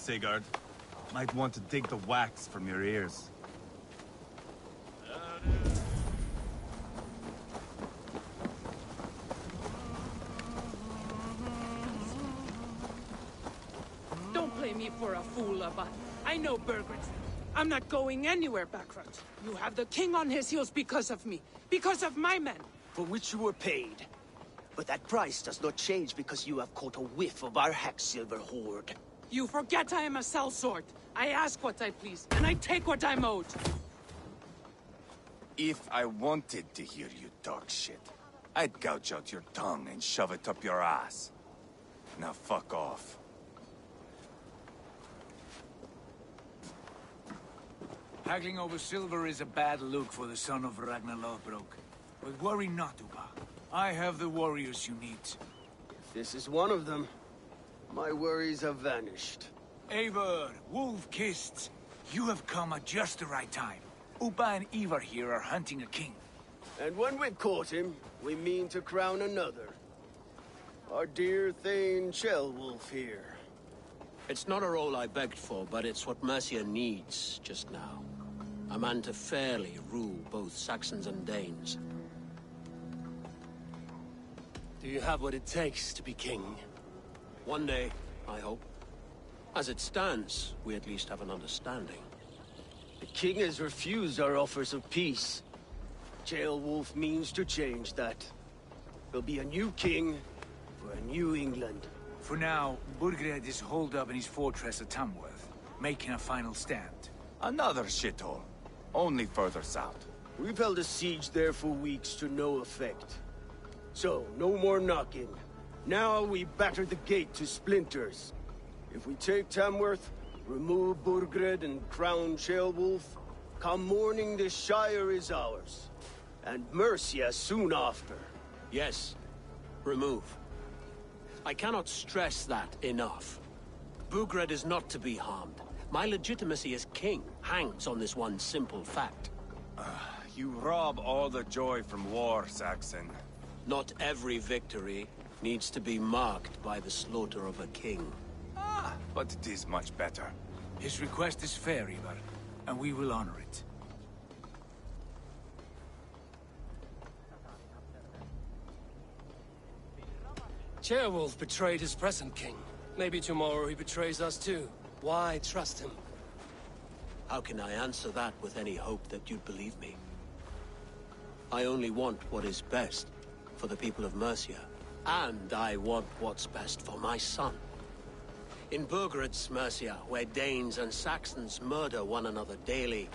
Sigurd. Might want to dig the wax from your ears. Don't play me for a fool, Abba. I know Burgred. I'm not going anywhere backwards. You have the king on his heels because of me. Because of my men. For which you were paid. But that price does not change because you have caught a whiff of our Hacksilver hoard. You forget I am a sellsword. I ask what I please, and I take what I'm owed. If I wanted to hear you talk shit, I'd gouge out your tongue and shove it up your ass. Now fuck off. Haggling over silver is a bad look for the son of Ragnar Lothbrok. But worry not, Uba. I have the warriors you need. If this is one of them, my worries have vanished. Eivor, Wolf-Kissed, you have come at just the right time. Uba and Ivar here are hunting a king. And when we've caught him, we mean to crown another. Our dear Thane Ceolwulf here. It's not a role I begged for, but it's what Mercia needs just now. A man to fairly rule both Saxons and Danes. Do you have what it takes to be king? One day, I hope. As it stands, we at least have an understanding. The king has refused our offers of peace. Ceolwulf means to change that. There'll be a new king for a new England. For now, Burgred is holed up in his fortress at Tamworth, making a final stand. Another shithole. Only further south. We've held a siege there for weeks to no effect. So, no more knocking. Now we batter the gate to splinters. If we take Tamworth, remove Burgred and crown Ceolwulf, come morning the Shire is ours. And Mercia soon after. Yes, remove. I cannot stress that enough. Burgred is not to be harmed. My legitimacy as king hangs on this one simple fact. You rob all the joy from war, Saxon. Not every victory needs to be marked by the slaughter of a king. But it is much better. His request is fair, Ivar, and we will honor it. Ceolwulf betrayed his present king. Maybe tomorrow he betrays us too. Why trust him? How can I answer that with any hope that you'd believe me? I only want what is best for the people of Mercia. And I want what's best for my son. In Burgred's Mercia, where Danes and Saxons murder one another daily,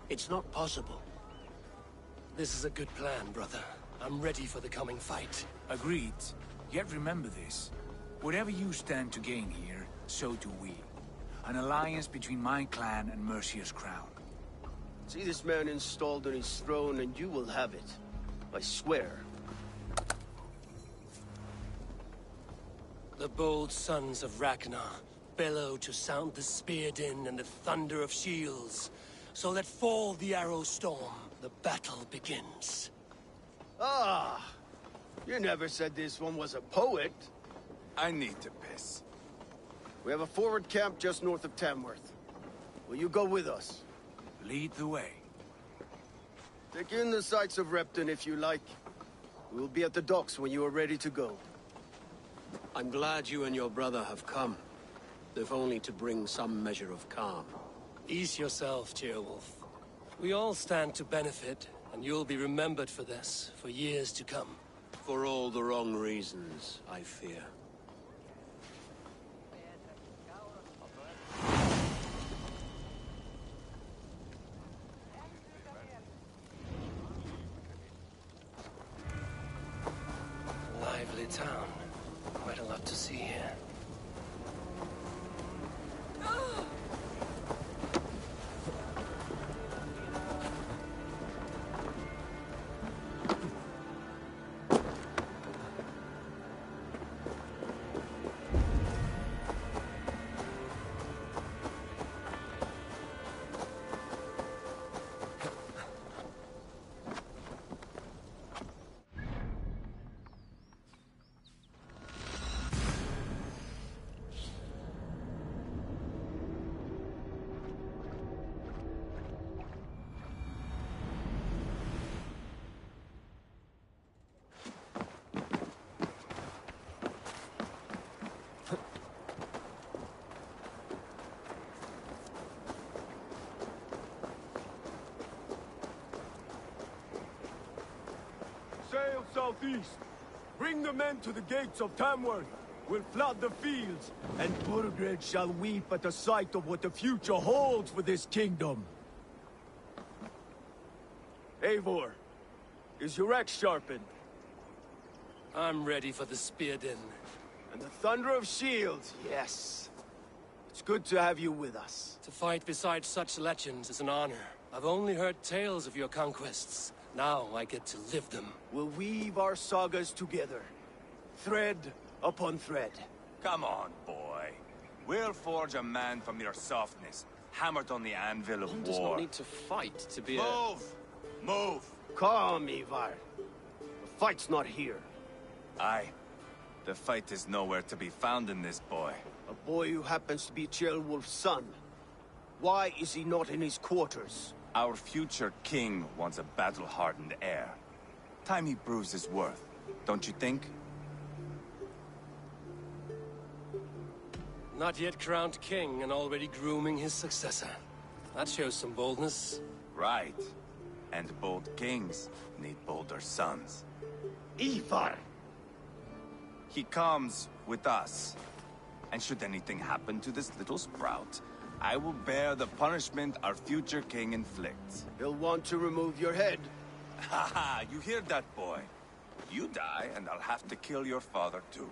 it's not possible. This is a good plan, brother. I'm ready for the coming fight. Agreed. Yet remember this. Whatever you stand to gain here, so do we. An alliance between my clan and Mercia's crown. See this man installed on his throne and you will have it. I swear. The bold sons of Ragnar bellow to sound the spear din and the thunder of shields. So let fall the arrow storm. The battle begins. Ah! You never said this one was a poet. I need to piss. We have a forward camp just north of Tamworth. Will you go with us? Lead the way. Take in the sights of Repton if you like. We'll be at the docks when you are ready to go. I'm glad you and your brother have come, if only to bring some measure of calm. Ease yourself, Ceolwulf. We all stand to benefit, and you'll be remembered for this, for years to come. For all the wrong reasons, I fear. Lively town. Quite a lot to see here. southeast. Bring the men to the gates of Tamworth. We'll flood the fields, and Burgred shall weep at the sight of what the future holds for this kingdom. Eivor, is your axe sharpened? I'm ready for the spear din. And the thunder of shields, yes. It's good to have you with us. To fight beside such legends is an honor. I've only heard tales of your conquests. Now I get to live them. We'll weave our sagas together. Thread upon thread. Come on, boy. We'll forge a man from your softness, hammered on the anvil of One does war. not need to fight to be Move! Move! Calm, Ivar. The fight's not here. Aye. The fight is nowhere to be found in this boy. A boy who happens to be Ceolwulf's son. Why is he not in his quarters? Our future king wants a battle-hardened heir. Time he proves his worth, don't you think? Not yet crowned king and already grooming his successor. That shows some boldness. Right. And bold kings need bolder sons. Ivar! He comes with us. And should anything happen to this little sprout, I will bear the punishment our future king inflicts. He'll want to remove your head. Ha ha! You hear that, boy? You die, and I'll have to kill your father, too.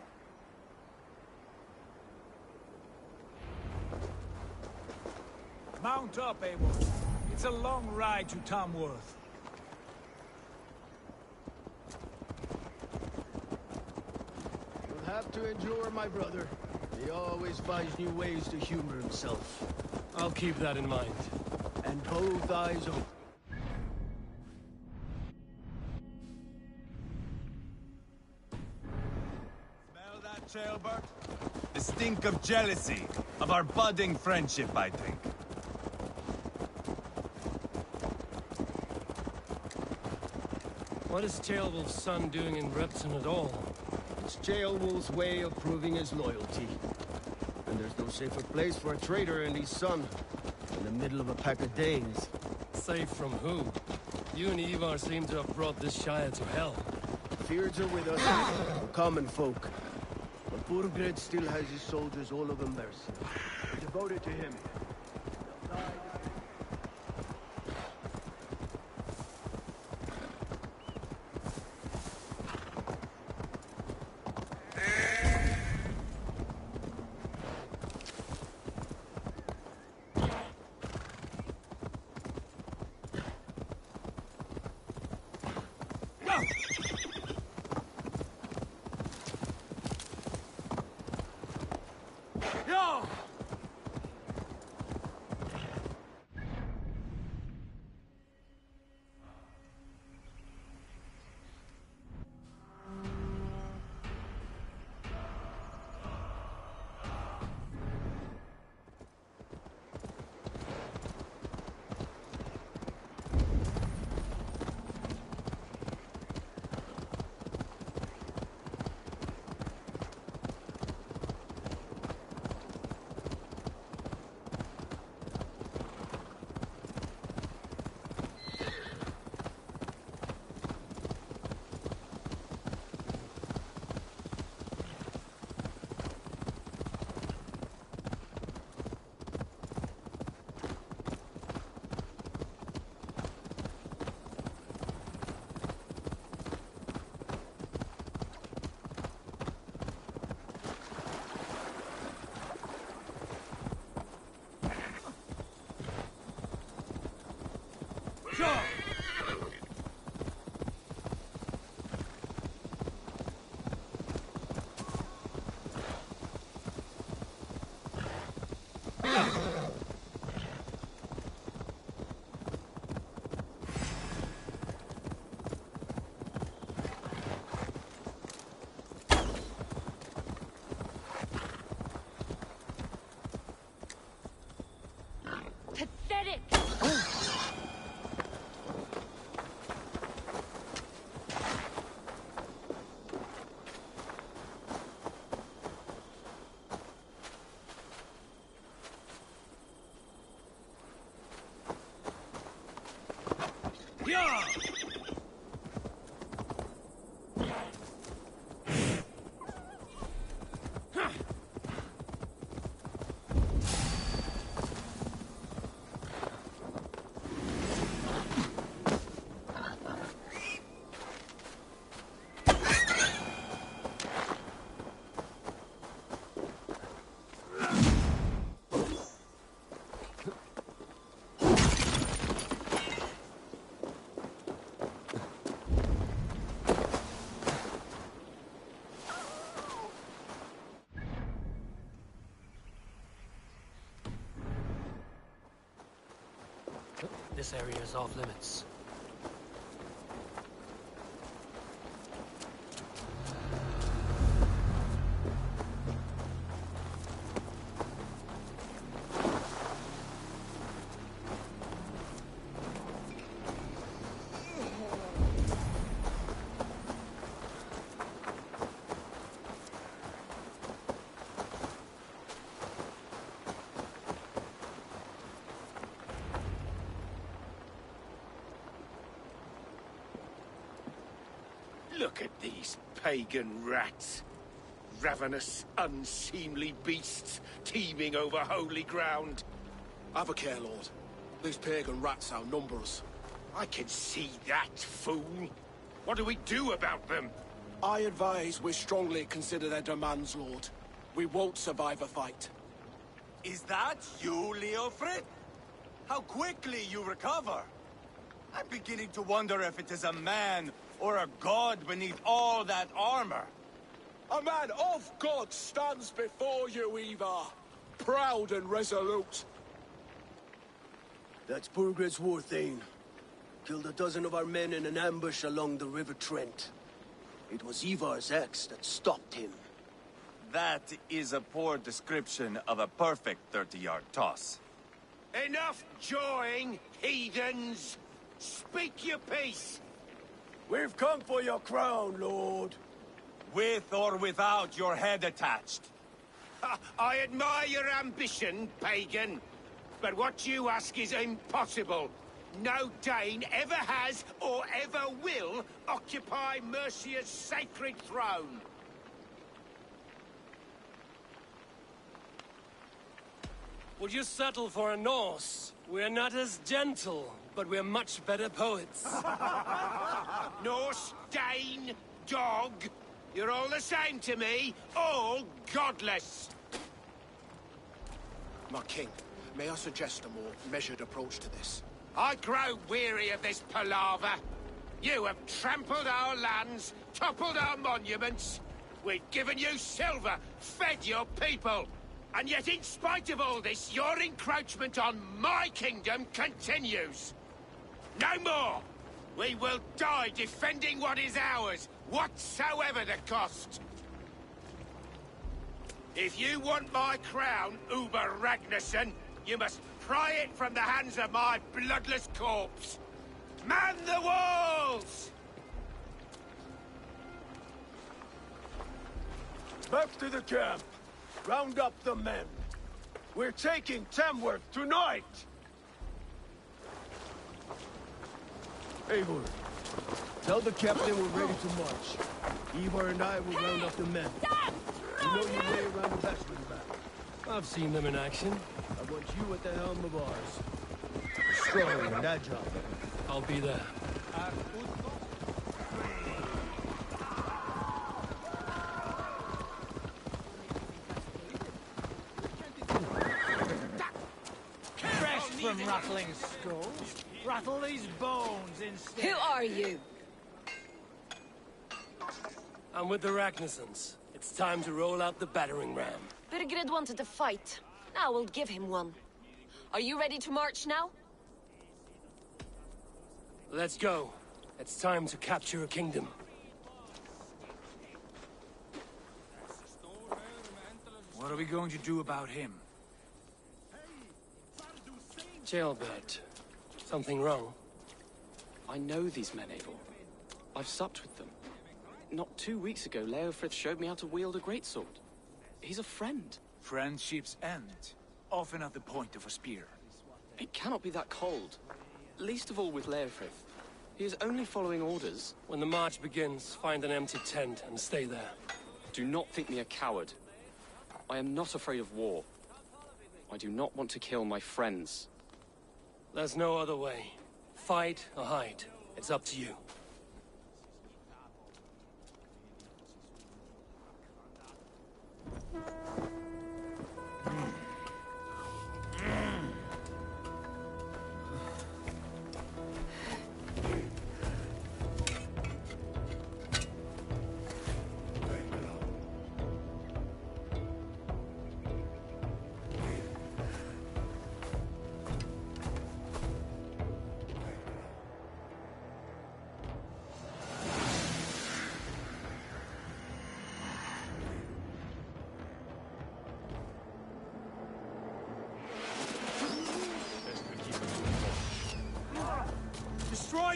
Mount up, Eivor. It's a long ride to Tamworth. You'll have to endure, my brother. He always finds new ways to humor himself. I'll keep that in mind. And both eyes open. Smell that, Ceolbert? The stink of jealousy, of our budding friendship, I think. What is Ceolwulf's son doing in Repton at all? It's Ceolwulf's way of proving his loyalty. And there's no safer place for a traitor and his son in the middle of a pack of Danes. Safe from who? You and Ivar seem to have brought this Shire to hell. Fears are with us, the common folk. But Burgred still has his soldiers all over Mercia. They're devoted to him. They'll die. Pathetic! This area is off limits. Look at these pagan rats. Ravenous, unseemly beasts teeming over holy ground. Have a care, Lord. These pagan rats outnumber us. I can see that, fool. What do we do about them? I advise we strongly consider their demands, Lord. We won't survive a fight. Is that you, Leofrid? How quickly you recover! I'm beginning to wonder if it is a man or a god beneath all that armor. A man of God stands before you, Ivar. Proud and resolute. That's Burgred's war thane. Killed a dozen of our men in an ambush along the River Trent. It was Ivar's axe that stopped him. That is a poor description of a perfect 30-yard toss. Enough jawing, heathens! Speak your piece! We've come for your crown, Lord. With or without your head attached. I admire your ambition, pagan. But what you ask is impossible. No Dane ever has or ever will occupy Mercia's sacred throne. Would you settle for a Norse? We're not as gentle, but we're much better poets. Norse, Dane, dog. You're all the same to me. All godless. My king, may I suggest a more measured approach to this? I grow weary of this palaver. You have trampled our lands, toppled our monuments. We've given you silver, fed your people. And yet, in spite of all this, your encroachment on my kingdom continues. No more! We will die defending what is ours, whatsoever the cost. If you want my crown, Uber Ragnarsson, you must pry it from the hands of my bloodless corpse. Man the walls! Back to the camp. Round up the men. We're taking Tamworth tonight! Eivor, tell the captain we're ready to march. Ivar and I will round up the men. You know your way around the bastard back. I've seen them in action. I want you at the helm of ours. Strong and agile. I'll be there. Fresh from rattling skulls. Rattle these bones instead. Who are you? I'm with the Ragnarssons. It's time to roll out the battering ram. Birgred wanted to fight. Now we'll give him one. Are you ready to march now? Let's go. It's time to capture a kingdom. What are we going to do about him? Jailbird. Something wrong? I know these men, Eivor. I've supped with them. Not 2 weeks ago, Leofrith showed me how to wield a greatsword. He's a friend. Friendships end, often at the point of a spear. It cannot be that cold. Least of all with Leofrith. He is only following orders. When the march begins, find an empty tent and stay there. Do not think me a coward. I am not afraid of war. I do not want to kill my friends. There's no other way. Fight or hide. It's up to you.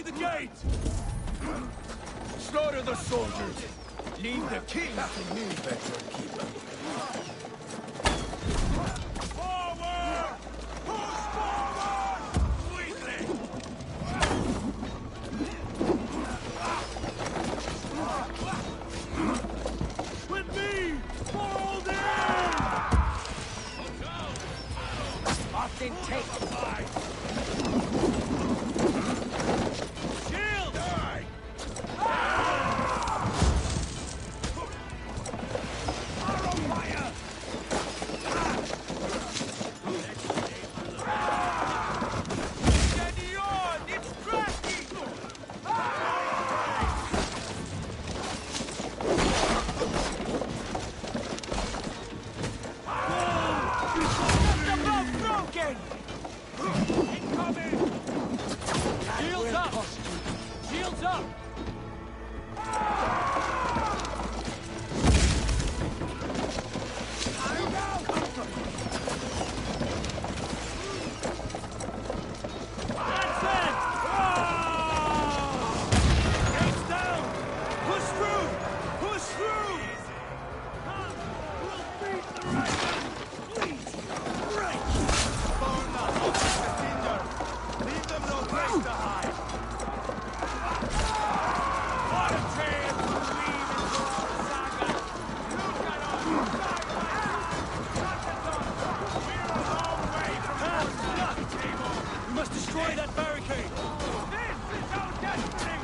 Fortify the gate! Slaughter the soldiers! Leave the king to me, better keeper. Forward! Push forward! Sweetly! With me! Fall down! Often take the fight. Shield! Die! Arrow fire! Steady on! It's cracking! Just above broken! Incoming! Shields up! Shields up! That's it! Gates down! Push through! Push through! Come! We'll beat the Ravens! Please! Right! Leave them no place to hide. What a chance to lead into our saga! Look at us! We're a long way from our table! We must destroy that barricade! This is our destiny!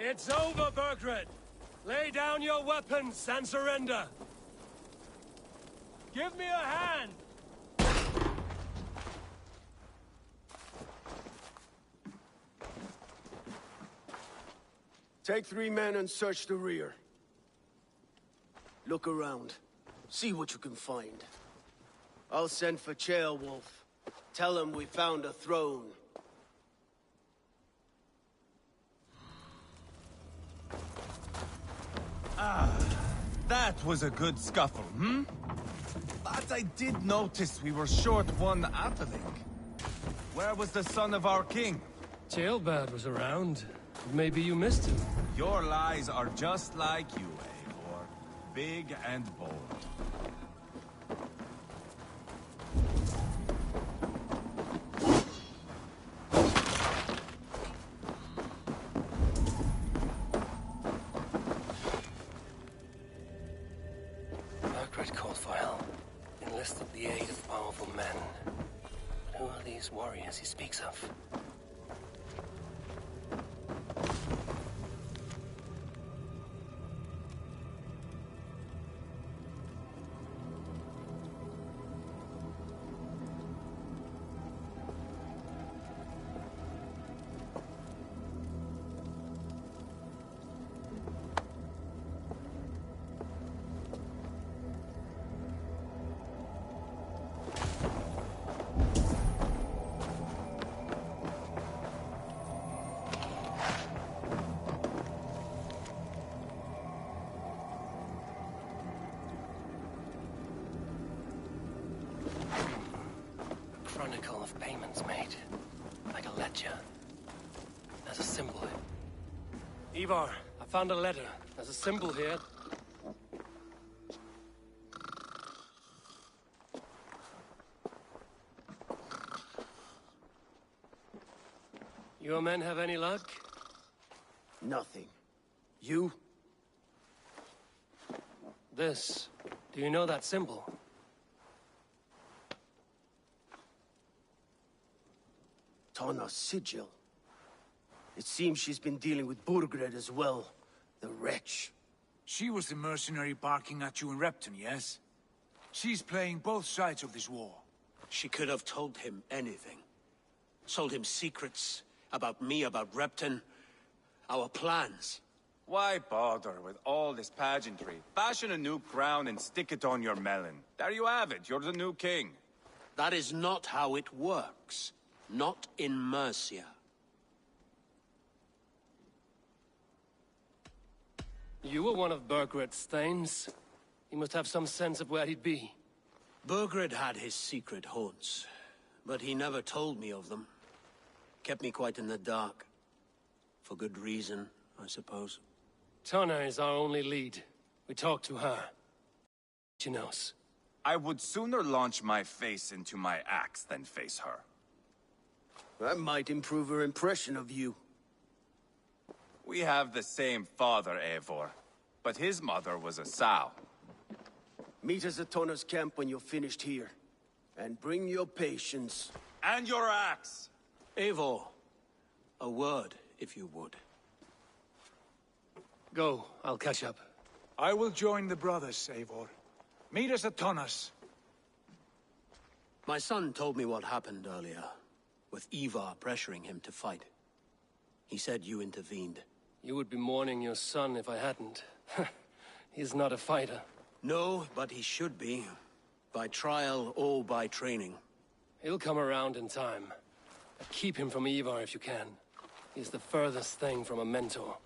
It's over, Burgred! Lay down your weapons and surrender! Give me a hand! Take 3 men and search the rear. Look around. See what you can find. I'll send for Wolf. Tell him we found a throne. That was a good scuffle, hmm? But I did notice we were short one Atheling. Where was the son of our king? Tailbad was around. Maybe you missed him. Your lies are just like you, Eivor. Big and bold. Burgred called for help. Enlisted the aid of powerful men. Who are these warriors he speaks of? Chronicle of payments made. Like a ledger. There's a symbol. Ivar, I found a letter. There's a symbol here. Your men have any luck? Nothing. You? This. Do you know that symbol? Tana's sigil. It seems she's been dealing with Burgred as well. The wretch. She was the mercenary barking at you in Repton, yes? She's playing both sides of this war. She could have told him anything. Told him secrets about me, about Repton, our plans. Why bother with all this pageantry? Fashion a new crown and stick it on your melon. There you have it, you're the new king. That is not how it works. Not in Mercia. You were one of Burgred's thanes. He must have some sense of where he'd be. Burgred had his secret haunts, but he never told me of them. Kept me quite in the dark. For good reason, I suppose. Tana is our only lead. We talk to her. She knows. I would sooner launch my face into my axe than face her. That might improve her impression of you. We have the same father, Eivor, but his mother was a sow. Meet us at Tana's camp when you're finished here. And bring your patience. And your axe! Eivor, a word, if you would. Go, I'll catch up. I will join the brothers, Eivor. Meet us at Tonnas. My son told me what happened earlier, with Ivar pressuring him to fight. He said you intervened. You would be mourning your son if I hadn't. He's not a fighter. No, but he should be. By trial or by training. He'll come around in time. But keep him from Ivar if you can. He's the furthest thing from a mentor.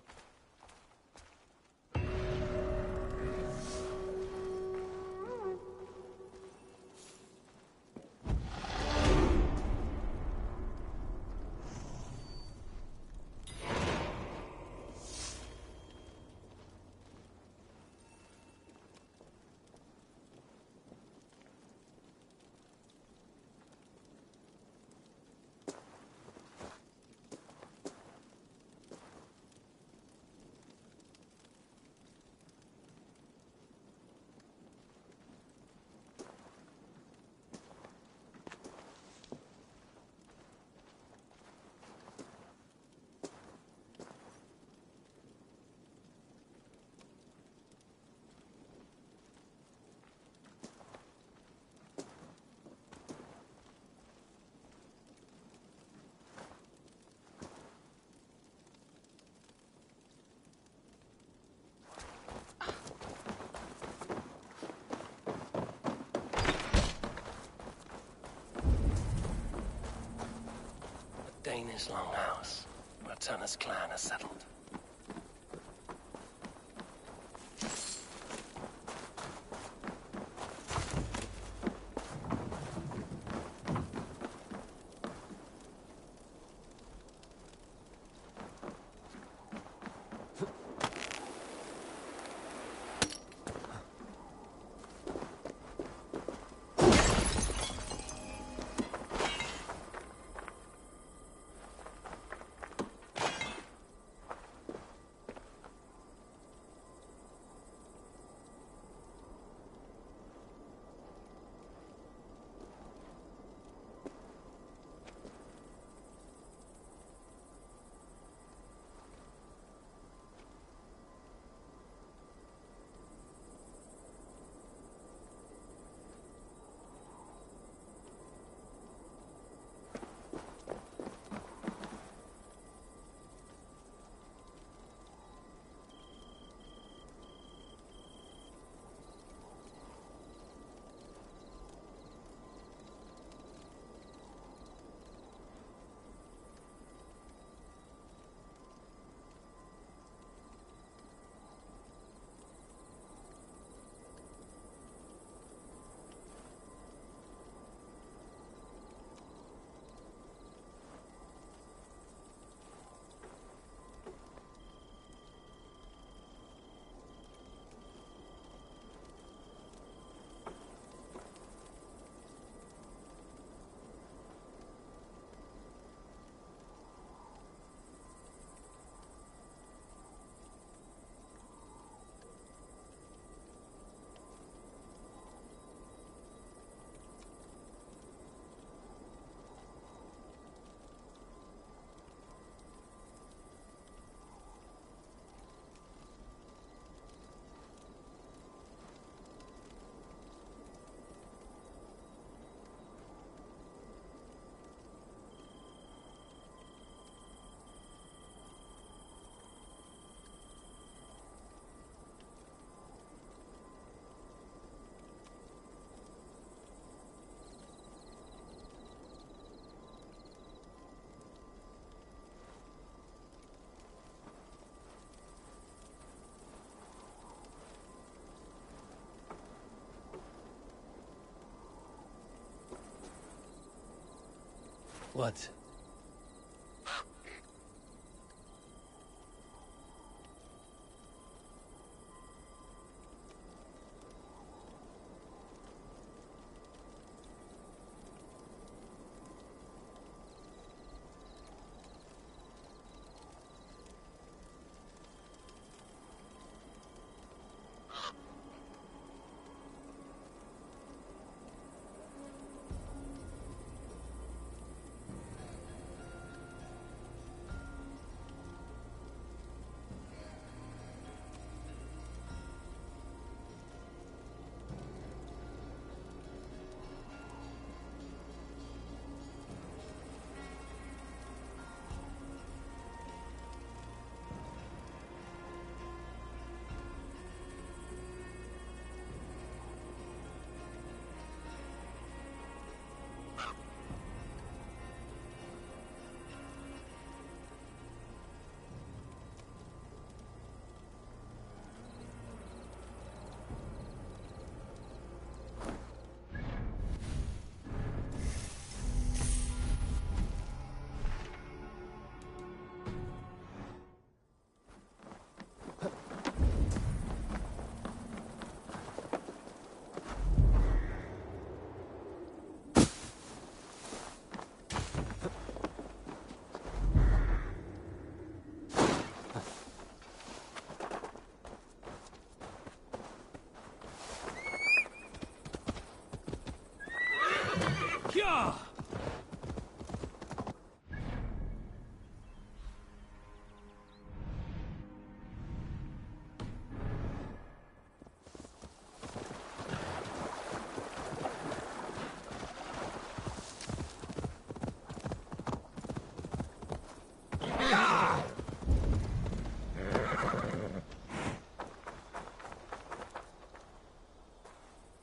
Danish longhouse, where Turner's clan are settled. What? Yeah!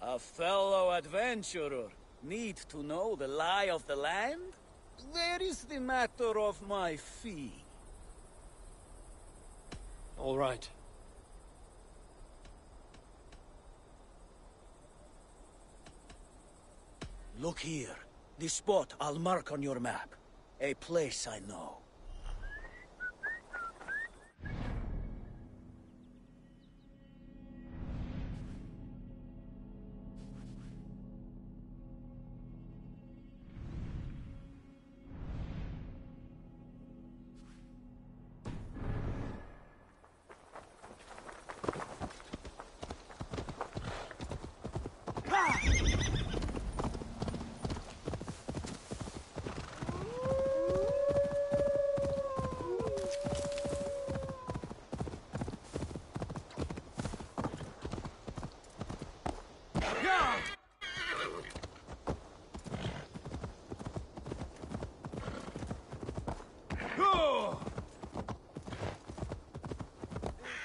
A fellow adventurer need to know the lie of the land? There is the matter of my fee. All right. Look here. This spot I'll mark on your map. A place I know.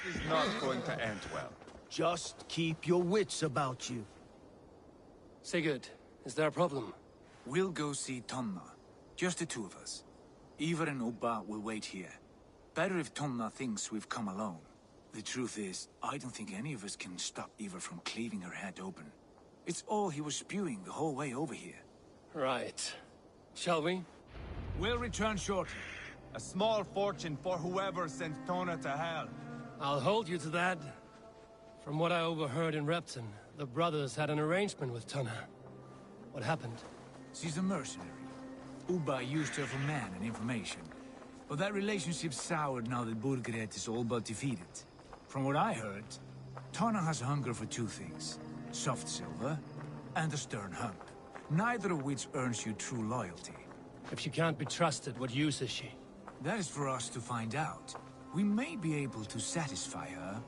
It's not going to end well. Just keep your wits about you. Sigurd, is there a problem? We'll go see Tonna. Just the two of us. Ivar and Ubba will wait here. Better if Tonna thinks we've come alone. The truth is, I don't think any of us can stop Ivar from cleaving her head open. It's all he was spewing the whole way over here. Right. Shall we? We'll return shortly. A small fortune for whoever sent Tona to hell. I'll hold you to that. From what I overheard in Repton, the brothers had an arrangement with Tonna. What happened? She's a mercenary. Ubba used her for man and information. But that relationship soured now that Burgred is all but defeated. From what I heard, Tonna has hunger for two things. Soft silver and a stern hump. Neither of which earns you true loyalty. If she can't be trusted, what use is she? That is for us to find out. We may be able to satisfy her.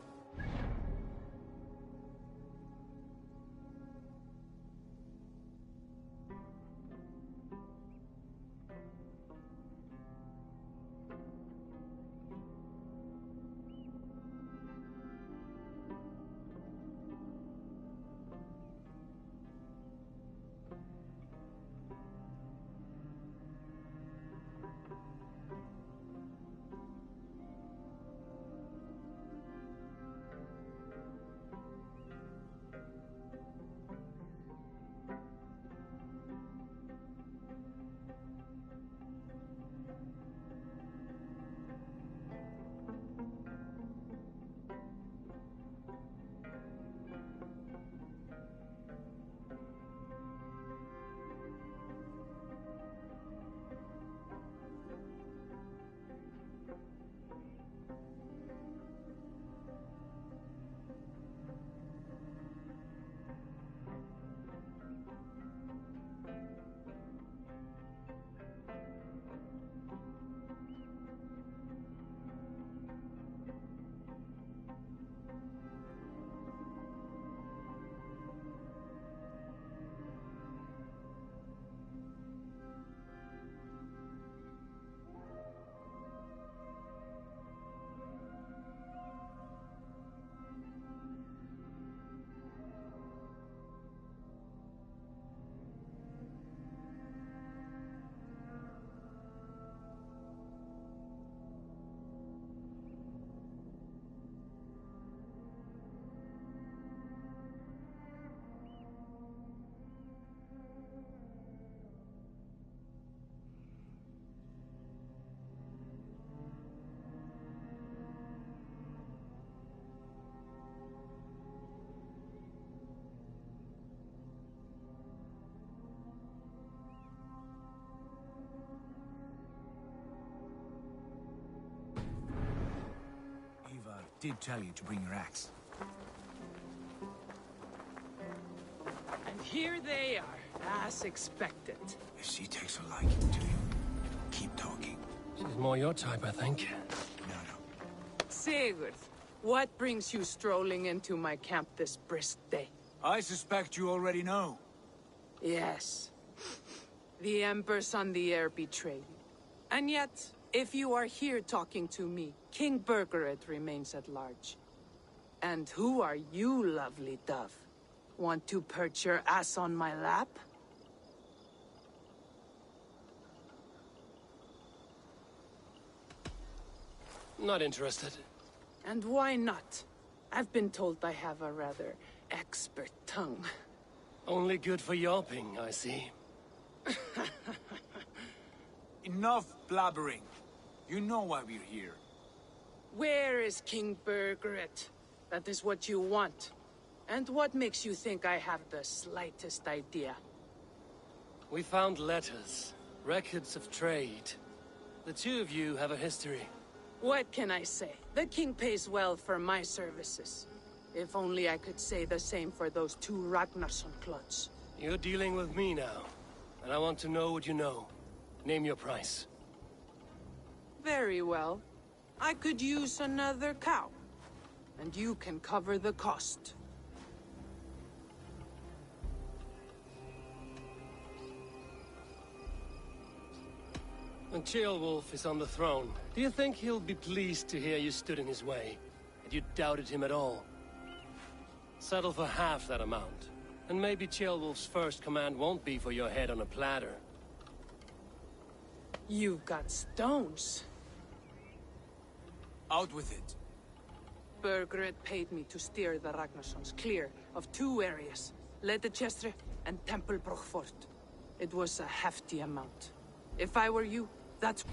Did tell you to bring your axe. And here they are, as expected. If she takes a liking to you, keep talking. She's more your type, I think. No. Sigurd, what brings you strolling into my camp this brisk day? I suspect you already know. Yes. The Embers on the air betrayed me. And yet, if you are here talking to me, King Burgred remains at large. And who are you, lovely dove? Want to perch your ass on my lap? Not interested. And why not? I've been told I have a rather expert tongue. Only good for yawping, I see. Enough blabbering. You know why we're here. Where is King Bergeret? That is what you want. And what makes you think I have the slightest idea? We found letters, records of trade. The two of you have a history. What can I say? The king pays well for my services. If only I could say the same for those two Ragnarsson clots. You're dealing with me now, and I want to know what you know. Name your price. Very well. I could use another cow. And you can cover the cost. When Ceolwulf is on the throne, do you think he'll be pleased to hear you stood in his way? That you doubted him at all? Settle for half that amount. And maybe Ceolwulf's first command won't be for your head on a platter. You've got stones. Out with it. Bergeret paid me to steer the Ragnarssons clear of two areas. Ledechestre and Tempelbroch Fort. It was a hefty amount. If I were you, that's...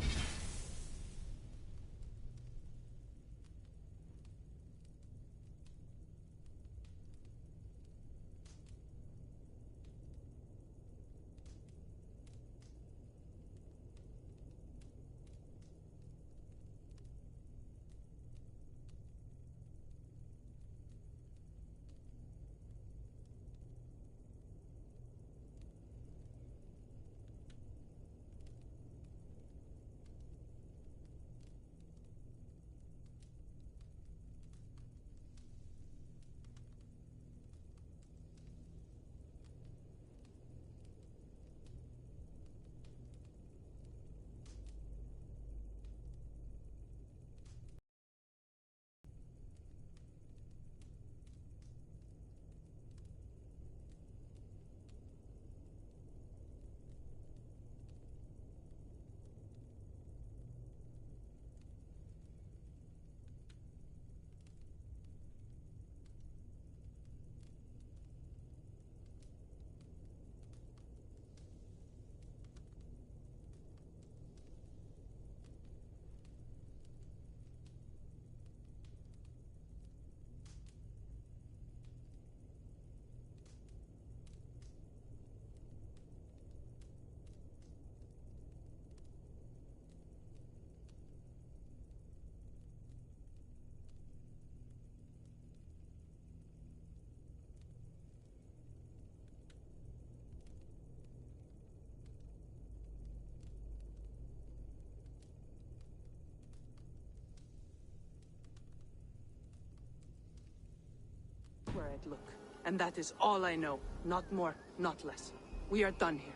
where I'd look. And that is all I know. Not more, not less. We are done here.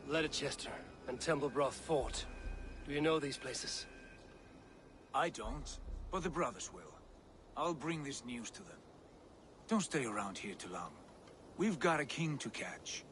Ledechestre and Tempelbroch Fort. Do you know these places? I don't, but the brothers will. I'll bring this news to them. Don't stay around here too long. We've got a king to catch.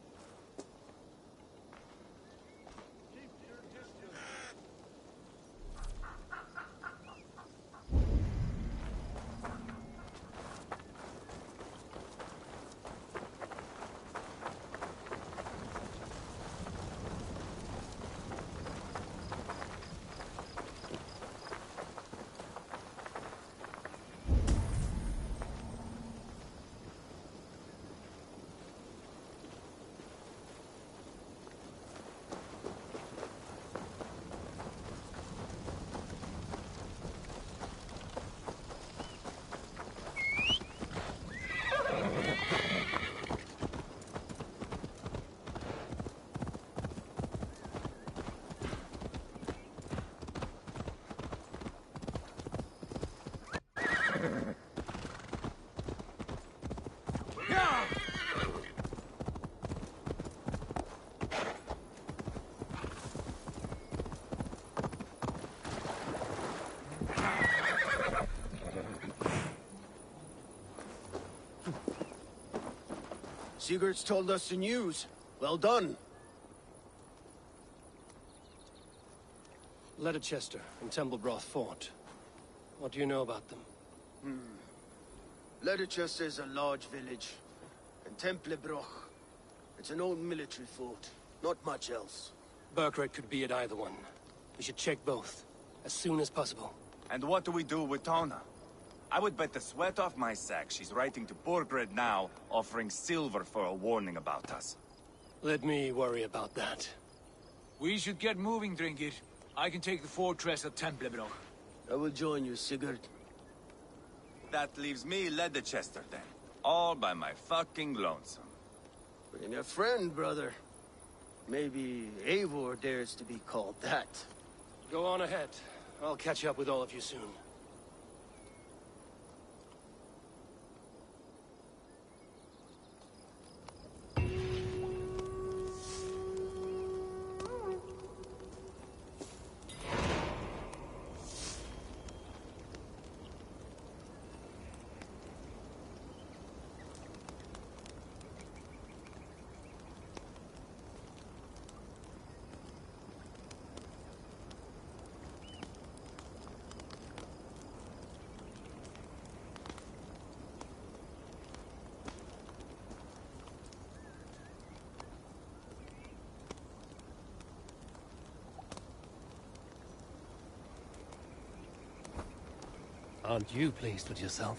Sigurd's told us the news. Well done. Leicester and Templebroth fought. What do you know about them? Leicester is a large village, and Templebroch, it's an old military fort. Not much else. Burkred could be at either one. We should check both, as soon as possible. And what do we do with Tona? I would bet the sweat off my sack she's writing to Burgred now, offering silver for a warning about us. Let me worry about that. We should get moving, Drinkit. I can take the fortress of Templebroch. I will join you, Sigurd. That leaves me Leicester then. All by my fucking lonesome. Bring a friend, brother. Maybe Eivor dares to be called that. Go on ahead. I'll catch up with all of you soon. Aren't you pleased with yourself?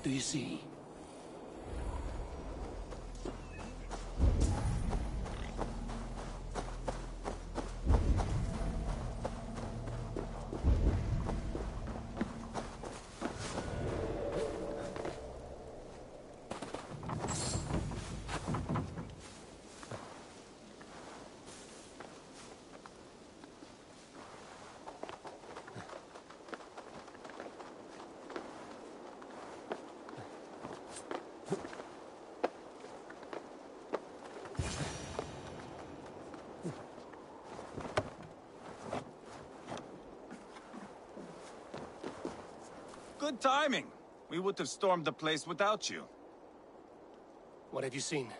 What do you see? Good timing. We would have stormed the place without you. What have you seen?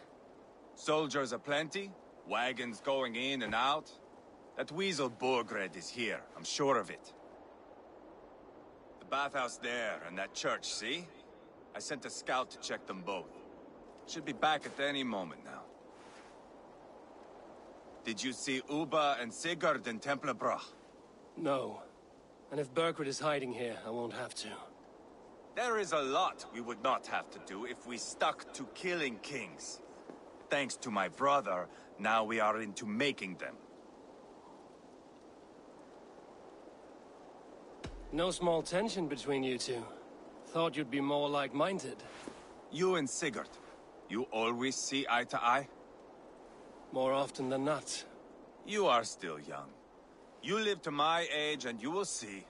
Soldiers aplenty, wagons going in and out. That weasel Borgred is here, I'm sure of it. The bathhouse there and that church, see? I sent a scout to check them both. Should be back at any moment now. Did you see Uba and Sigurd in Templebrach? No. And if Berkred is hiding here, I won't have to. There is a lot we would not have to do if we stuck to killing kings. Thanks to my brother, now we are into making them. No small tension between you two. Thought you'd be more like-minded. You and Sigurd, you always see eye to eye? More often than not. You are still young. You live to my age and you will see.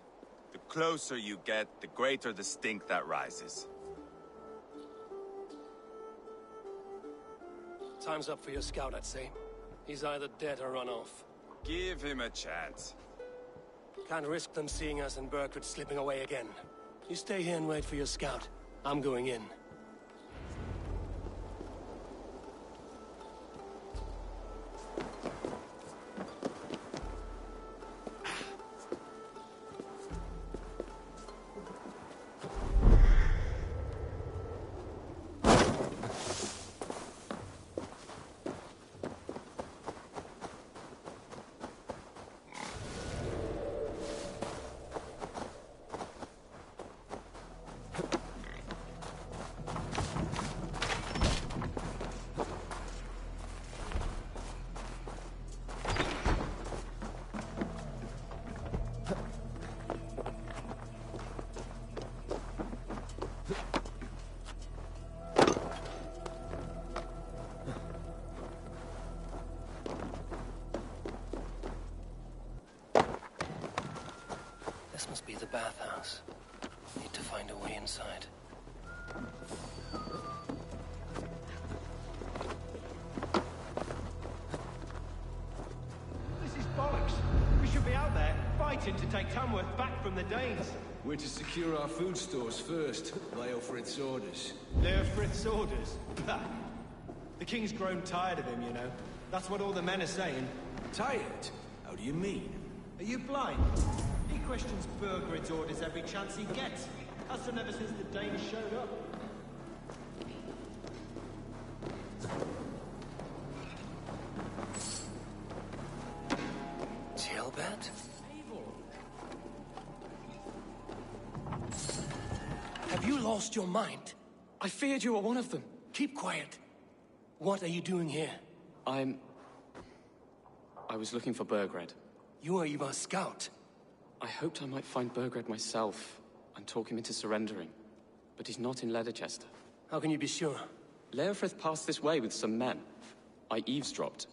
The closer you get, the greater the stink that rises. Time's up for your scout, I'd say. He's either dead or run off. Give him a chance. Can't risk them seeing us and Berkred slipping away again. You stay here and wait for your scout. I'm going in. This must be the bathhouse. Need to find a way inside. This is bollocks. We should be out there, fighting to take Tamworth back from the Danes. We're to secure our food stores first. Leofrith's orders. Leofrith's orders? Bah. The king's grown tired of him, you know. That's what all the men are saying. Tired? How do you mean? Are you blind? He questions Bergred's orders every chance he gets. Has done ever since the Danes showed up. Tilbert? Have you lost your mind? I feared you were one of them. Keep quiet. What are you doing here? I was looking for Bergred. You are Ivar's scout. I hoped I might find Bergred myself and talk him into surrendering. But he's not in Leicester. How can you be sure? Leofrith passed this way with some men. I eavesdropped.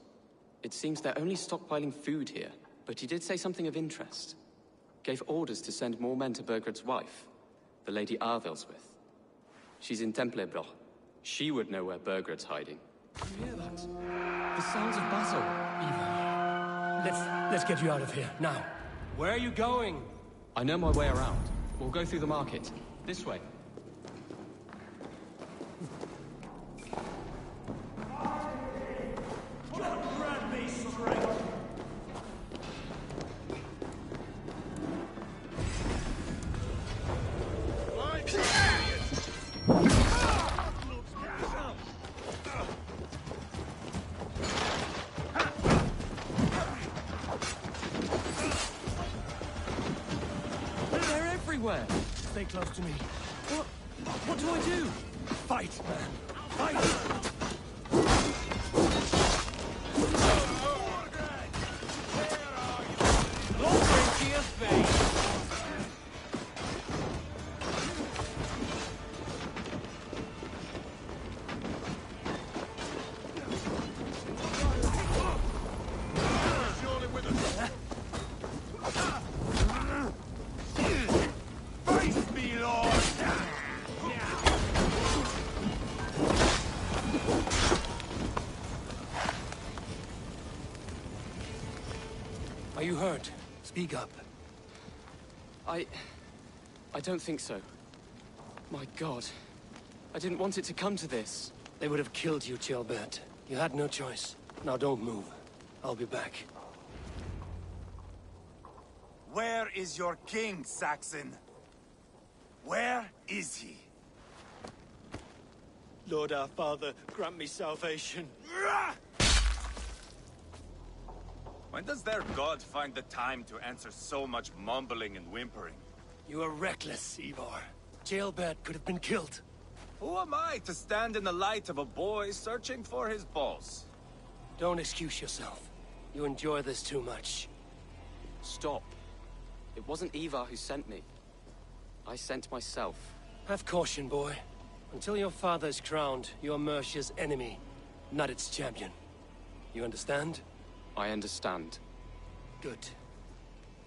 It seems they're only stockpiling food here, but he did say something of interest. Gave orders to send more men to Bergred's wife, the Lady Arvelswith. She's in Templebrach. She would know where Bergred's hiding. You hear that? The sounds of battle. Ivar, let's get you out of here, now. Where are you going? I know my way around. We'll go through the market. This way. God grant me strength! They're everywhere! Stay close to me. What? What do I do? Fight, man. Fight! Are you hurt? Speak up. I don't think so. My God. I didn't want it to come to this. They would have killed you, Gilbert. You had no choice. Now don't move. I'll be back. Where is your king, Saxon? Where is he? Lord our Father, grant me salvation. When does their god find the time to answer so much mumbling and whimpering? You are reckless, Ivar. Gilbert could have been killed. Who am I to stand in the light of a boy searching for his boss? Don't excuse yourself. You enjoy this too much. Stop. It wasn't Ivar who sent me. I sent myself. Have caution, boy. Until your father is crowned, you are Mercia's enemy, not its champion. You understand? I understand. Good.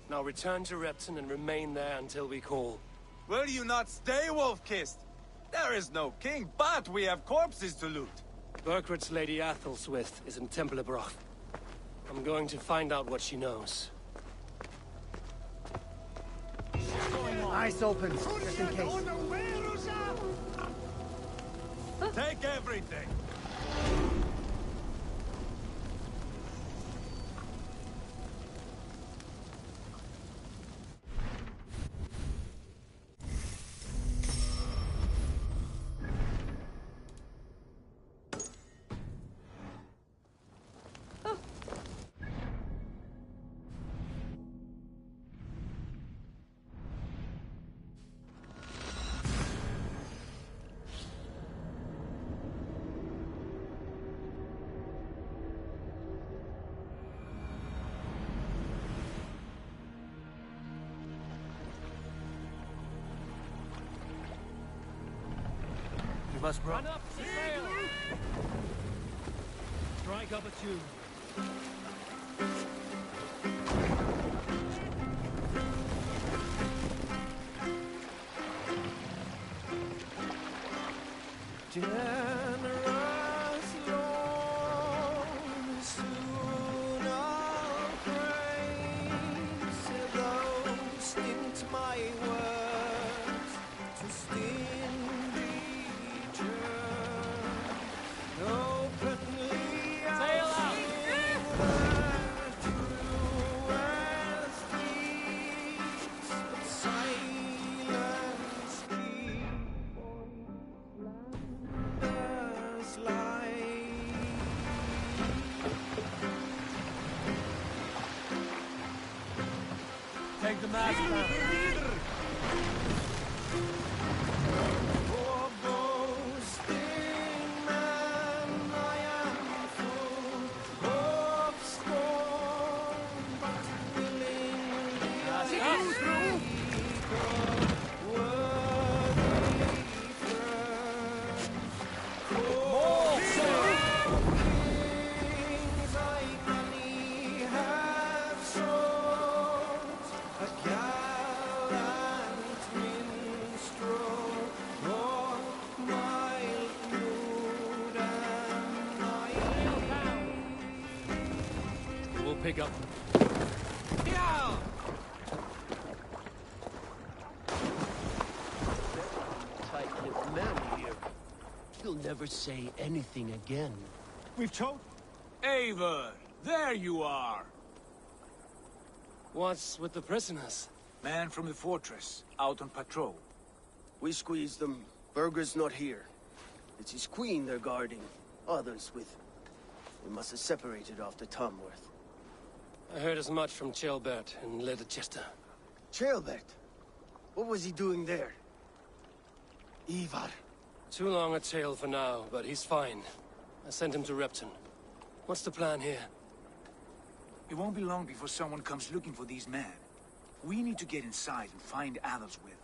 Now return to Repton and remain there until we call. Will you not stay, Wolf-Kissed? There is no king, but we have corpses to loot. Burgred's Lady Athelswith is in Templebroch. I'm going to find out what she knows. Eyes open, just in case. Take everything! You must run. Run up to sail! Strike up a tune. Generous Lord, soon I'll praise those stint my words to sting return. Openly Sail out! but silence keeps light. Take the mask down. For boasting man, I am full of scorn, but willingly I speak of worthy friends. For kings I many have sought, a gallant minstrel, of mild mood and mild. We'll pick up. Tight-lipped man here. He'll never say anything again. We've told... Eivor! There you are! What's with the prisoners? Man from the fortress, out on patrol. We squeezed them. Burger's not here. It's his queen they're guarding. Others with him. We must have separated after Tamworth. I heard as much from Gilbert in Leicester. Gilbert? What was he doing there? Ivar. Too long a tale for now, but he's fine. I sent him to Repton. What's the plan here? It won't be long before someone comes looking for these men. We need to get inside and find Adelswith.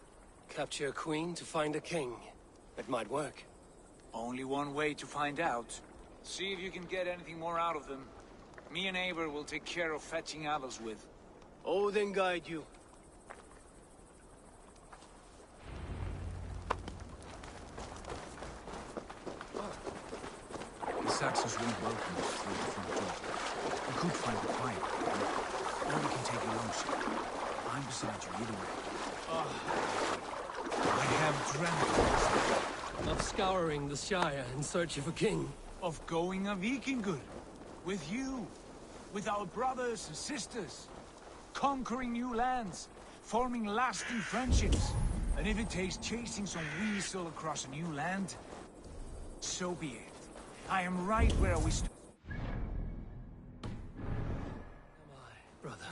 Capture a queen to find a king. It might work. Only one way to find out. See if you can get anything more out of them. Me and Eivor will take care of fetching Adelswith. Odin guide you. The Saxons won't welcome us through the front door. We could find a quiet way, or we can take a long shot. I'm beside you either way. I have dreamt of scouring the Shire in search of a king. Of going a Vikingur. With you. With our brothers and sisters. Conquering new lands. Forming lasting friendships. And if it takes chasing some weasel across a new land, so be it. I am right where we stood. Brother.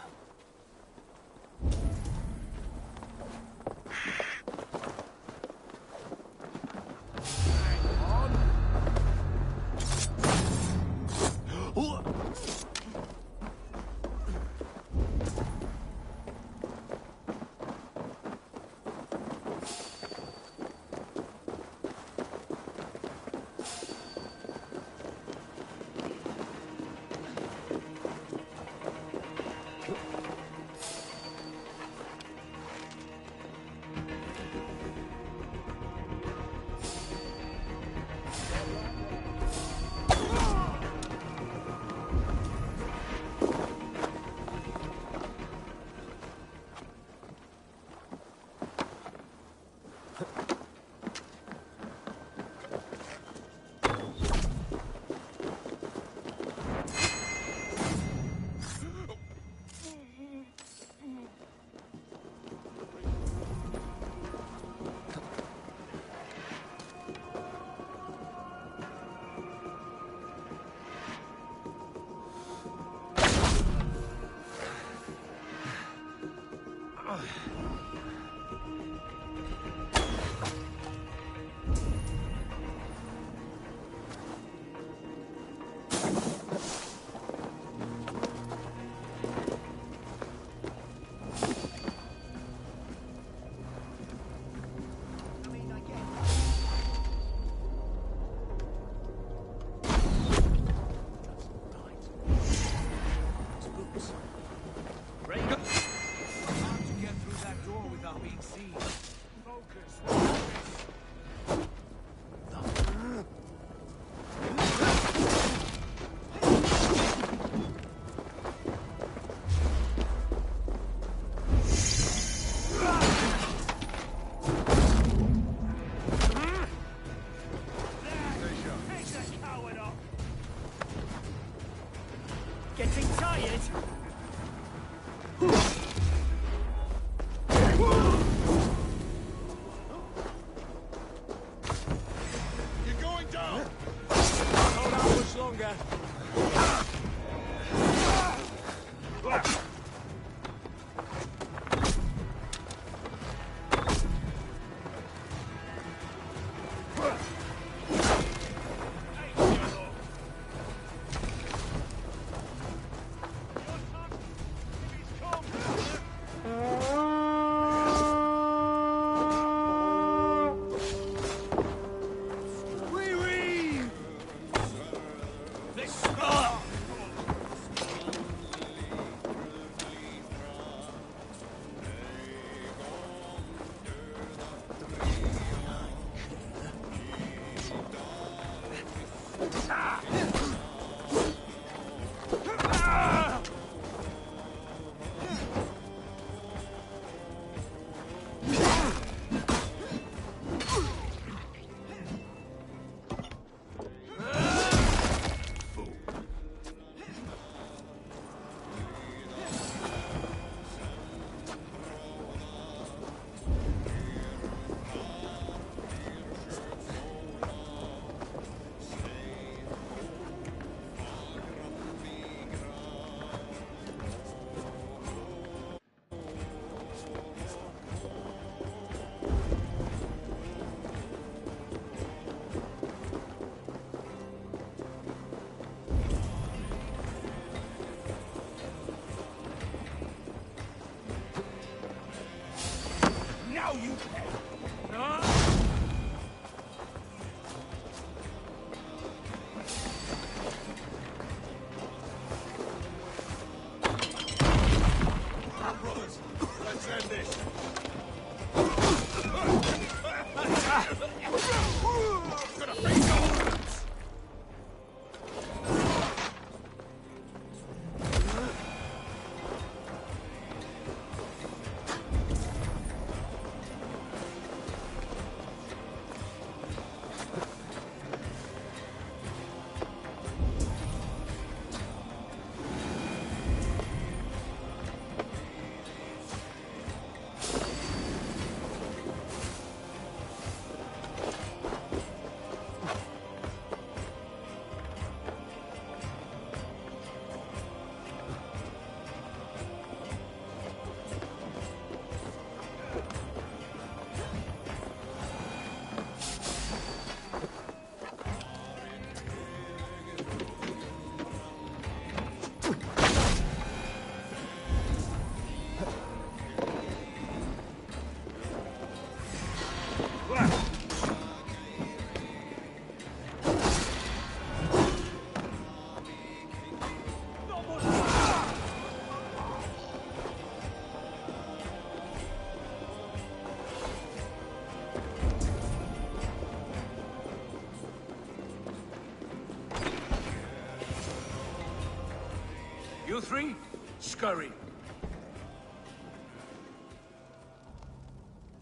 three, scurry.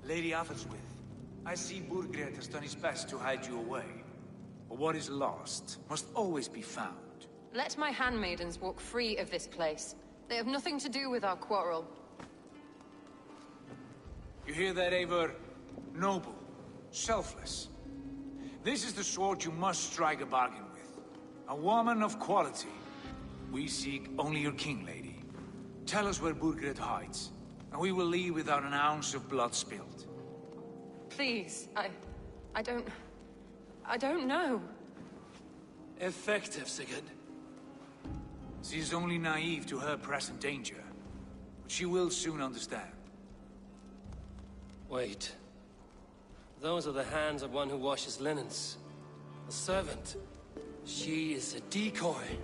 Lady Athelstwith, I see Burgred has done his best to hide you away. But what is lost must always be found. Let my handmaidens walk free of this place. They have nothing to do with our quarrel. You hear that, Eivor? Noble, selfless. This is the sword you must strike a bargain with. A woman of quality. We seek only your king, lady. Tell us where Burgred hides, and we will leave without an ounce of blood spilled. Please, I don't know. Effective, Sigurd. She is only naive to her present danger, but she will soon understand. Wait. Those are the hands of one who washes linens. A servant. She is a decoy.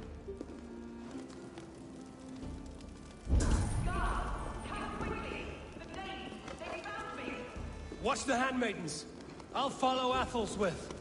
Watch the handmaidens. I'll follow Athelstwith.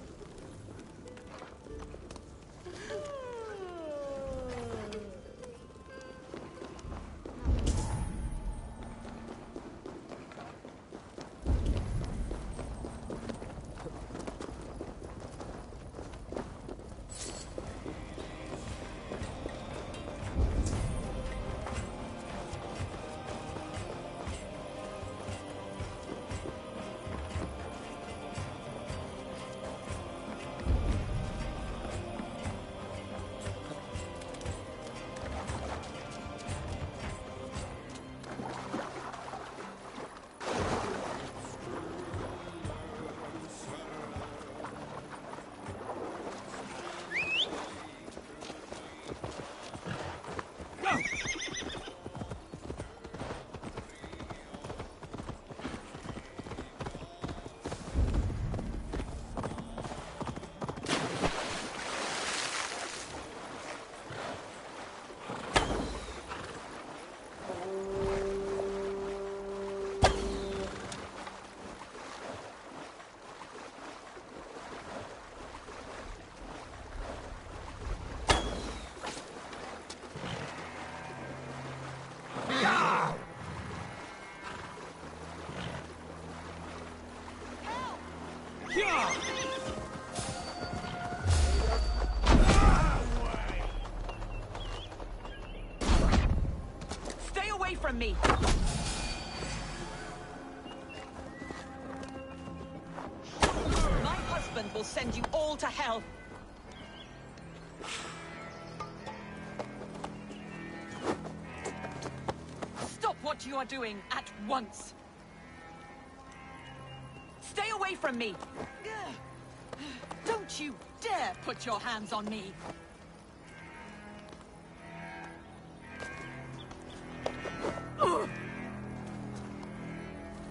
Stay away from me! My husband will send you all to hell! Stop what you are doing at once! Stay away from me! Don't you dare put your hands on me!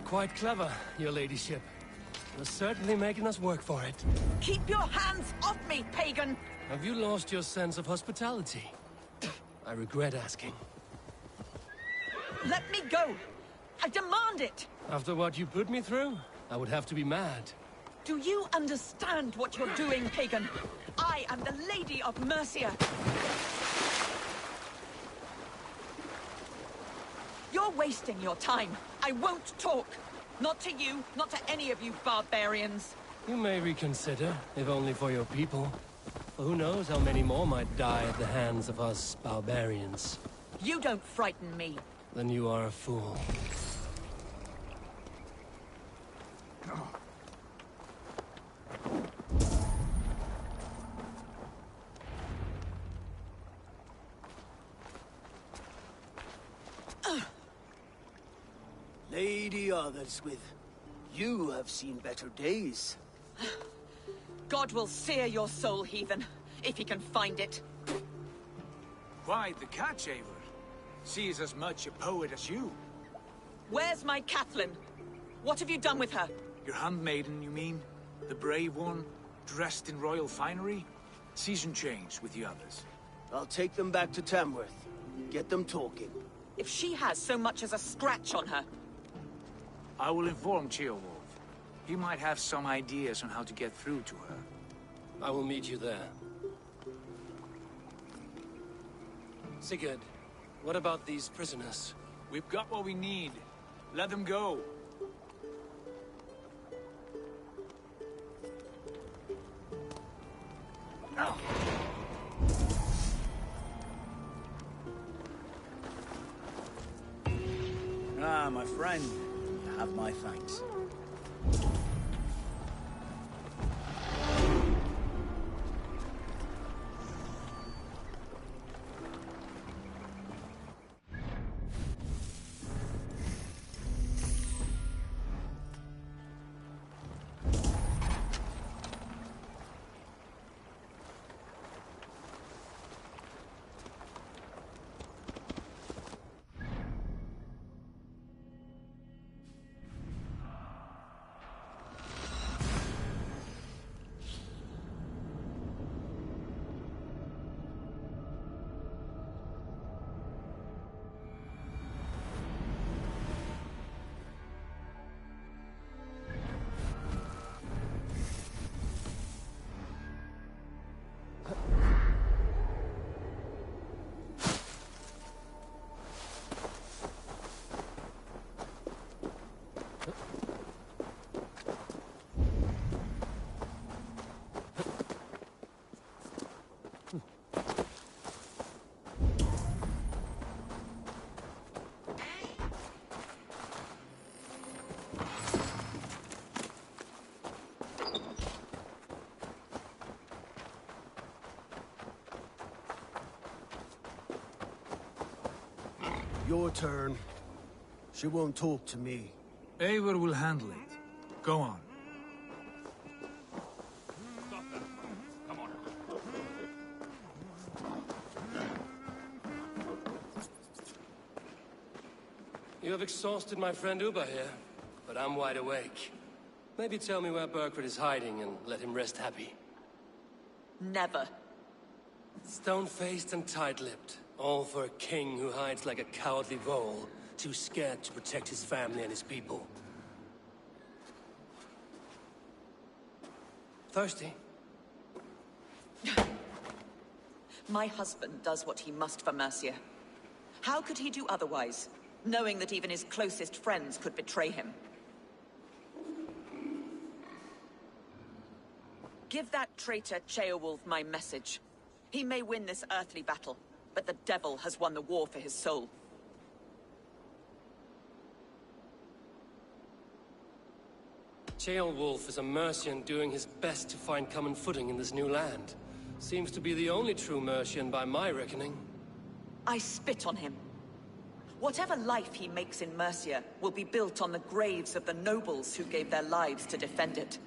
Quite clever, your ladyship. You're certainly making us work for it. Keep your hands off me, pagan! Have you lost your sense of hospitality? I regret asking. Let me go! I demand it! After what you put me through, I would have to be mad. Do you understand what you're doing, pagan? I am the Lady of Mercia. You're wasting your time. I won't talk. Not to you, not to any of you barbarians. You may reconsider, if only for your people. For who knows how many more might die at the hands of us barbarians. You don't frighten me. Then you are a fool. Lady Athelstwith, you have seen better days. God will sear your soul, heathen, if he can find it. Quite the catch, Eivor. She is as much a poet as you. Where's my Catelyn? What have you done with her? Your handmaiden, you mean? The brave one, dressed in royal finery? Season change with the others. I'll take them back to Tamworth. Get them talking. If she has so much as a scratch on her... I will inform Ceolwulf. He might have some ideas on how to get through to her. I will meet you there. Sigurd, What about these prisoners? We've got what we need. Let them go. Ah, my friend. You have my thanks. Your turn. She won't talk to me. Eivor will handle it. Go on. You have exhausted my friend Uba here, but I'm wide awake. Maybe tell me where Burkred is hiding and let him rest happy. Never. Stone-faced and tight-lipped. All for a king who hides like a cowardly vole, too scared to protect his family and his people. Thirsty? My husband does what he must for Mercia. How could he do otherwise, knowing that even his closest friends could betray him? Give that traitor Ceolwulf my message. He may win this earthly battle, but the devil has won the war for his soul. Ceolwulf is a Mercian doing his best to find common footing in this new land. Seems to be the only true Mercian by my reckoning. I spit on him. Whatever life he makes in Mercia will be built on the graves of the nobles who gave their lives to defend it.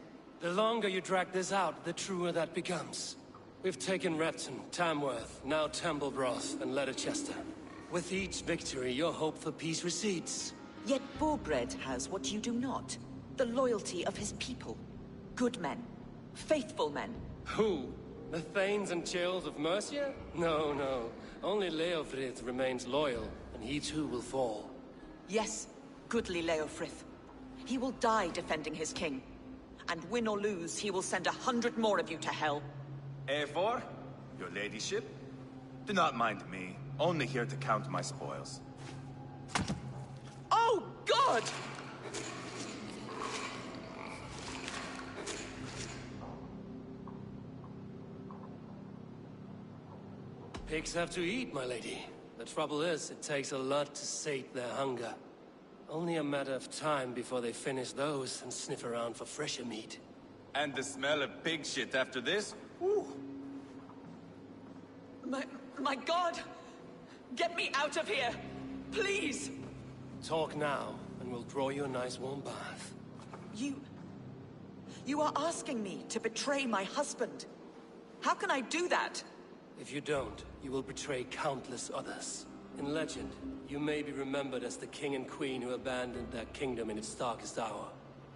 The longer you drag this out, the truer that becomes. We've taken Repton, Tamworth, now Temblebroth, and Leicester. With each victory, your hope for peace recedes. Yet Borgred has what you do not. The loyalty of his people. Good men. Faithful men. Who? The Thanes and Chills of Mercia? No, no. Only Leofrith remains loyal, and he too will fall. Yes, goodly Leofrith. He will die defending his king. And win or lose, he will send 100 more of you to hell. Eivor, your ladyship? Do not mind me. Only here to count my spoils. Oh, God! Pigs have to eat, my lady. The trouble is, it takes a lot to sate their hunger. Only a matter of time before they finish those and sniff around for fresher meat. And the smell of pig shit after this? Ooh. My God! Get me out of here! Please! Talk now, and we'll draw you a nice warm bath. You are asking me to betray my husband. How can I do that? If you don't, you will betray countless others. In legend, you may be remembered as the king and queen who abandoned their kingdom in its darkest hour.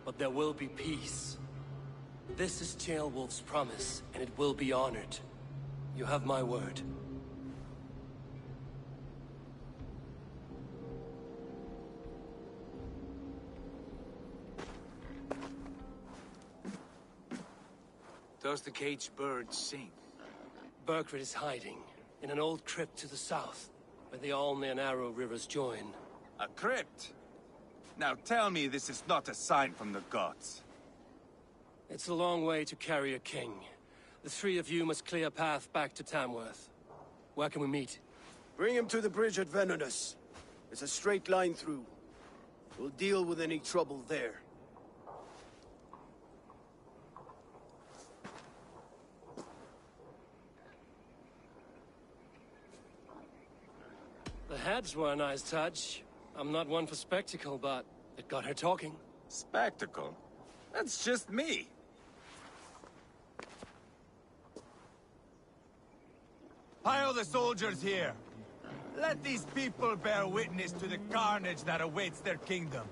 But there will be peace. This is Ceolwulf's promise, and it will be honored. You have my word. Does the caged bird sing? Burkred is hiding in an old crypt to the south. where the Alne and Arrow rivers join. A crypt? Now tell me this is not a sign from the gods. It's a long way to carry a king. The three of you must clear a path back to Tamworth. Where can we meet? Bring him to the bridge at Venonus. It's a straight line through. We'll deal with any trouble there. The heads were a nice touch. I'm not one for spectacle, but it got her talking. Spectacle? That's just me. Pile the soldiers here. Let these people bear witness to the carnage that awaits their kingdom.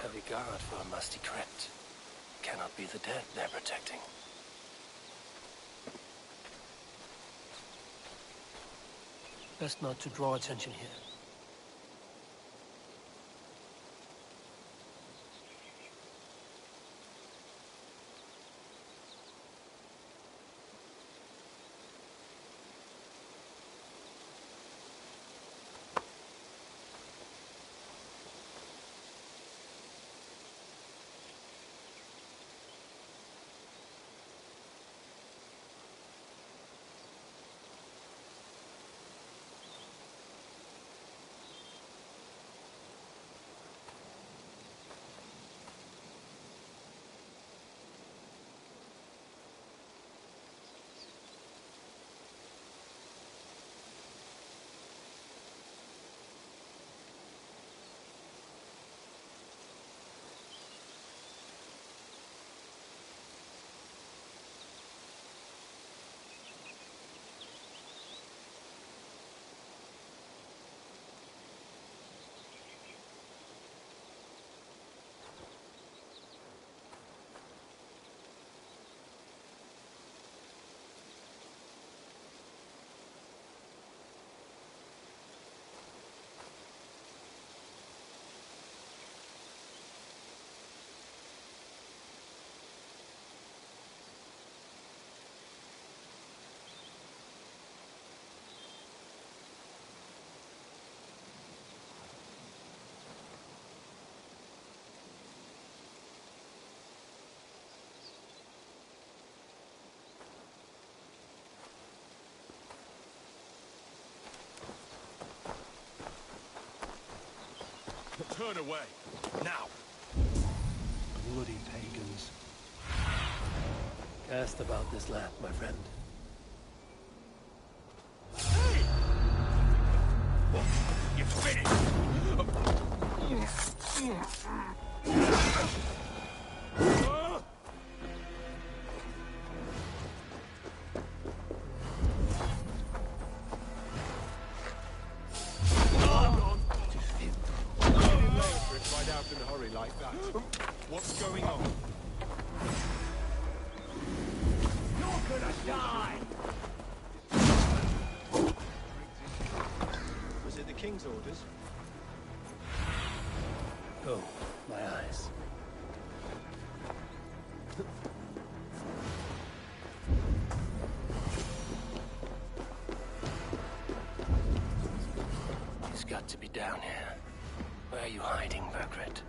Heavy guard for a musty crypt. Cannot be the dead they're protecting. Best not to draw attention here. Turn away. Now. Bloody pagans. Cast about this land, my friend. You're finished! Right out in a hurry like that. What's going on? You're gonna die! Was it the King's orders? Oh, my eyes. He's got to be down here. Where are you hiding, Bergred?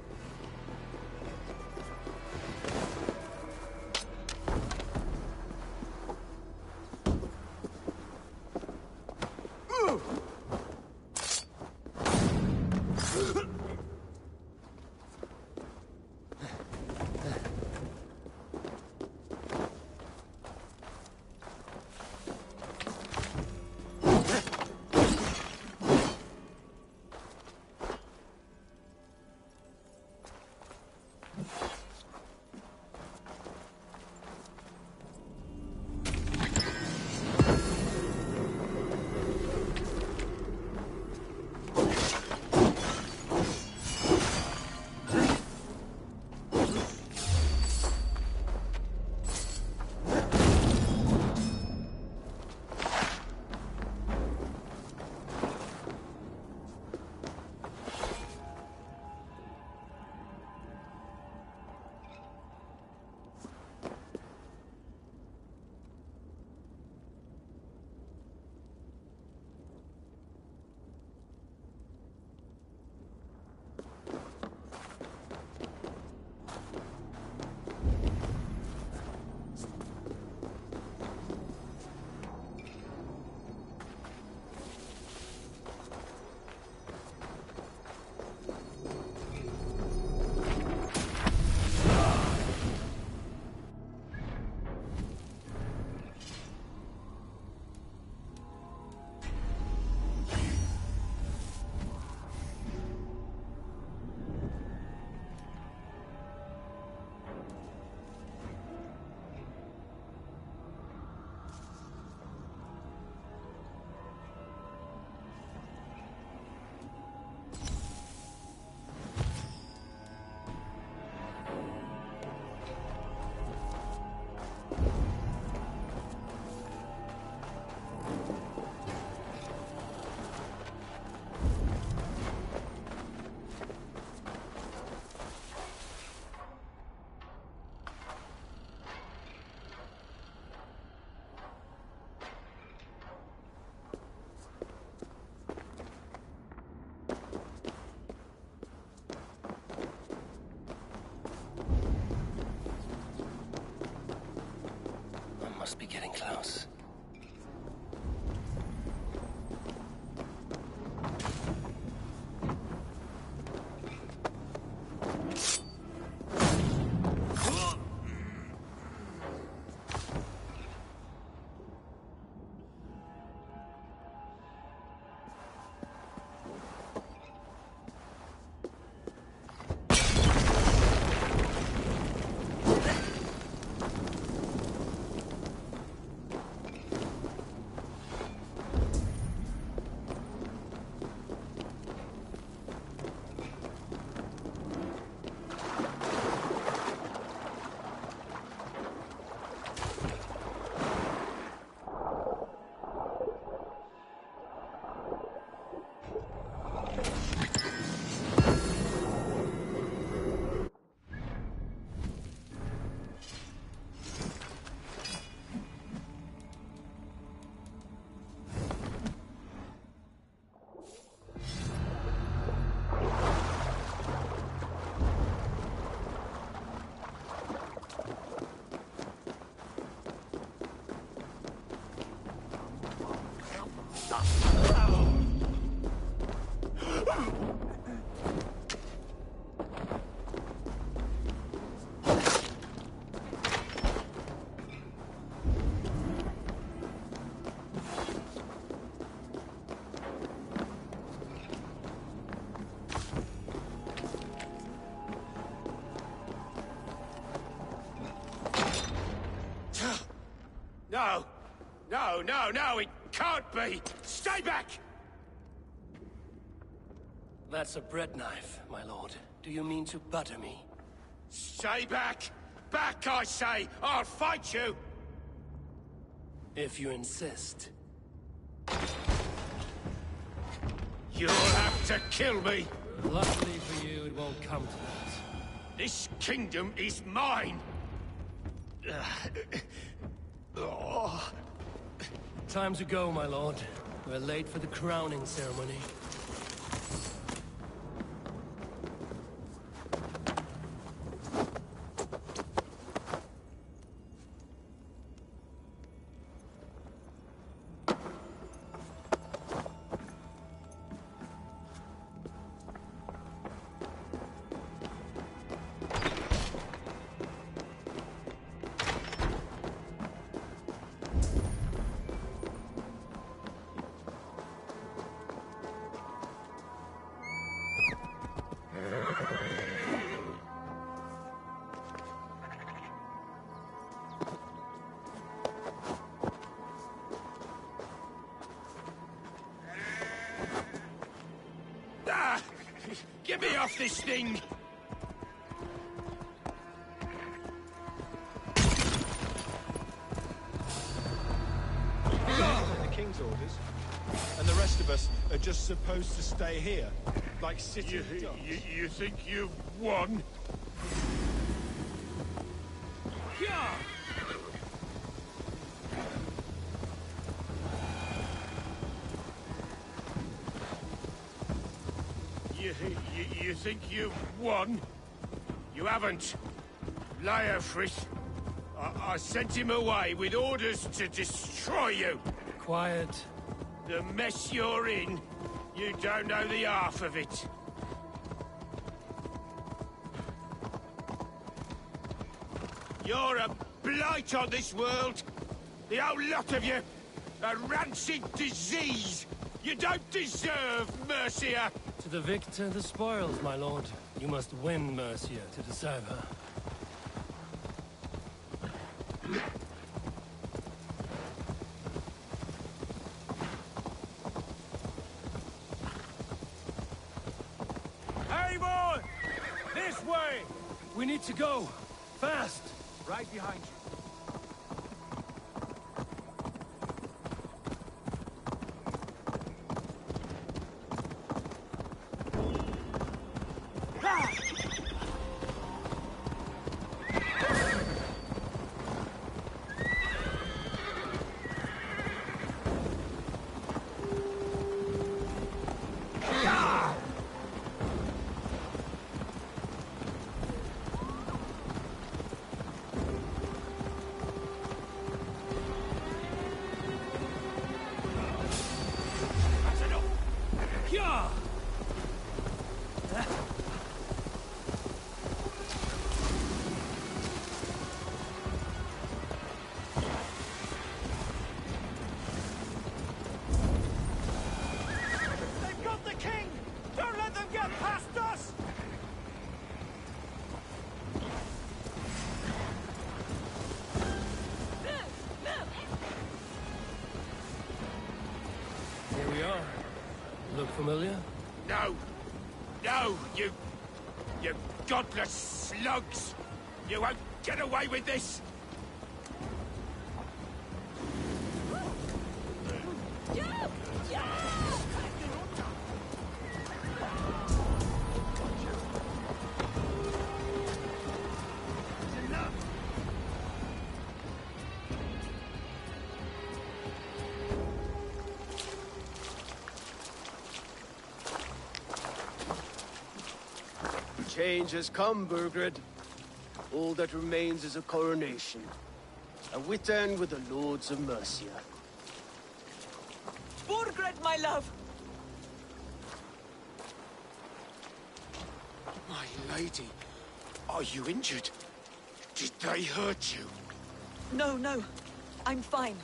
Must be getting close. No, no, no, it can't be! Stay back! That's a bread knife, my lord. Do you mean to butter me? Stay back! Back, I say! I'll fight you! If you insist. You'll have to kill me! Luckily for you, it won't come to that. This kingdom is mine! Time to go, my lord. We're late for the crowning ceremony. Get me off this thing! The King's orders. And the rest of us are just supposed to stay here, like sitting ducks. You think you've won? You think you've won? You haven't. Leofrith. I sent him away with orders to destroy you. Quiet. The mess you're in, you don't know the half of it. You're a blight on this world. The whole lot of you. A rancid disease. You don't deserve Mercia. To the victor, the spoils, my lord. You must win Mercia to deserve her. Eivor! This way! We need to go. Fast! Right behind you. Here we are. Look familiar? No! No, you godless slugs! You won't get away with this! Change has come, Burgred. All that remains is a coronation. A Witan with the Lords of Mercia. Burgred, my love! My lady, are you injured? Did they hurt you? No, no. I'm fine.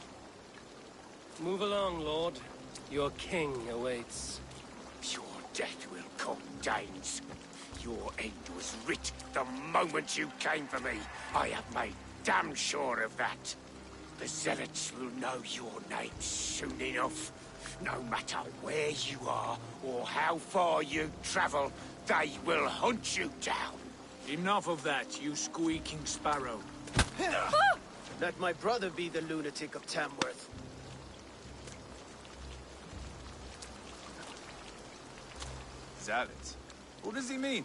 Move along, Lord. Your king awaits. Your death will come, Danes. Your end was writ the moment you came for me. I have made damn sure of that. The zealots will know your name soon enough. No matter where you are or how far you travel, they will hunt you down. Enough of that, you squeaking sparrow. Let my brother be the lunatic of Tamworth. Zealots? Who does he mean?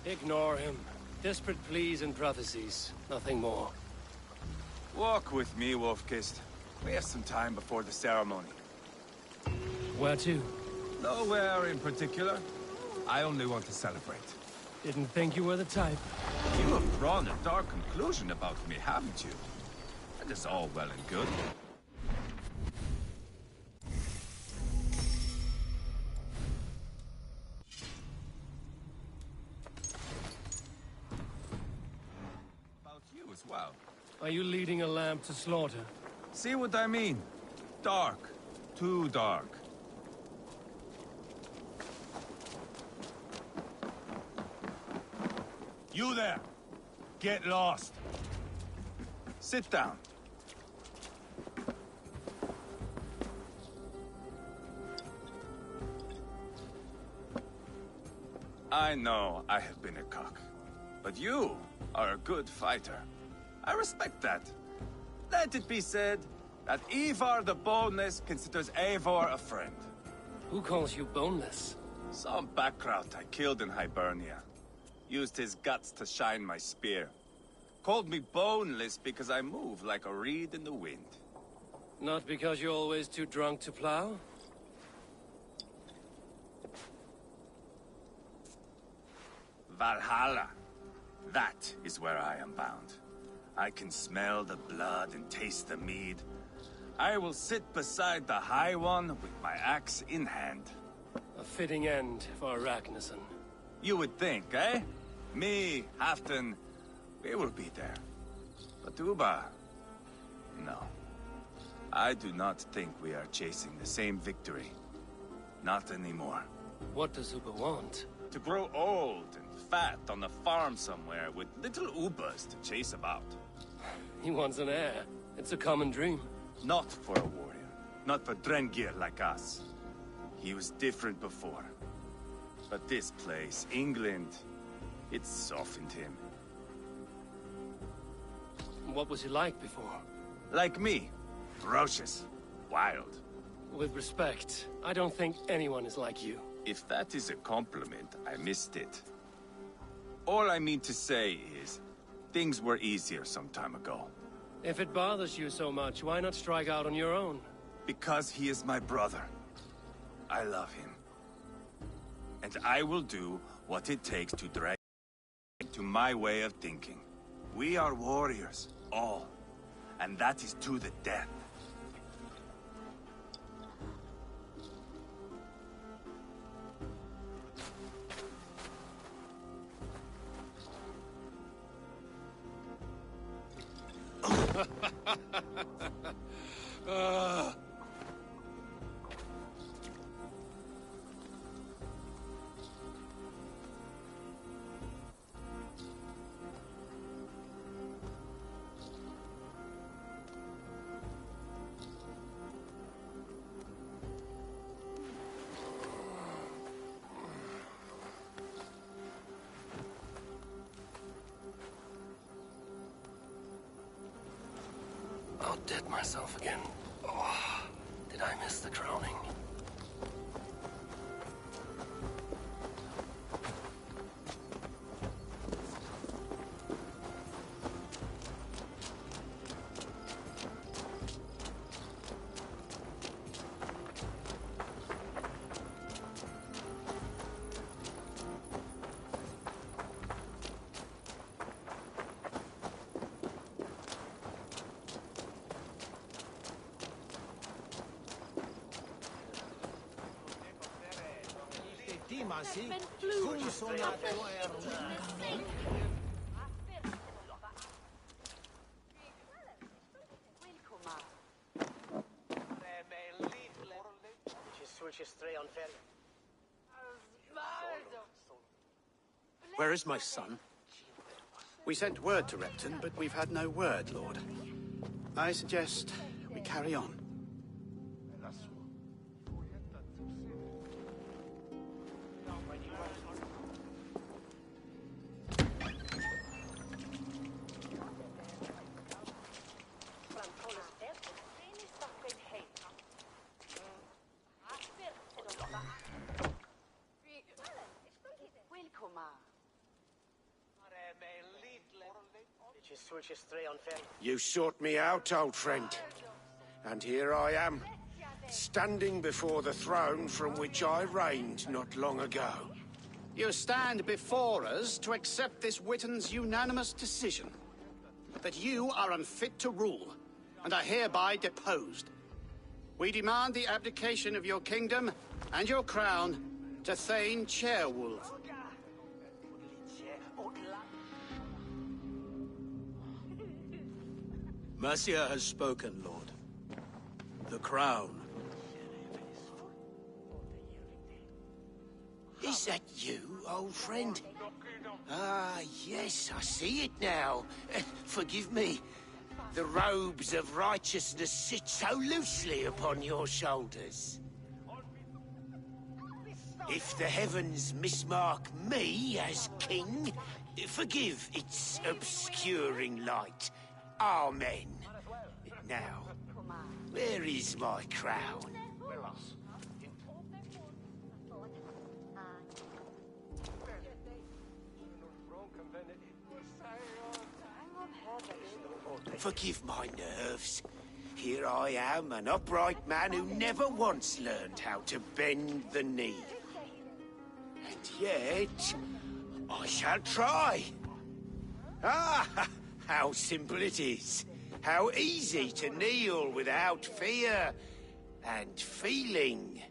Ignore him. Desperate pleas and prophecies. Nothing more. Walk with me, Wolf-Kissed. We have some time before the ceremony. Where to? Nowhere in particular. I only want to celebrate. Didn't think you were the type. You have drawn a dark conclusion about me, haven't you? That is all well and good. About you as well. Are you leading a lamb to slaughter? See what I mean? Dark. Too dark. You there! Get lost! Sit down. I know I have been a cock, but you are a good fighter. I respect that. Let it be said that Ivar the Boneless considers Eivor a friend. Who calls you boneless? Some background I killed in Hibernia. Used his guts to shine my spear. Called me boneless because I move like a reed in the wind. Not because you're always too drunk to plow? Valhalla. That is where I am bound. I can smell the blood and taste the mead. I will sit beside the High One with my axe in hand. A fitting end for Arachnason. You would think, eh? Me, Halfdan, we will be there. But Uba... no. I do not think we are chasing the same victory. Not anymore. What does Uba want? To grow old and fat on a farm somewhere with little Ubas to chase about. He wants an heir. It's a common dream. Not for a warrior. Not for Drengir like us. He was different before. But this place, England, it softened him. What was he like before? Like me. Ferocious. Wild. With respect, I don't think anyone is like you. If that is a compliment, I missed it. All I mean to say is, things were easier some time ago. If it bothers you so much, why not strike out on your own? Because he is my brother. I love him. And I will do what it takes to drag him to my way of thinking. We are warriors, all. And that is to the death. Outdid myself again. Oh, did I miss the crowning? Where is my son? We sent word to Repton, but we've had no word, Lord. I suggest we carry on. You sought me out, old friend. And here I am, standing before the throne from which I reigned not long ago. You stand before us to accept this Witten's unanimous decision. That you are unfit to rule, and are hereby deposed. We demand the abdication of your kingdom and your crown to Thane Chairwolf. Mercia has spoken, Lord. The crown. Is that you, old friend? Ah, yes, I see it now. Forgive me. The robes of righteousness sit so loosely upon your shoulders. If the heavens mismark me as king, forgive its obscuring light. Amen. Now, where is my crown? Forgive my nerves. Here I am, an upright man who never once learned how to bend the knee. And yet, I shall try. Ah, how simple it is. How easy to kneel without fear and feeling.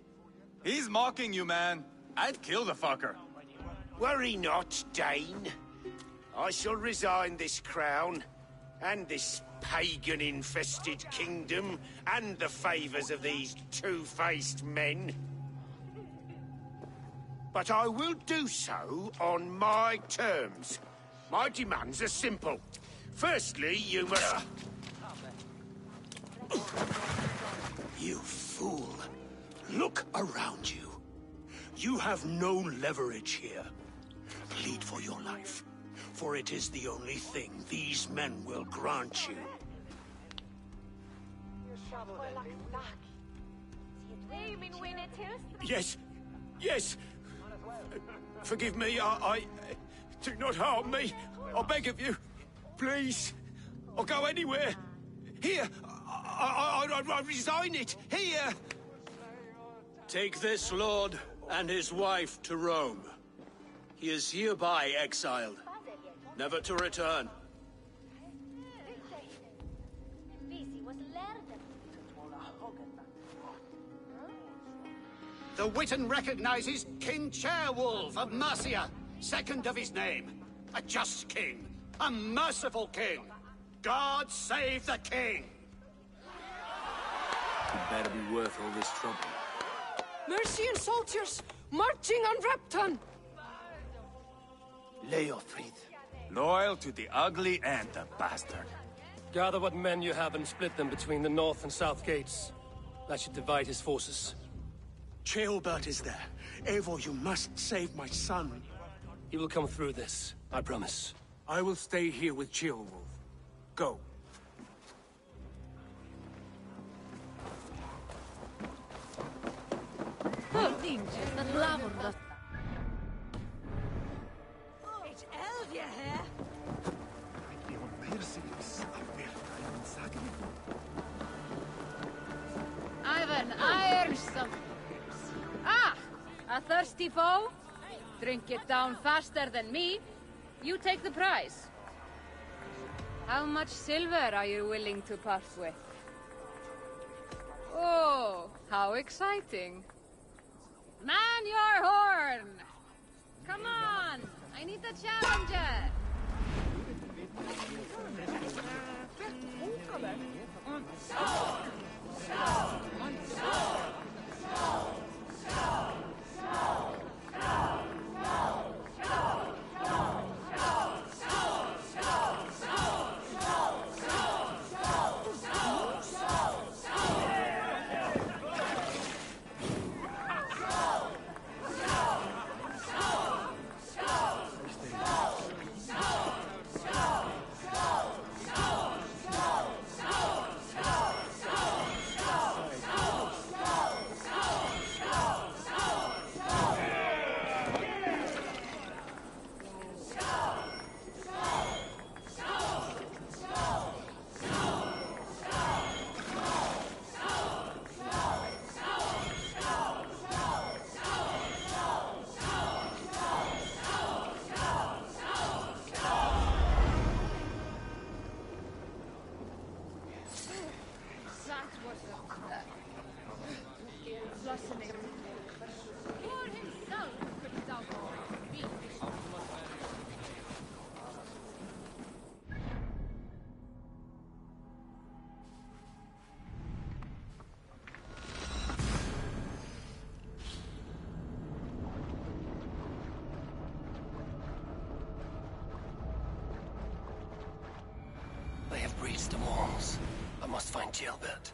He's mocking you, man. I'd kill the fucker. Worry not, Dane. I shall resign this crown, and this pagan-infested kingdom, and the favors of these two-faced men. But I will do so on my terms. My demands are simple. Firstly, you must... You fool. Look around you. You have no leverage here. Plead for your life, for it is the only thing these men will grant you. Yes, yes. Forgive me, I... Do not harm me. I beg of you. Please. I'll go anywhere. Here. I resign it. Here. Take this lord and his wife to Rome. He is hereby exiled, never to return. The Witten recognizes King Chairwolf of Mercia, second of his name. A just king, a merciful king. God save the king! It better be worth all this trouble. Mercian soldiers marching on Repton! Leofrid. Loyal to the ugly and the bastard. Gather what men you have and split them between the north and south gates. That should divide his forces. Ceolbert is there. Eivor, you must save my son. He will come through this, I promise. I will stay here with Ceolwolf. Go. It's Elvia here. Ivan, iron-some. Ah! A thirsty foe? Drink it down faster than me. You take the prize. How much silver are you willing to part with? Oh, how exciting. Man your horn! Come on! I need a challenger! Past the walls. I must find Gilbert.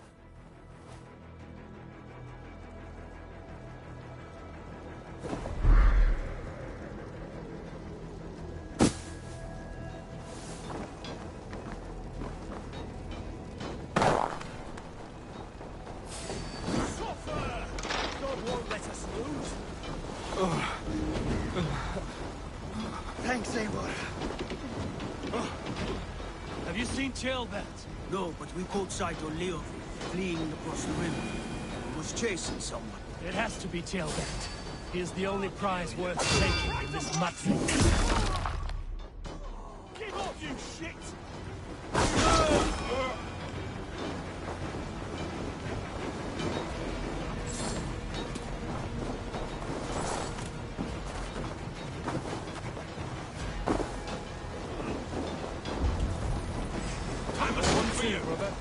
Thanks, Eivor. Have you seen Gilbert? No, but we caught sight of Leo fleeing across the river. He was chasing someone. It has to be Gilbert. He is the only prize worth taking in this mudslip. Give up, you shit! Time was one for you, brother.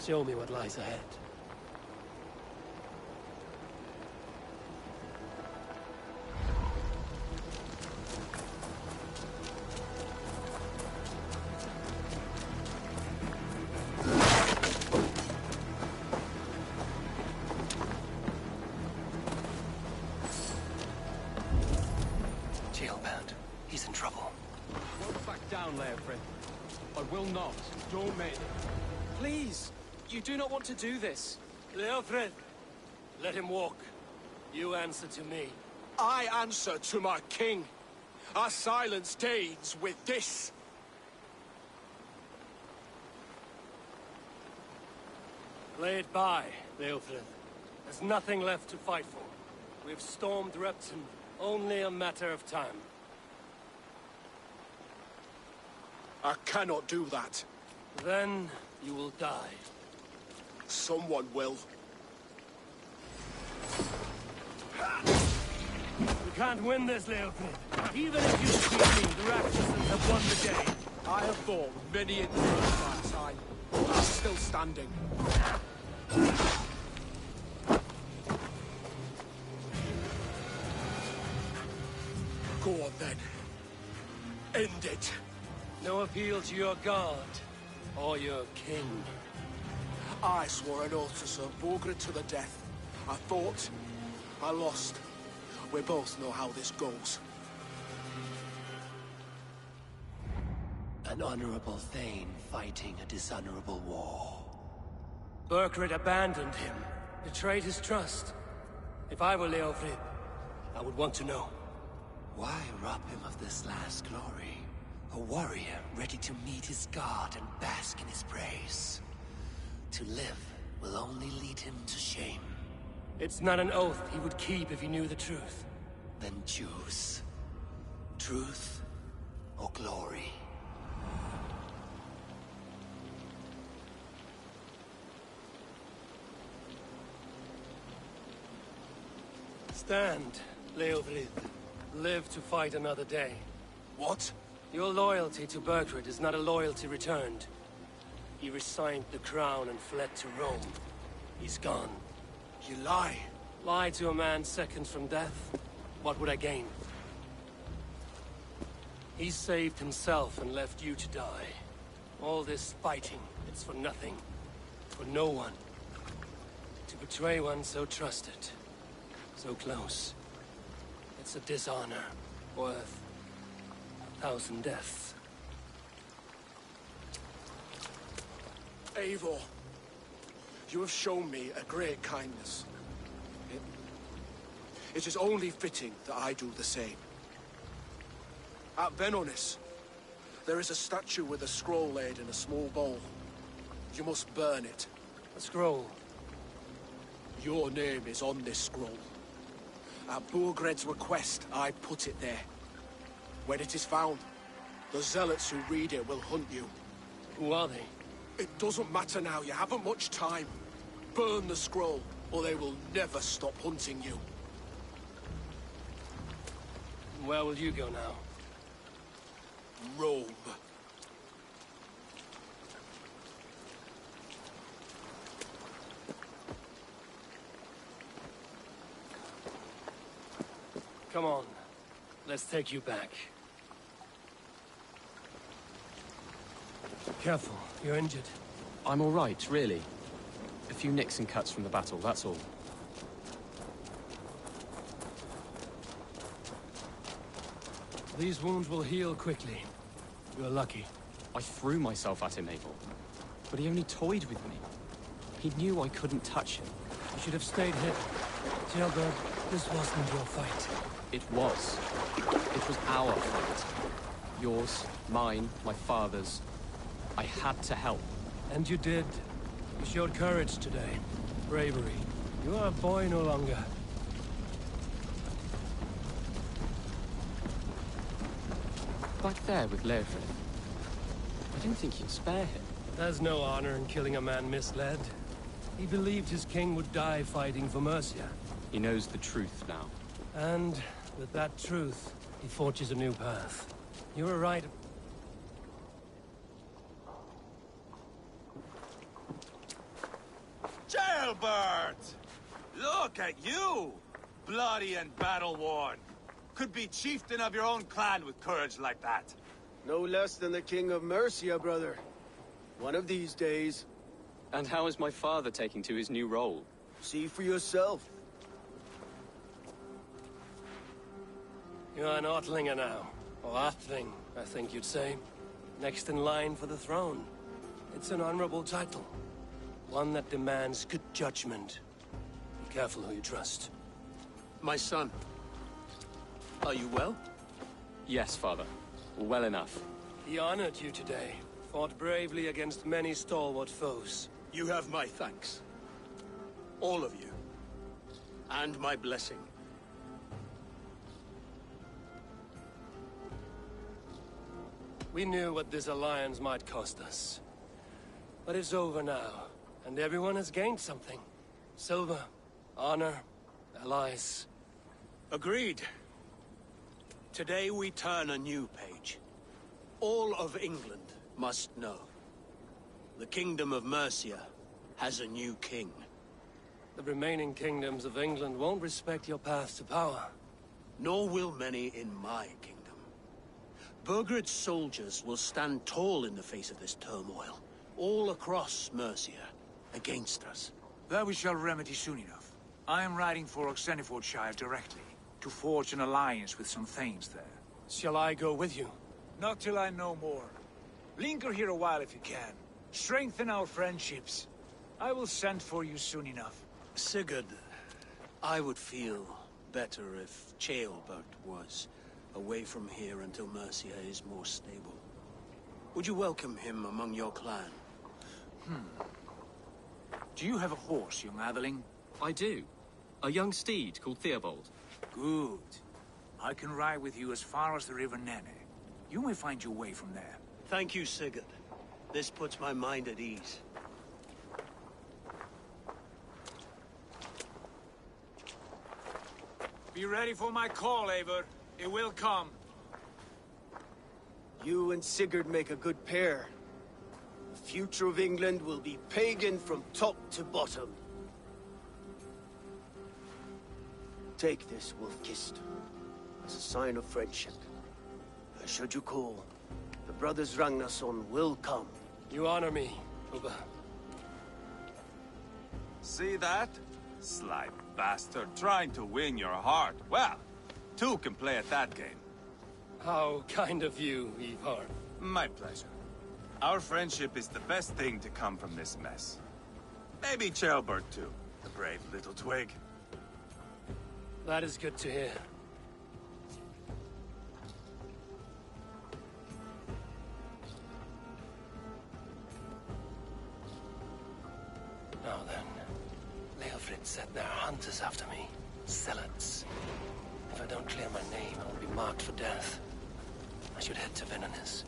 Show me what lies ahead. Jailbound. He's in trouble. Won't back down, Leofrid. I will not. Don't make. Please! You do not want to do this. Leofrid, let him walk. You answer to me. I answer to my king. I silence deeds with this. Lay it by, Leofrid. There's nothing left to fight for. We've stormed Repton. Only a matter of time. I cannot do that. Then you will die. Someone will. We can't win this, Leofrid. Even if you defeat me, the Rakshasans have won the game. I have fought many in my time. I'm still standing. Go on then. End it. No appeal to your god or your king. I swore an oath to serve Borgred to the death. I fought. I lost. We both know how this goes. An honorable Thane fighting a dishonorable war. Burkred abandoned him, betrayed his trust. If I were Leofrid, I would want to know. Why rob him of this last glory? A warrior ready to meet his god and bask in his praise. To live will only lead him to shame. It's not an oath he would keep if he knew the truth. Then choose. Truth or glory. Stand, Leofrid. Live to fight another day. What? Your loyalty to Burkred is not a loyalty returned. He resigned the crown and fled to Rome. He's gone. You lie. Lie to a man seconds from death? What would I gain? He saved himself and left you to die. All this fighting, it's for nothing. For no one. To betray one so trusted. So close. It's a dishonor worth 1,000 deaths. Eivor, you have shown me a great kindness. It is only fitting that I do the same. At Venonis, there is a statue with a scroll laid in a small bowl. You must burn it. A scroll? Your name is on this scroll. At Burgred's request, I put it there. When it is found, the zealots who read it will hunt you. Who are they? It doesn't matter now, you haven't much time. Burn the scroll, or they will never stop hunting you. Where will you go now? Rome. Come on. Let's take you back. Careful, you're injured. I'm all right, really. A few nicks and cuts from the battle, that's all. These wounds will heal quickly. You're lucky. I threw myself at him, Abel. But he only toyed with me. He knew I couldn't touch him. You should have stayed hidden. Jailbird, this wasn't your fight. It was. It was our fight. Yours, mine, my father's. I had to help. And you did. You showed courage today. Bravery. You are a boy no longer. Back there with Leofrid. I didn't think you'd spare him. There's no honor in killing a man misled. He believed his king would die fighting for Mercia. He knows the truth now. And with that truth, he forges a new path. You were right. Jailbird! Look at you! Bloody and battle-worn. Could be chieftain of your own clan with courage like that. No less than the king of Mercia, brother. One of these days. And how is my father taking to his new role? See for yourself. You're an Ortlinger now. Or Athling, I think you'd say. Next in line for the throne. It's an honorable title. One that demands good judgment. Be careful who you trust. My son. Are you well? Yes, father. Well enough. He honored you today. Fought bravely against many stalwart foes. You have my thanks. All of you. And my blessing. We knew what this alliance might cost us. But it's over now, and everyone has gained something. Silver, honor, allies. Agreed. Today we turn a new page. All of England must know. The Kingdom of Mercia has a new king. The remaining kingdoms of England won't respect your path to power. Nor will many in my kingdom. Burgred's soldiers will stand tall in the face of this turmoil, all across Mercia, against us. That we shall remedy soon enough. I am riding for Oxenifordshire directly, to forge an alliance with some thanes there. Shall I go with you? Not till I know more. Linger here a while if you can. Strengthen our friendships. I will send for you soon enough. Sigurd, I would feel better if Ceolbert was away from here until Mercia is more stable. Would you welcome him among your clan? Do you have a horse, young Atheling? I do. A young steed called Theobald. Good. I can ride with you as far as the River Nene. You may find your way from there. Thank you, Sigurd. This puts my mind at ease. Be ready for my call, Eivor. It will come. You and Sigurd make a good pair. future of England will be pagan from top to bottom. Take this, Wolf-Kissed, as a sign of friendship. And should you call, the brothers Ragnarsson will come. You honor me, Ubba. See that? Sly bastard trying to win your heart. Well, two can play at that game. How kind of you, Ivar. My pleasure. Our friendship is the best thing to come from this mess. Maybe Ceolbert too, the brave little twig. That is good to hear. Now then, Leofrid said there are hunters after me. Zealots. If I don't clear my name, I will be marked for death. I should head to Venanis.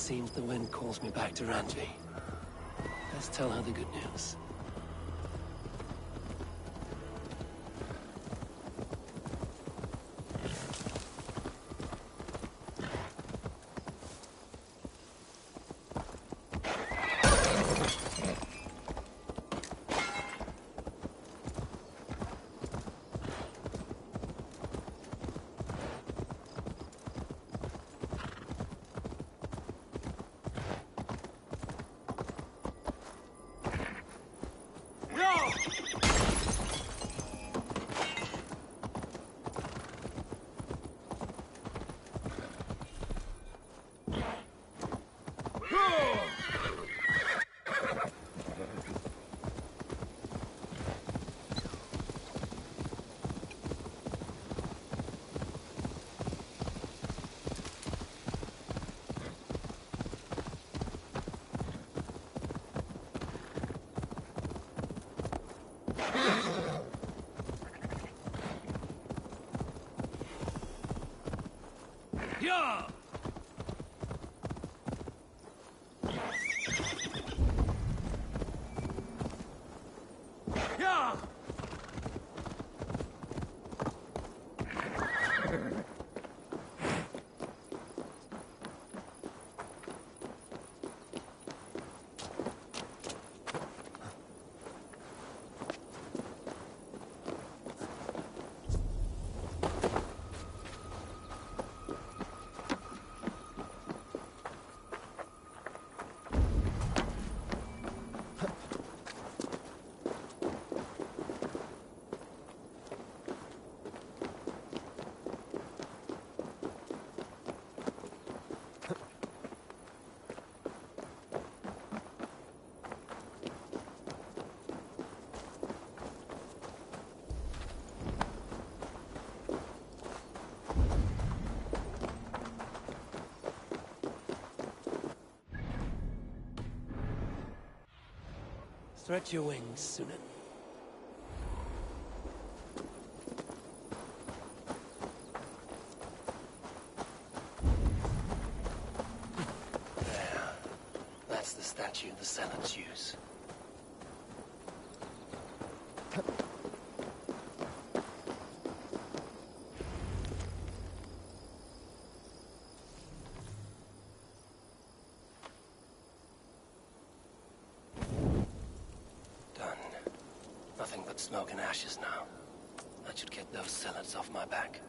seems the wind calls me back to Randvi. Let's tell her the good news. Yeah! Yeah! Stretch your wings, Sunan. There. That's the statue the Zealots use. Nothing but smoke and ashes now. That should get those zealots off my back.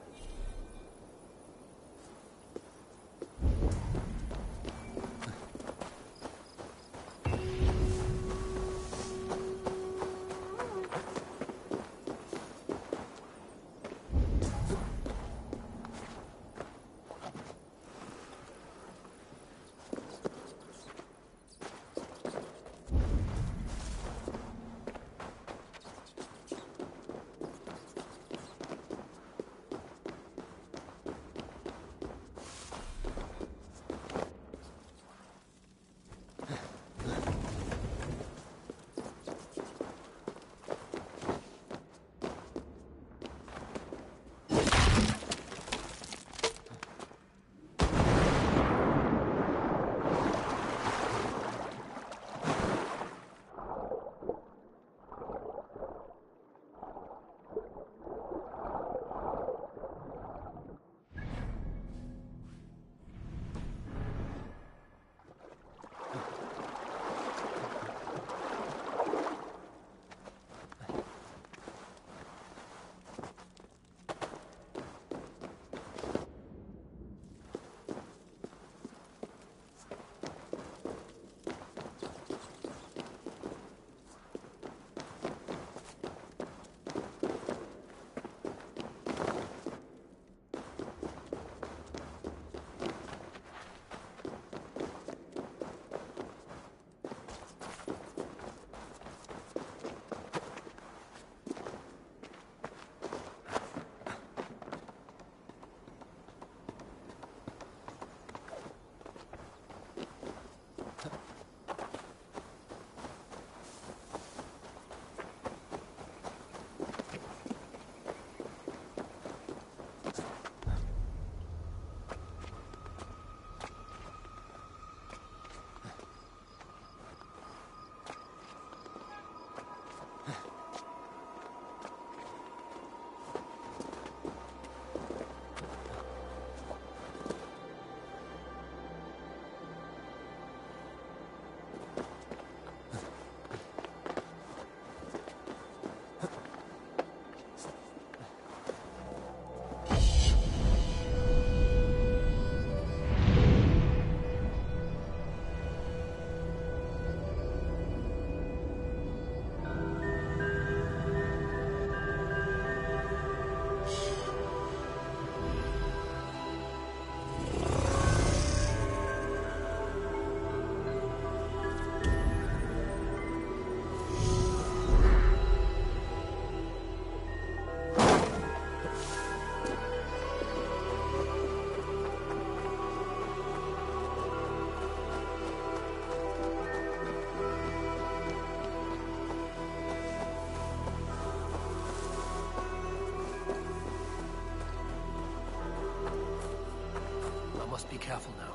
Must be careful now.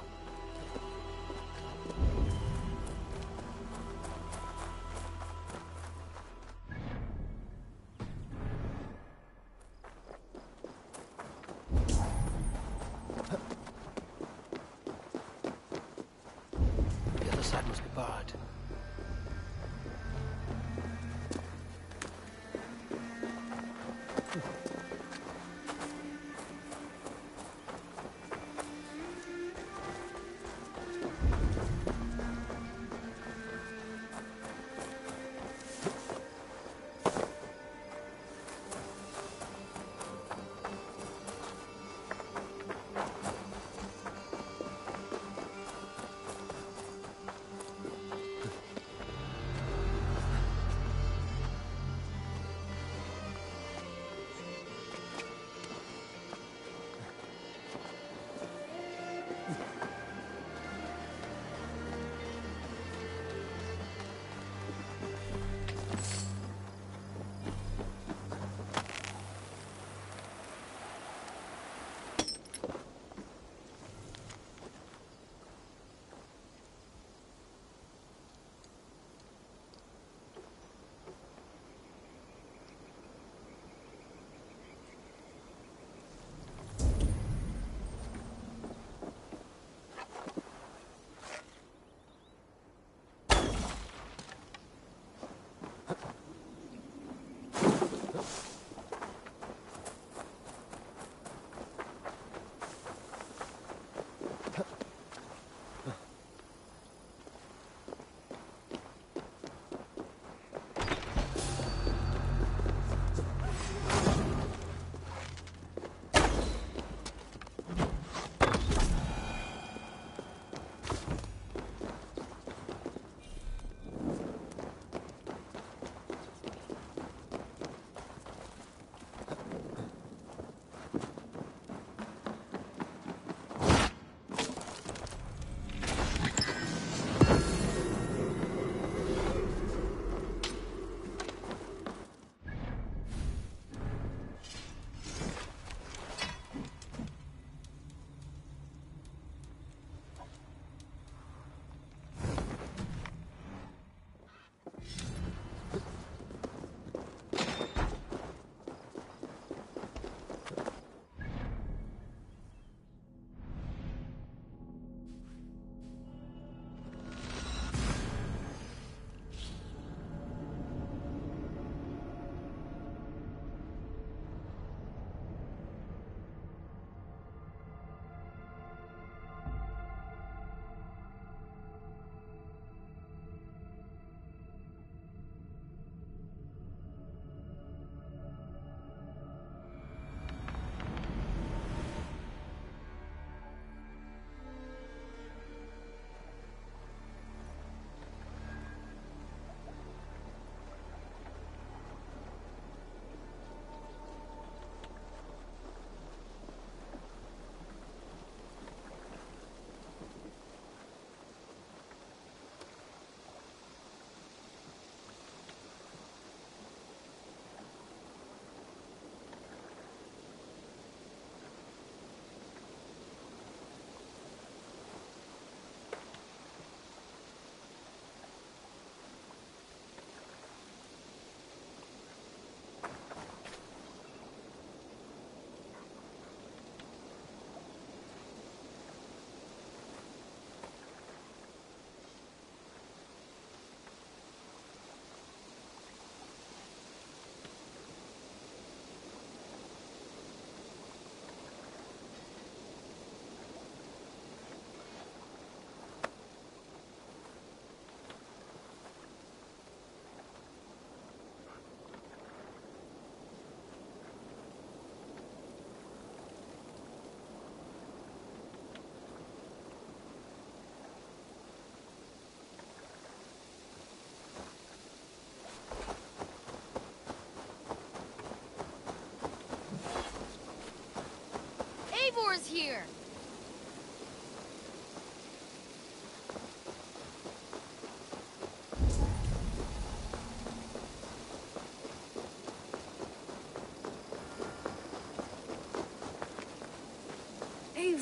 The other side must be barred.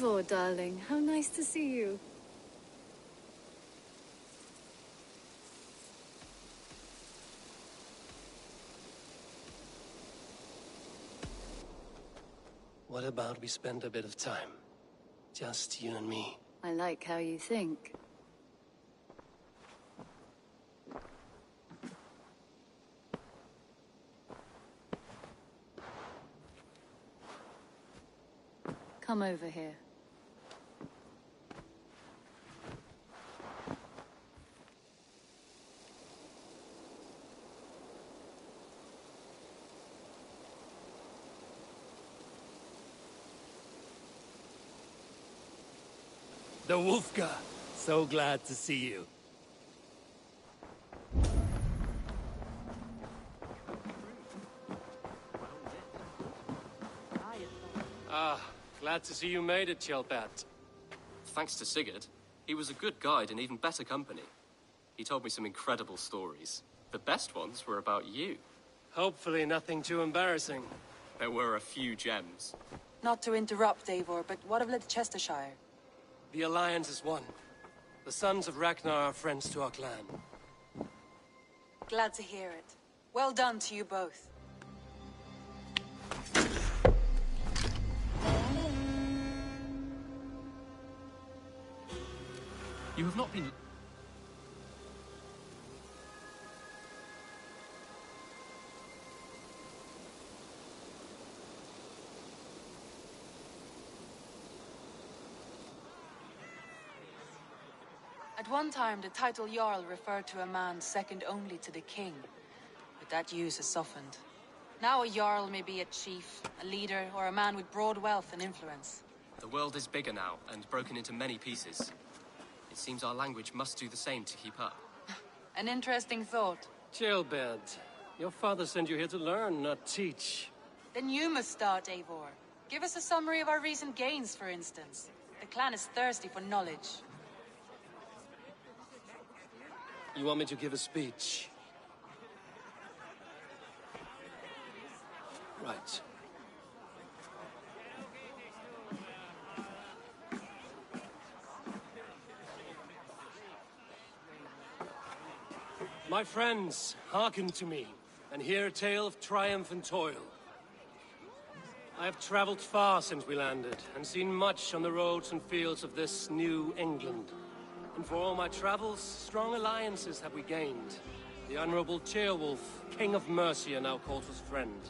Eivor, darling. How nice to see you. What about we spend a bit of time? Just you and me. I like how you think. Come over here. The Wolfgar. So glad to see you. Glad to see you made it, Chelbat. Thanks to Sigurd. He was a good guide and even better company. He told me some incredible stories. The best ones were about you. Hopefully nothing too embarrassing. There were a few gems. Not to interrupt, Eivor, but what of Leicestershire? The Alliance is one. The sons of Ragnar are friends to our clan. Glad to hear it. Well done to you both. You have not been... At one time, the title Jarl referred to a man second only to the king. But that use has softened. Now a Jarl may be a chief, a leader, or a man with broad wealth and influence. The world is bigger now, and broken into many pieces. It seems our language must do the same to keep up. An interesting thought. Chelbert, your father sent you here to learn, not teach. Then you must start, Eivor. Give us a summary of our recent gains, for instance. The clan is thirsty for knowledge. You want me to give a speech? Right. My friends, hearken to me, and hear a tale of triumph and toil. I have traveled far since we landed, and seen much on the roads and fields of this new England. And for all my travels, strong alliances have we gained. The Honorable Ceolwulf, King of Mercia, now calls us friend.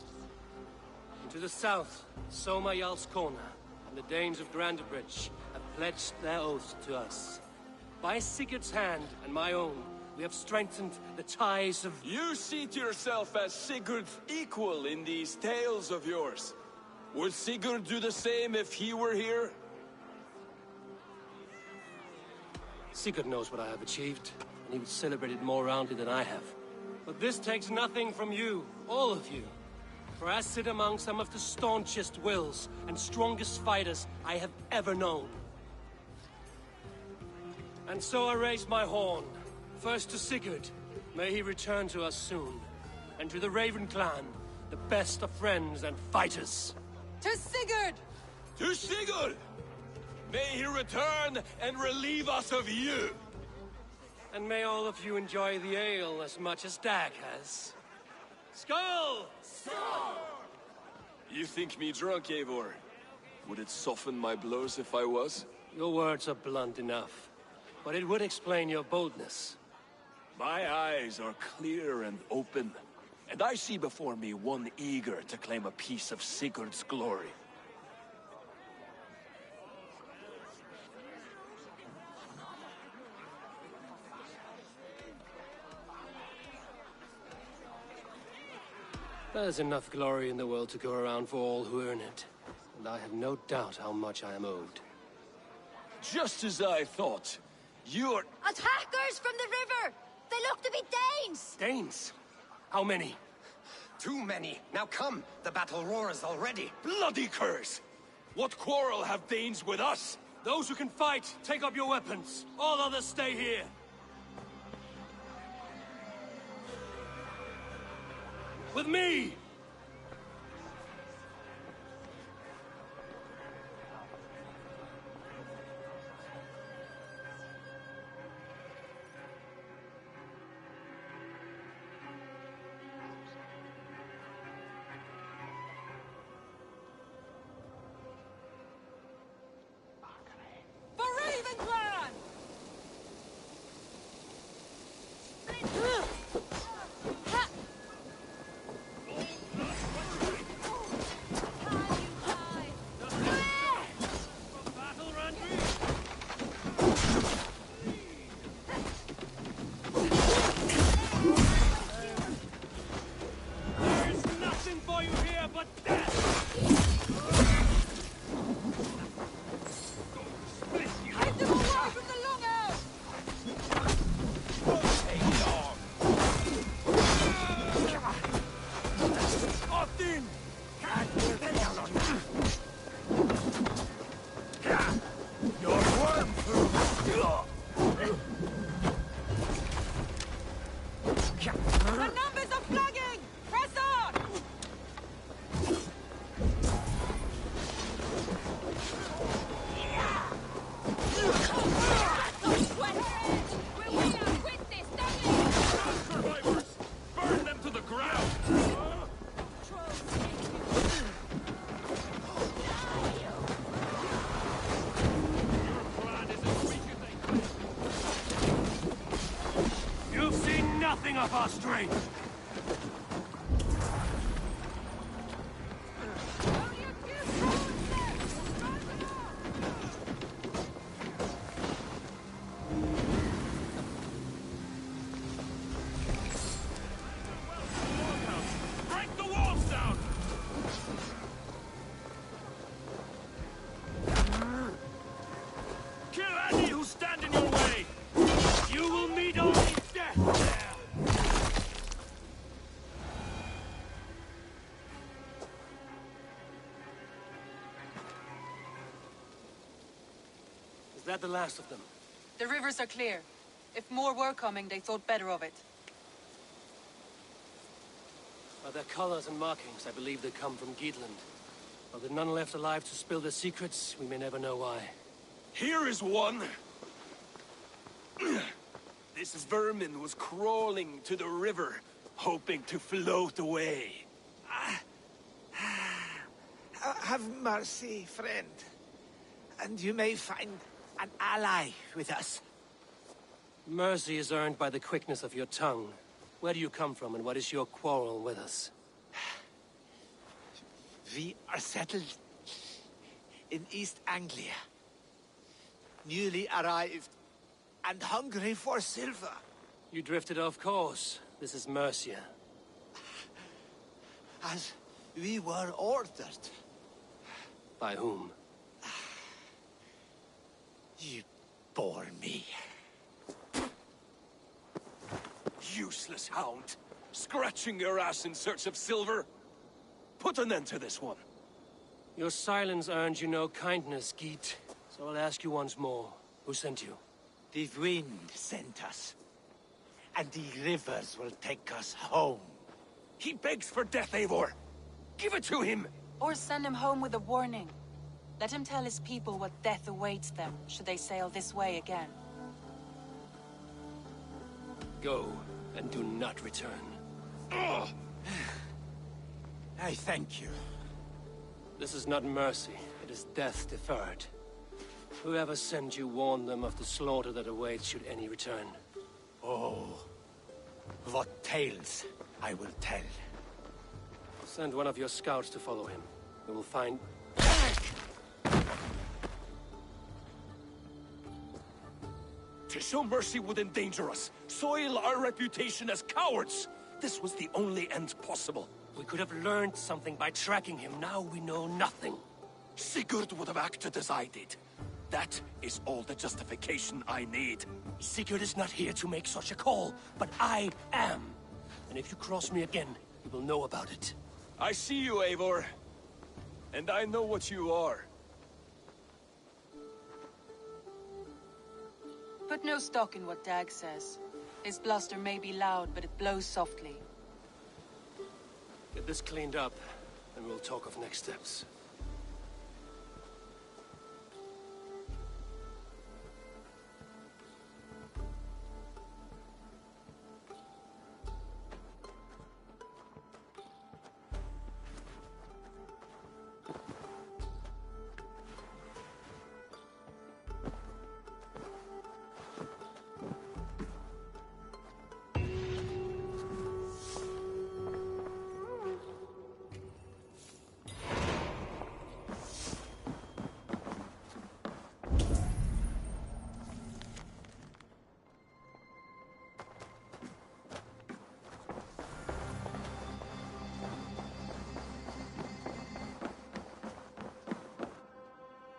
And to the south, Soma Jarlskona, and the Danes of Grandebridge have pledged their oaths to us. By Sigurd's hand, and my own, we have strengthened the ties of... You seat yourself as Sigurd's equal in these tales of yours. Would Sigurd do the same if he were here? Sigurd knows what I have achieved, and he would celebrate it more roundly than I have. But this takes nothing from you, all of you. For I sit among some of the staunchest wills and strongest fighters I have ever known. And so I raise my horn. First to Sigurd, may he return to us soon. And to the Raven clan, the best of friends and fighters. To Sigurd! To Sigurd! May he return and relieve us of you! And may all of you enjoy the ale as much as Dag has. Skull! Skull! You think me drunk, Eivor? Would it soften my blows if I was? Your words are blunt enough, but it would explain your boldness. My eyes are clear and open, and I see before me one eager to claim a piece of Sigurd's glory. There's enough glory in the world to go around for all who earn it, and I have no doubt how much I am owed. Just as I thought. You're... Attackers from the river! They look to be Danes! Danes? How many? Too many. Now come, the battle roars already. Bloody curse! What quarrel have Danes with us? Those who can fight, take up your weapons. All others stay here. With me! ground! You've seen nothing of our strength! Break the walls down! Kill any who stand in your way! You will meet only death there! Is that the last of them? The rivers are clear. If more were coming, they thought better of it. By their colors and markings, I believe they come from Geatland. Are there none left alive to spill their secrets? We may never know why. Here is one! This vermin was crawling to the river, hoping to float away. Have mercy, friend. And you may find an ally with us. Mercy is earned by the quickness of your tongue. Where do you come from, and what is your quarrel with us? We are settled in East Anglia. Newly arrived and hungry for silver. You drifted off course. This is Mercia. As we were ordered. By whom? You bore me. Useless hound! Scratching your ass in search of silver! Put an end to this one! Your silence earned you no kindness, Geet. So I'll ask you once more. Who sent you? The wind sent us. And the rivers will take us home. He begs for death, Eivor! Give it to him! Or send him home with a warning. Let him tell his people what death awaits them, should they sail this way again. Go, and do not return. I thank you. This is not mercy, it is death deferred. Whoever sent you warned them of the slaughter that awaits should any return. Oh, what tales I will tell. Send one of your scouts to follow him. We will find... To show mercy would endanger us, soil our reputation as cowards. This was the only end possible. We could have learned something by tracking him. Now we know nothing. Sigurd would have acted as I did. That is all the justification I need. Sigurd is not here to make such a call, but I am. And if you cross me again, you will know about it. I see you, Eivor. And I know what you are. Put no stock in what Dag says. His bluster may be loud, but it blows softly. Get this cleaned up, and we'll talk of next steps.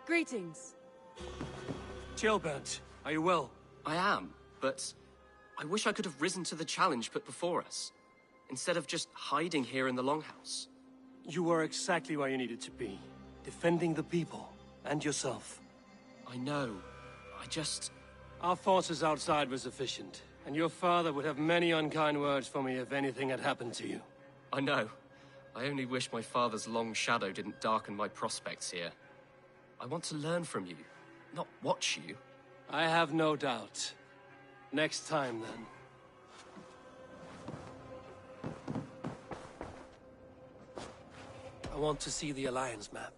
Greetings. Chilbert, are you well? I am, but I wish I could have risen to the challenge put before us, instead of just hiding here in the Longhouse. You were exactly where you needed to be, defending the people and yourself. I know. I just... Our forces outside were sufficient, and your father would have many unkind words for me if anything had happened to you. I know. I only wish my father's long shadow didn't darken my prospects here. I want to learn from you, not watch you. I have no doubt. Next time, then. want to see the Alliance map.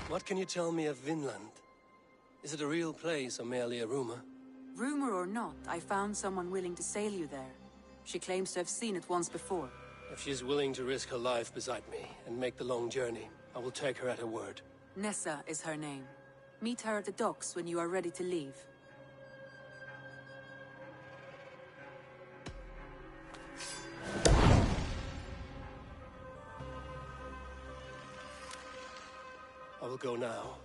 What can you tell me of Vinland? Is it a real place or merely a rumor? Rumor or not, I found someone willing to sail you there. She claims to have seen it once before. If she's willing to risk her life beside me and make the long journey, I will take her at her word. Nessa is her name. Meet her at the docks when you are ready to leave. I will go now,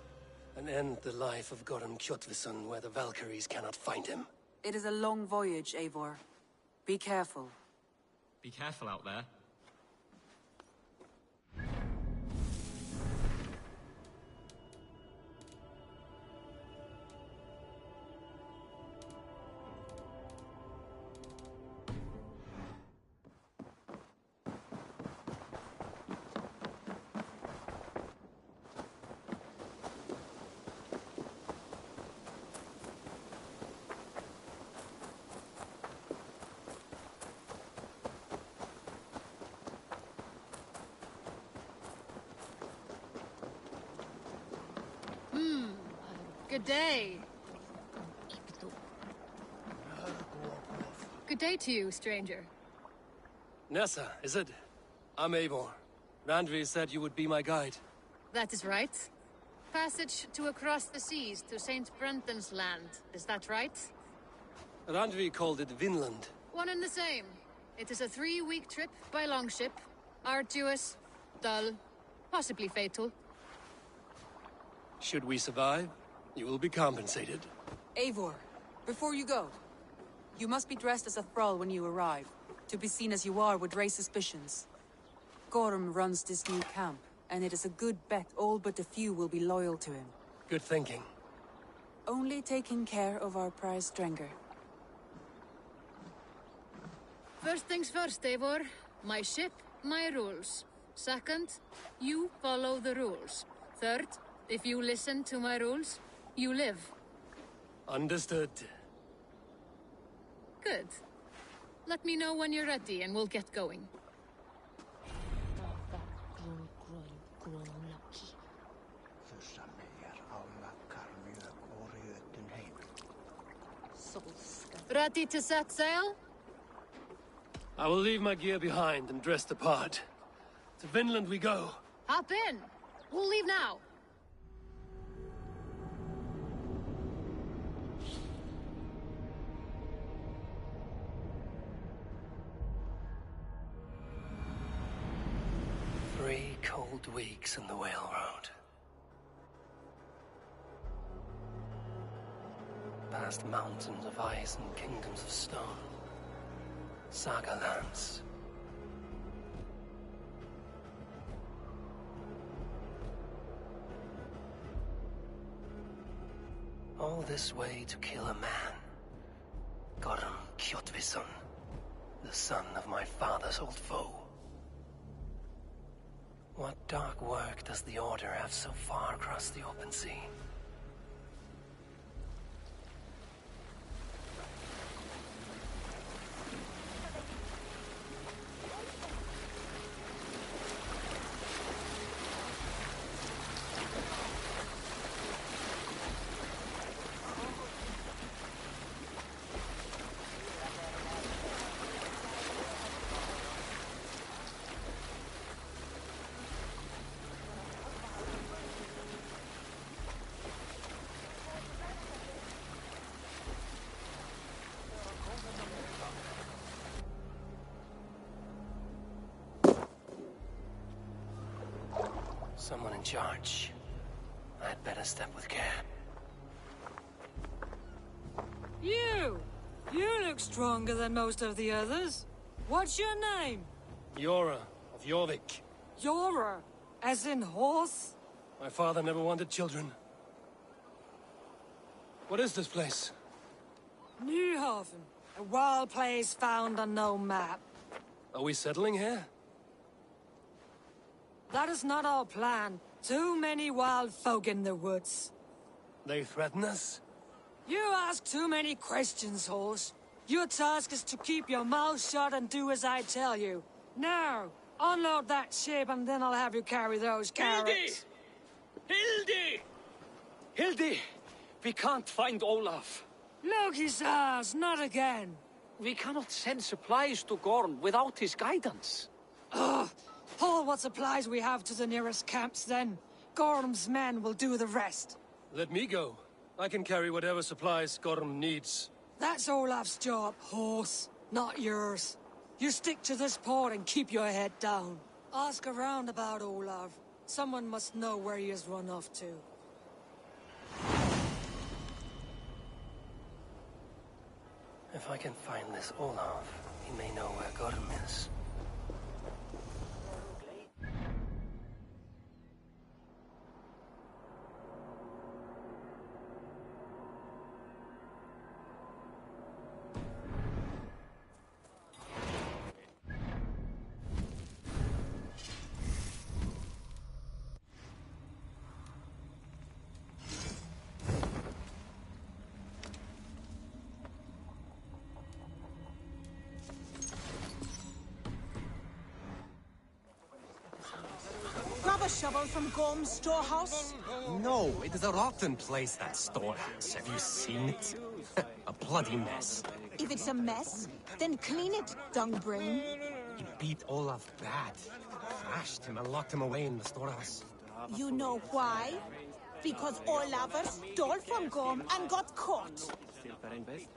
and end the life of Gorum Kjotveson where the Valkyries cannot find him. It is a long voyage, Eivor. Be careful. Be careful out there. Good day. Good day to you, stranger. Nessa, is it? I'm Eivor. Randvi said you would be my guide. That is right. Passage to across the seas to St. Brenton's land. Is that right? Randvi called it Vinland. One and the same. It is a 3-week trip by longship. Arduous, dull, possibly fatal. Should we survive, you will be compensated. Eivor, before you go, you must be dressed as a thrall when you arrive. To be seen as you are would raise suspicions. Gorum runs this new camp, and it is a good bet all but a few will be loyal to him. Good thinking. Only taking care of our prize Strenger. First things first, Eivor. My ship, my rules. Second, you follow the rules. Third, if you listen to my rules, you live. Understood. Good. Let me know when you're ready and we'll get going. Ready to set sail? I will leave my gear behind and dress the part. To Vinland we go. Hop in. We'll leave now. Cold weeks in the Whale Road. Past mountains of ice and kingdoms of stone. Saga lands. All this way to kill a man. Gorum Kjotveson, the son of my father's old foe. What dark work does the Order have so far across the open sea? Someone in charge. I'd better step with care. You! You look stronger than most of the others. What's your name? Yora of Jorvik. Yora? As in horse? My father never wanted children. What is this place? Newhaven. A wild place found on no map. Are we settling here? That is not our plan. Too many wild folk in the woods. They threaten us? You ask too many questions, horse. Your task is to keep your mouth shut and do as I tell you. Now, unload that ship and then I'll have you carry those carrots. Hildy! Hildy! We can't find Olaf. Look, his ass, not again. We cannot send supplies to Gorm without his guidance. Ugh! Haul what supplies we have to the nearest camps then. Gorm's men will do the rest. Let me go. I can carry whatever supplies Gorm needs. That's Olaf's job, horse, not yours. You stick to this port and keep your head down. Ask around about Olaf. Someone must know where he has run off to. If I can find this Olaf, he may know where Gorm is. Grab a shovel from Gorm's storehouse? No, it is a rotten place, that storehouse. Have you seen it? A bloody mess. If it's a mess, then clean it, dung-brain. He beat Olaf bad. Thrashed him and locked him away in the storehouse. You know why? Because Olaf stole from Gorm and got caught.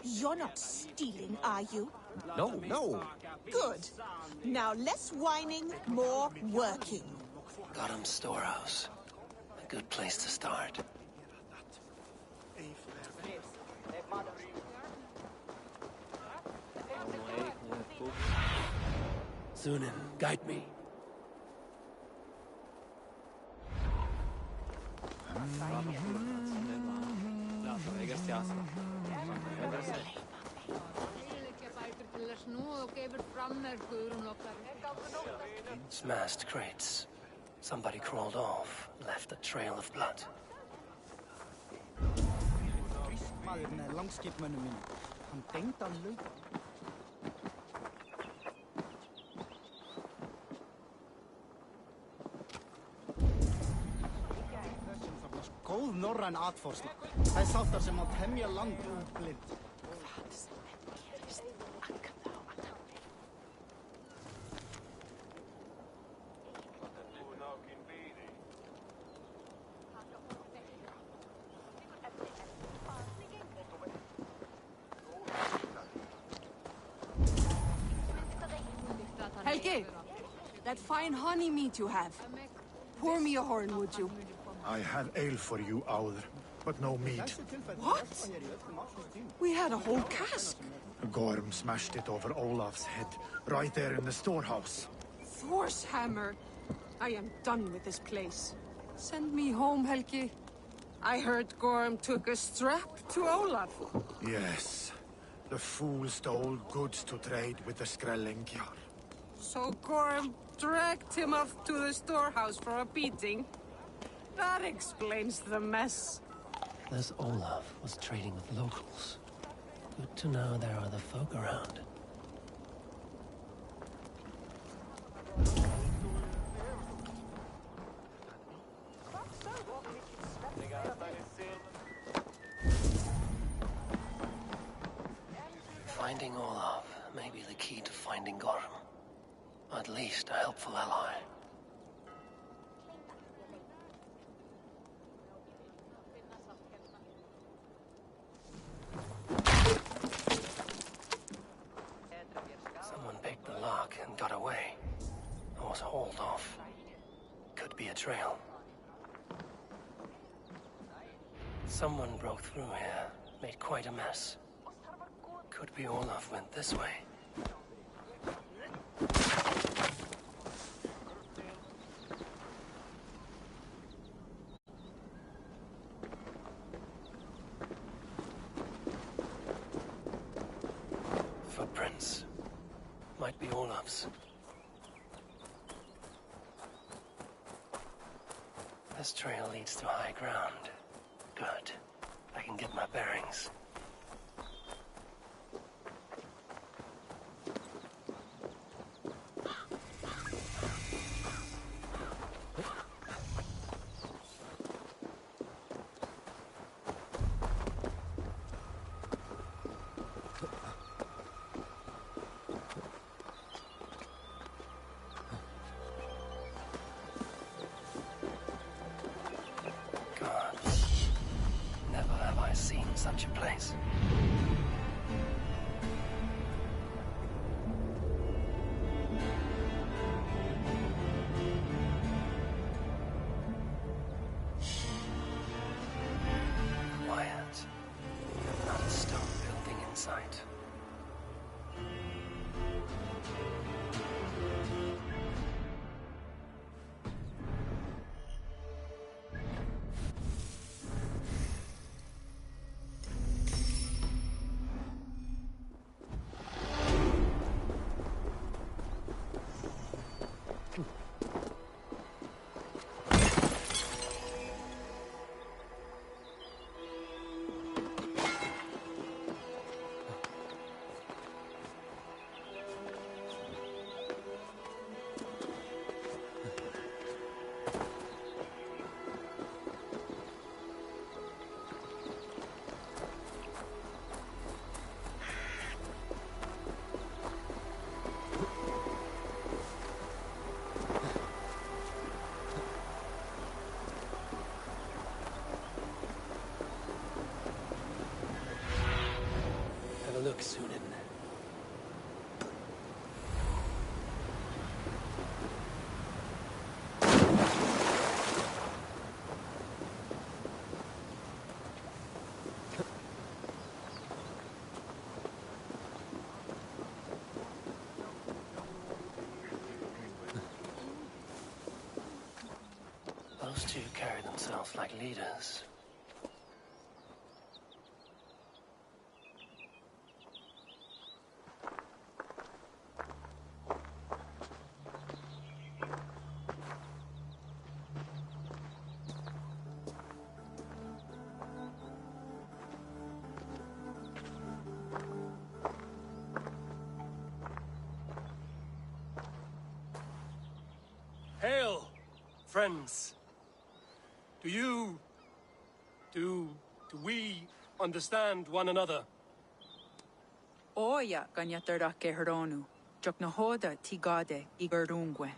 You're not stealing, are you? No, no. Good. Now less whining, more working. Gorm's storehouse. A good place to start. Sunan, guide me. Smashed crates. Somebody crawled off, left a trail of blood. Góð norræn atforsla. Það sáttar sem á temja land blind. Helgi, that fine honey meat you have. Pour me a horn, would you? I have ale for you, Audr, but no meat. What? We had a whole cask. Gorm smashed it over Olaf's head, right there in the storehouse. Thor's hammer. I am done with this place. Send me home, Helgi. I heard Gorm took a strap to Olaf. Yes. The fool stole goods to trade with the Skrellingjar. So Gorm dragged him off to the storehouse for a beating? That explains the mess. This Olaf was trading with locals. Good to know there are the folk around. Finding Olaf may be the key to finding Gorm. At least a helpful ally. Someone picked the lock and got away. I was hauled off. Could be a trail. Someone broke through here, made quite a mess. Could be Olaf went this way. Footprints. Might be Olaf's. This trail leads to high ground. Good. I can get my bearings. Seen such a place. Quiet. Not a stone building in sight. Look, Sunan. Those two carry themselves like leaders. Hail, friends. Do we understand one another? Oya ganyatarake heronu, joknahoda tigade igardungwe.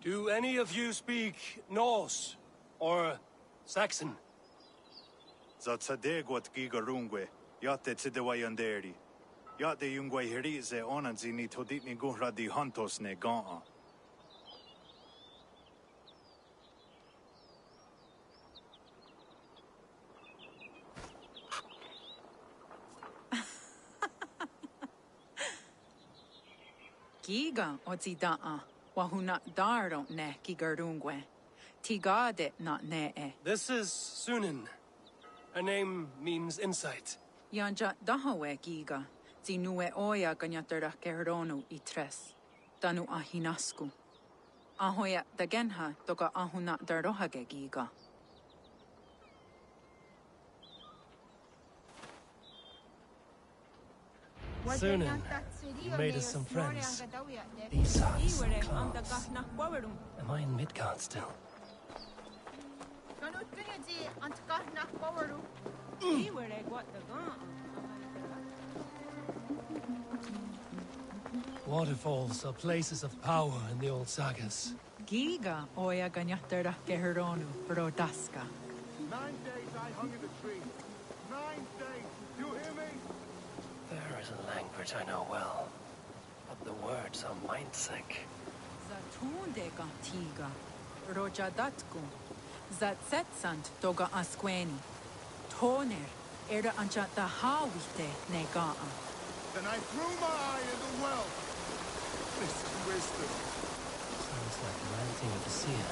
Do any of you speak Norse or Saxon? Zatsadegwat gigarungwe, yate tidewayanderi. Yate yungwe herize onanzini toditni guhradi hantos ne gaa. Giga ozidaa, wahuna daro ne gigardungwe. Tigade not ne. This is Sunan. Her name means insight. Yanja dahawe giga, zinue oya ganyatarake heronu itres. Danu ahinasku. Ahoya dagenha toga ahuna darohage giga. Sunan, you made us some friends. These huts and claws. Am I in Midgard still? Waterfalls are places of power in the old sagas. Giga oya ganyatarake heronu rodaska. 9 days I hung in the tree. 9 days. You hear me? There is a language I know well, but the words are mind-sick. Zatunde gantiga, rojadatku, zatsetsant toga asqueni, toner, erda ancha dahawite negaa. Then I threw my eye in the well. This is wisdom. Sounds like the ranting of the seer.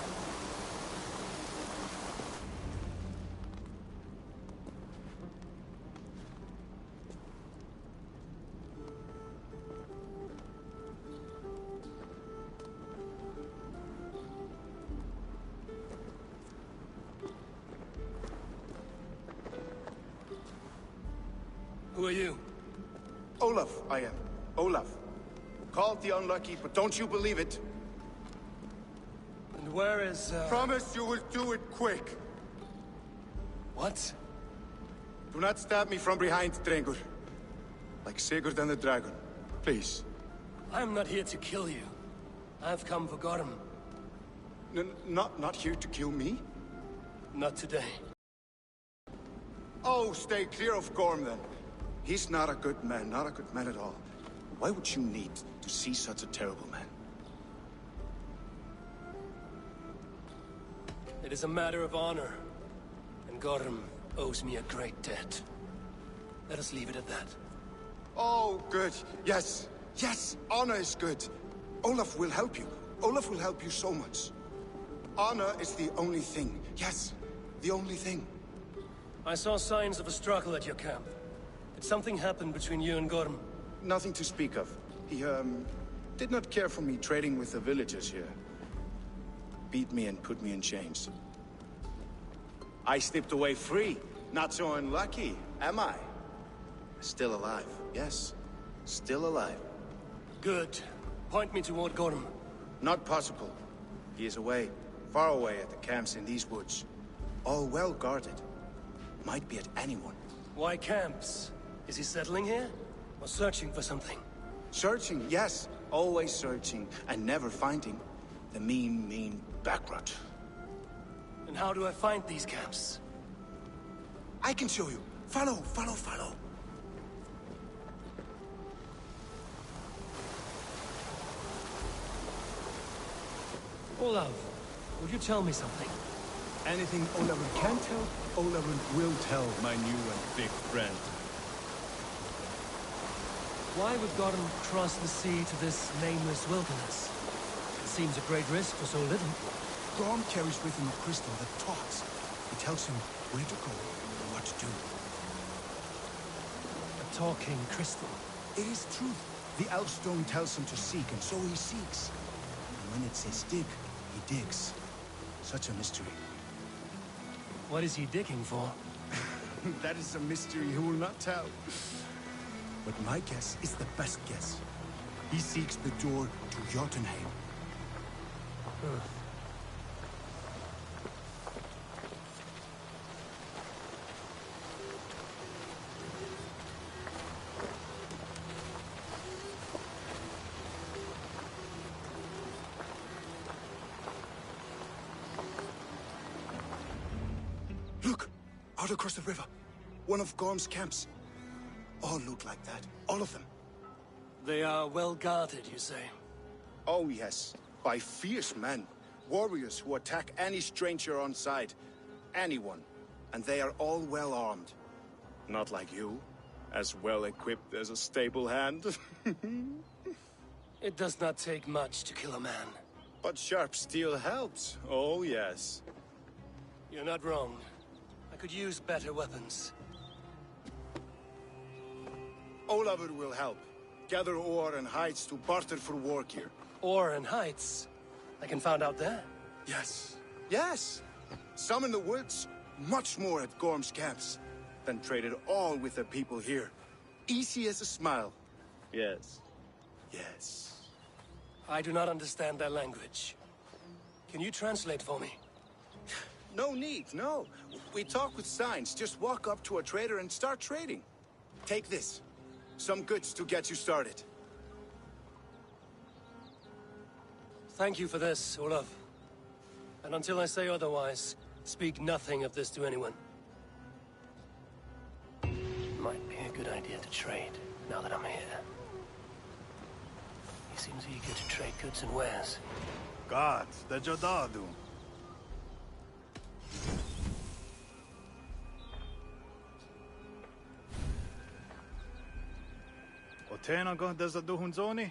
Who are you? Olaf, I am. Olaf. Called the Unlucky, but don't you believe it? And where is, Promise you will do it quick. What? Do not stab me from behind, Drengur. Like Sigurd and the Dragon. Please. I'm not here to kill you. I've come for Gorm. Not here to kill me? Not today. Oh, stay clear of Gorm, then. He's not a good man, not a good man at all. Why would you need to see such a terrible man? It is a matter of honor. And Gorm owes me a great debt. Let us leave it at that. Oh, good. Yes. Yes, honor is good. Olaf will help you. Olaf will help you so much. Honor is the only thing. Yes, the only thing. I saw signs of a struggle at your camp. Did something happen between you and Gorm? Nothing to speak of. He, did not care for me trading with the villagers here. Beat me and put me in chains. I slipped away free. Not so unlucky, am I? Still alive, yes. Still alive. Good. Point me toward Gorm. Not possible. He is away, far away at the camps in these woods. All well guarded. Might be at anyone. Why camps? Is he settling here? Or searching for something? Searching, yes. Always searching, and never finding. The mean backrot. And how do I find these camps? I can show you. Follow, follow, follow. Olaf, would you tell me something? Anything Olavur can tell, Olavur will tell my new and big friend. Why would Gorm cross the sea to this nameless wilderness? It seems a great risk for so little. Gorm carries with him a crystal that talks. It tells him where to go and what to do. A talking crystal? It is truth. The Elfstone tells him to seek, and so he seeks. And when it says dig, he digs. Such a mystery. What is he digging for? That is a mystery he will not tell. But my guess is the best guess. He seeks the door to Jotunheim. Look! Out across the river. One of Gorm's camps. All look like that. All of them. They are well guarded, you say? Oh, yes. By fierce men. Warriors who attack any stranger on sight. Anyone. And they are all well armed. Not like you. As well equipped as a stable hand. It does not take much to kill a man. But sharp steel helps. Oh, yes. You're not wrong. I could use better weapons. Olavur will help. Gather ore and hides to barter for war gear. Ore and hides? I can find out there? Yes. Yes! Some in the woods, much more at Gorm's camps. Then traded all with the people here. Easy as a smile. Yes. Yes. I do not understand their language. Can you translate for me? No need, no. We talk with signs. Just walk up to a trader and start trading. Take this. Some goods to get you started. Thank you for this, Olaf. And until I say otherwise, speak nothing of this to anyone. Might be a good idea to trade, now that I'm here. He seems eager to trade goods and wares. God, the Jodadu. Otena go desa duhunzoni?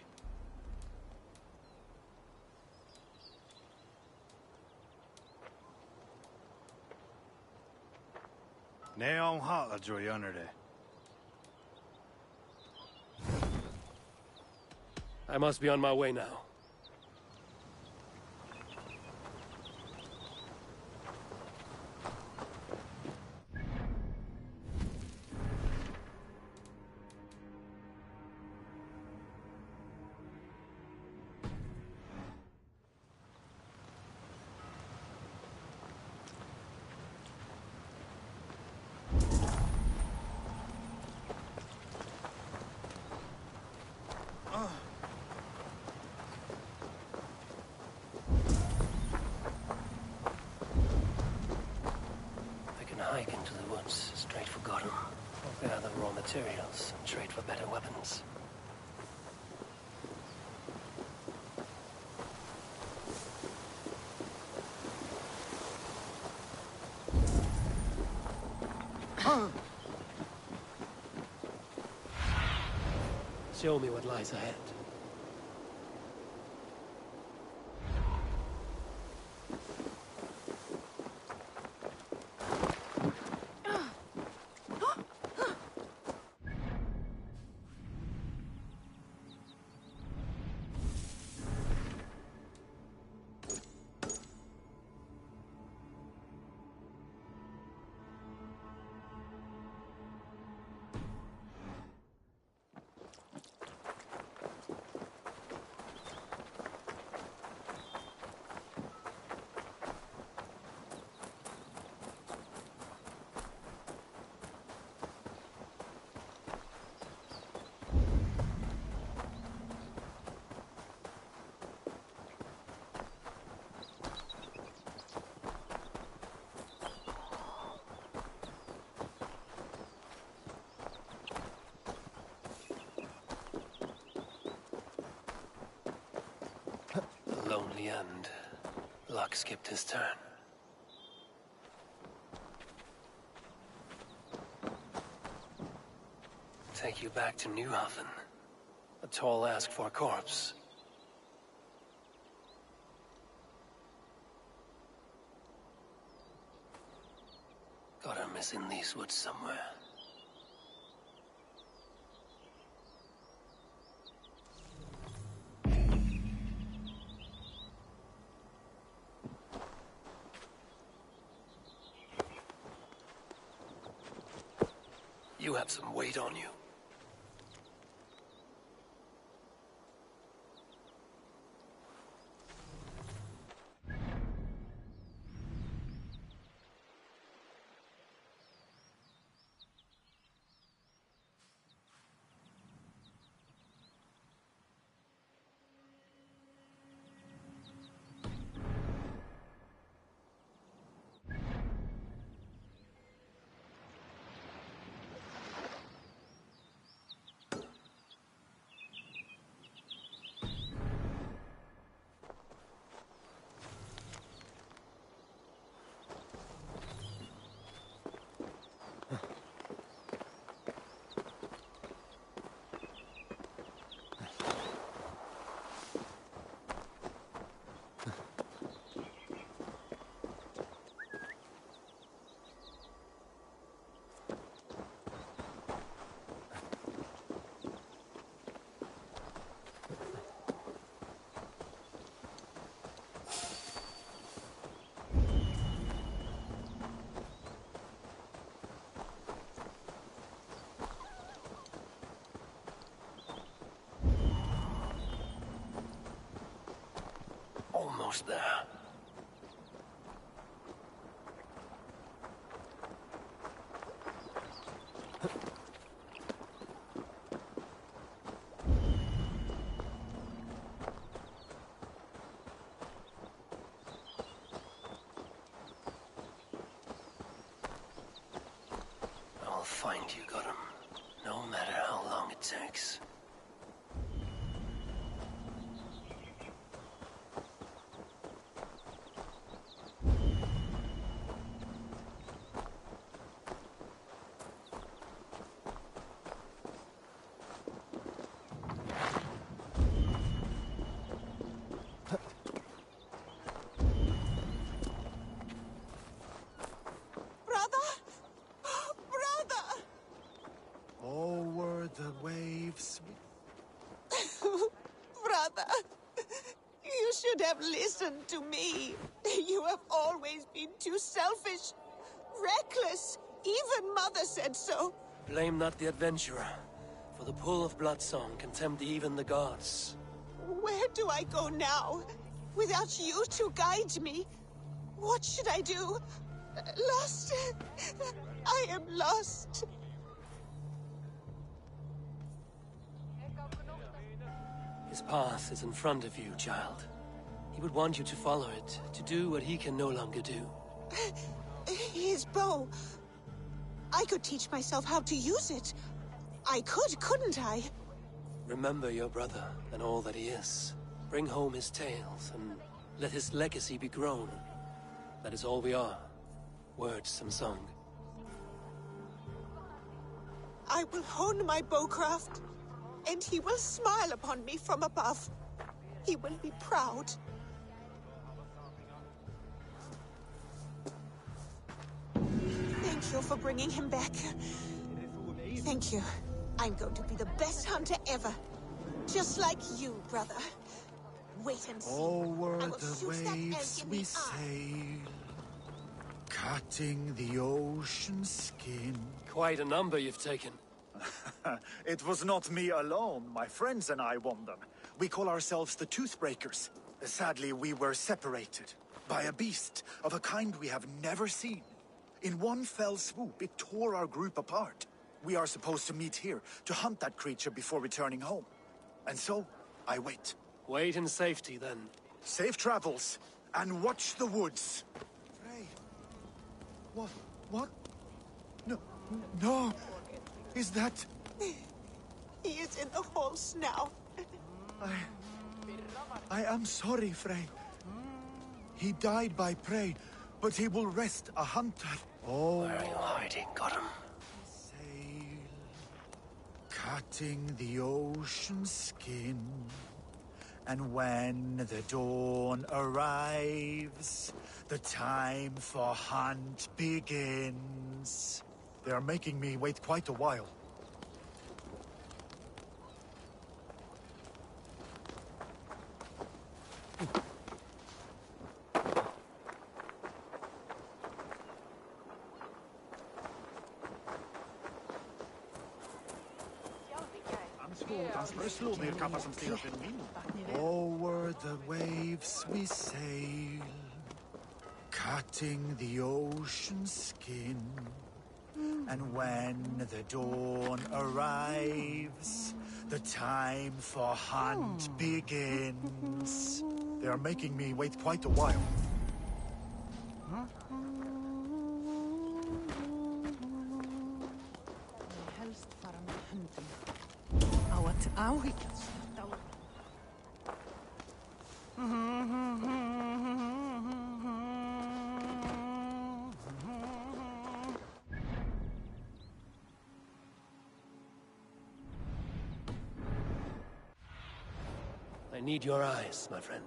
Ne on ha a joyanere. I must be on my way now. materials and trade for better weapons. Show me what lies ahead. Lonely end. Luck skipped his turn. Take you back to Newhaven. A tall ask for a corpse. Got her missing these woods somewhere. You have some weight on you. Almost there. I'll find you, Gotham, no matter how long it takes. The waves. Brother, you should have listened to me. You have always been too selfish, reckless. Even Mother said so. Blame not the adventurer, for the pull of Bloodsong can tempt even the gods. Where do I go now? Without you to guide me? What should I do? Lost. I am lost. His path is in front of you, child. He would want you to follow it, to do what he can no longer do. His bow. I could teach myself how to use it. I could, couldn't I? Remember your brother and all that he is. Bring home his tales and let his legacy be grown. That is all we are. Words and song. I will hone my bowcraft, and he will smile upon me from above. He will be proud. Thank you for bringing him back. Thank you. I'm going to be the best hunter ever. Just like you, brother. Wait and see. Over I will the shoot that elk waves in we the eye. sail, cutting the ocean skin. Quite a number you've taken. It was not me alone. My friends and I won them. We call ourselves the Toothbreakers. Sadly, we were separated by a beast of a kind we have never seen. In one fell swoop, it tore our group apart. We are supposed to meet here to hunt that creature before returning home. And so, I wait. Wait in safety, then. Safe travels, and watch the woods. Frey. What? No. Is that... He is in the halls now. I am sorry, Frey. He died by prey, but he will rest a hunter. Oh. Where are you hiding? Got him. Sail, cutting the ocean skin. And when the dawn arrives, the time for hunt begins. They are making me wait quite a while. Over the waves we sail, cutting the ocean skin. And when the dawn arrives, the time for hunt begins. They are making me wait quite a while. I need your eyes, my friend.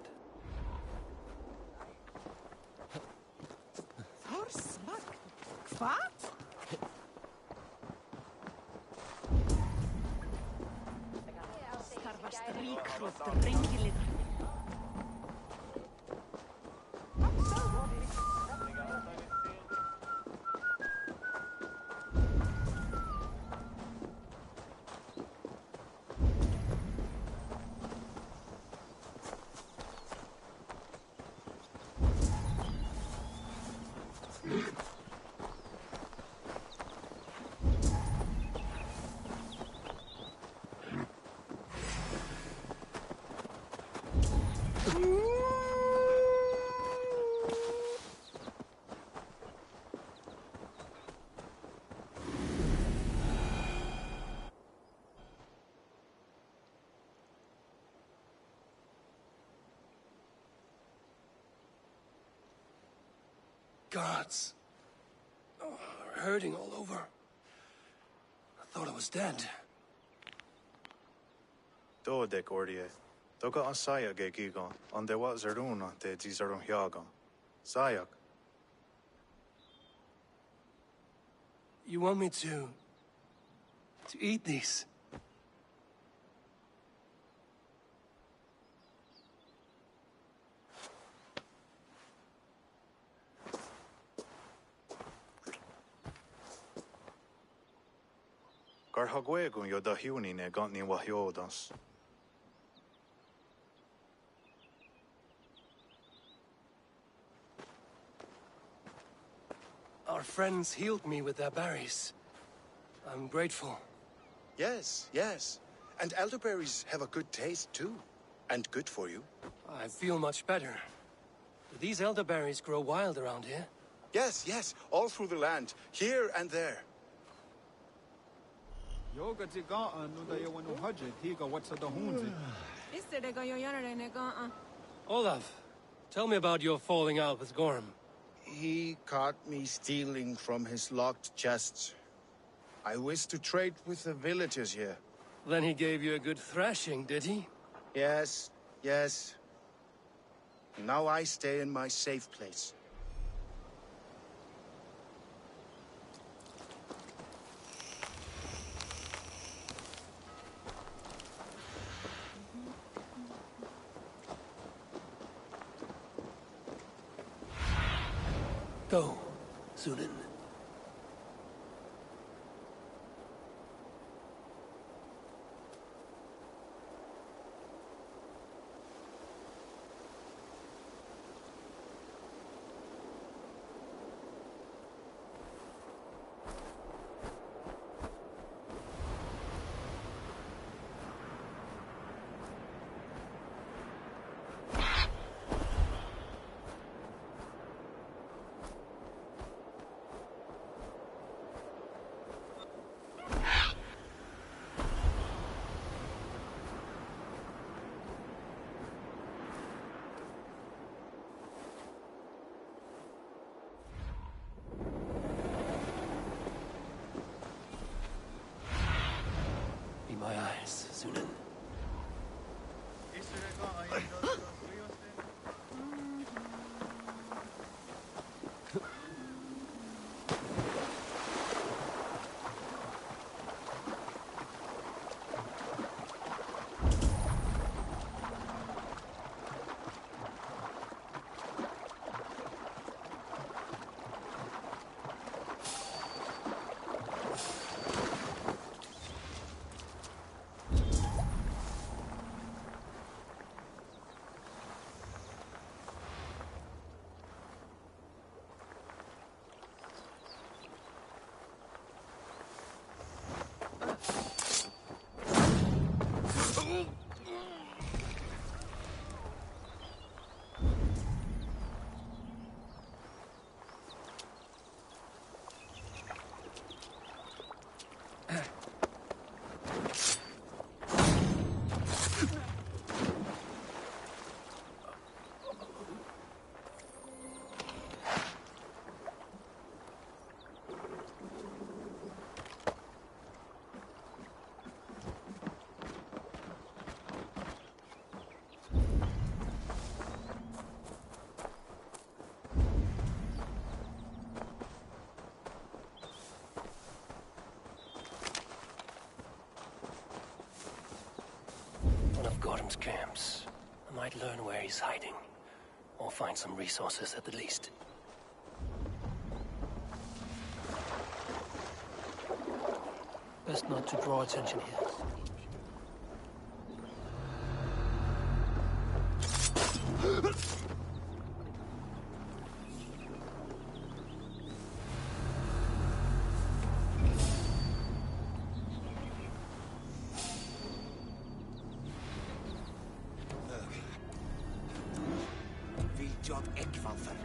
Guards. Oh, hurting all over. I thought I was dead. Dodek ordie. Doga an saya ge gigon. On de wa zeruna de zerun hyagon. Sayak. You want me to eat these? Gar hagwegun yo da hiuni ne gantni wahyodas. Our friends healed me with their berries. I'm grateful. Yes, yes. And elderberries have a good taste, too. And good for you. I feel much better. Do these elderberries grow wild around here? Yes, yes. All through the land. Here and there. Yoga Tigata, no da yawan no hudget, he got what's the hoons. Olaf, tell me about your falling out with Gorm. He caught me stealing from his locked chests. I wish to trade with the villagers here. Then he gave you a good thrashing, did he? Yes, yes. Now I stay in my safe place. Go, Sunan. Be my eyes, Sunan. One of Gorm's camps. I might learn where he's hiding. Or find some resources at the least. Best not to draw attention here. Job ekvalfer.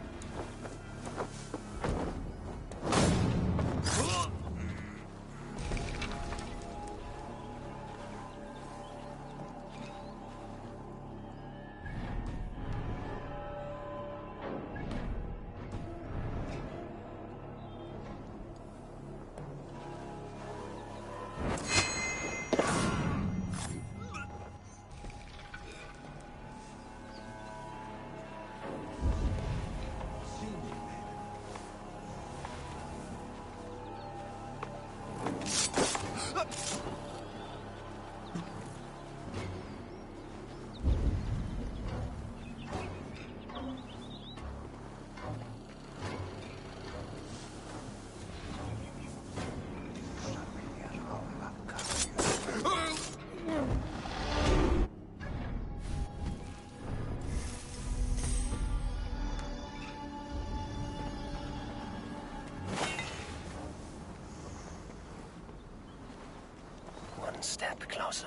One step closer.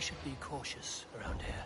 should be cautious around here.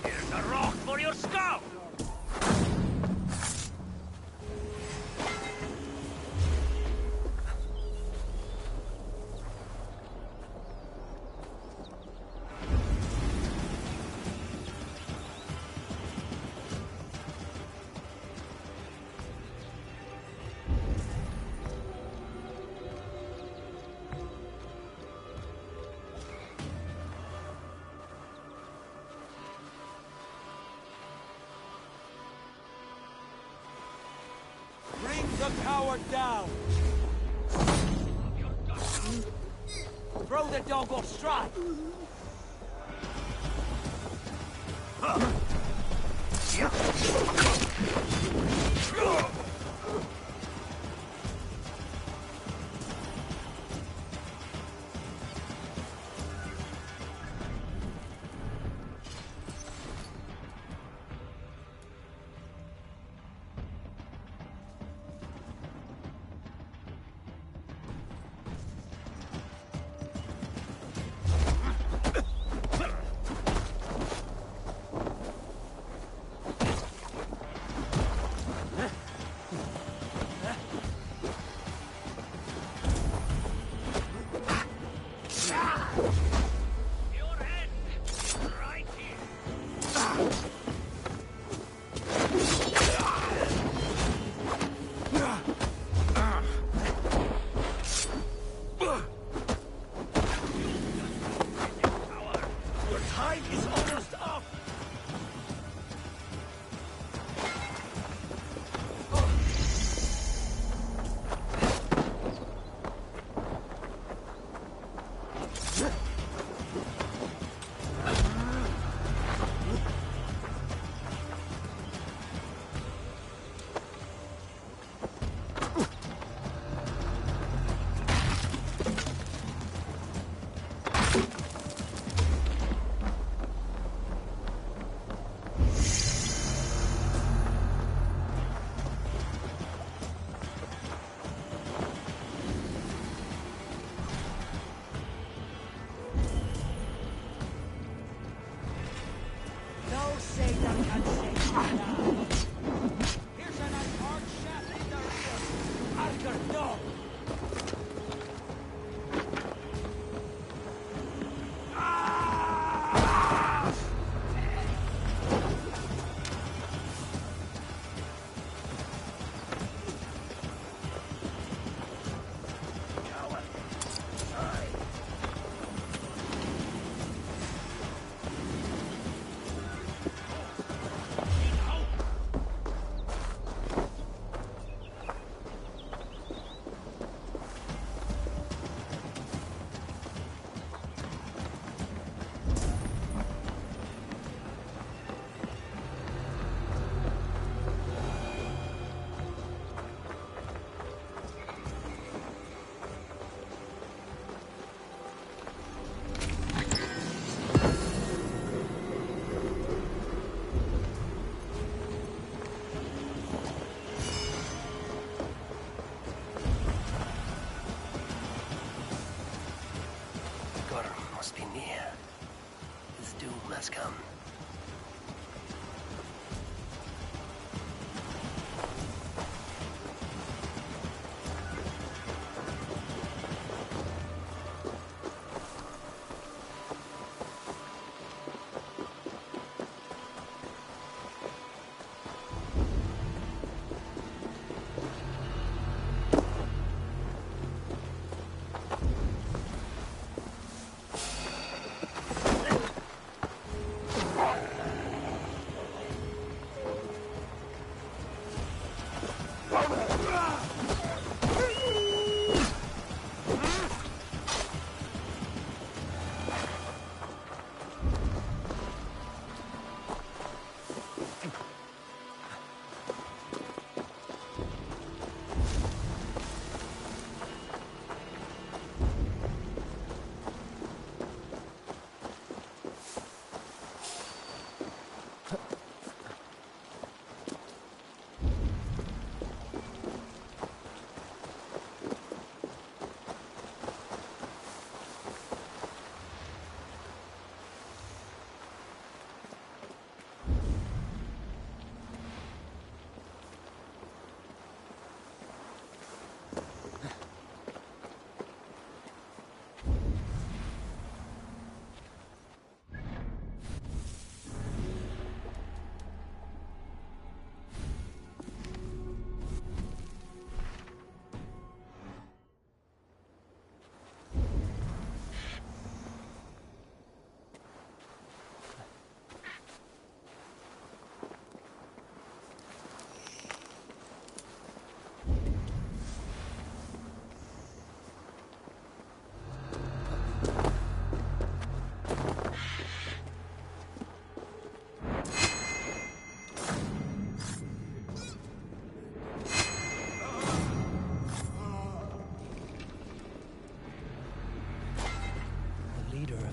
Here's a rock for your skull! the coward down! Throw the dog off stride!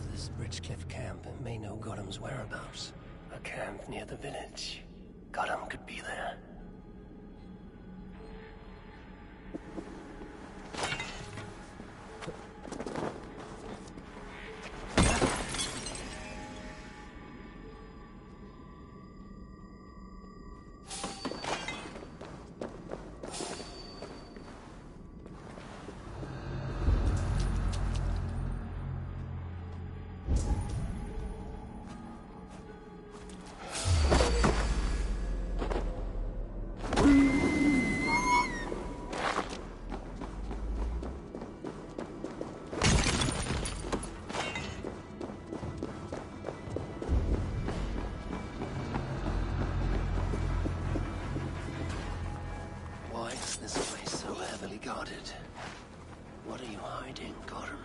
of this Bridgecliff camp may know Gollum's whereabouts. A camp near the village. Gollum could be there. Why is this place so heavily guarded? What are you hiding, Gollum?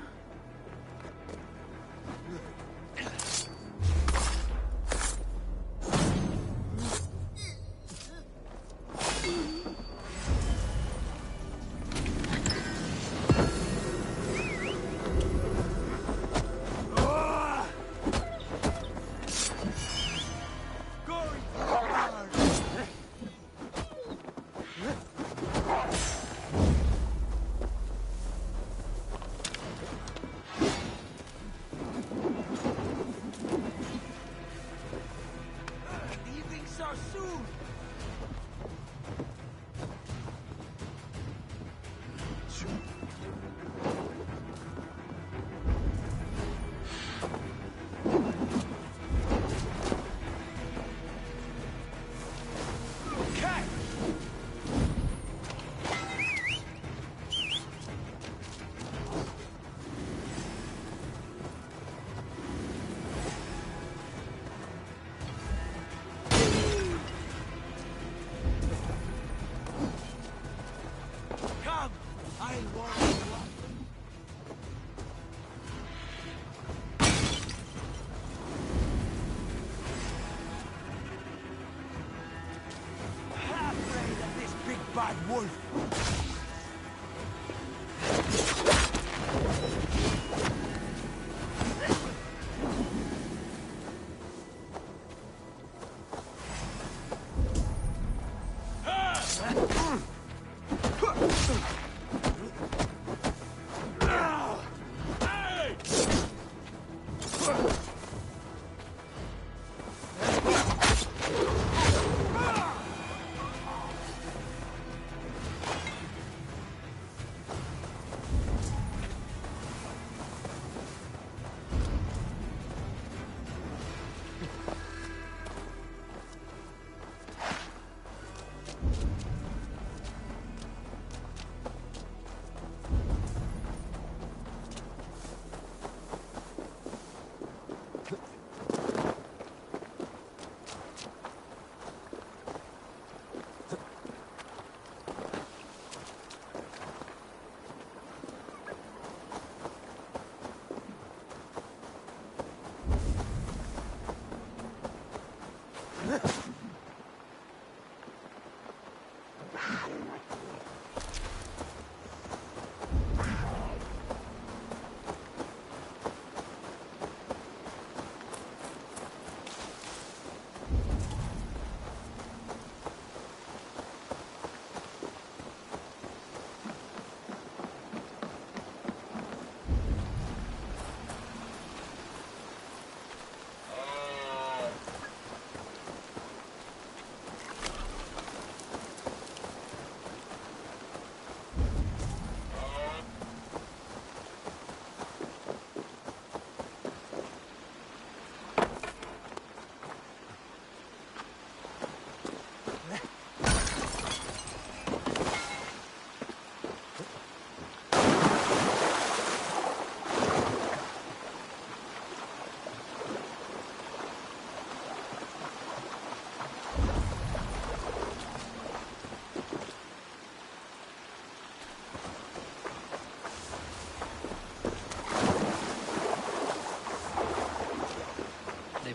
Bad wolf!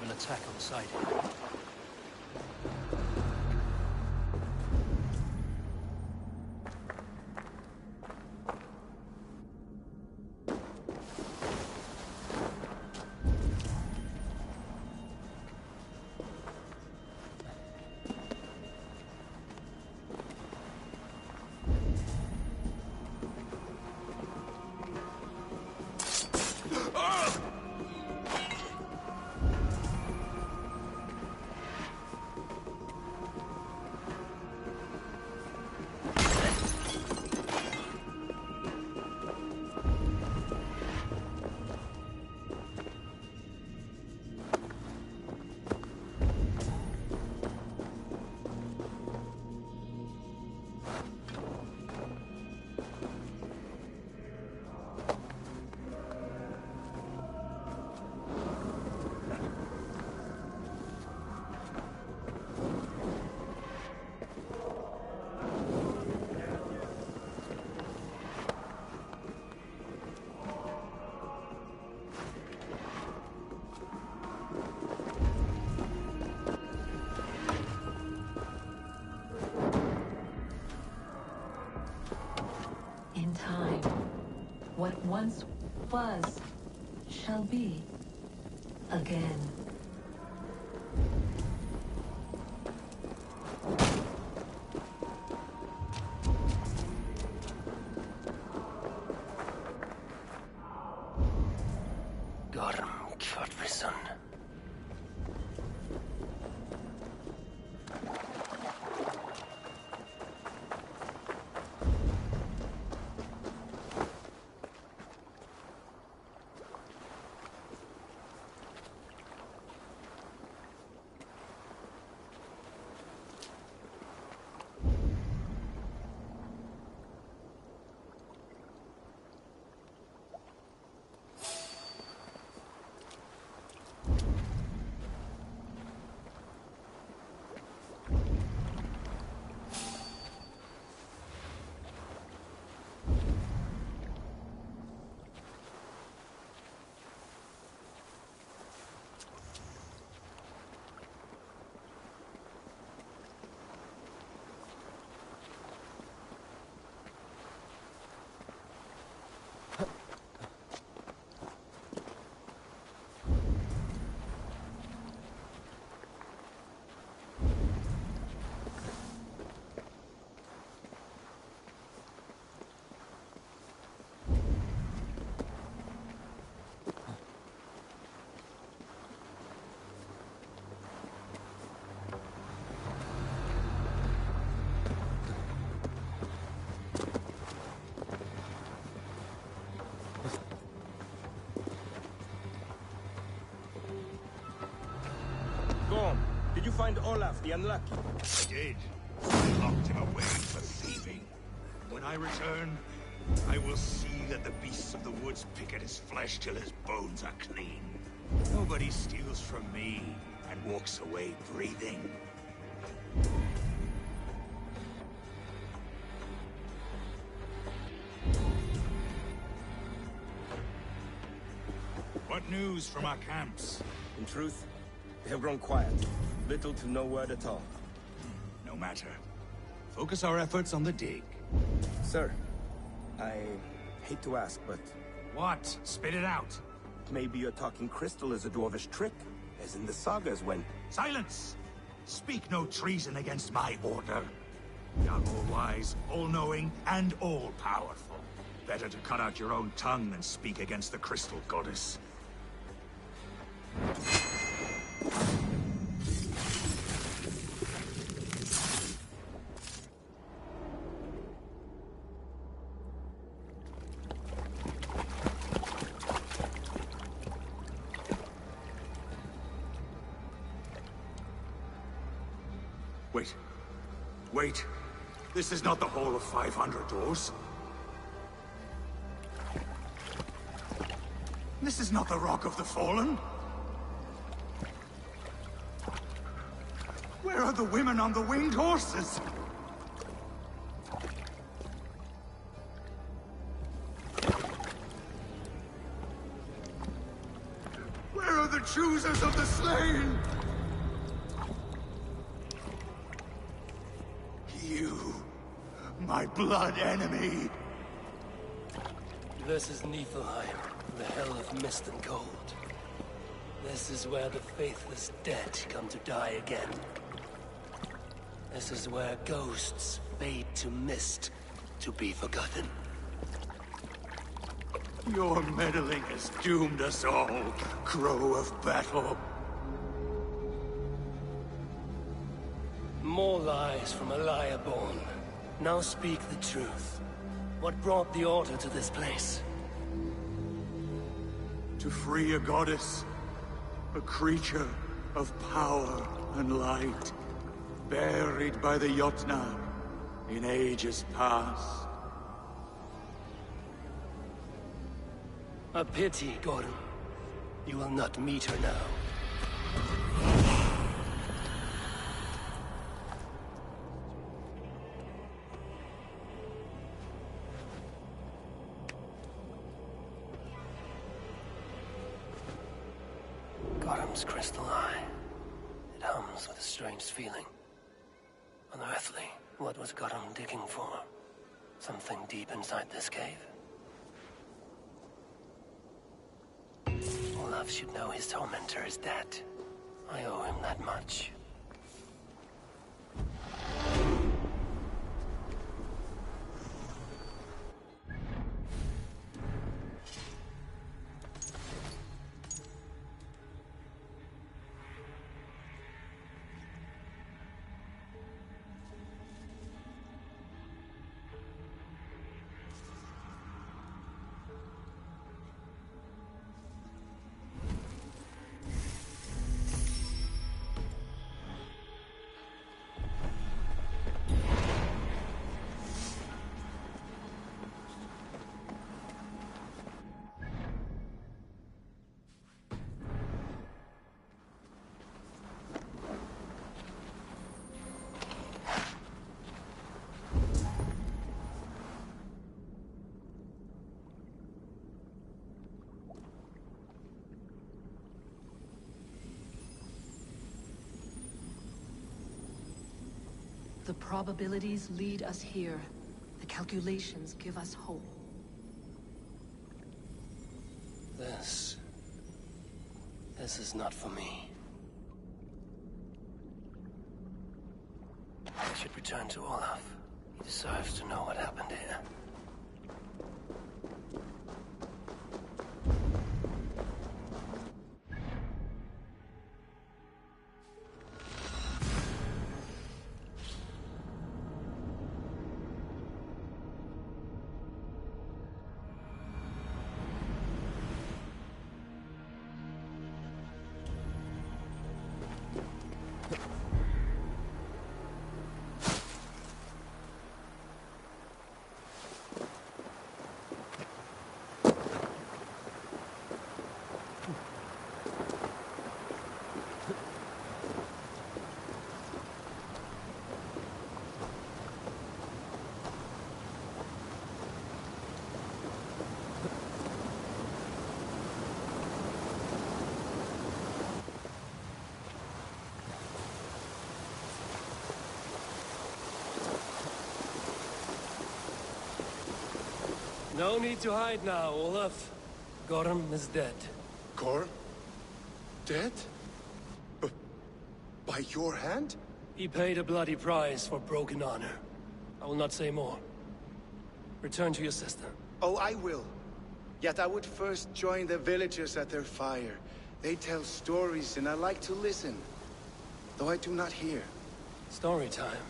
Attack on sight. once was, shall be, again. Gorm Kjordvisson. Did you find Olaf the Unlucky? I did. I locked him away for thieving. When I return, I will see that the beasts of the woods pick at his flesh till his bones are clean. Nobody steals from me and walks away breathing. What news from our camps? In truth, they have grown quiet. Little to no word at all. No matter. Focus our efforts on the dig. Sir, I hate to ask, but... What? Spit it out. Maybe your talking crystal is a dwarvish trick, as in the sagas when... Silence! Speak no treason against my order. We are all-wise, all-knowing, and all-powerful. Better to cut out your own tongue than speak against the crystal goddess. Wait. This is not the Hall of 500 Doors. This is not the Rock of the Fallen. Where are the women on the winged horses? Where are the choosers of the slain? You, my blood enemy. This is Niflheim, the hell of mist and cold. This is where the faithless dead come to die again. This is where ghosts fade to mist, to be forgotten. Your meddling has doomed us all, Crow of Battle. More lies from a liar born. Now speak the truth. What brought the Order to this place? To free a goddess. A creature of power and light. Buried by the Jotnar in ages past. A pity, Gordon. You will not meet her now. Gothram's crystal eye. It hums with a strange feeling. Unearthly. What was Gothram digging for? Something deep inside this cave? Olaf should know his tormentor is dead. I owe him that much. The probabilities lead us here. The calculations give us hope. This is not for me. I should return to Olaf. He deserves to know what happened here. No need to hide now, Olaf. Gorm is dead. Gorm? Dead? By your hand? He paid a bloody price for broken honor. I will not say more. Return to your sister. Oh, I will. Yet I would first join the villagers at their fire. They tell stories and I like to listen. Though I do not hear. Story time.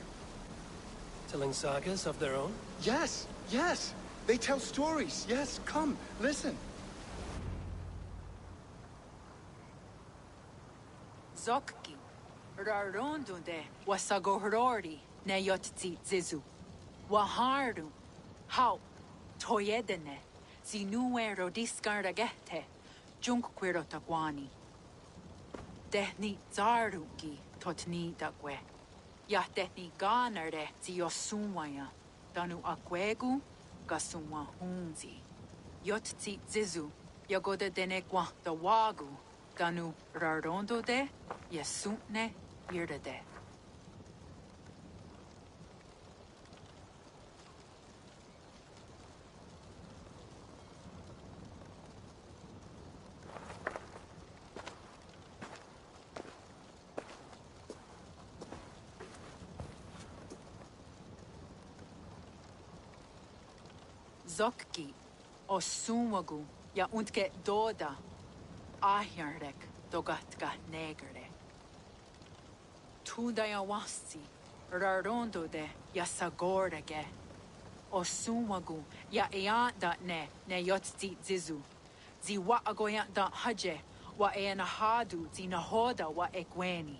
Telling sagas of their own? Yes, yes! They tell stories. Yes, come, listen. Zokki, Rarondunde, Wasagohorori, Neyotzi Zizu. Waharu, How, Toyedene, Zinuero discardagete, Junkquirotagwani. Dehni Zaruki, Totni Dagwe. Yahtehni Ganerde, Ziosumwaya, Danu Akwegu, Gasumwa Hunzi. Yotzi Zizu, Yagoda Denekwa the Wagu, Danu Rarondo de, Yesutne Irdade. Zokki, Osumagu, ja untke doda, ahjarek, dogatka negere. Tudaya wasti, rarondo de, ja sagorege. Osumagu, ja eanda ne yotzi zizu. Zi wa agoya da haje, wa eanahadu, zi nahoda wa ekweni.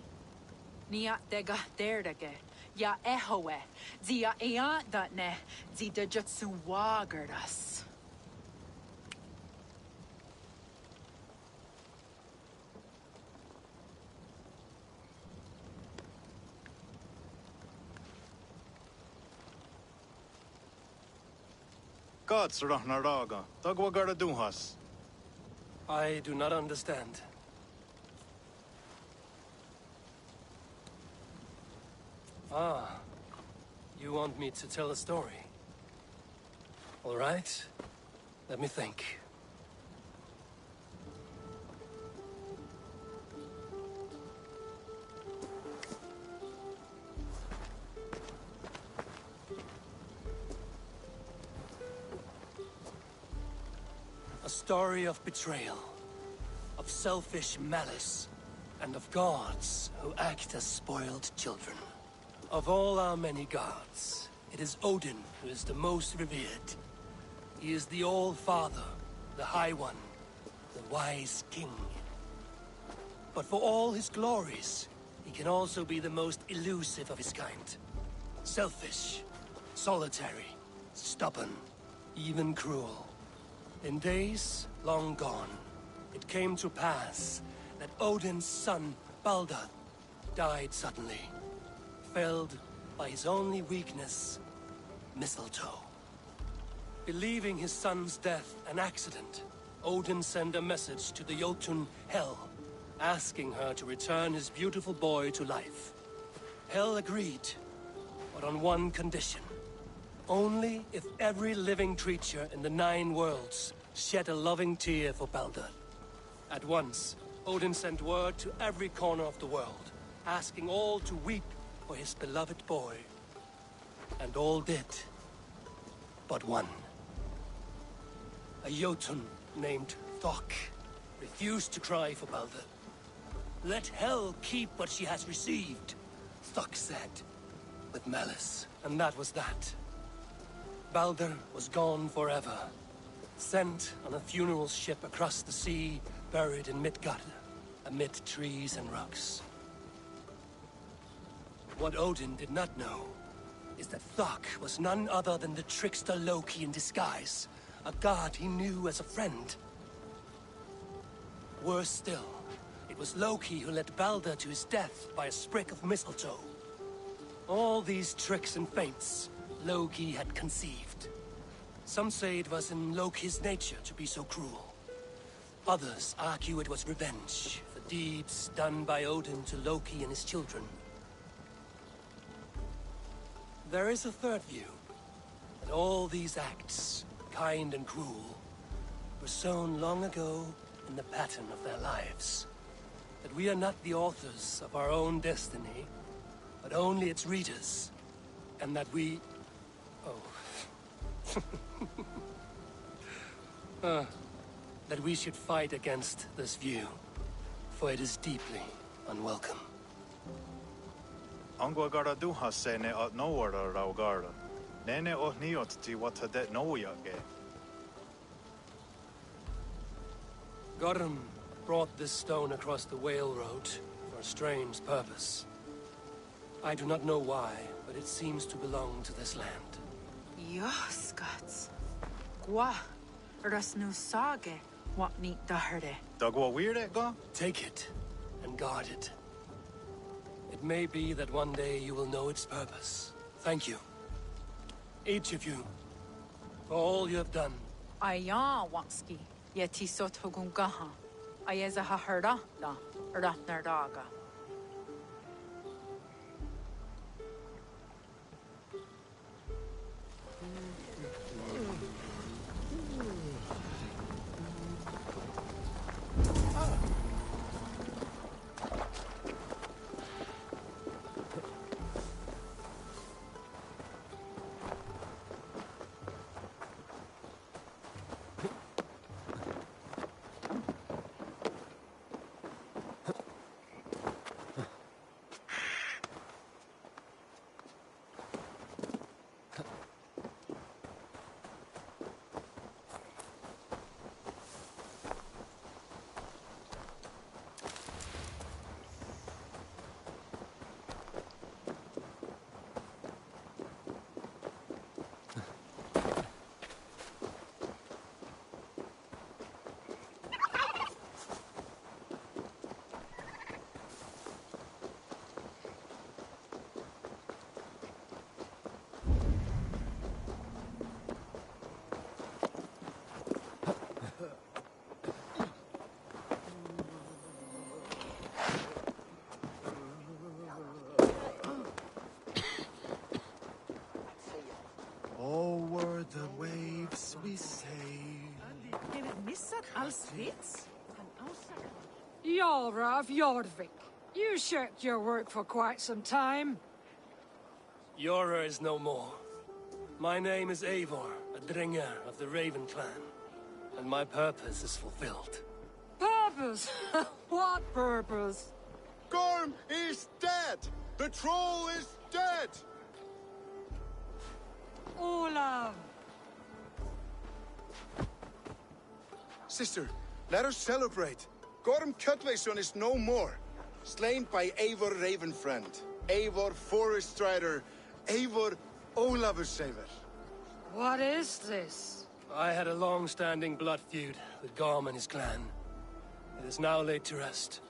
Nia dega derdege. Ja ehoe, zia eanda ne, zi de jutsu wagardas. Gods Rahnaraga, Dagwagara Duhas. I do not understand. Ah, you want me to tell a story? All right, let me think. story of betrayal, of selfish malice, and of gods who act as spoiled children. Of all our many gods, it is Odin who is the most revered. He is the All-Father, the High One, the Wise King. But for all his glories, he can also be the most elusive of his kind. Selfish, solitary, stubborn, even cruel. In days long gone, it came to pass that Odin's son, Baldur, died suddenly, felled by his only weakness, mistletoe. Believing his son's death an accident, Odin sent a message to the Jotun Hel, asking her to return his beautiful boy to life. Hel agreed, but on one condition. Only if every living creature in the 9 worlds shed a loving tear for Baldur. At once, Odin sent word to every corner of the world, asking all to weep for his beloved boy. And all did, but one. A Jotun named Thok refused to cry for Baldur. Let Hel keep what she has received, Thok said, with malice, and that was that. Baldur was gone forever, sent on a funeral ship across the sea, buried in Midgard, amid trees and rocks. What Odin did not know is that Thok was none other than the trickster Loki in disguise, a god he knew as a friend. Worse still, it was Loki who led Baldur to his death by a sprig of mistletoe. All these tricks and feints Loki had conceived. Some say it was in Loki's nature to be so cruel. Others argue it was revenge for deeds done by Odin to Loki and his children. There is a third view, that all these acts, kind and cruel, were sown long ago in the pattern of their lives. That we are not the authors of our own destiny, but only its readers. And that we... that we should fight against this view, for it is deeply unwelcome. Angwa gara duha sene at nowara raugara. Nene oh niot ti wata det noyage. Gorm brought this stone across the Whale Road for a strange purpose. I do not know why, but it seems to belong to this land. Yoskats. Gwa. Rasnu sage. What neat daherde. Dagwa weird go? Take it and guard it. It may be that one day you will know its purpose. Thank you. Each of you. For all you have done. Aya wanski. Yeti sot hugungaha. Ayeza haherda da. Ratnardaga. Over the waves we sail. Jarra of Jorvik, you shirked your work for quite some time. Yora is no more. My name is Eivor, a Dringer of the Raven clan. and my purpose is fulfilled. Purpose? What purpose? Gorm is dead! The troll is dead! Olav! Sister, let us celebrate. Gorm Cutwayson is no more. Slain by Eivor Ravenfriend, Eivor Forest Strider, Eivor Olavursaver. What is this? I had a long-standing blood feud with Gorm and his clan. It is now laid to rest.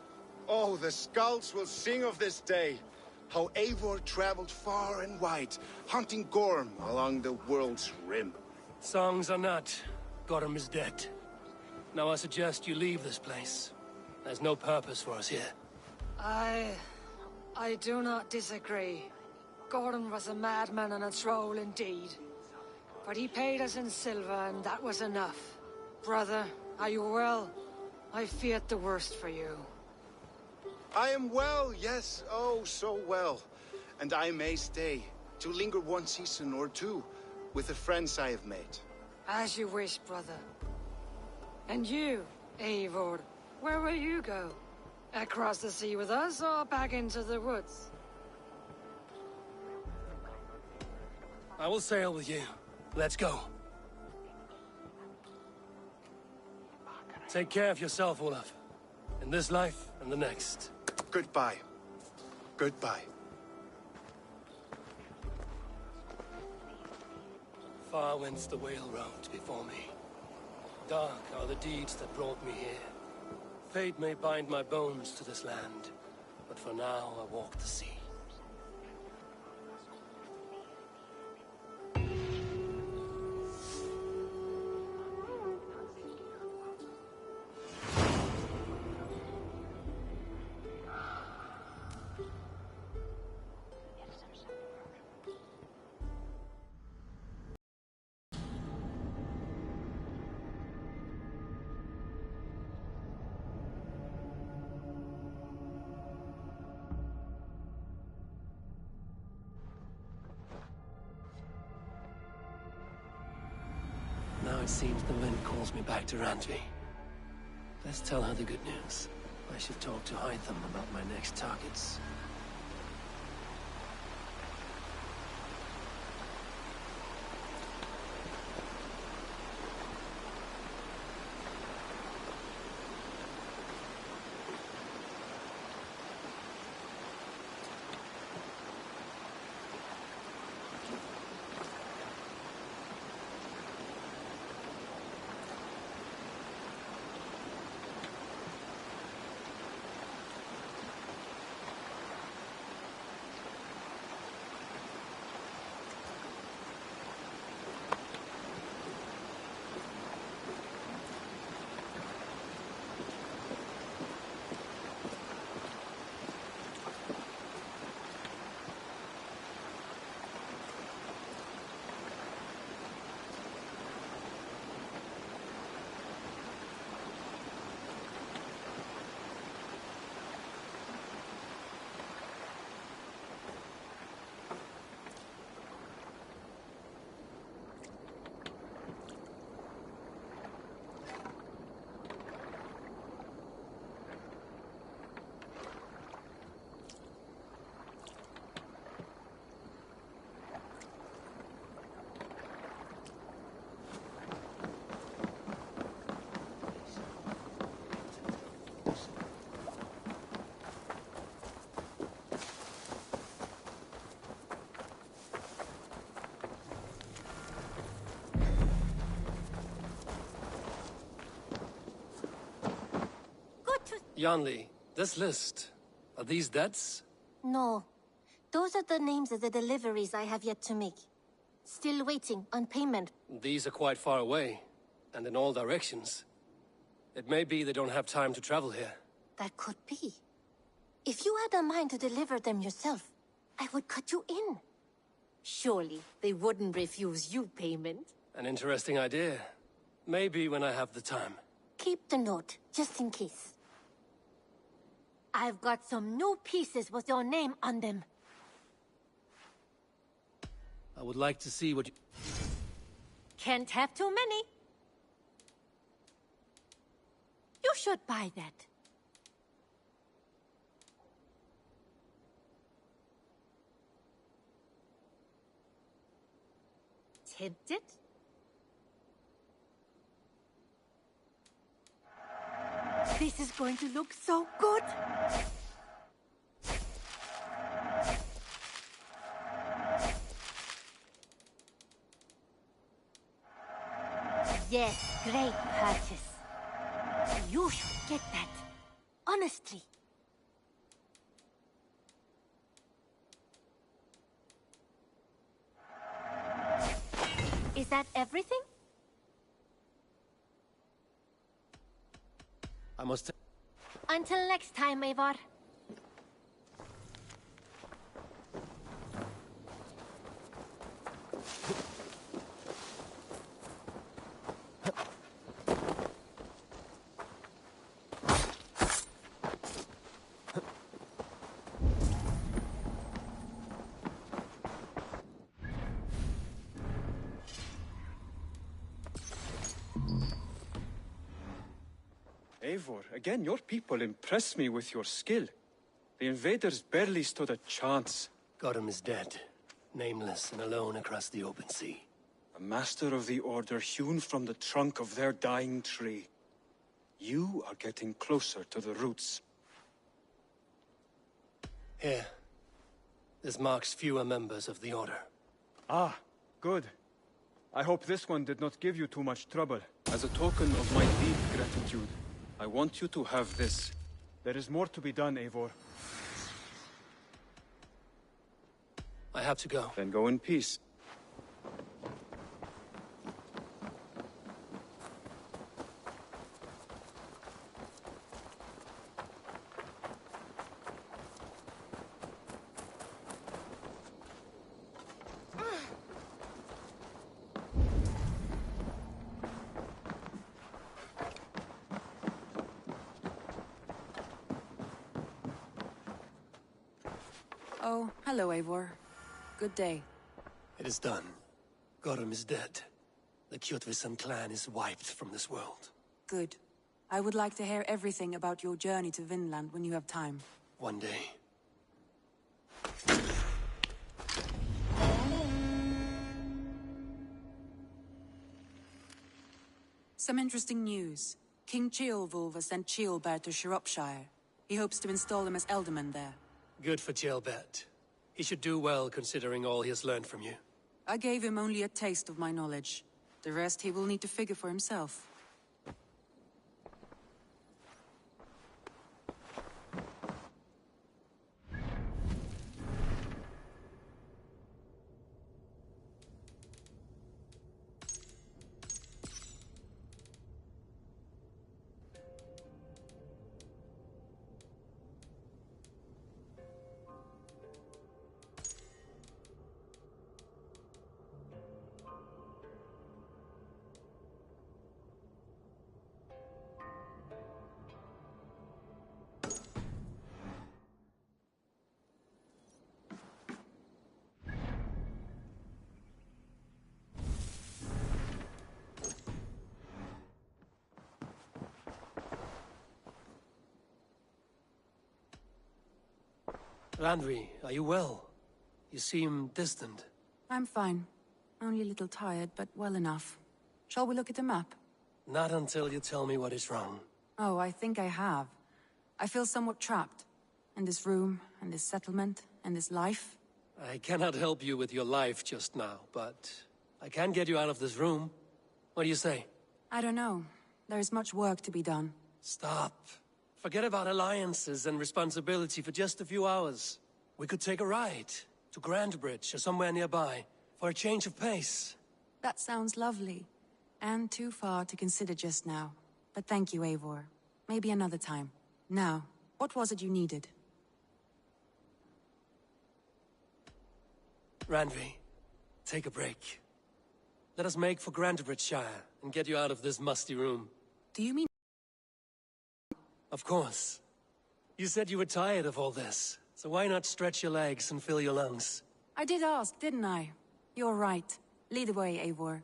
Oh, the skulls will sing of this day. How Eivor traveled far and wide, hunting Gorm along the world's rim. Songs are not. Gorm is dead. Now I suggest you leave this place. There's no purpose for us here. I do not disagree. Gordon was a madman and a troll indeed. But he paid us in silver, and that was enough. Brother, are you well? I feared the worst for you. I am well, yes, oh, so well. And I may stay, to linger one season or two, with the friends I have made. As you wish, brother. And you, Eivor, where will you go? Across the sea with us, or back into the woods? I will sail with you. Let's go. Take care of yourself, Olaf. In this life and the next. Goodbye. Goodbye. Far wends the whale road before me. Dark are the deeds that brought me here. Fate may bind my bones to this land, but for now I walk the sea. Now it seems the wind calls me back to Randvi. Let's tell her the good news. I should talk to Hytham about my next targets. Yanli, this list, are these debts? No. Those are the names of the deliveries I have yet to make. Still waiting on payment. These are quite far away, and in all directions. It may be they don't have time to travel here. That could be. If you had a mind to deliver them yourself, I would cut you in. Surely they wouldn't refuse you payment. An interesting idea. Maybe when I have the time. Keep the note, just in case. I've got some new pieces with your name on them. I would like to see what you... Can't have too many. You should buy that. Tempted? This is going to look so good! Yes, great purchase. You should get that. Honestly. Is that everything? I must... Until next time, Eivor. Eivor, again, your people impress me with your skill. The invaders barely stood a chance. Godham is dead, nameless and alone across the open sea. A master of the Order hewn from the trunk of their dying tree. You are getting closer to the roots. Here. This marks fewer members of the Order. Ah, good. I hope this one did not give you too much trouble. As a token of my deep gratitude, I want you to have this. There is more to be done, Eivor. I have to go. Then go in peace. Oh, hello, Eivor. Good day. It is done. Godham is dead. The Kjotveson clan is wiped from this world. Good. I would like to hear everything about your journey to Vinland when you have time. One day. Some interesting news. King Ceolwulf has sent Ceolbert to Shropshire. He hopes to install him as Elderman there. Good for Ceolbert. He should do well considering all he has learned from you. I gave him only a taste of my knowledge. The rest he will need to figure for himself. Randvi, are you well? You seem distant. I'm fine. Only a little tired, but well enough. Shall we look at the map? Not until you tell me what is wrong. Oh, I think I have. I feel somewhat trapped. In this room, and this settlement, and this life. I cannot help you with your life just now, but I can get you out of this room. What do you say? I don't know. There is much work to be done. Stop. Forget about alliances and responsibility for just a few hours. We could take a ride to Grandbridge or somewhere nearby for a change of pace. That sounds lovely. And too far to consider just now. But thank you, Eivor. Maybe another time. Now, what was it you needed? Randvi, take a break. Let us make for Grandbridgeshire and get you out of this musty room. Do you mean... Of course. You said you were tired of all this, so why not stretch your legs and fill your lungs? I did ask, didn't I? You're right. Lead the way, Eivor.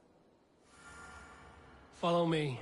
Follow me.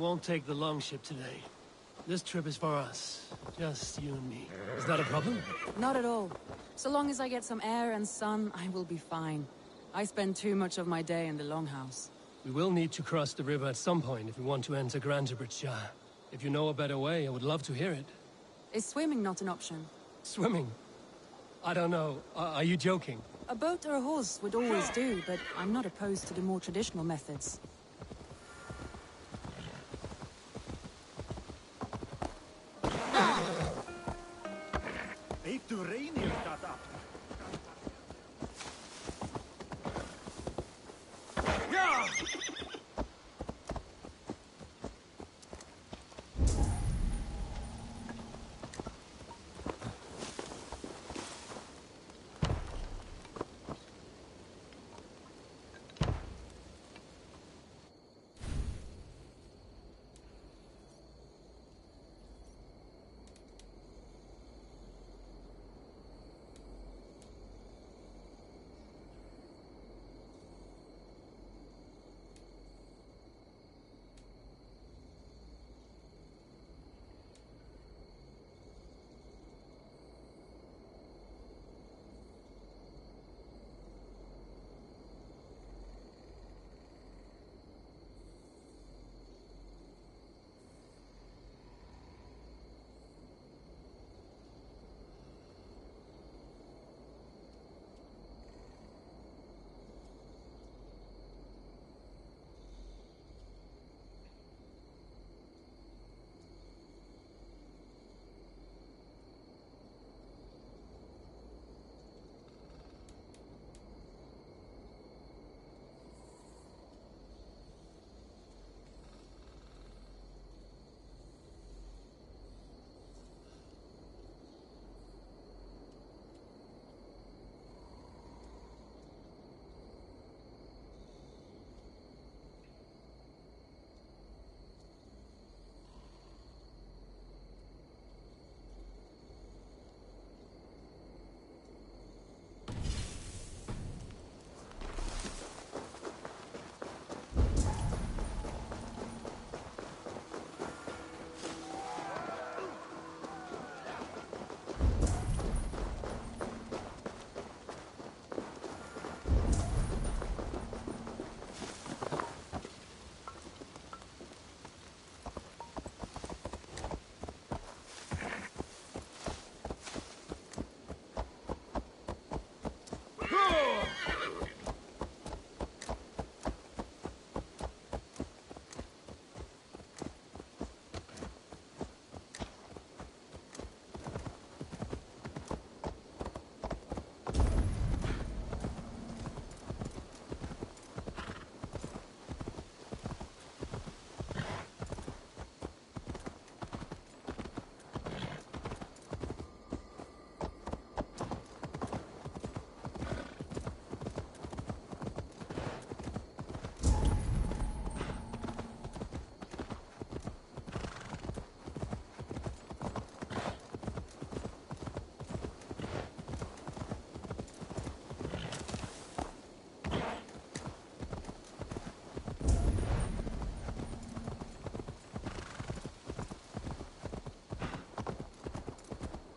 won't take the longship today. This trip is for us. Just you and me. Is that a problem? Not at all. So long as I get some air and sun, I will be fine. I spend too much of my day in the longhouse. We will need to cross the river at some point if we want to enter Grantebridgeshire. If you know a better way, I would love to hear it. Is swimming not an option? Swimming? I don't know. Are you joking? A boat or a horse would always do, but I'm not opposed to the more traditional methods. Heeft u Reinhild dat af? Ja!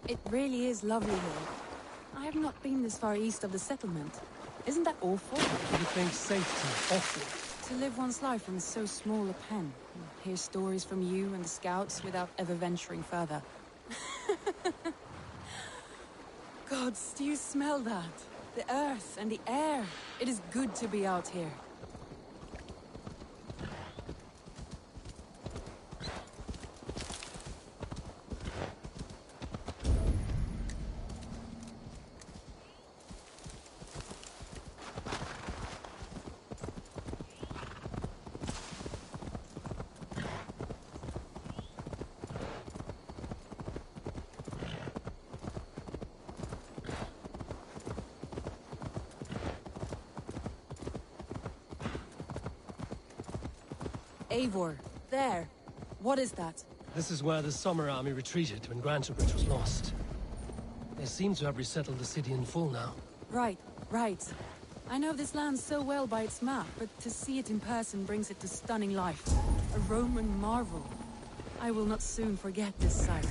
It really is lovely here. I have not been this far east of the settlement. Isn't that awful? You think safety awful? To live one's life in so small a pen. Hear stories from you and the scouts without ever venturing further. Gods, do you smell that? The earth and the air. It is good to be out here. Eivor, there. What is that? This is where the Summer Army retreated when Grantebridge was lost. They seem to have resettled the city in full now. Right, right. I know this land so well by its map, but to see it in person brings it to stunning life. A Roman marvel. I will not soon forget this sight.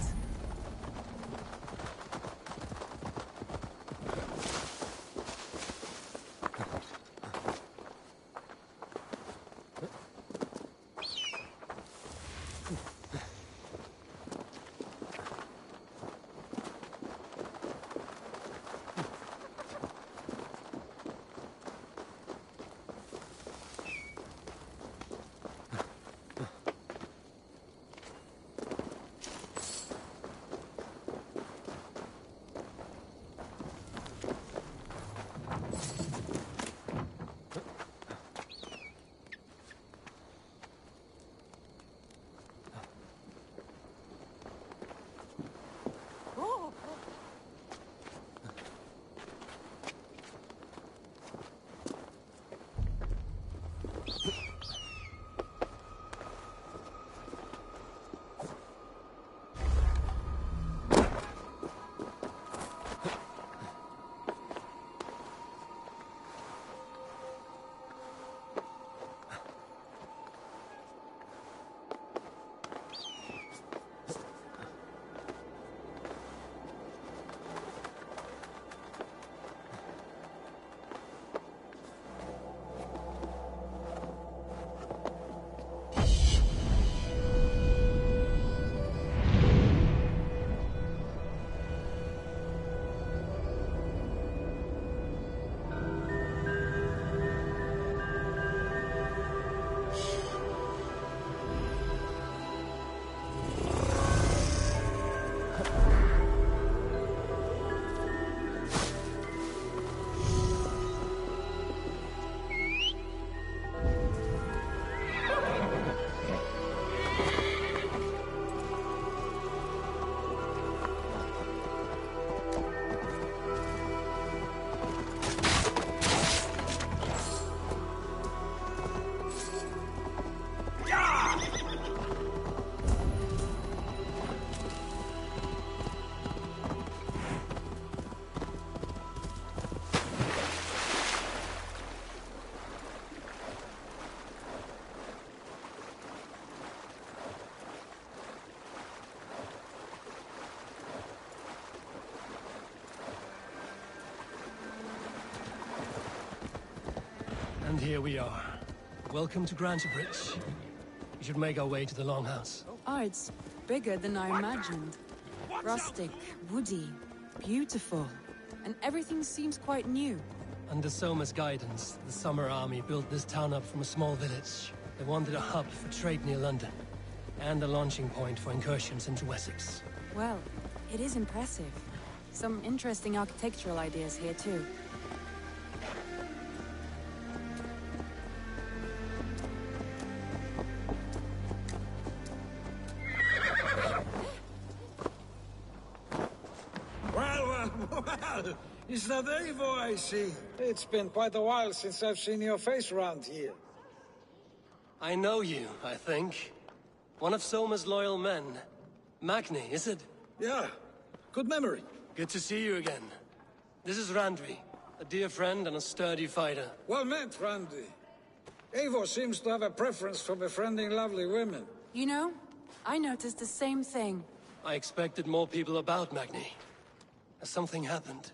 And here we are. Welcome to Bridge. We should make our way to the Longhouse. Ah, it's bigger than I imagined. Rustic, woody, beautiful. And everything seems quite new. Under Soma's guidance, the Summer Army built this town up from a small village. They wanted a hub for trade near London, and a launching point for incursions into Wessex. Well, it is impressive. Some interesting architectural ideas here too. Well, is that Eivor I see? It's been quite a while since I've seen your face around here. I know you, I think. One of Soma's loyal men. Magni, is it? Yeah, good memory. Good to see you again. This is Randvi, a dear friend and a sturdy fighter. Well met, Randy. Eivor seems to have a preference for befriending lovely women. You know, I noticed the same thing. I expected more people about Magni. Has something happened?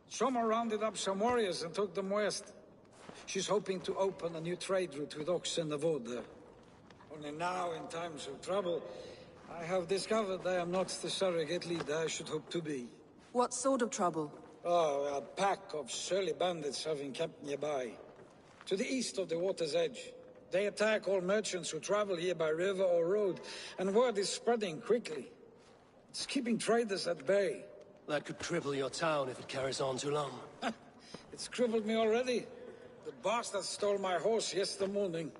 Soma rounded up some warriors and took them west. She's hoping to open a new trade route with Oxen of Order. Only now, in times of trouble, I have discovered I am not the surrogate leader I should hope to be. What sort of trouble? Oh, a pack of surly bandits have encamped nearby. To the east of the water's edge. They attack all merchants who travel here by river or road, and word is spreading quickly. It's keeping traders at bay. That could cripple your town if it carries on too long. It's crippled me already. The bastard stole my horse yesterday morning.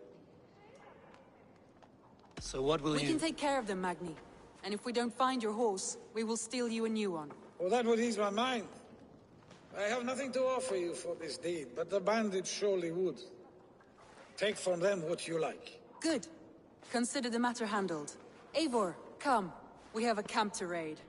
So what will We can take care of them, Magni. And if we don't find your horse, we will steal you a new one. Well, that would ease my mind. I have nothing to offer you for this deed, but the bandits surely would. Take from them what you like. Good. Consider the matter handled. Eivor, come. We have a camp to raid.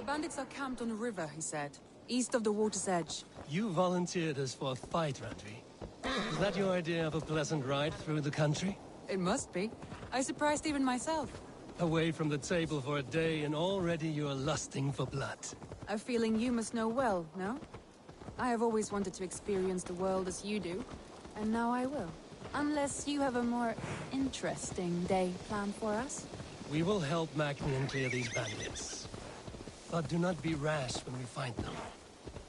bandits are camped on a river, he said. East of the water's edge. You volunteered us for a fight, Randvi. Is that your idea of a pleasant ride through the country? It must be. I surprised even myself. Away from the table for a day and already you're lusting for blood. A feeling you must know well, no? I have always wanted to experience the world as you do, and now I will. Unless you have a more interesting day planned for us? We will help Magnian clear these bandits. But do not be rash when we find them.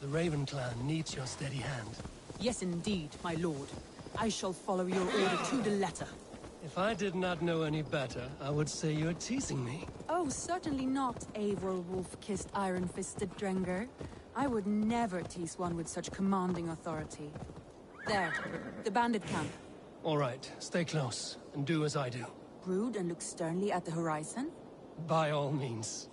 The Raven clan needs your steady hand. Yes, indeed, my lord. I shall follow your order to the letter. If I did not know any better, I would say you're teasing me. Oh, certainly not, Eivor wolf-kissed iron-fisted Drenger. I would never tease one with such commanding authority. There, the bandit camp. All right, stay close, and do as I do. Brood and look sternly at the horizon? By all means.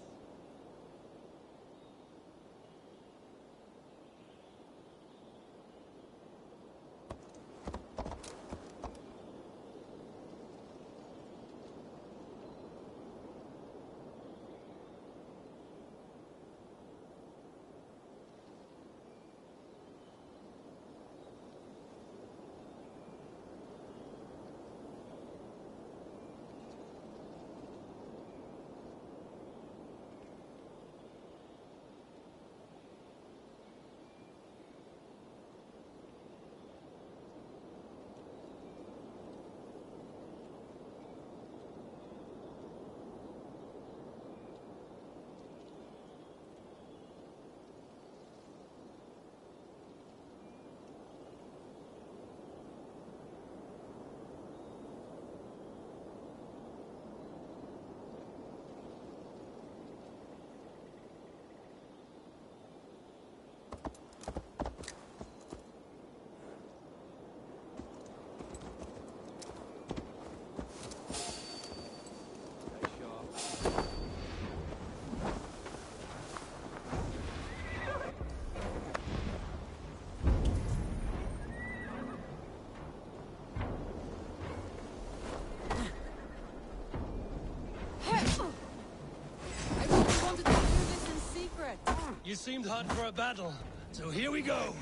You seemed hot for a battle, so here we go!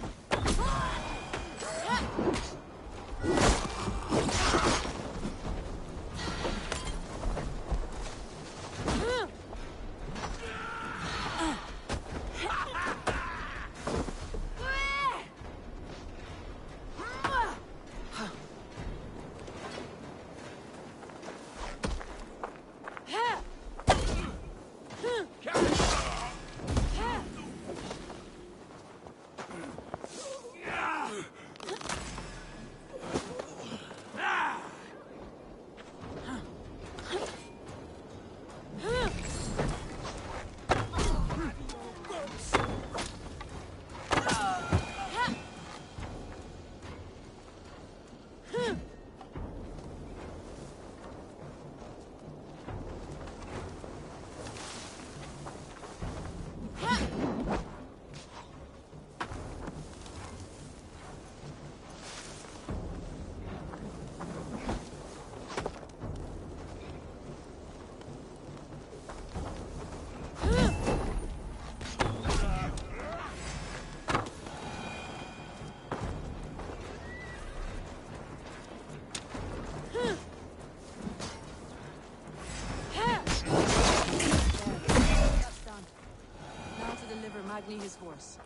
His horse.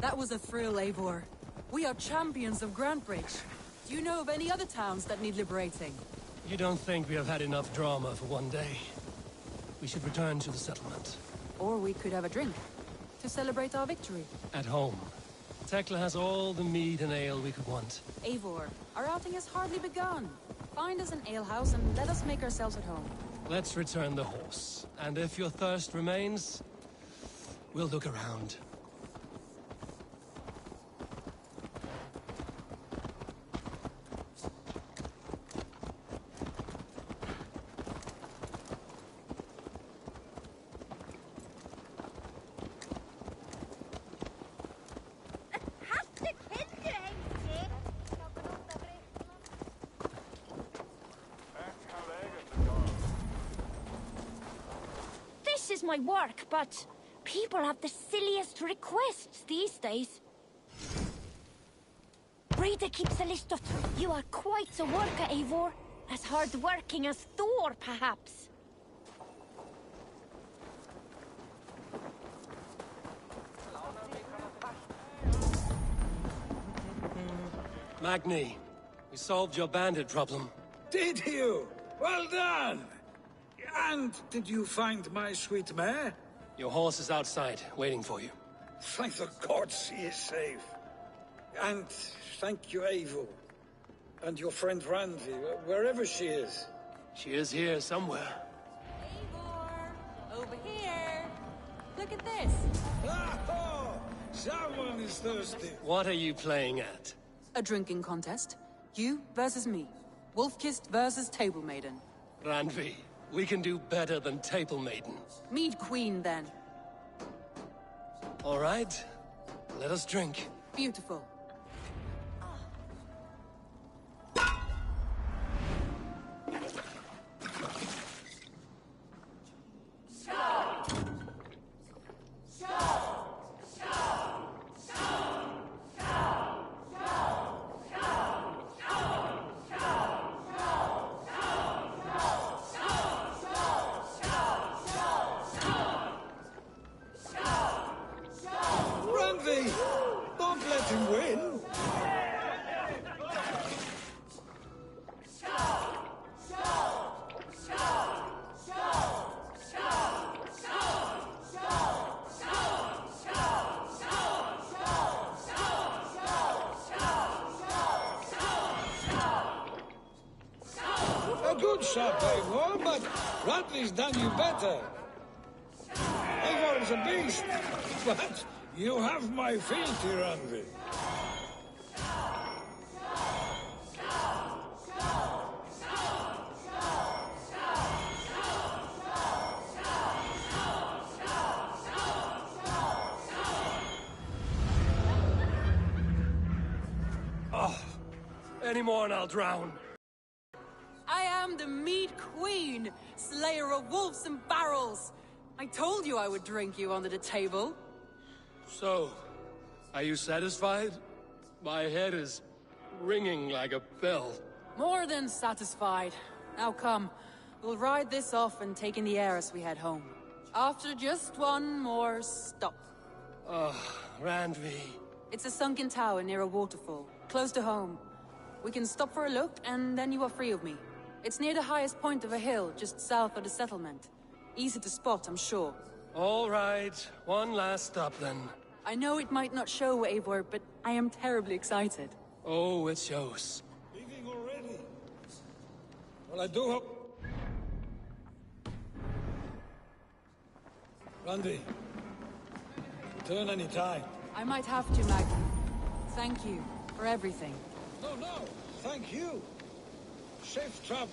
That was a thrill, Eivor. We are champions of Grantbridge. Do you know of any other towns that need liberating? You don't think we have had enough drama for one day? We should return to the settlement. Or we could have a drink, to celebrate our victory. At home. Tekla has all the mead and ale we could want. Eivor, our outing has hardly begun. Find us an alehouse and let us make ourselves at home. Let's return the horse. And if your thirst remains, we'll look around. my work, but people have the silliest requests these days. Breda keeps a list of... You are quite a worker, Eivor. As hard-working as Thor, perhaps. Magni, we solved your bandit problem. Did you? Well done! And did you find my sweet mare? Your horse is outside, waiting for you. Thank the gods he is safe. And thank you, Eivor. And your friend Randi, wherever she is. She is here somewhere. Eivor! Over here! Look at this! Oh, someone is thirsty. What are you playing at? A drinking contest. You versus me. Wolf-Kissed versus Table Maiden. Randvi, we can do better than Table Maiden. Mead Queen, then. All right. Let us drink. Beautiful. Randi! Don't let him win! A good shot, Eivor, but Randvi's done you better. Eivor is a beast, but you have my fealty, Randvi. Oh, any more and I'll drown. I am the Mead Queen, slayer of wolves and barrels. I told you I would drink you under the table. So, are you satisfied? My head is ringing like a bell. More than satisfied. Now come, we'll ride this off and take in the air as we head home. After just one more stop. Oh, Randvi. It's a sunken tower near a waterfall, close to home. We can stop for a look, and then you are free of me. It's near the highest point of a hill, just south of the settlement. Easy to spot, I'm sure. All right, one last stop then. I know it might not show, Eivor, but I am terribly excited. Oh, it shows. Leaving already? Well, I do hope... Randi, return any time. I might have to, Maggie. Thank you for everything. No, thank you. Safe travels.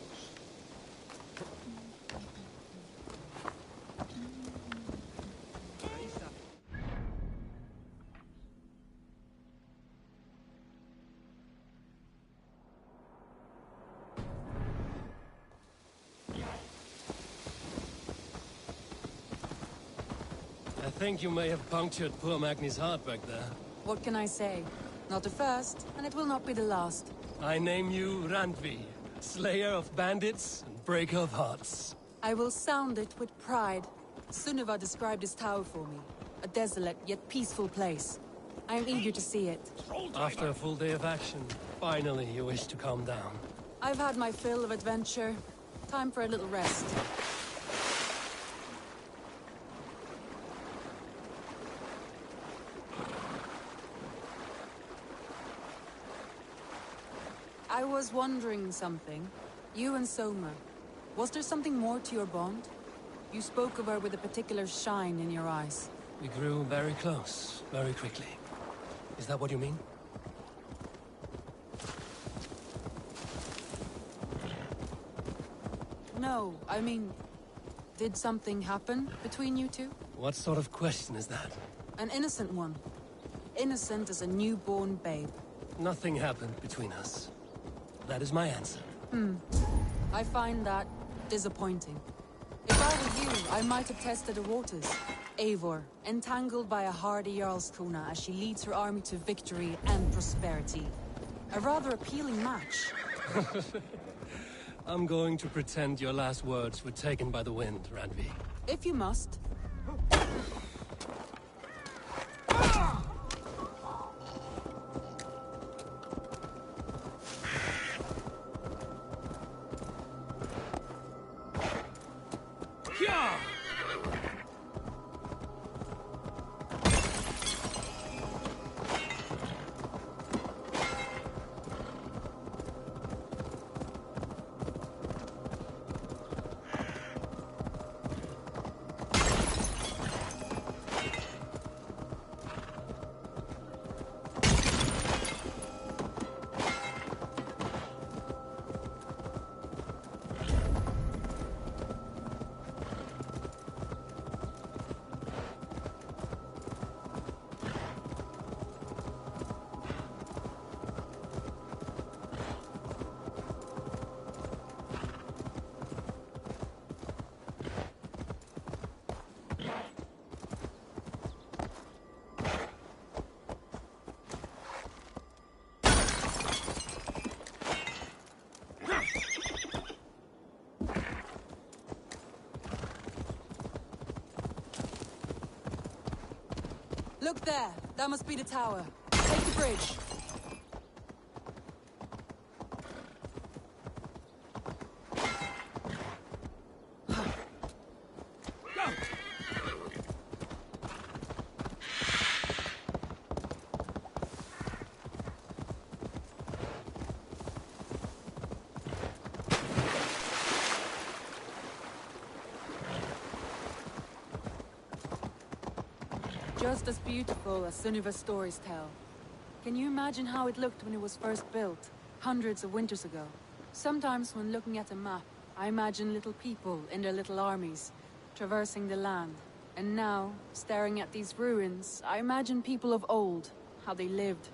I think you may have punctured poor Magni's heart back there. What can I say? Not the first, and it will not be the last. I name you Randvi, slayer of bandits and breaker of hearts. I will sound it with pride. Sunniva described this tower for me. A desolate yet peaceful place. I am eager to see it. After a full day of action, finally you wish to calm down. I've had my fill of adventure. Time for a little rest. I was wondering something. You and Soma. Was there something more to your bond? You spoke of her with a particular shine in your eyes. We grew very close, very quickly. Is that what you mean? No, I mean... Did something happen between you two? What sort of question is that? An innocent one. Innocent as a newborn babe. Nothing happened between us. That is my answer. I find that disappointing. If I were you, I might have tested the waters. Eivor, entangled by a hardy Jarlskona as she leads her army to victory and prosperity. A rather appealing match. I'm going to pretend your last words were taken by the wind, Randvi. If you must. Look there. That must be the tower. Take the bridge. Just as beautiful as Sunniva's stories tell. Can you imagine how it looked when it was first built, hundreds of winters ago? Sometimes when looking at a map, I imagine little people in their little armies, traversing the land. And now, staring at these ruins, I imagine people of old, how they lived,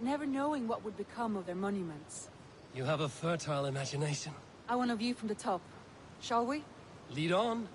never knowing what would become of their monuments. You have a fertile imagination. I want a view from the top. Shall we? Lead on.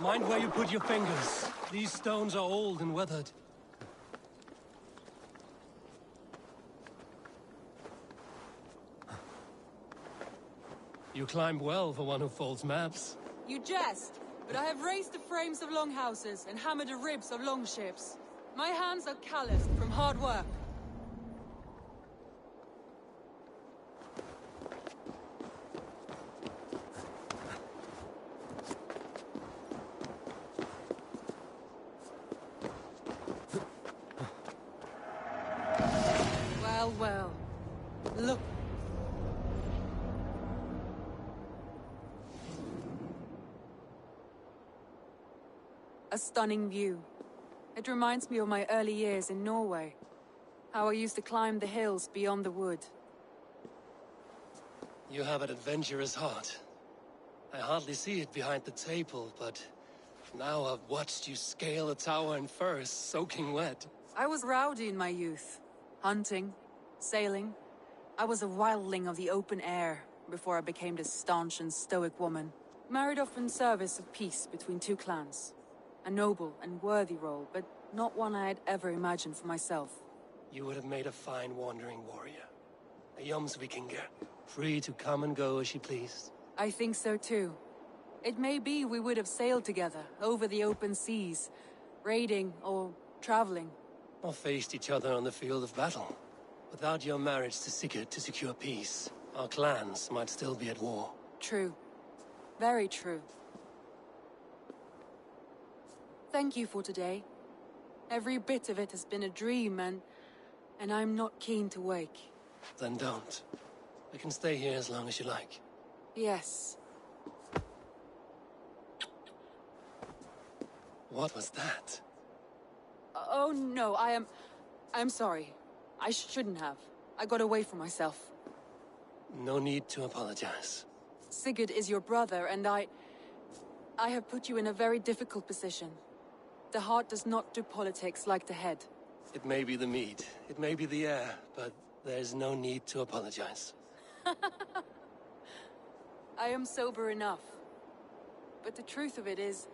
Mind where you put your fingers. These stones are old and weathered. You climbed well for one who folds maps. You jest, but I have raised the frames of longhouses and hammered the ribs of longships. My hands are calloused from hard work. Well. Look. A stunning view. It reminds me of my early years in Norway. How I used to climb the hills beyond the wood. You have an adventurous heart. I hardly see it behind the table, but now I've watched you scale a tower in furs, soaking wet. I was rowdy in my youth. Hunting, sailing. I was a wildling of the open air before I became this staunch and stoic woman. Married off in service of peace between two clans. A noble and worthy role, but not one I had ever imagined for myself. You would have made a fine wandering warrior. A Jomsvikinger, free to come and go as she pleased. I think so too. It may be we would have sailed together over the open seas, raiding or traveling. or faced each other on the field of battle. Without your marriage to Sigurd to secure peace, our clans might still be at war. True. Very true. Thank you for today. Every bit of it has been a dream, and I'm not keen to wake. Then don't. We can stay here as long as you like. Yes. What was that? Oh no, I'm sorry. I shouldn't have. I got away from myself. No need to apologize. Sigurd is your brother, and I have put you in a very difficult position. The heart does not do politics like the head. It may be the meat, it may be the air, but there's no need to apologize. I am sober enough. But the truth of it is,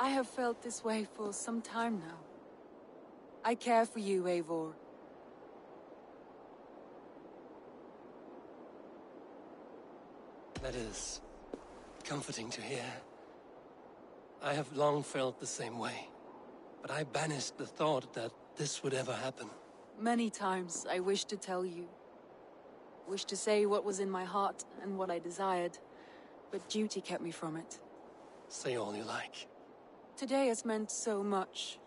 I have felt this way for some time now. I care for you, Eivor. That is comforting to hear. I have long felt the same way, but I banished the thought that this would ever happen. Many times I wished to tell you. Wished to say what was in my heart and what I desired, but duty kept me from it. Say all you like. Today has meant so much.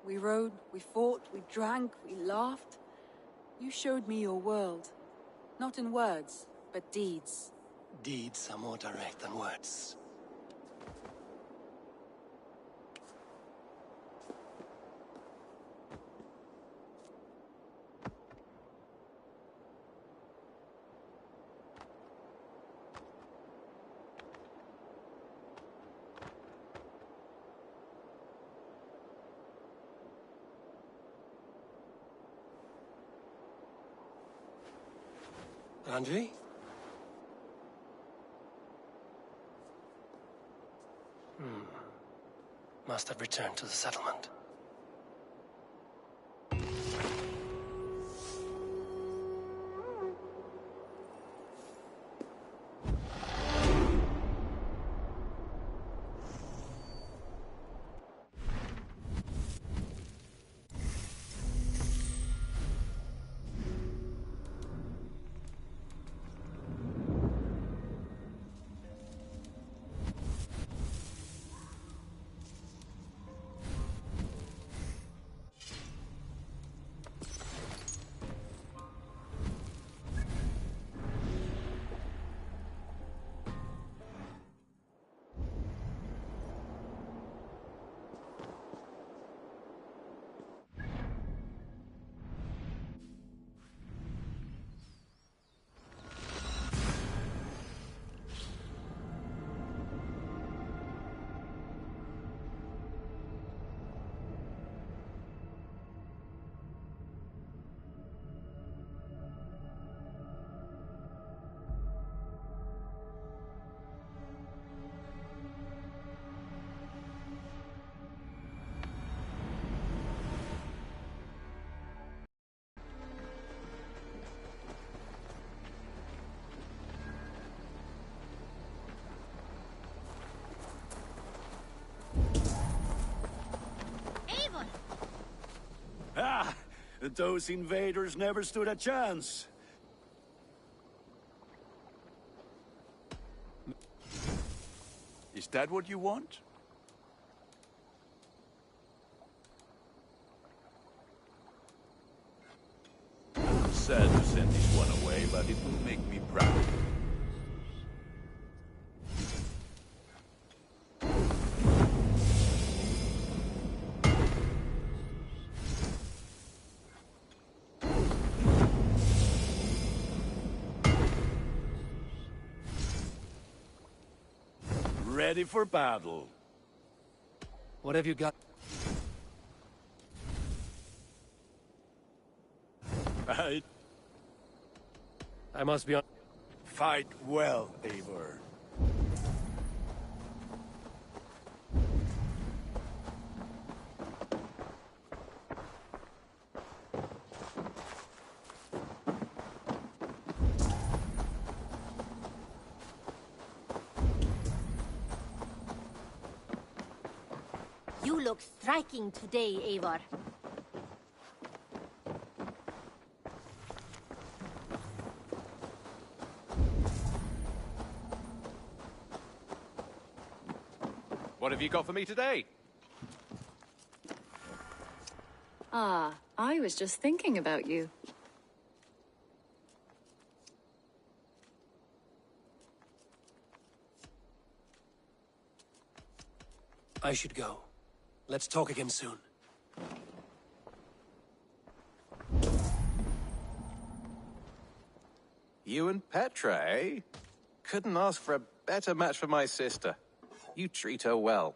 We rode, we fought, we drank, we laughed. You showed me your world. Not in words, but deeds. Deeds are more direct than words. Andrei? Must have returned to the settlement. Ah! Those invaders never stood a chance. Is that what you want? I'm sad to send this one away, but it will make me proud. Ready for battle. What have you got? Right. I must be on... Fight well, Eivor. You look striking today, Eivor. have you got for me today? Ah, I was just thinking about you. I should go. Let's talk again soon. You and Petra, eh? Couldn't ask for a better match for my sister. You treat her well.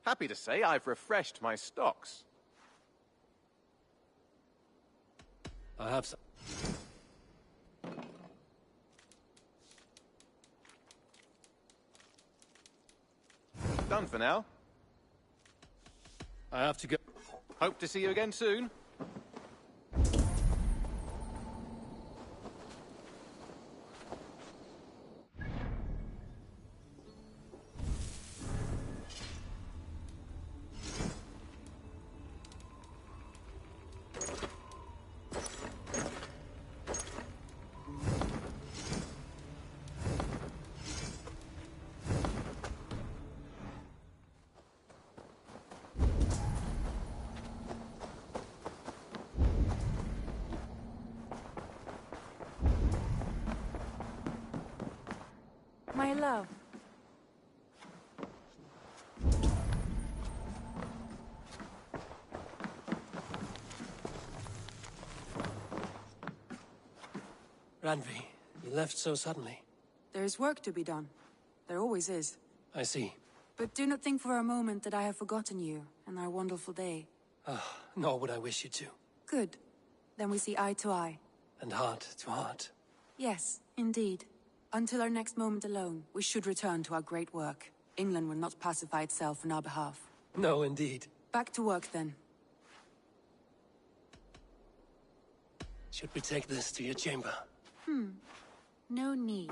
Happy to say I've refreshed my stocks. I have some. Done for now. I have to go. Hope to see you again soon. My love. Ranvi, you left so suddenly. There is work to be done. There always is. I see. But do not think for a moment that I have forgotten you and our wonderful day. Nor would I wish you to. Good. Then we see eye to eye. And heart to heart. Yes, indeed. Until our next moment alone, we should return to our great work. England will not pacify itself on our behalf. No, indeed. Back to work, then. Should we take this to your chamber? No need.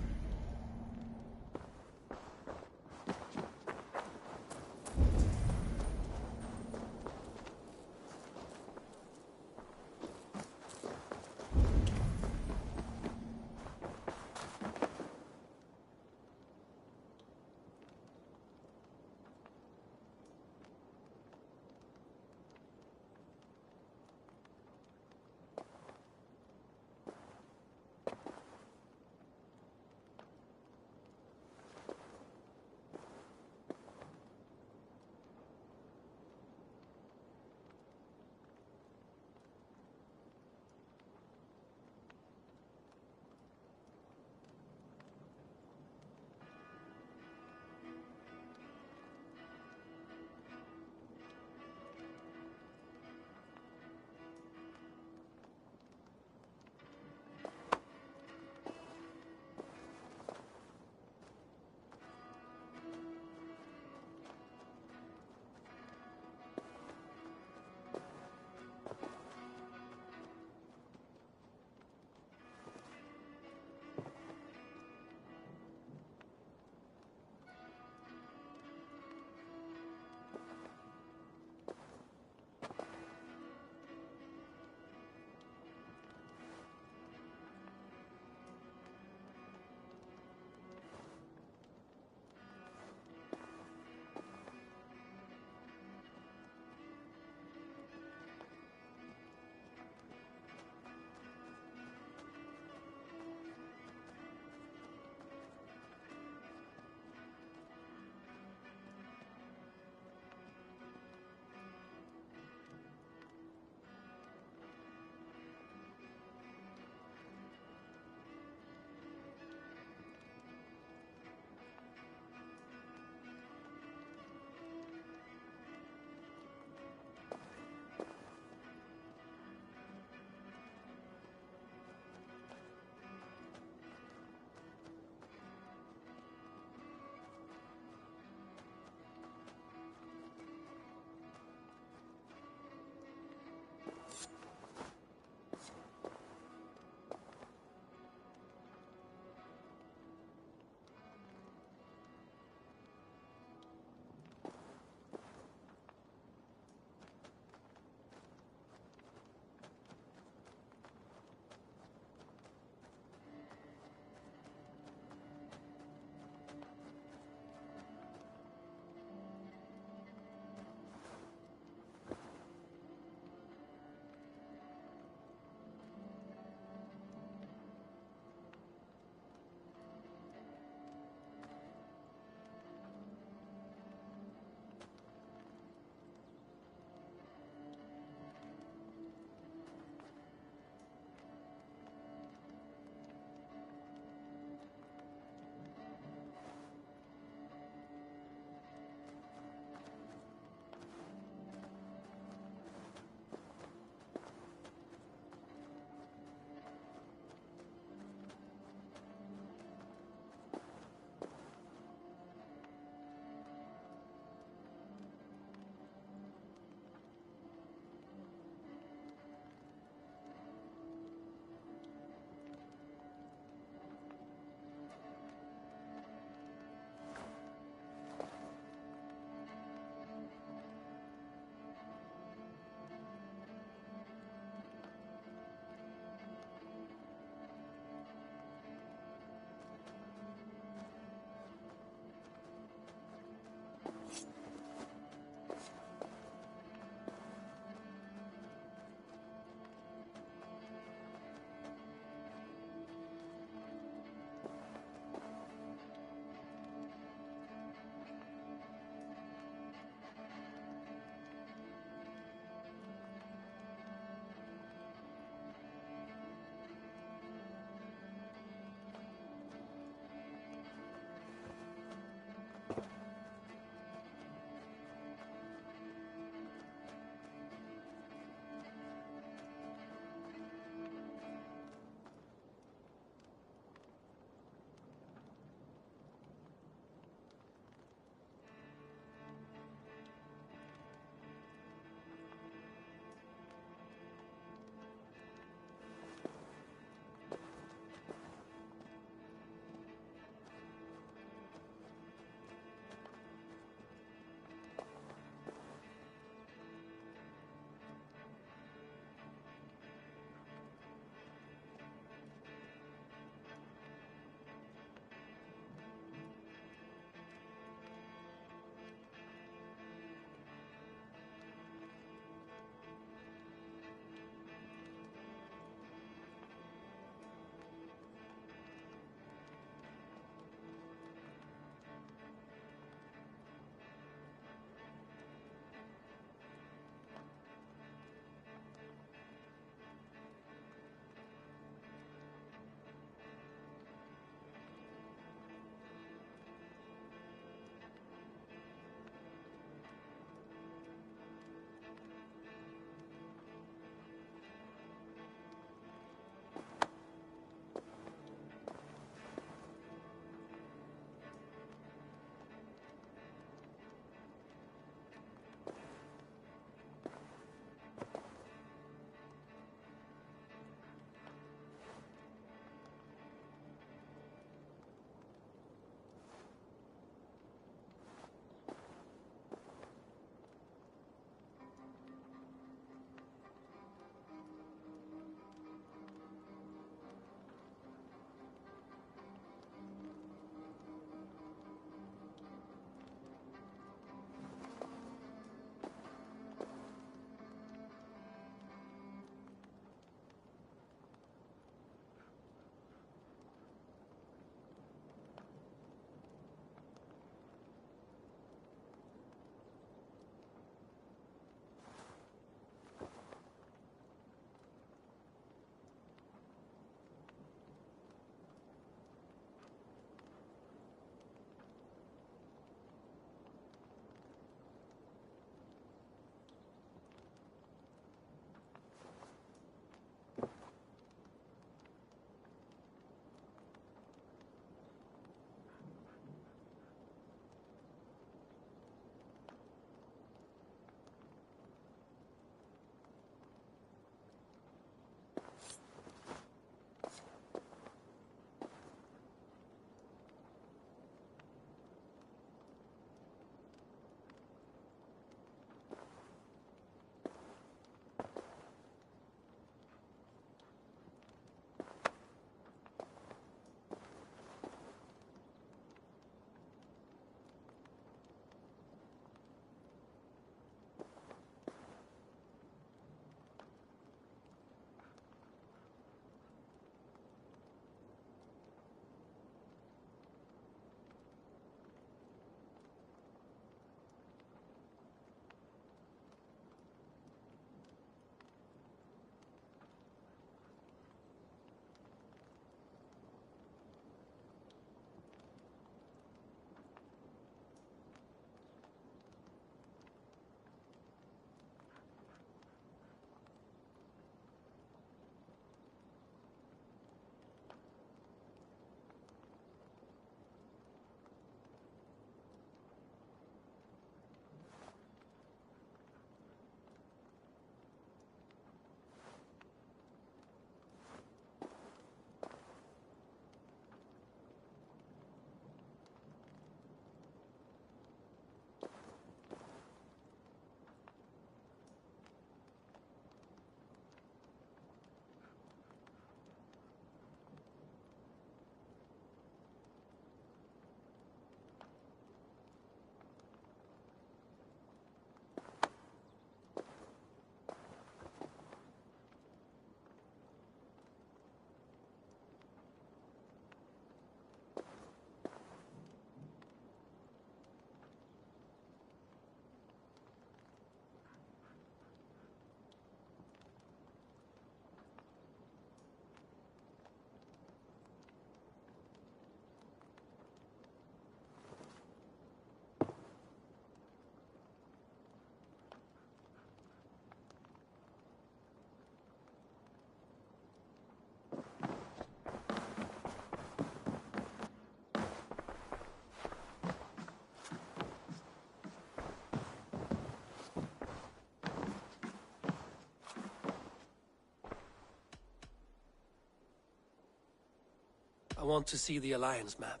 I want to see the Alliance map.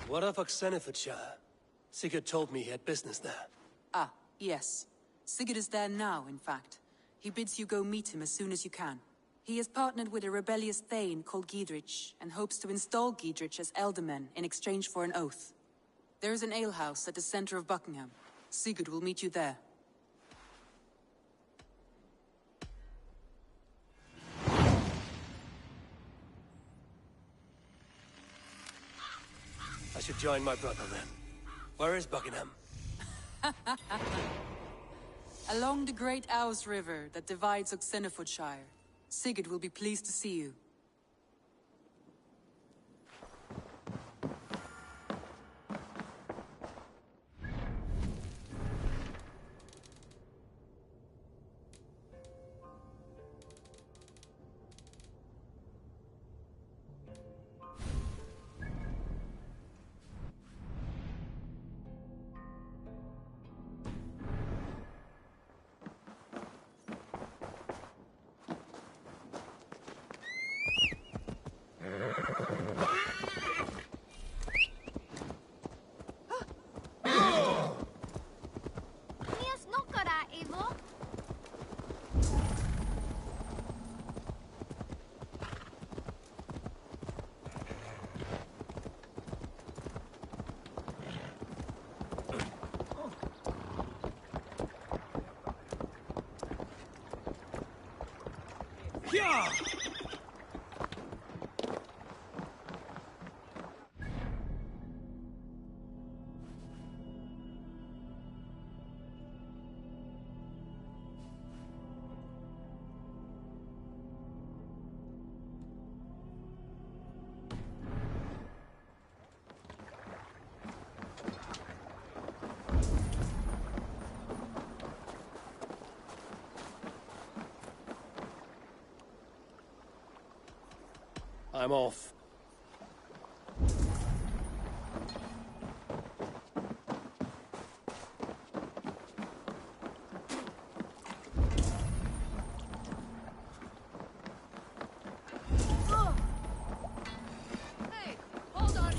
What of Oxenfordshire? Sigurd told me he had business there. Ah, yes. Sigurd is there now, in fact. He bids you go meet him as soon as you can. He has partnered with a rebellious Thane called Giedrich, and hopes to install Giedrich as Elderman in exchange for an oath. There is an alehouse at the center of Buckingham. Sigurd will meet you there. I should join my brother then. Where is Buckingham? Along the great Ouse River that divides Oxenfordshire. Sigurd will be pleased to see you. Yeah! I'm off. Hey, hold on, you.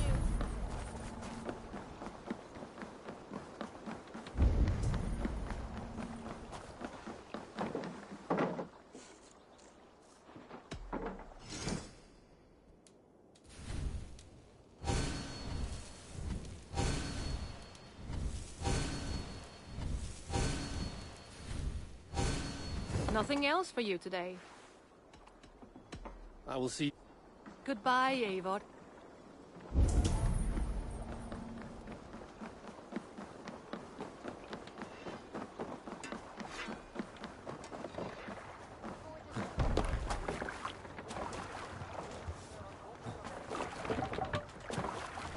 Nothing else for you today. I will see. Goodbye, Eivor.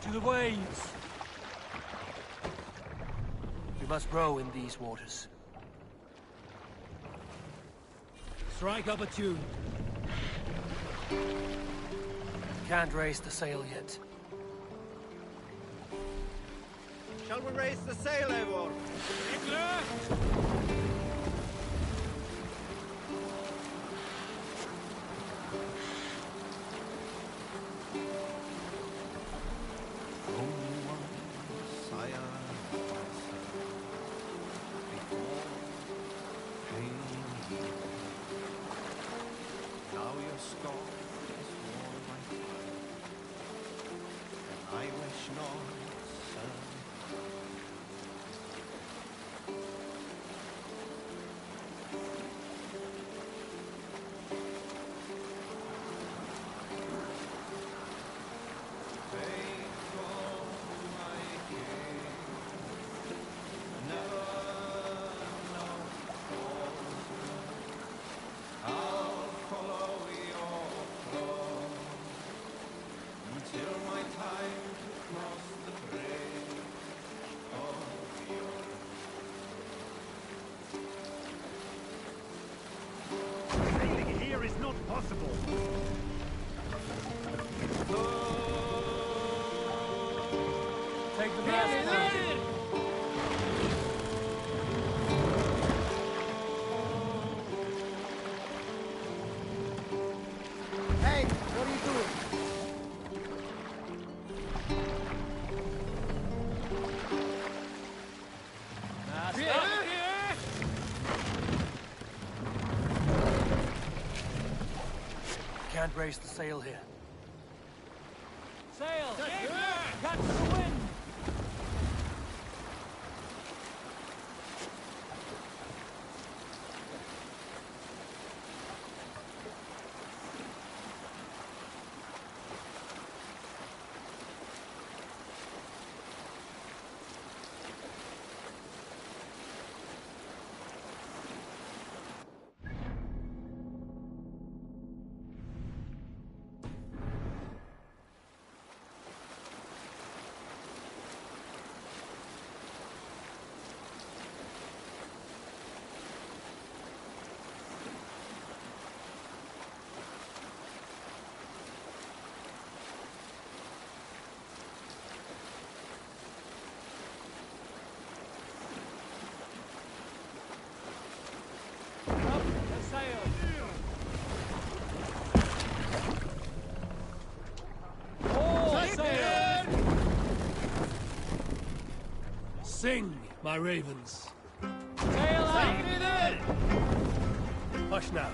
To the waves! We must row in these waters. Strike up a tune. Can't raise the sail yet. Shall we raise the sail, Eivor? Take the mast. Hey, what are you doing? Can't raise the sail here. Sail! Catch the wind! Sing, my ravens. Sail out! Hush now.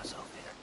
myself here.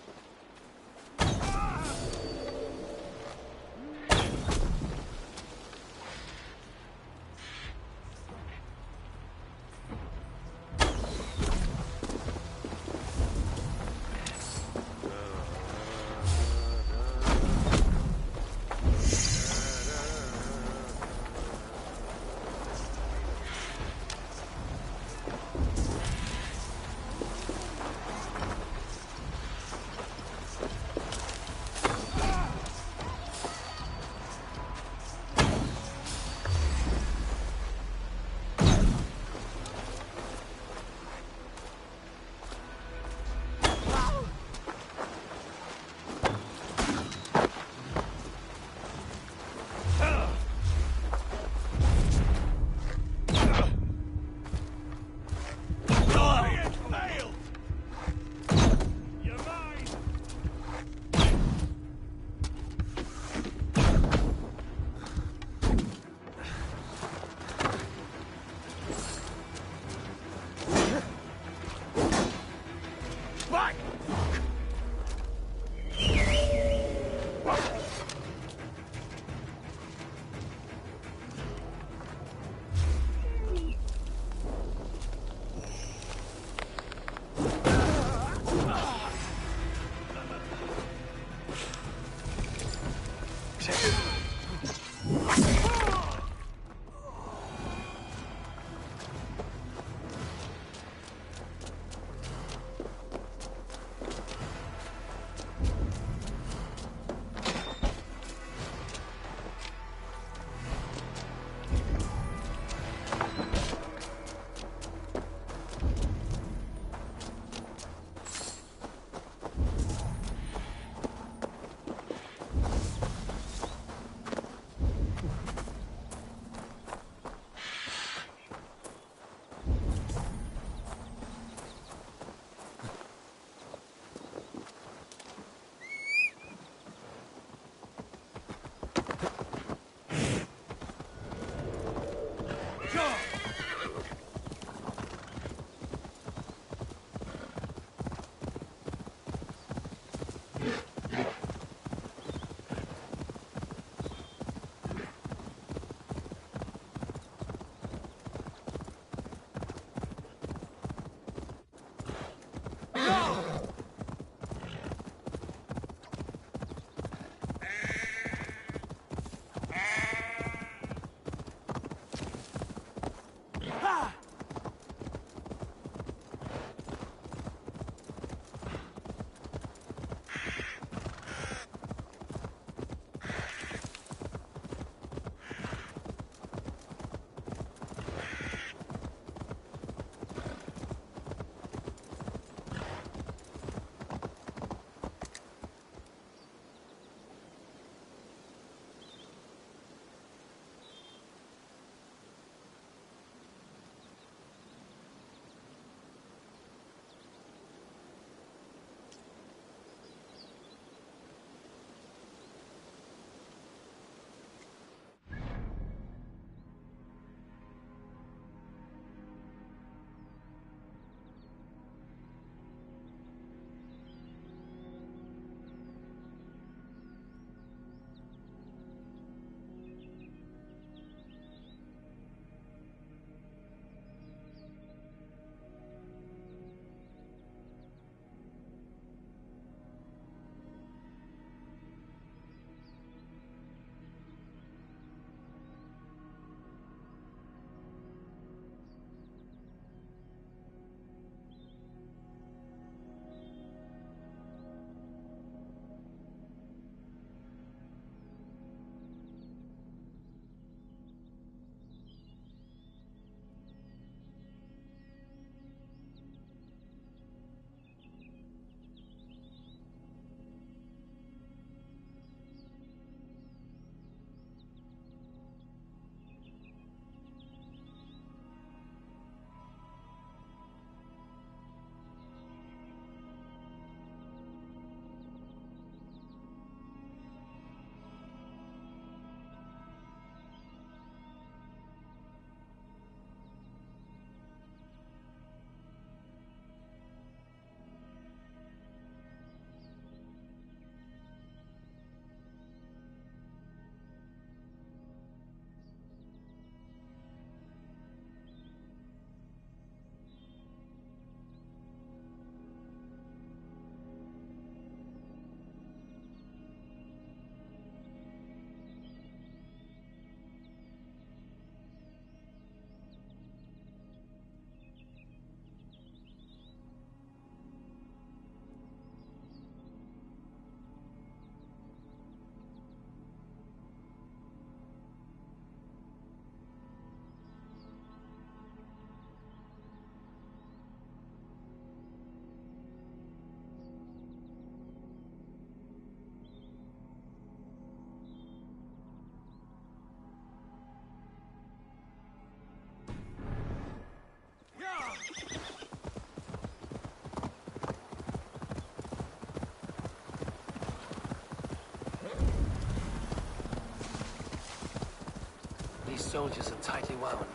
soldiers are tightly wound.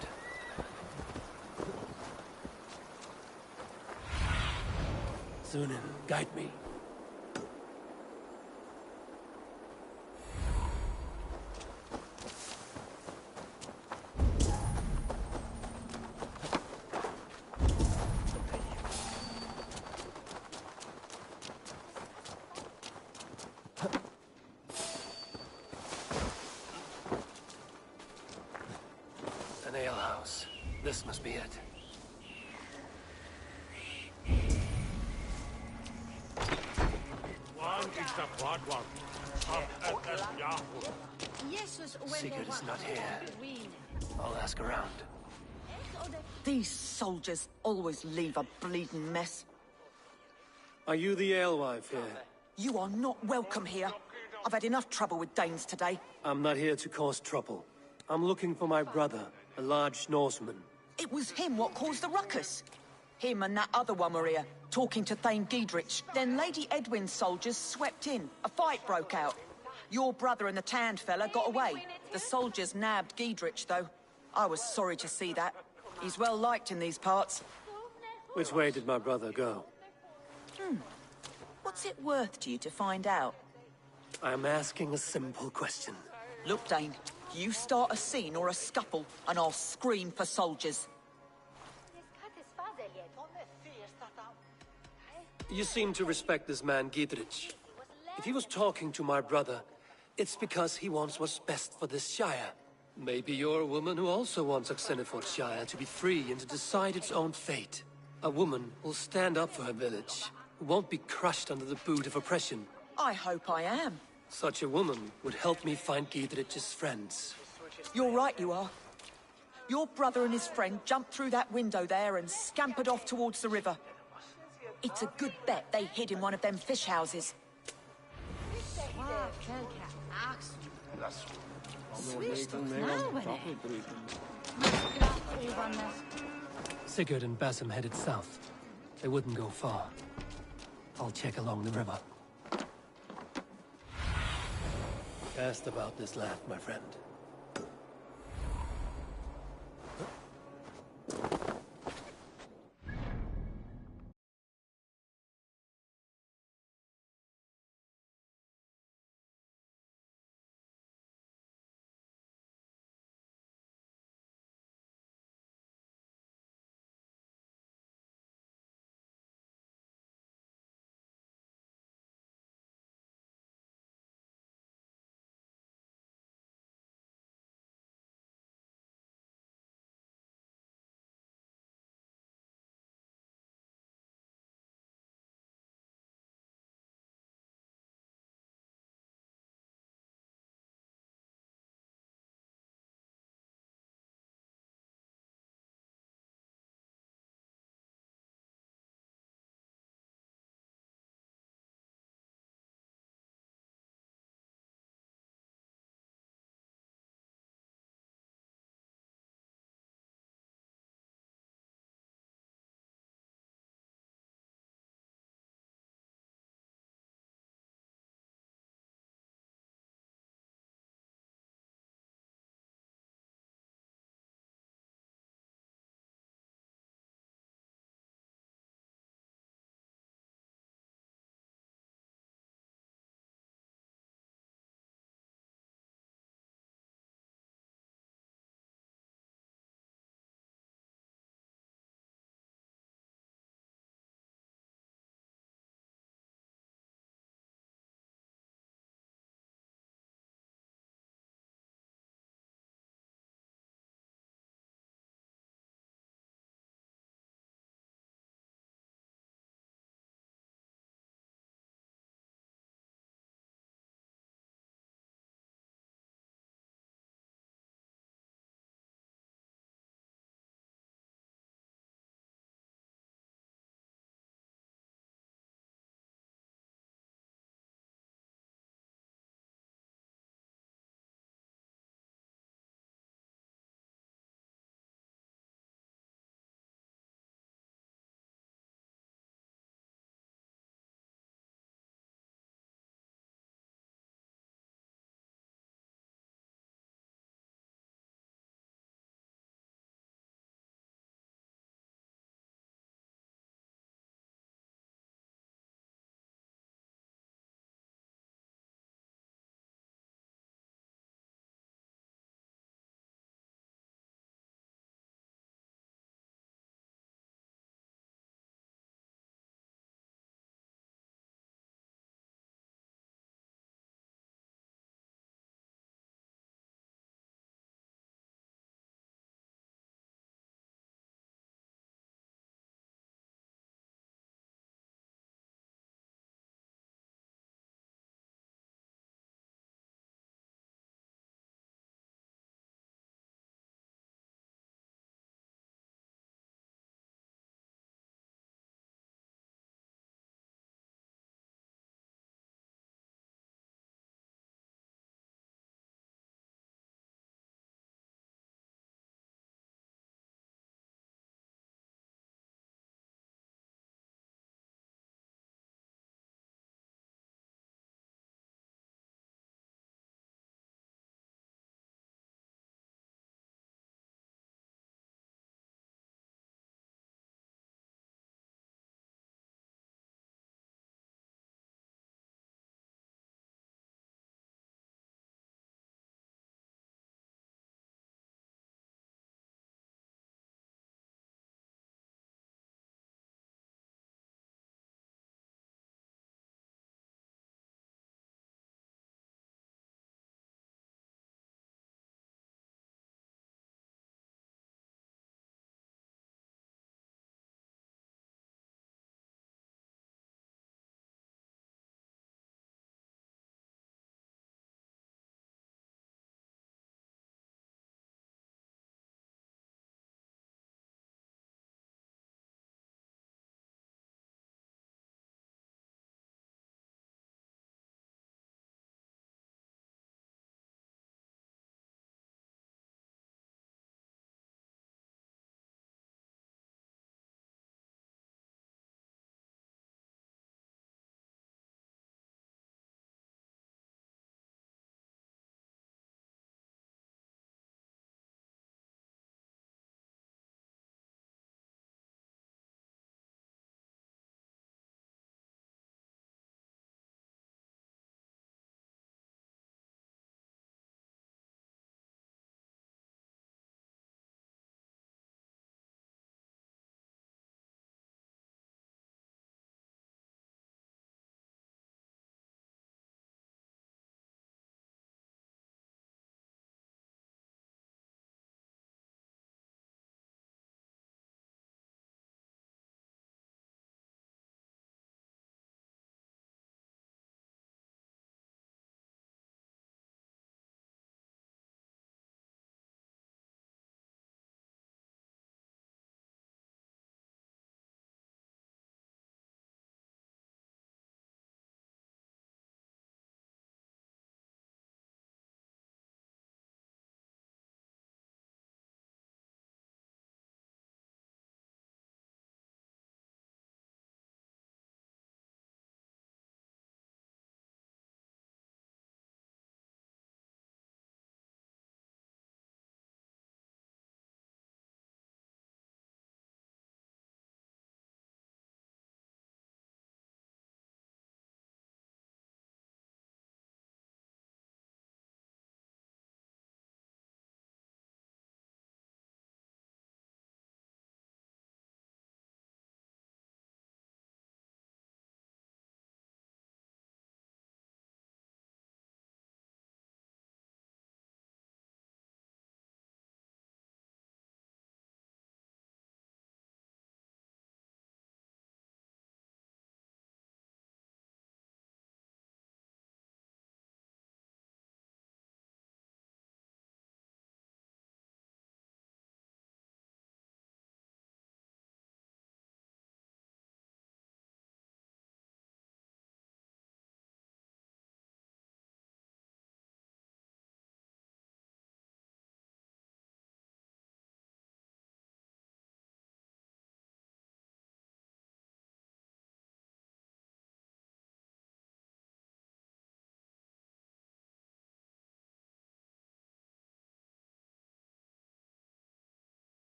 Zunin, guide me. An alehouse. This must be it. Sigurd is not here. I'll ask around. These soldiers always leave a bleeding mess. Are you the alewife here? You are not welcome here. I've had enough trouble with Danes today. I'm not here to cause trouble. I'm looking for my brother, a large Norseman. It was him what caused the ruckus. Him and that other one were here, talking to Thane Giedrich. Then Lady Edwin's soldiers swept in. A fight broke out. Your brother and the tanned fella got away. The soldiers nabbed Giedrich, though. I was sorry to see that. He's well liked in these parts. Which way did my brother go? What's it worth to you to find out? I'm asking a simple question. Look, Dane, you start a scene or a scuffle, and I'll scream for soldiers. You seem to respect this man, Giedrich. If he was talking to my brother, it's because he wants what's best for this Shire. Maybe you're a woman who also wants Oxenford Shire to be free and to decide its own fate. A woman who'll stand up for her village, who won't be crushed under the boot of oppression. I hope I am. Such a woman would help me find Giedrich's friends. You're right, you are. Your brother and his friend jumped through that window there and scampered off towards the river. It's a good bet they hid in one of them fish houses. Sigurd and Basim headed south. They wouldn't go far. I'll check along the river. Asked about this land, my friend.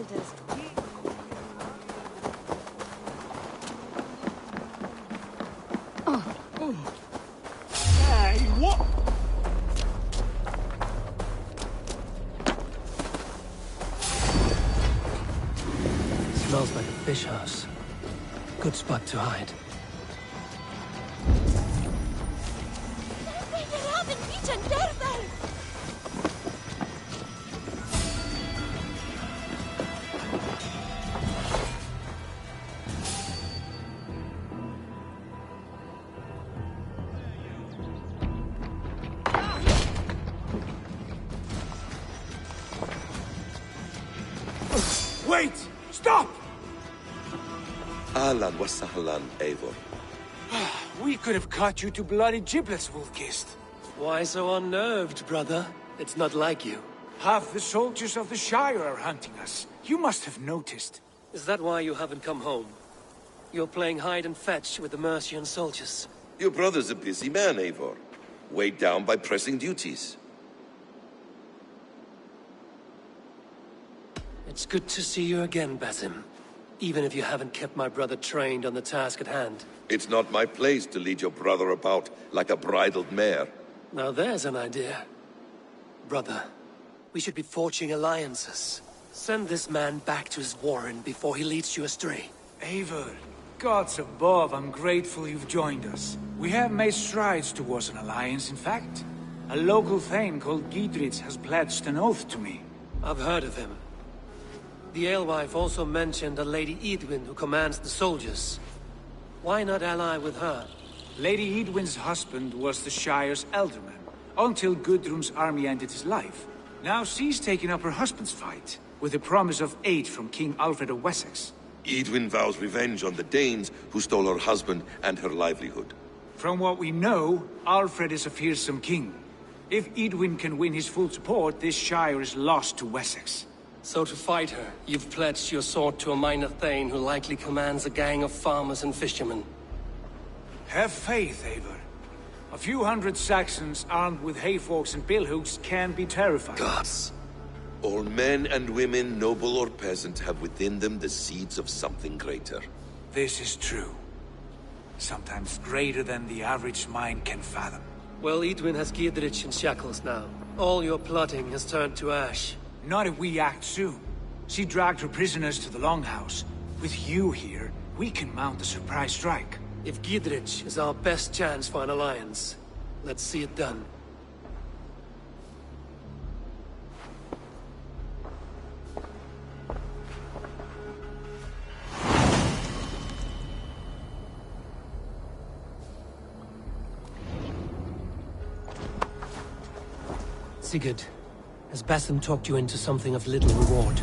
elders. Hey, what? Smells like a fish house. Good spot to hide. Wait! Stop! Ahlan wa sahlan, Eivor. We could have cut you to bloody giblets, Wolfkist. Why so unnerved, brother? It's not like you. Half the soldiers of the Shire are hunting us. You must have noticed. Is that why you haven't come home? You're playing hide and fetch with the Mercian soldiers. Your brother's a busy man, Eivor. Weighed down by pressing duties. It's good to see you again, Basim. Even if you haven't kept my brother trained on the task at hand. It's not my place to lead your brother about like a bridled mare. Now there's an idea. Brother, we should be forging alliances. Send this man back to his warren before he leads you astray. Eivor, gods above, I'm grateful you've joined us. We have made strides towards an alliance, in fact. A local thane called Giedrich has pledged an oath to me. I've heard of him. The alewife also mentioned a Lady Edwin who commands the soldiers. Why not ally with her? Lady Edwin's husband was the Shire's elderman, until Gudrun's army ended his life. Now she's taken up her husband's fight, with the promise of aid from King Alfred of Wessex. Edwin vows revenge on the Danes who stole her husband and her livelihood. From what we know, Alfred is a fearsome king. If Edwin can win his full support, this Shire is lost to Wessex. So to fight her, you've pledged your sword to a minor thane who likely commands a gang of farmers and fishermen. Have faith, Eivor. A few hundred Saxons armed with hayforks and billhooks can be terrifying. Gods. All men and women, noble or peasant, have within them the seeds of something greater. This is true. Sometimes greater than the average mind can fathom. Well, Edwin has Giedrich in shackles now. All your plotting has turned to ash. Not if we act soon. She dragged her prisoners to the Longhouse. With you here, we can mount a surprise strike. If Giedrich is our best chance for an alliance, let's see it done. Sigurd, has Basim talked you into something of little reward?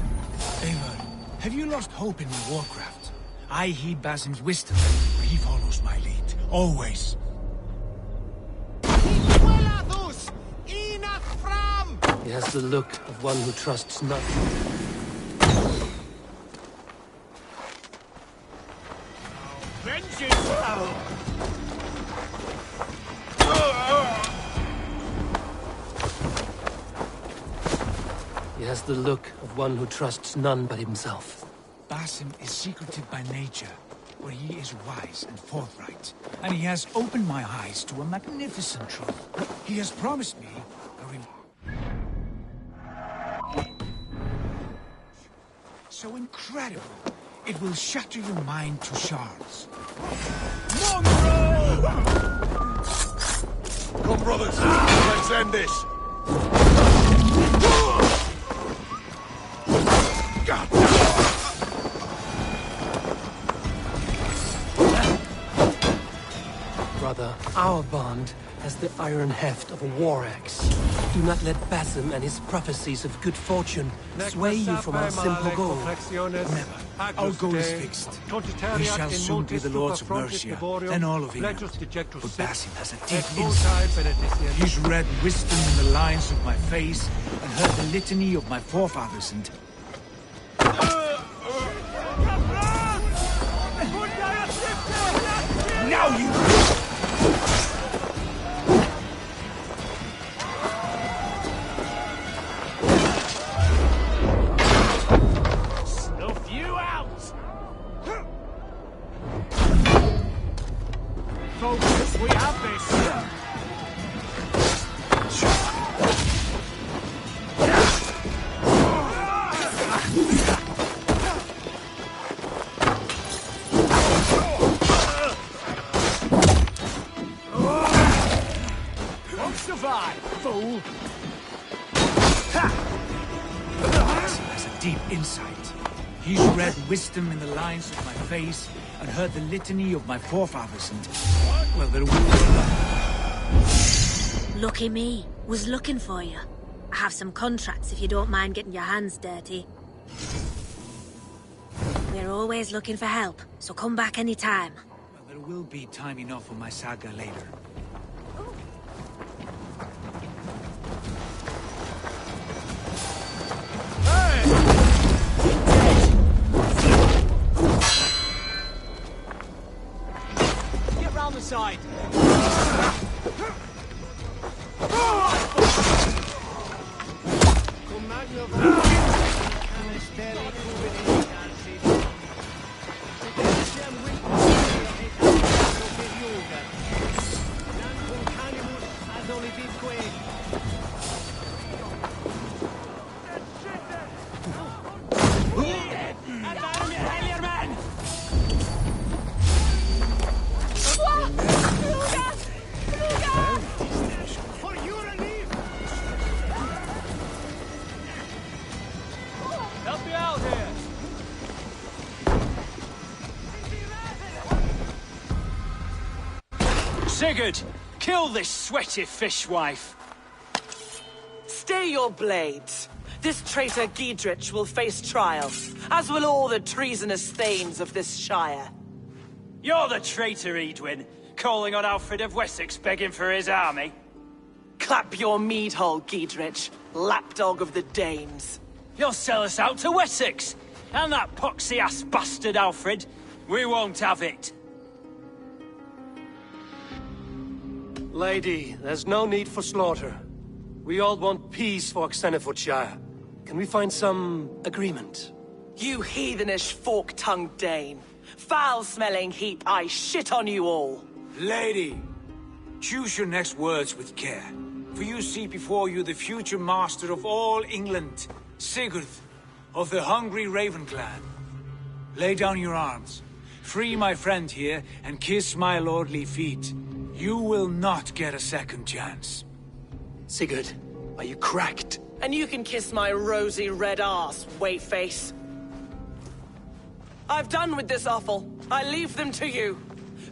Eivor, have you lost hope in my warcraft? I heed Basim's wisdom, but he follows my lead. Always. He has the look of one who trusts nothing. He has the look of one who trusts none but himself. Basim is secretive by nature, but he is wise and forthright. And he has opened my eyes to a magnificent truth. He has promised me a reward. So incredible, it will shatter your mind to shards. Come, brothers, let's end this. Brother, our bond has the iron heft of a war axe. Do not let Basim and his prophecies of good fortune sway you from our simple goal. Never. Our goal is fixed. We shall soon be the lords of Mercia, then all of England. But Basim has a deep insight. He's read wisdom in the lines of my face and heard the litany of my forefathers and... Now you... fool! Has a deep insight. He's read wisdom in the lines of my face and heard the litany of my forefathers and... well, there will... Lucky me. Was looking for you. I have some contracts if you don't mind getting your hands dirty. We're always looking for help, so come back anytime. Well, there will be time enough for my saga later. Get round the side. Help me out here! Sigurd, kill this sweaty fishwife. Stay your blades. This traitor Giedrich will face trial, as will all the treasonous thanes of this shire. You're the traitor, Edwin, calling on Alfred of Wessex begging for his army. Clap your mead hole, Giedrich, lapdog of the Danes. You'll sell us out to Wessex, and that poxy-ass bastard Alfred. We won't have it. Lady, there's no need for slaughter. We all want peace for Xenofordshire. Can we find some agreement? You heathenish fork-tongued Dane. Foul-smelling heap, I shit on you all. Lady, choose your next words with care. For you see before you the future master of all England, Sigurd, of the hungry Raven clan. Lay down your arms. Free my friend here, and kiss my lordly feet. You will not get a second chance. Sigurd, are you cracked? And you can kiss my rosy red arse, wayface. I've done with this offal. I leave them to you.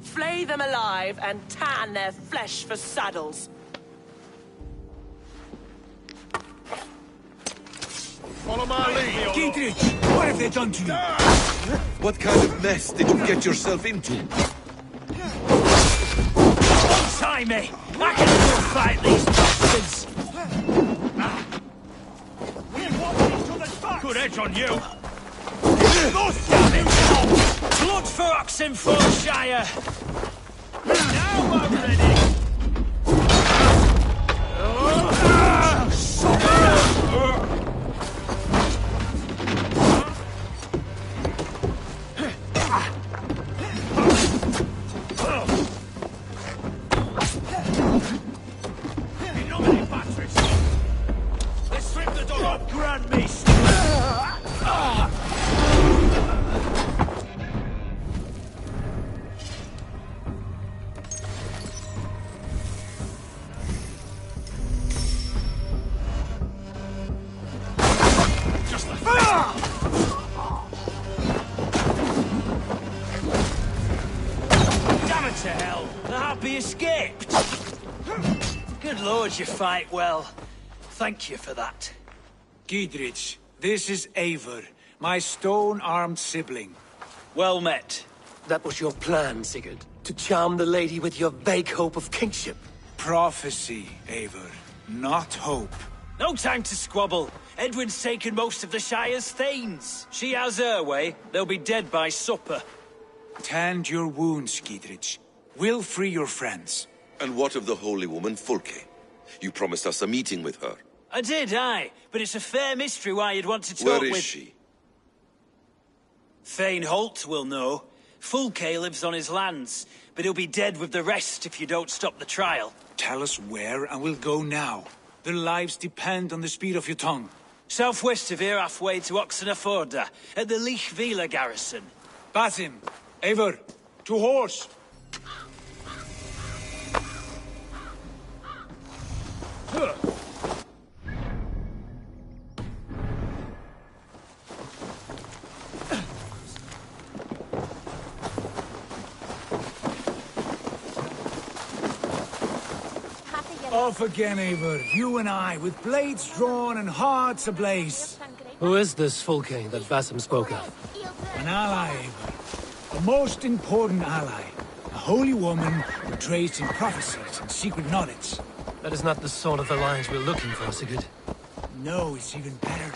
Flay them alive and tan their flesh for saddles. Follow my lead. Giedrich, what have they done to you? What kind of mess did you get yourself into? Untie me! I can still fight these bastards! Good edge on you. Blood for Oxenfordshire! Now I'm ready! Let's strip the dog off. Grant me damn it to hell! The happy escaped! Good lord, you fight well. Thank you for that. Giedrich, this is Eivor, my stone-armed sibling. Well met. That was your plan, Sigurd. To charm the lady with your vague hope of kingship. Prophecy, Eivor, not hope. No time to squabble. Edwin's taken most of the Shire's thanes. She has her way. They'll be dead by supper. Tend your wounds, Giedrich. We'll free your friends. And what of the holy woman Fulke? You promised us a meeting with her. I did, aye. But it's a fair mystery why you'd want to talk Where with... is she? Thane Holt will know. Fulke lives on his lands, but he'll be dead with the rest if you don't stop the trial. Tell us where, and we'll go now. Their lives depend on the speed of your tongue. Southwest of here, halfway to Oxenford, at the Lichvila garrison. Basim, Eivor, to horse! Huh. off again, Eivor. You and I, with blades drawn and hearts ablaze. Who is this Fulke that Basim spoke of? An ally, Eivor. A most important ally. A holy woman who trades in prophecies and secret knowledge. That is not the sort of alliance we're looking for, Sigurd. No, it's even better.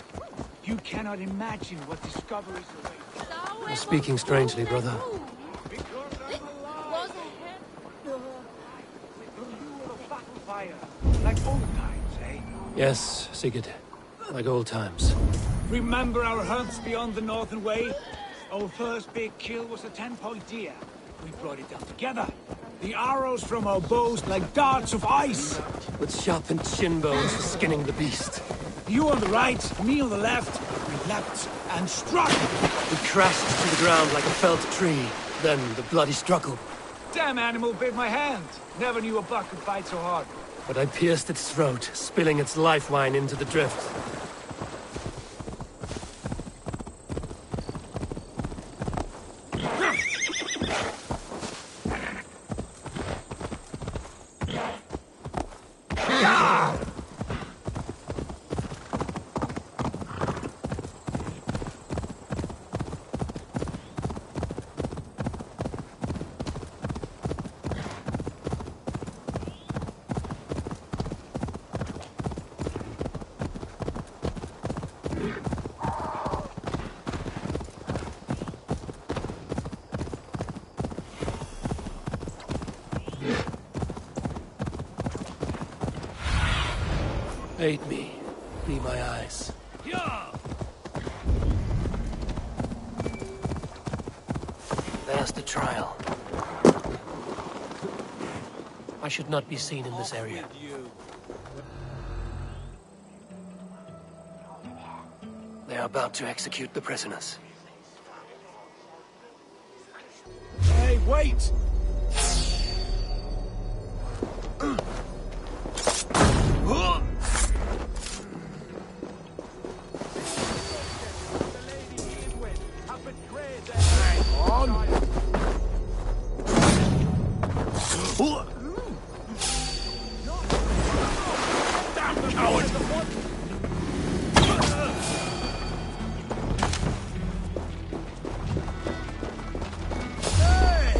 You cannot imagine what discoveries await. You're speaking strangely, brother. Like old times, eh? Yes, Sigurd. Like old times. Remember our hunts beyond the Northern Way? Our first big kill was a 10-point deer. We brought it down together. The arrows from our bows like darts of ice. With sharpened shin bones for skinning the beast. You on the right, me on the left. We leapt and struck. We crashed to the ground like a felled tree. Then the bloody struggle. Damn animal bit my hand. Never knew a buck could bite so hard. But I pierced its throat, spilling its life wine into the drift. Aid me. Be my eyes. There's the trial. I should not be seen in this area. They are about to execute the prisoners. Hey, wait!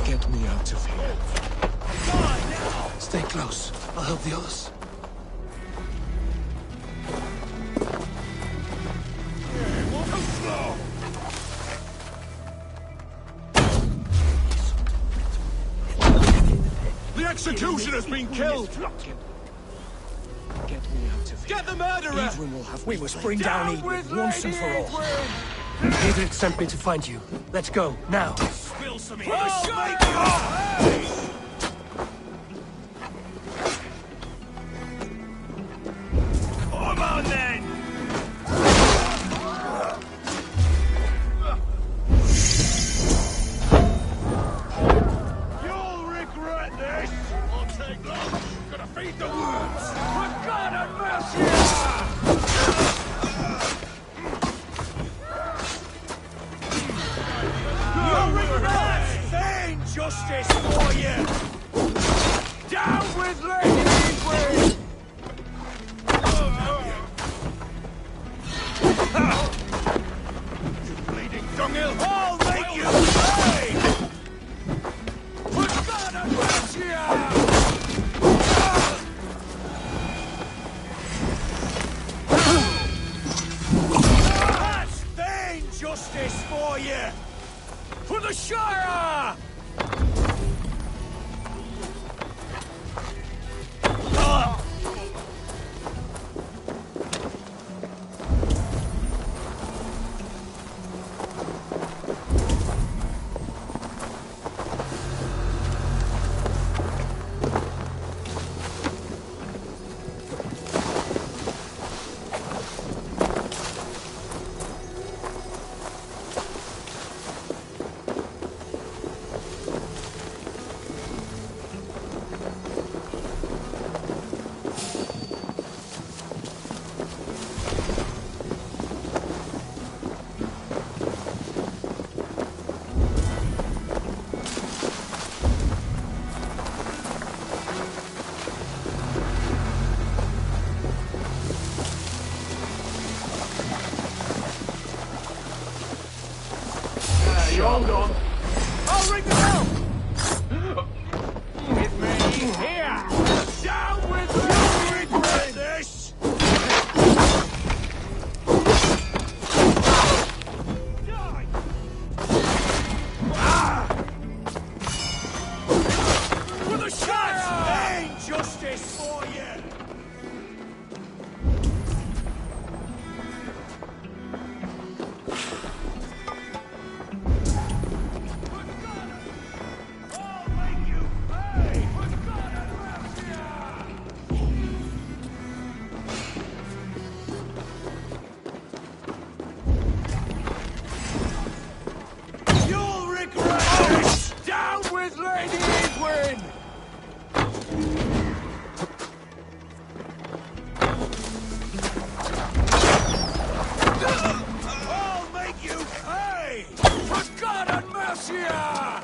Get me out of here. Stay close. I'll help the others. The executioner's been killed! Get the murderer! We must bring down Edwin once and for all. Adric sent me to find you. Let's go, now. Spill some Come on then! You'll regret this! Won't take long. Gonna feed the worms! For God and mercy! You'll regret vain justice for you! Down with Lady Edwin! You bleeding dunghill! I'll make you pay! For God and mercy! That's vain justice for you! For the Shire! Hold on. I'll ring the bell! With me here! Down with you! Regret this! Die! With a shot! Ain't justice for you! You'll regret this! Down with Lady Edwin! I'll make you pay! For God and Mercia!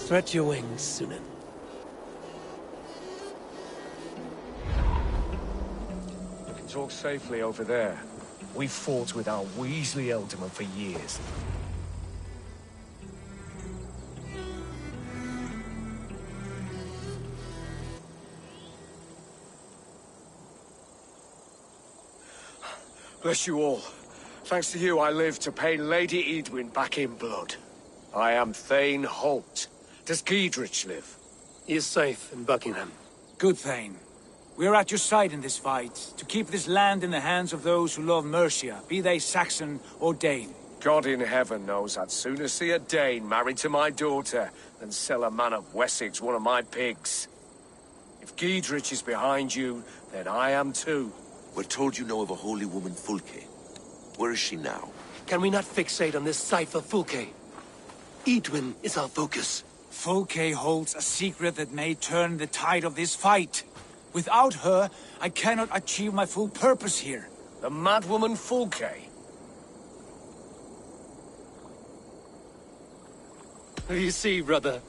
Stretch your wings, Sunan. You can talk safely over there. We've fought with our Weasley Ealdorman for years. Bless you all. Thanks to you, I live to pay Lady Edwin back in blood. I am Thane Holt. Does Giedrich live? He is safe in Buckingham. Good, Thane. We are at your side in this fight, to keep this land in the hands of those who love Mercia, be they Saxon or Dane. God in heaven knows I'd sooner see a Dane married to my daughter than sell a man of Wessex one of my pigs. If Giedrich is behind you, then I am too. We're told you know of a holy woman, Fulke. Where is she now? Can we not fixate on this cipher, Fulke? Edwin is our focus. Fulke holds a secret that may turn the tide of this fight. Without her, I cannot achieve my full purpose here. The madwoman Fulke? You see, brother,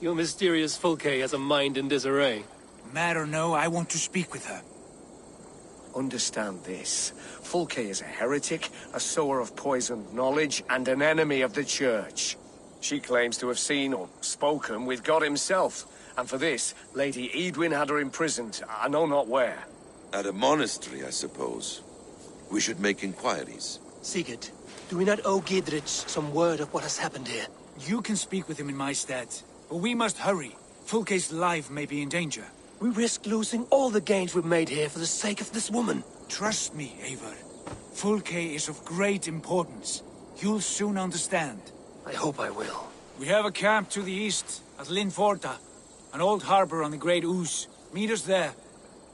your mysterious Fulke has a mind in disarray. Mad or no, I want to speak with her. Understand this. Fulke is a heretic, a sower of poisoned knowledge, and an enemy of the Church. She claims to have seen or spoken with God himself, and for this, Lady Edwin had her imprisoned, I know not where. At a monastery, I suppose. We should make inquiries. Sigurd, do we not owe Gidrich some word of what has happened here? You can speak with him in my stead, but we must hurry. Fulke's life may be in danger. We risk losing all the gains we've made here for the sake of this woman. Trust me, Eivor. Fulke is of great importance. You'll soon understand. I hope I will. We have a camp to the east, at Linforta. An old harbor on the Great Ouse. Meet us there.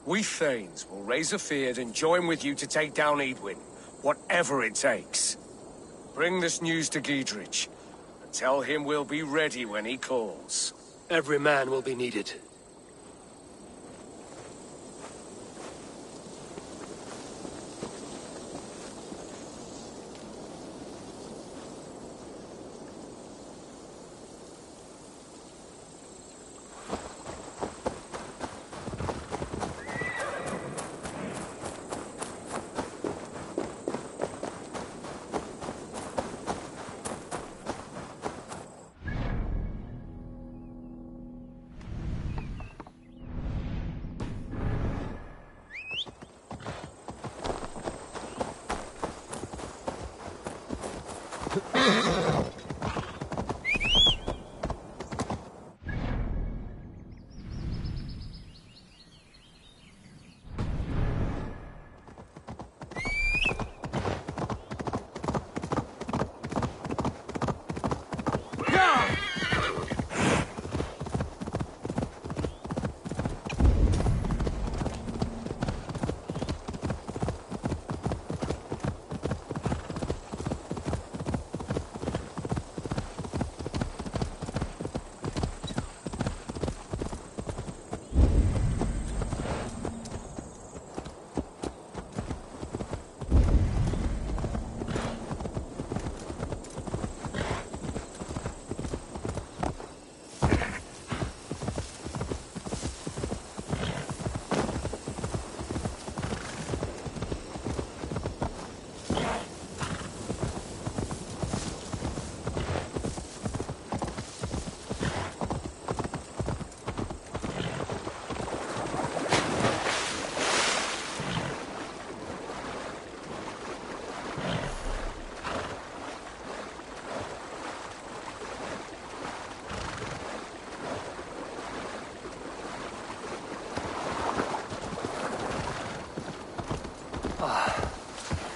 We Thanes will raise a feard and join with you to take down Edwin, whatever it takes. Bring this news to Gidrich, and tell him we'll be ready when he calls. Every man will be needed.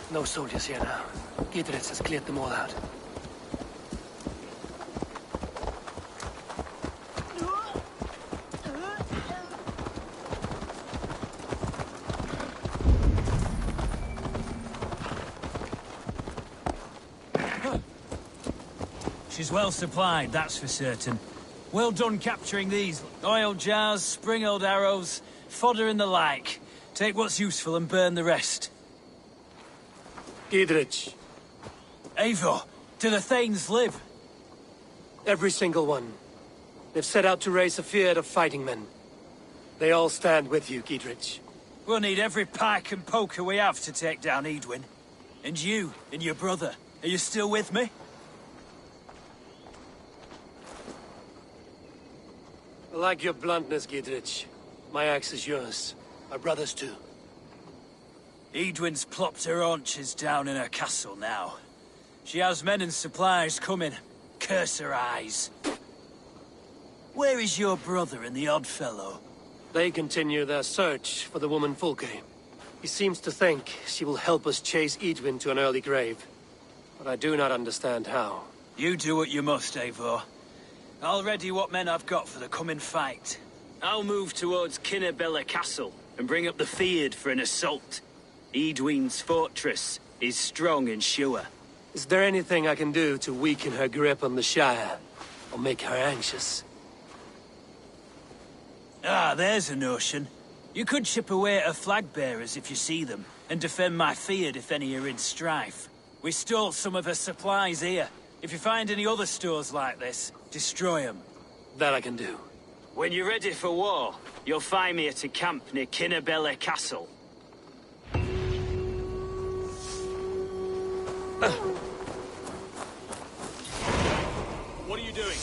No soldiers here now. Gidrich has cleared them all out. She's well supplied, that's for certain. Well done capturing these. Oil jars, spring-oiled arrows, fodder and the like. Take what's useful and burn the rest. Gidrich. Eivor, do the Thanes live? Every single one. They've set out to raise a fear of fighting men. They all stand with you, Gidrich. We'll need every pike and poker we have to take down Edwin. And you, and your brother, are you still with me? I like your bluntness, Gidrich. My axe is yours. My brother's too. Edwin's plopped her haunches down in her castle now. She has men and supplies coming. Curse her eyes. Where is your brother and the odd fellow? They continue their search for the woman Fulke. He seems to think she will help us chase Edwin to an early grave. But I do not understand how. You do what you must, Eivor. I'll ready what men I've got for the coming fight. I'll move towards Kinnabella Castle and bring up the feared for an assault. Edwin's fortress is strong and sure. Is there anything I can do to weaken her grip on the Shire? Or make her anxious? Ah, there's a notion. You could chip away at her flag-bearers if you see them, and defend my feared if any are in strife. We stole some of her supplies here. If you find any other stores like this, destroy them. That I can do. When you're ready for war, you'll find me at a camp near Kinnabella Castle. What are you doing?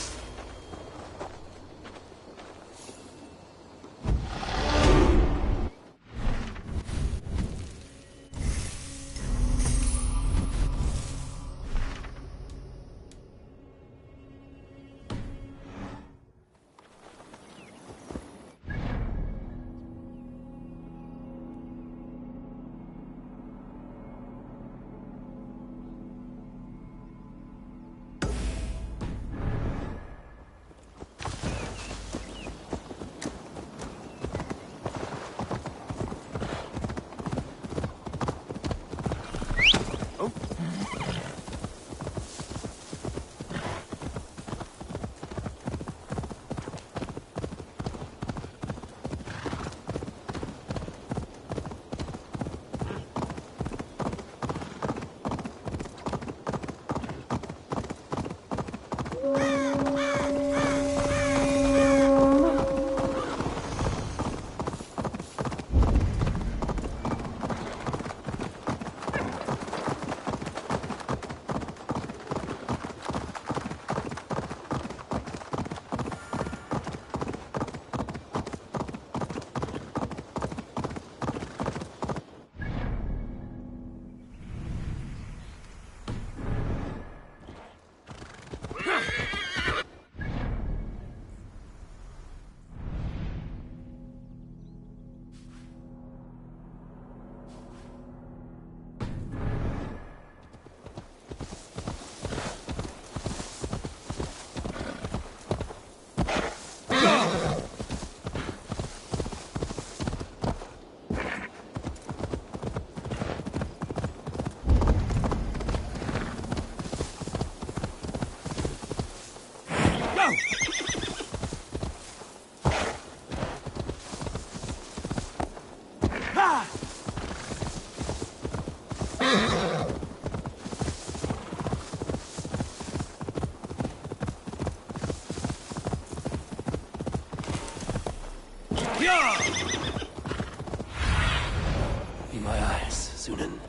In my eyes, Sunan.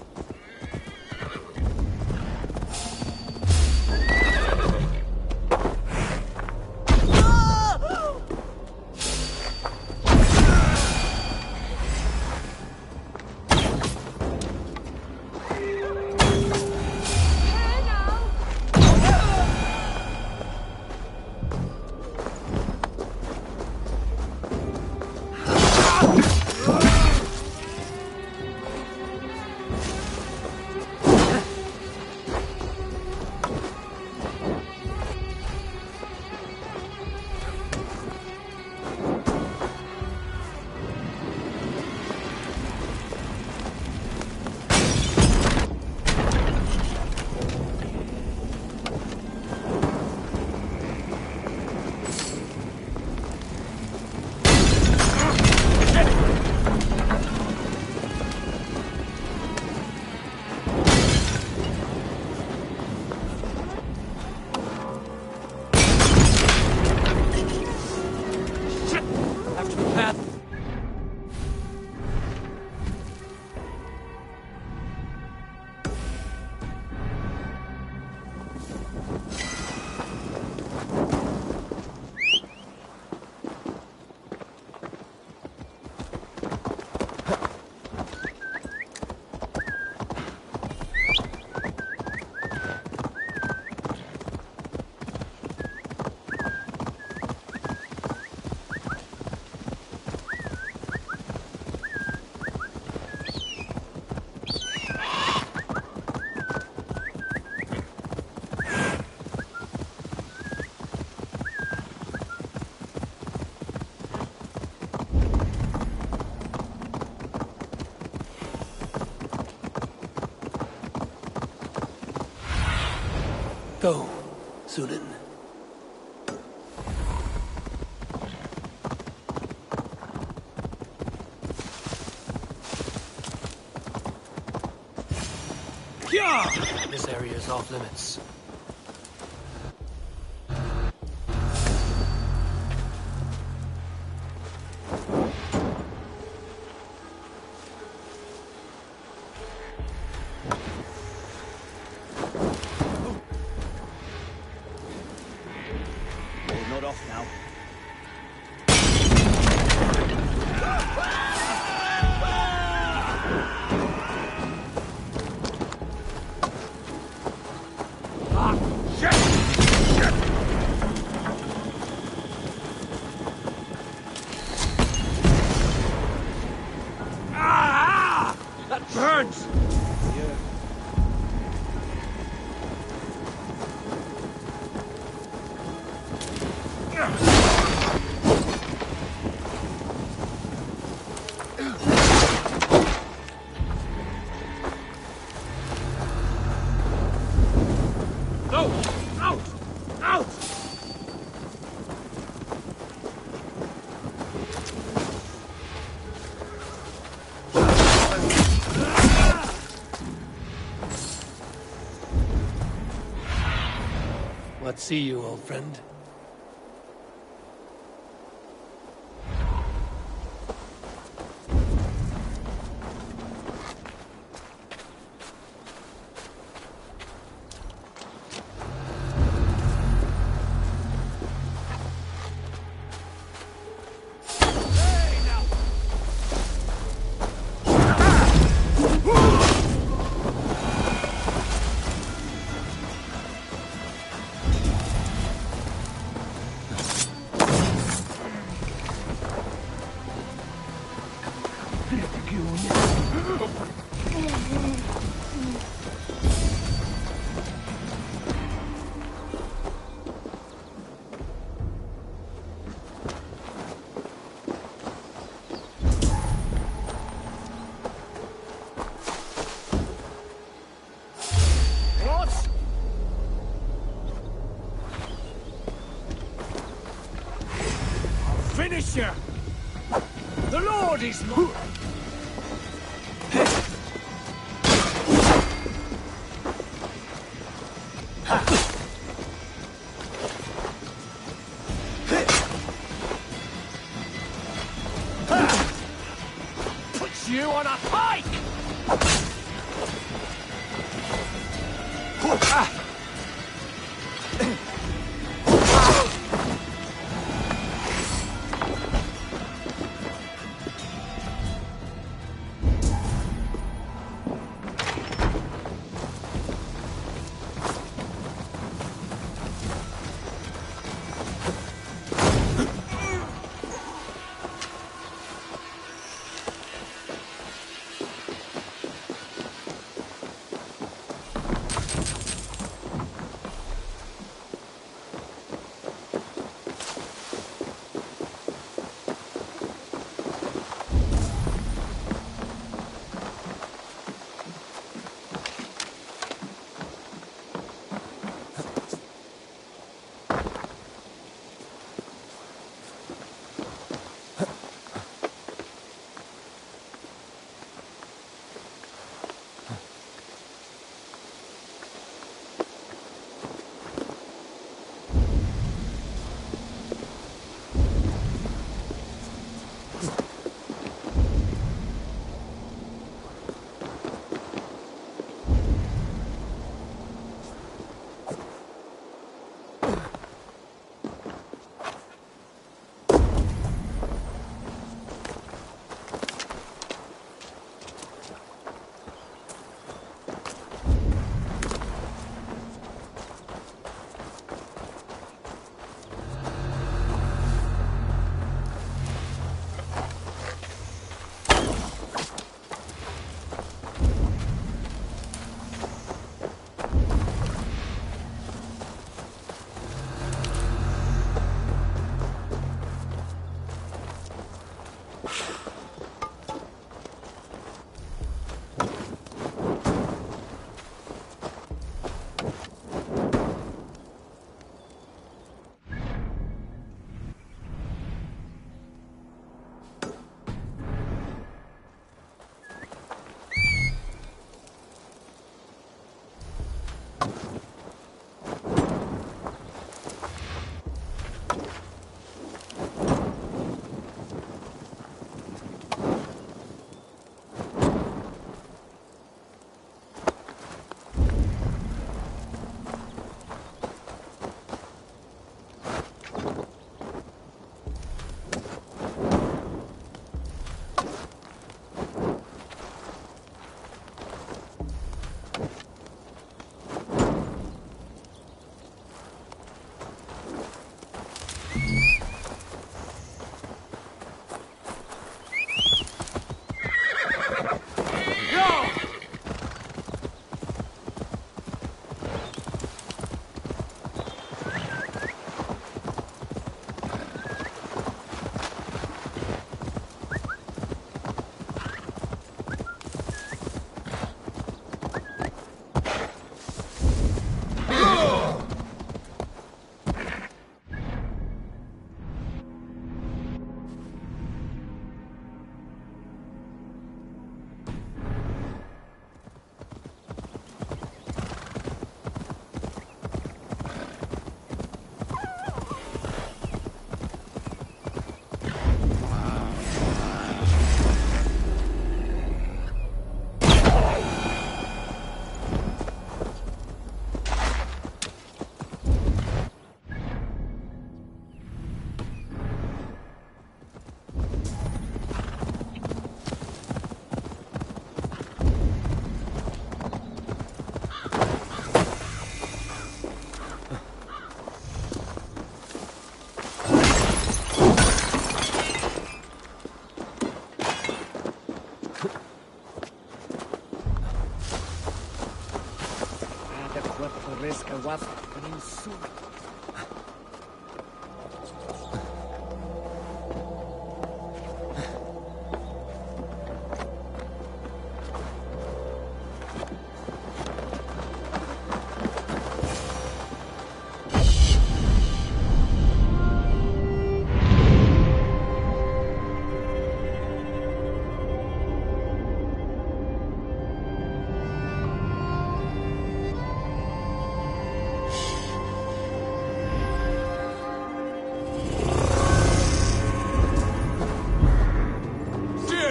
Go, Sunan. This area is off limits. burns! No! Out! Out! What see you, old friend? What? I'll finish you! The Lord is mine! Put you on a pike!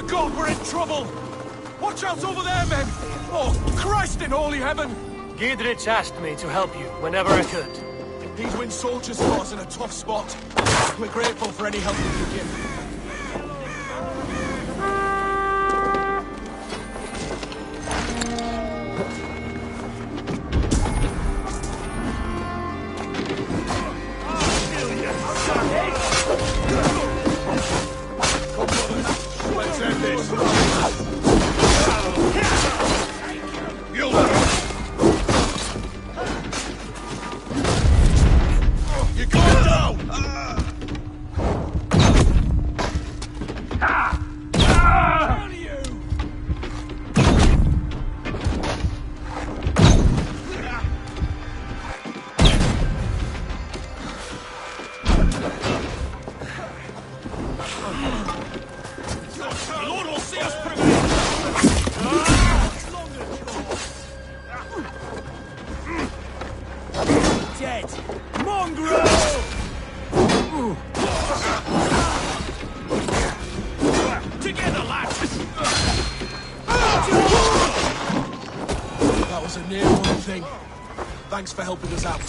God, we're in trouble! Watch out over there, men! Oh, Christ in holy heaven! Giedrich asked me to help you whenever I could. These Wind soldiers got us in a tough spot. We're grateful for any help you can give. Thanks for helping us out.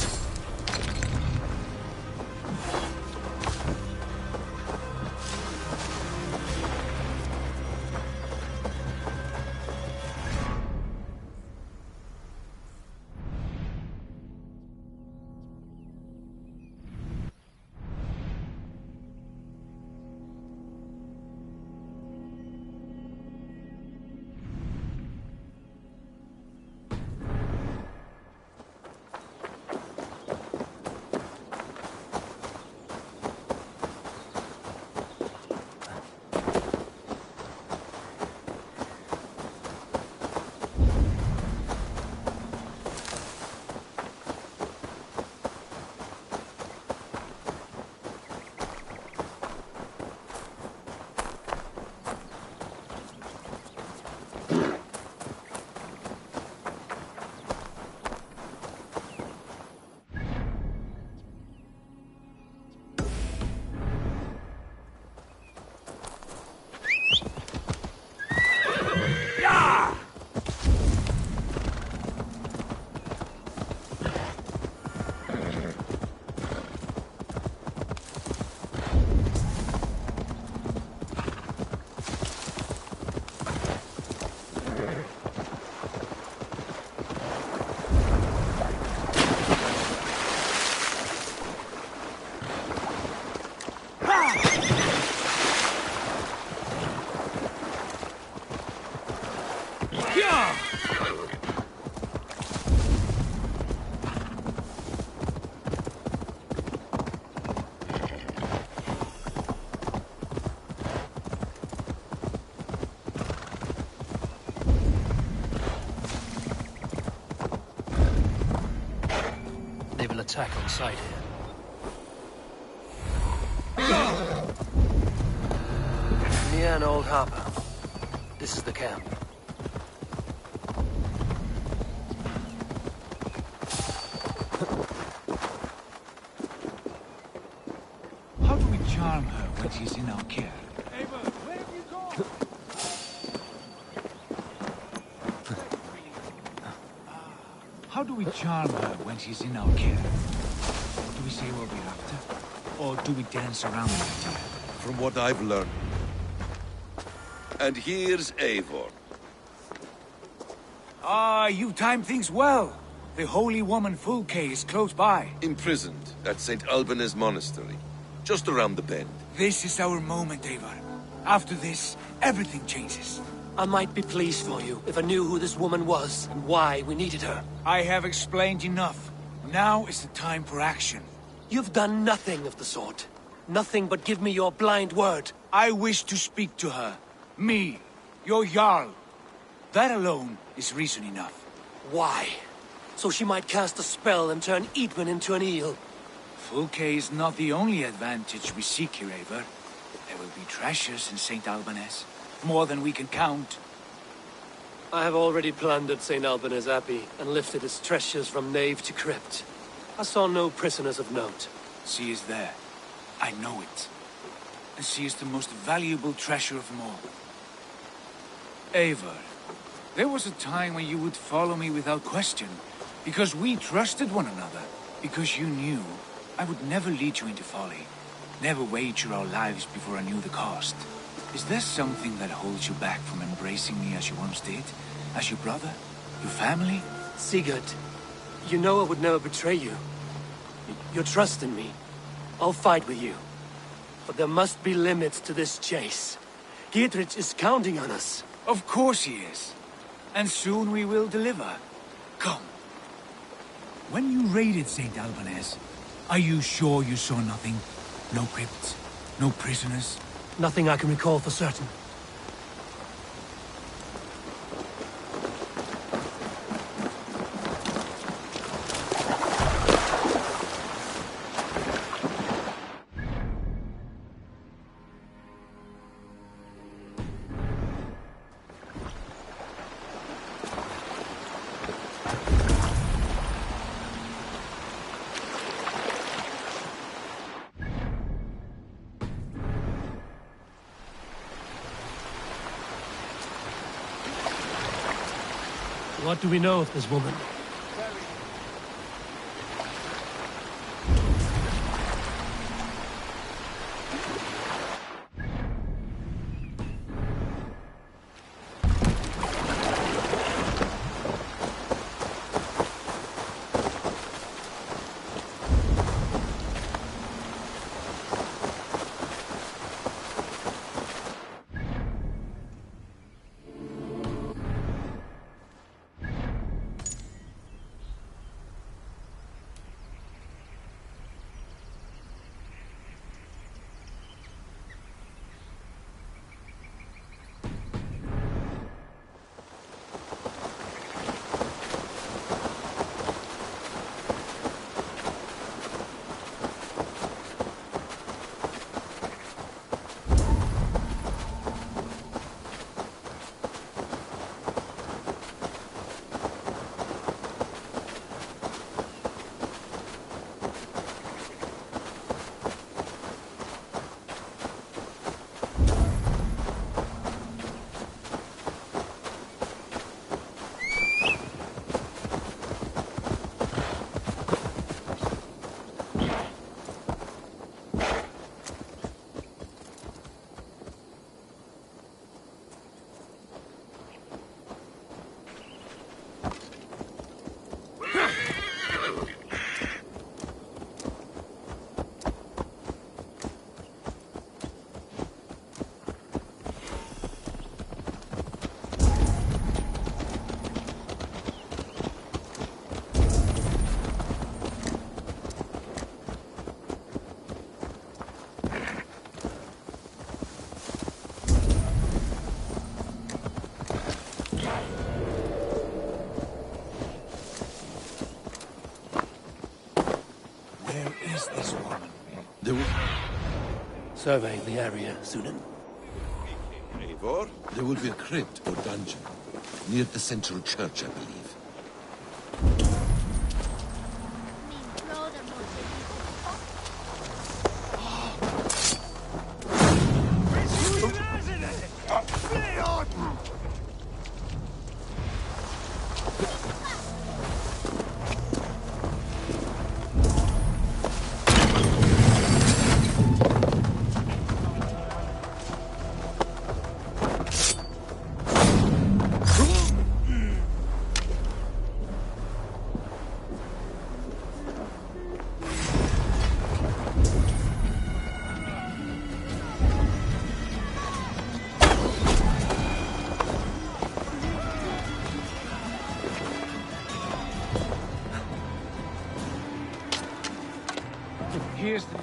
They will attack on sight here. Near an old harbor. This is the camp. How do we charm her when she's in our care? Ava, where have you gone? How do we charm her when she's in our care? Do we say what we're after? Or do we dance around the idea? From what I've learned. And here's Eivor. Ah, you time things well. The holy woman Fulke is close by. Imprisoned at St. Alban's Monastery. Just around the bend. This is our moment, Eivor. After this, everything changes. I might be pleased for you if I knew who this woman was and why we needed her. I have explained enough. Now is the time for action. You've done nothing of the sort. Nothing but give me your blind word. I wish to speak to her. Me, your Jarl. That alone is reason enough. Why? So she might cast a spell and turn Eadwyn into an eel. Fulke is not the only advantage we seek here, Eivor. There will be treasures in St. Albanese. More than we can count. I have already plundered St. Albanese Abbey and lifted its treasures from nave to crypt. I saw no prisoners of note. She is there. I know it. And she is the most valuable treasure of them all. Eivor, there was a time when you would follow me without question, because we trusted one another, because you knew I would never lead you into folly, never wager our lives before I knew the cost. Is there something that holds you back from embracing me as you once did? As your brother? Your family? Sigurd, you know I would never betray you. Your trust in me. I'll fight with you. But there must be limits to this chase. Dietrich is counting on us. Of course he is. And soon we will deliver. Come. When you raided St. Albanese, are you sure you saw nothing? No crypts? No prisoners? Nothing I can recall for certain. What do we know of this woman? Surveying the area, Sunan. Eivor? There will be a crypt or dungeon near the central church, I believe. here's the...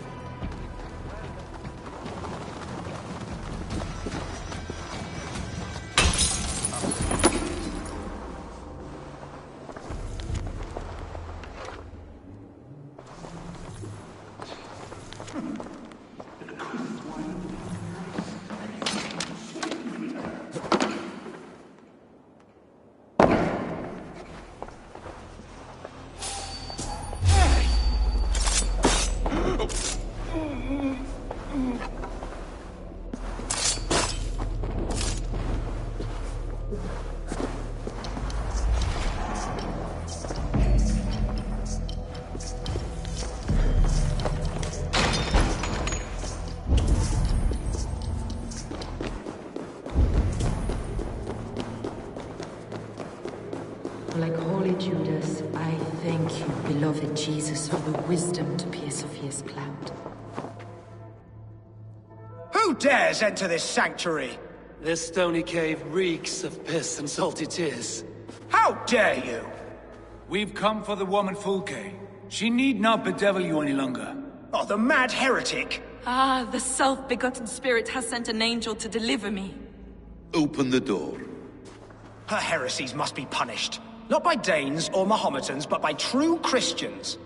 Like holy Judas, I thank you, beloved Jesus, for the wisdom to pierce Sophia's cloud. Who dares enter this sanctuary? This stony cave reeks of piss and salty tears. How dare you? We've come for the woman Fulke. She need not bedevil you any longer. Oh, the mad heretic! Ah, the self-begotten spirit has sent an angel to deliver me. Open the door. Her heresies must be punished. Not by Danes or Mahometans, but by true Christians.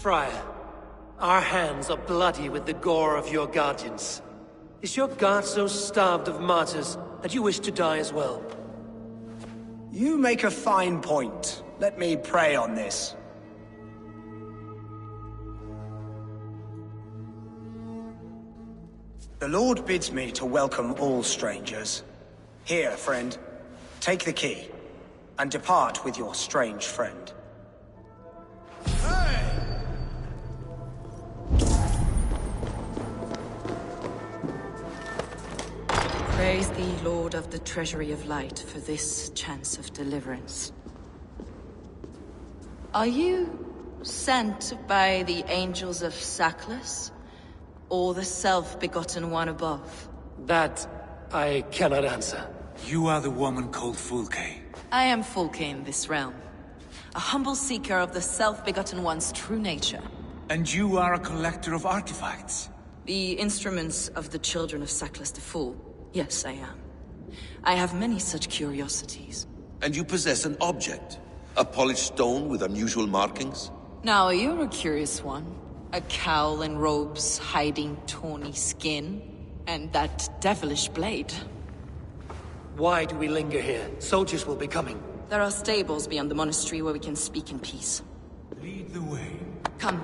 Friar, our hands are bloody with the gore of your guardians. Is your God so starved of martyrs that you wish to die as well? You make a fine point. Let me pray on this. The Lord bids me to welcome all strangers. Here, friend, take the key, and depart with your strange friend. Praise thee, Lord of the Treasury of Light, for this chance of deliverance. Are you sent by the angels of Saklas? Or the self-begotten one above? That I cannot answer. You are the woman called Fulke. I am Fulke in this realm. A humble seeker of the self-begotten one's true nature. And you are a collector of artifacts? The instruments of the children of Saklas the Fool. Yes, I am. I have many such curiosities. And you possess an object? A polished stone with unusual markings? Now, you're a curious one. A cowl and robes hiding tawny skin, and that devilish blade. Why do we linger here? Soldiers will be coming. There are stables beyond the monastery where we can speak in peace. Lead the way. Come.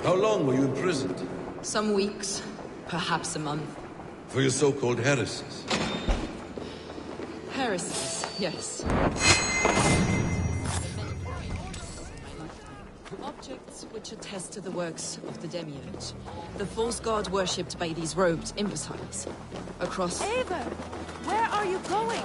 How long were you imprisoned? Some weeks, perhaps a month. For your so-called heresies? Heresies, yes. Objects which attest to the works of the Demiurge. The false god worshipped by these robed imbeciles. Across... Ava! Where are you going?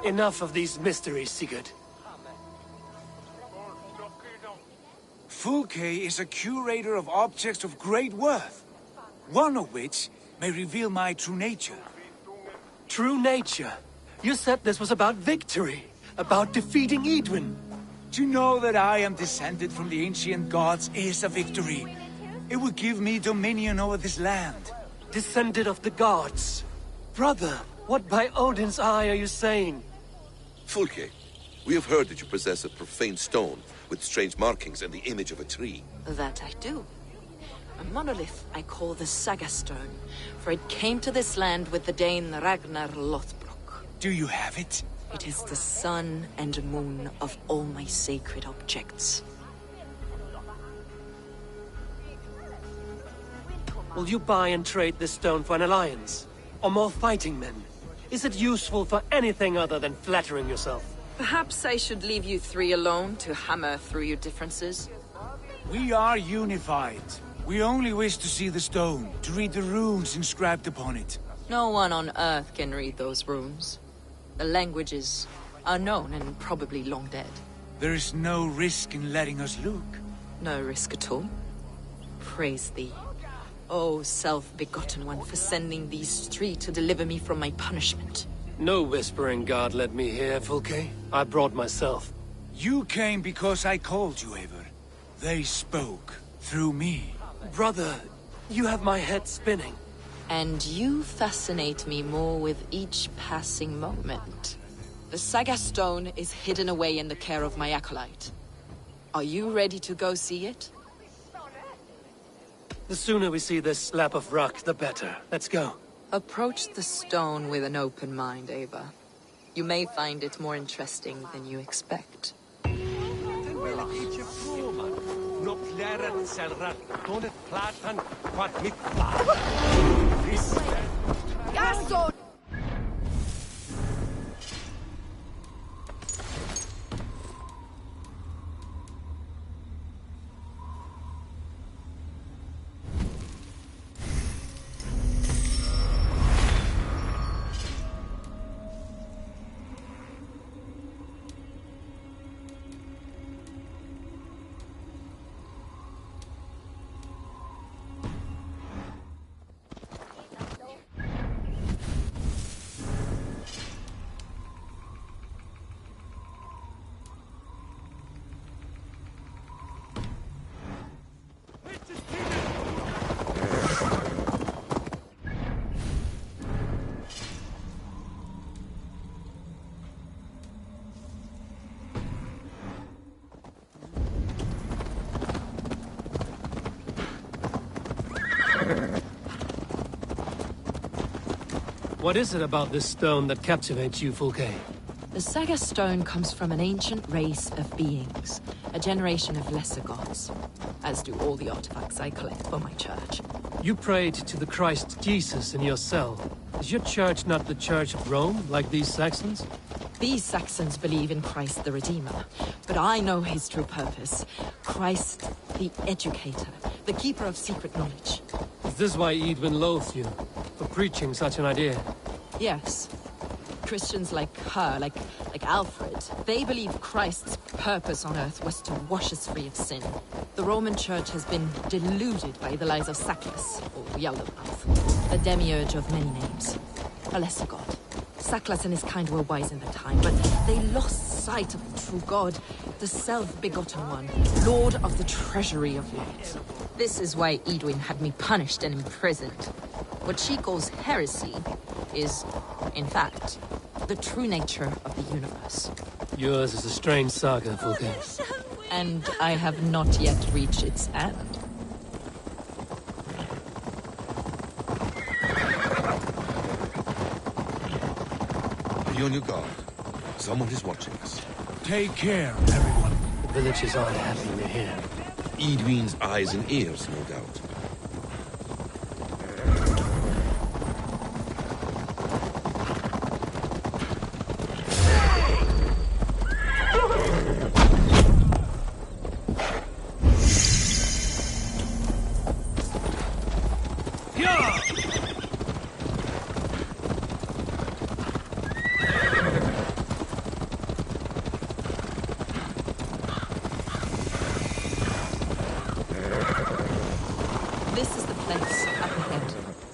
Enough of these mysteries, Sigurd. Fulke is a curator of objects of great worth, one of which may reveal my true nature. True nature? You said this was about victory, about defeating Edwin. To know that I am descended from the ancient gods is a victory. It would give me dominion over this land. Descended of the gods? Brother, what by Odin's eye are you saying? Fulke, we have heard that you possess a profane stone with strange markings and the image of a tree. That I do. A monolith I call the Saga Stone, for it came to this land with the Dane Ragnar Lothbrok. Do you have it? It is the sun and moon of all my sacred objects. Will you buy and trade this stone for an alliance? Or more fighting men? Is it useful for anything other than flattering yourself? Perhaps I should leave you three alone to hammer through your differences? We are unified. We only wish to see the stone, to read the runes inscribed upon it. No one on Earth can read those runes. The languages are known and probably long dead. There is no risk in letting us look. No risk at all. Praise thee, O self-begotten one, for sending these three to deliver me from my punishment. No whispering god led me here, Fulke. I brought myself. You came because I called you, Eivor. They spoke through me. Brother, you have my head spinning. And you fascinate me more with each passing moment. The Saga Stone is hidden away in the care of my acolyte. Are you ready to go see it? The sooner we see this slab of rock, the better. Let's go. Approach the stone with an open mind, Ava. You may find it more interesting than you expect. What is it about this stone that captivates you, Fulke? The Saga Stone comes from an ancient race of beings, a generation of lesser gods, as do all the artifacts I collect for my church. You prayed to the Christ Jesus in your cell. Is your church not the Church of Rome, like these Saxons? These Saxons believe in Christ the Redeemer, but I know his true purpose. Christ the Educator, the keeper of secret knowledge. Is this why Edwin loathed you, for preaching such an idea? Yes. Christians like her, like Alfred, they believe Christ's purpose on earth was to wash us free of sin. The Roman Church has been deluded by the lies of Saklas, or Yellowmouth, the demiurge of many names, a lesser god. Saklas and his kind were wise in their time, but they lost sight of the true God, the self-begotten one, Lord of the treasury of light. This is why Edwin had me punished and imprisoned. What she calls heresy is, in fact, the true nature of the universe. Yours is a strange saga, Fulke. And I have not yet reached its end. Be on your guard. Someone is watching us. Take care, everyone. The villagers aren't happy we're here. Edwin's eyes and ears, no doubt.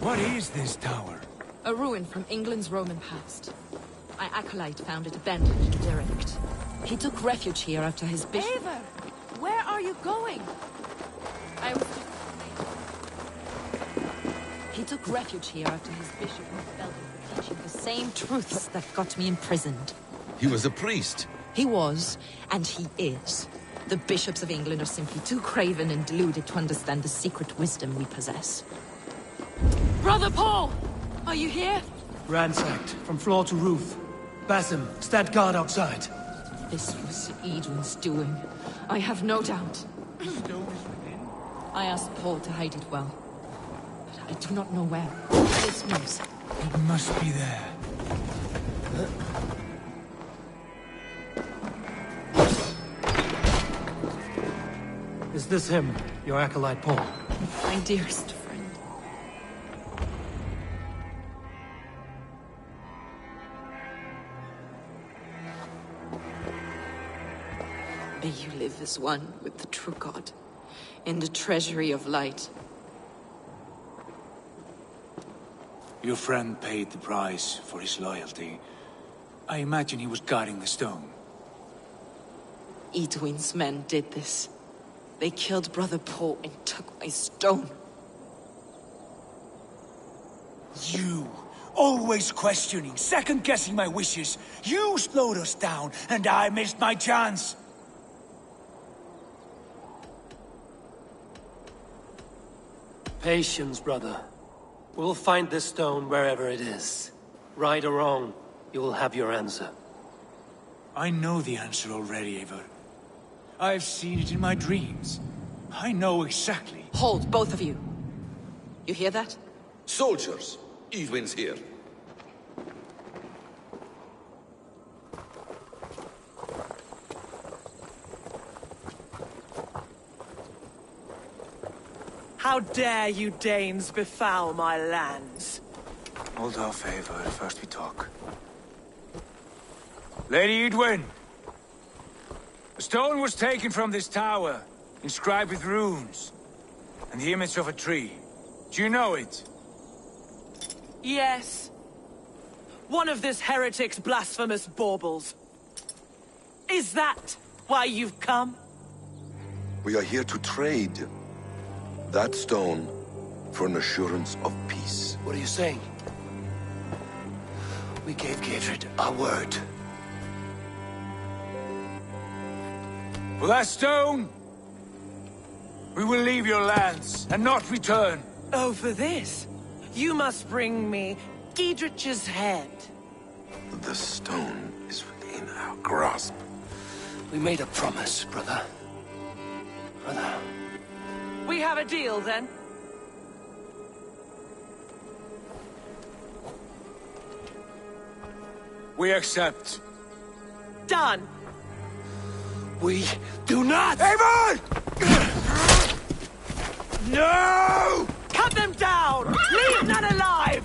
What is this tower? A ruin from England's Roman past. My acolyte found it abandoned and derelict. He took refuge here after his bishop... Eivor! Where are you going? He took refuge here after his bishop rebelled for teaching the same truths that got me imprisoned. He was a priest. He was, and he is. The bishops of England are simply too craven and deluded to understand the secret wisdom we possess. Brother Paul! Are you here? Ransacked, from floor to roof. Basim, stand guard outside. This was Edwin's doing. I have no doubt. I asked Paul to hide it well. But I do not know where. This knows. It must be there. Is this him, your acolyte Paul? My dearest friend. May you live as one with the true God, in the treasury of light. Your friend paid the price for his loyalty. I imagine he was guarding the stone. Edwin's men did this. They killed Brother Paul and took my stone. You, always questioning, second-guessing my wishes. You slowed us down, and I missed my chance. Patience, brother. We'll find this stone wherever it is. Right or wrong, you will have your answer. I know the answer already, Eivor. I've seen it in my dreams. I know exactly. Hold, both of you. You hear that? Soldiers! Edwin's here. How dare you Danes befoul my lands? Hold off, Eivor. First we talk. Lady Edwin! A stone was taken from this tower, inscribed with runes, and the image of a tree. Do you know it? Yes. One of this heretic's blasphemous baubles. Is that why you've come? We are here to trade that stone for an assurance of peace. What are you saying? We gave Gatred our word. For that stone, we will leave your lands and not return. Oh, for this? You must bring me Giedrich's head. The stone is within our grasp. We made a promise, brother. Brother. We have a deal, then? We accept. Done. We do not! Eivor! No! Cut them down! Leave none alive!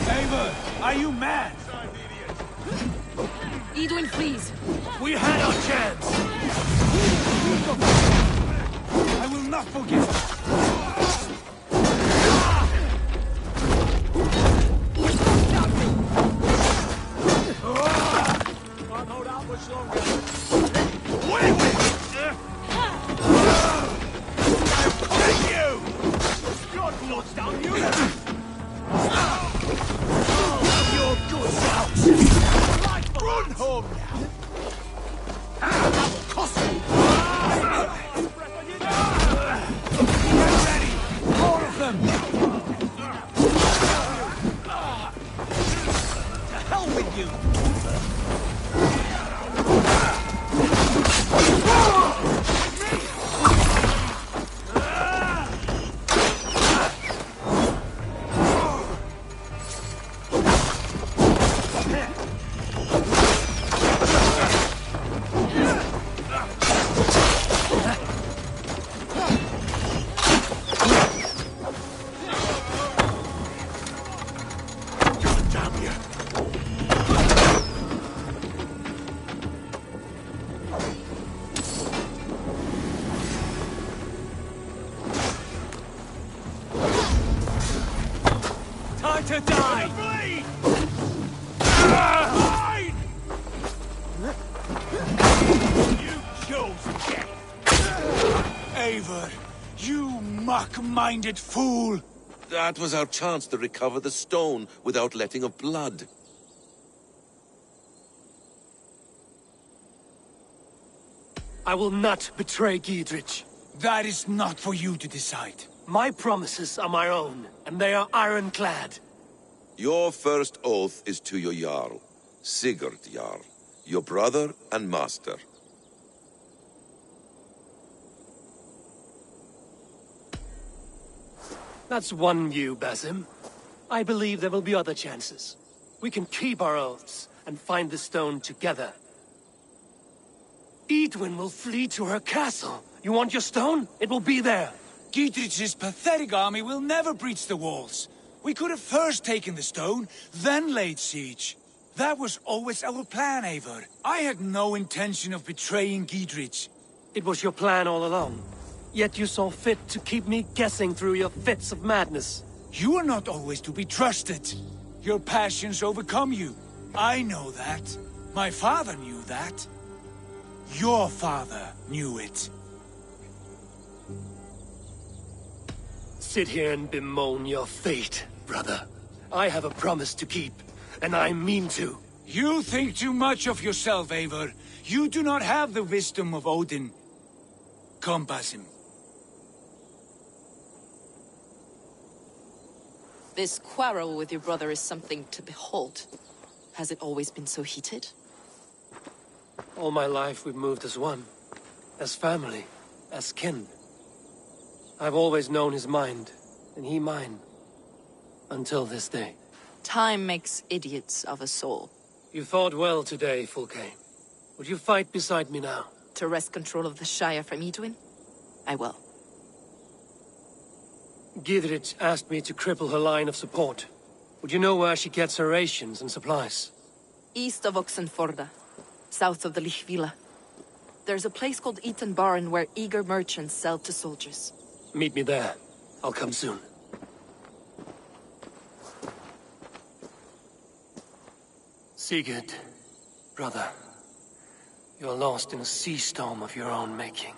Eivor, are you mad? Edwin, please. We had our chance. I will not forgive. Can't hold out much longer. Take you! Your blood's down, you! Your goods out! Run home now! That will cost you! Get ready! All of them! To hell with you! Prepare to die! You chose death! Eivor, you muck-minded fool! That was our chance to recover the stone without letting of blood. I will not betray Giedrich. That is not for you to decide. My promises are my own, and they are ironclad. Your first oath is to your Jarl, Sigurd Jarl, your brother and master. That's one view, Basim. I believe there will be other chances. We can keep our oaths and find the stone together. Edwin will flee to her castle. You want your stone? It will be there. Giedrich's pathetic army will never breach the walls. We could have first taken the stone, then laid siege. That was always our plan, Eivor. I had no intention of betraying Giedrich. It was your plan all along. Yet you saw fit to keep me guessing through your fits of madness. You are not always to be trusted. Your passions overcome you. I know that. My father knew that. Your father knew it. Sit here and bemoan your fate, brother. I have a promise to keep, and I mean to. You think too much of yourself, Eivor. You do not have the wisdom of Odin. Come, Basim. This quarrel with your brother is something to behold. Has it always been so heated? All my life we've moved as one. As family. As kin. I've always known his mind, and he mine. Until this day. Time makes idiots of us all. You fought well today, Fulke. Would you fight beside me now? To wrest control of the Shire from Edwin? I will. Giedrich asked me to cripple her line of support. Would you know where she gets her rations and supplies? East of Oxenforda, south of the Lichvila. There's a place called Eaton Barn where eager merchants sell to soldiers. Meet me there. I'll come soon. Sigurd, brother, you're lost in a sea storm of your own making.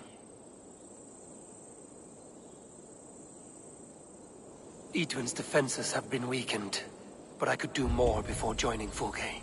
Edwin's defenses have been weakened, but I could do more before joining Fulke.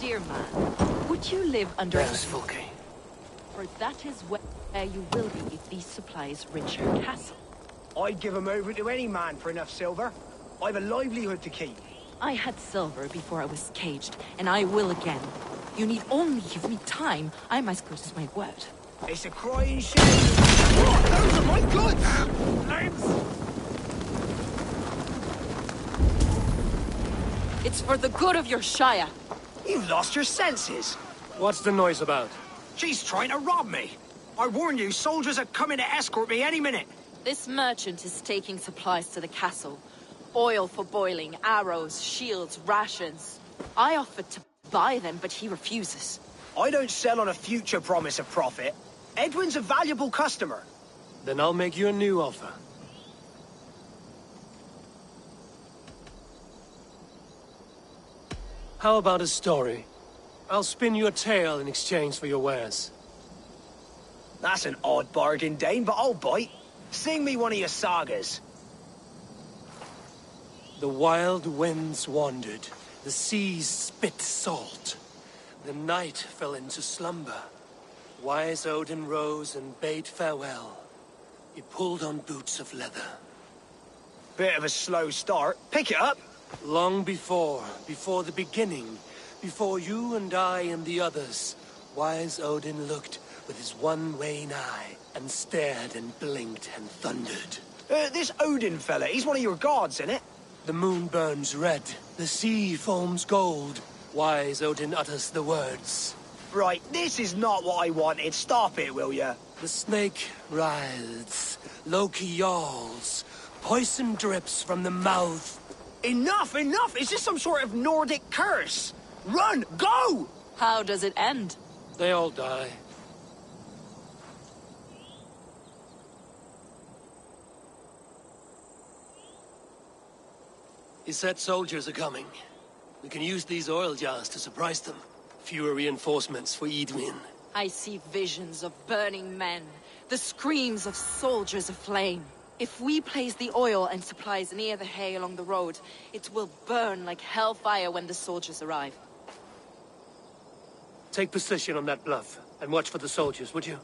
dear man, would you live under... There's Fulke. For that is where you will be if these supplies reach her castle. I'd give them over to any man for enough silver. I've a livelihood to keep. I had silver before I was caged, and I will again. You need only give me time. I'm as good as my word. It's a crying shame. What? Those are my goods! It's for the good of your Shire. You've lost your senses. What's the noise about? She's trying to rob me. I warned you, soldiers are coming to escort me any minute. This merchant is taking supplies to the castle. Oil for boiling, arrows, shields, rations. I offered to buy them, but he refuses. I don't sell on a future promise of profit. Edwin's a valuable customer. Then I'll make you a new offer. How about a story? I'll spin you a tale in exchange for your wares. That's an odd bargain, Dane, but I'll bite. Sing me one of your sagas. The wild winds wandered, the seas spit salt. The night fell into slumber. Wise Odin rose and bade farewell. He pulled on boots of leather. Bit of a slow start. Pick it up. Long before the beginning, before you and I and the others, Wise Odin looked with his one-wain eye and stared and blinked and thundered. This Odin fella, he's one of your gods, isn't it? The moon burns red, the sea foams gold. Wise Odin utters the words. Right, this is not what I wanted. Stop it, will ya? The snake writhes, Loki yawls, poison drips from the mouth. Enough, enough! Is this some sort of Nordic curse? Run! Go! How does it end? They all die. He said soldiers are coming. We can use these oil jars to surprise them. Fewer reinforcements for Edwin. I see visions of burning men, the screams of soldiers aflame. If we place the oil and supplies near the hay along the road, it will burn like hellfire when the soldiers arrive. Take position on that bluff, and watch for the soldiers, would you?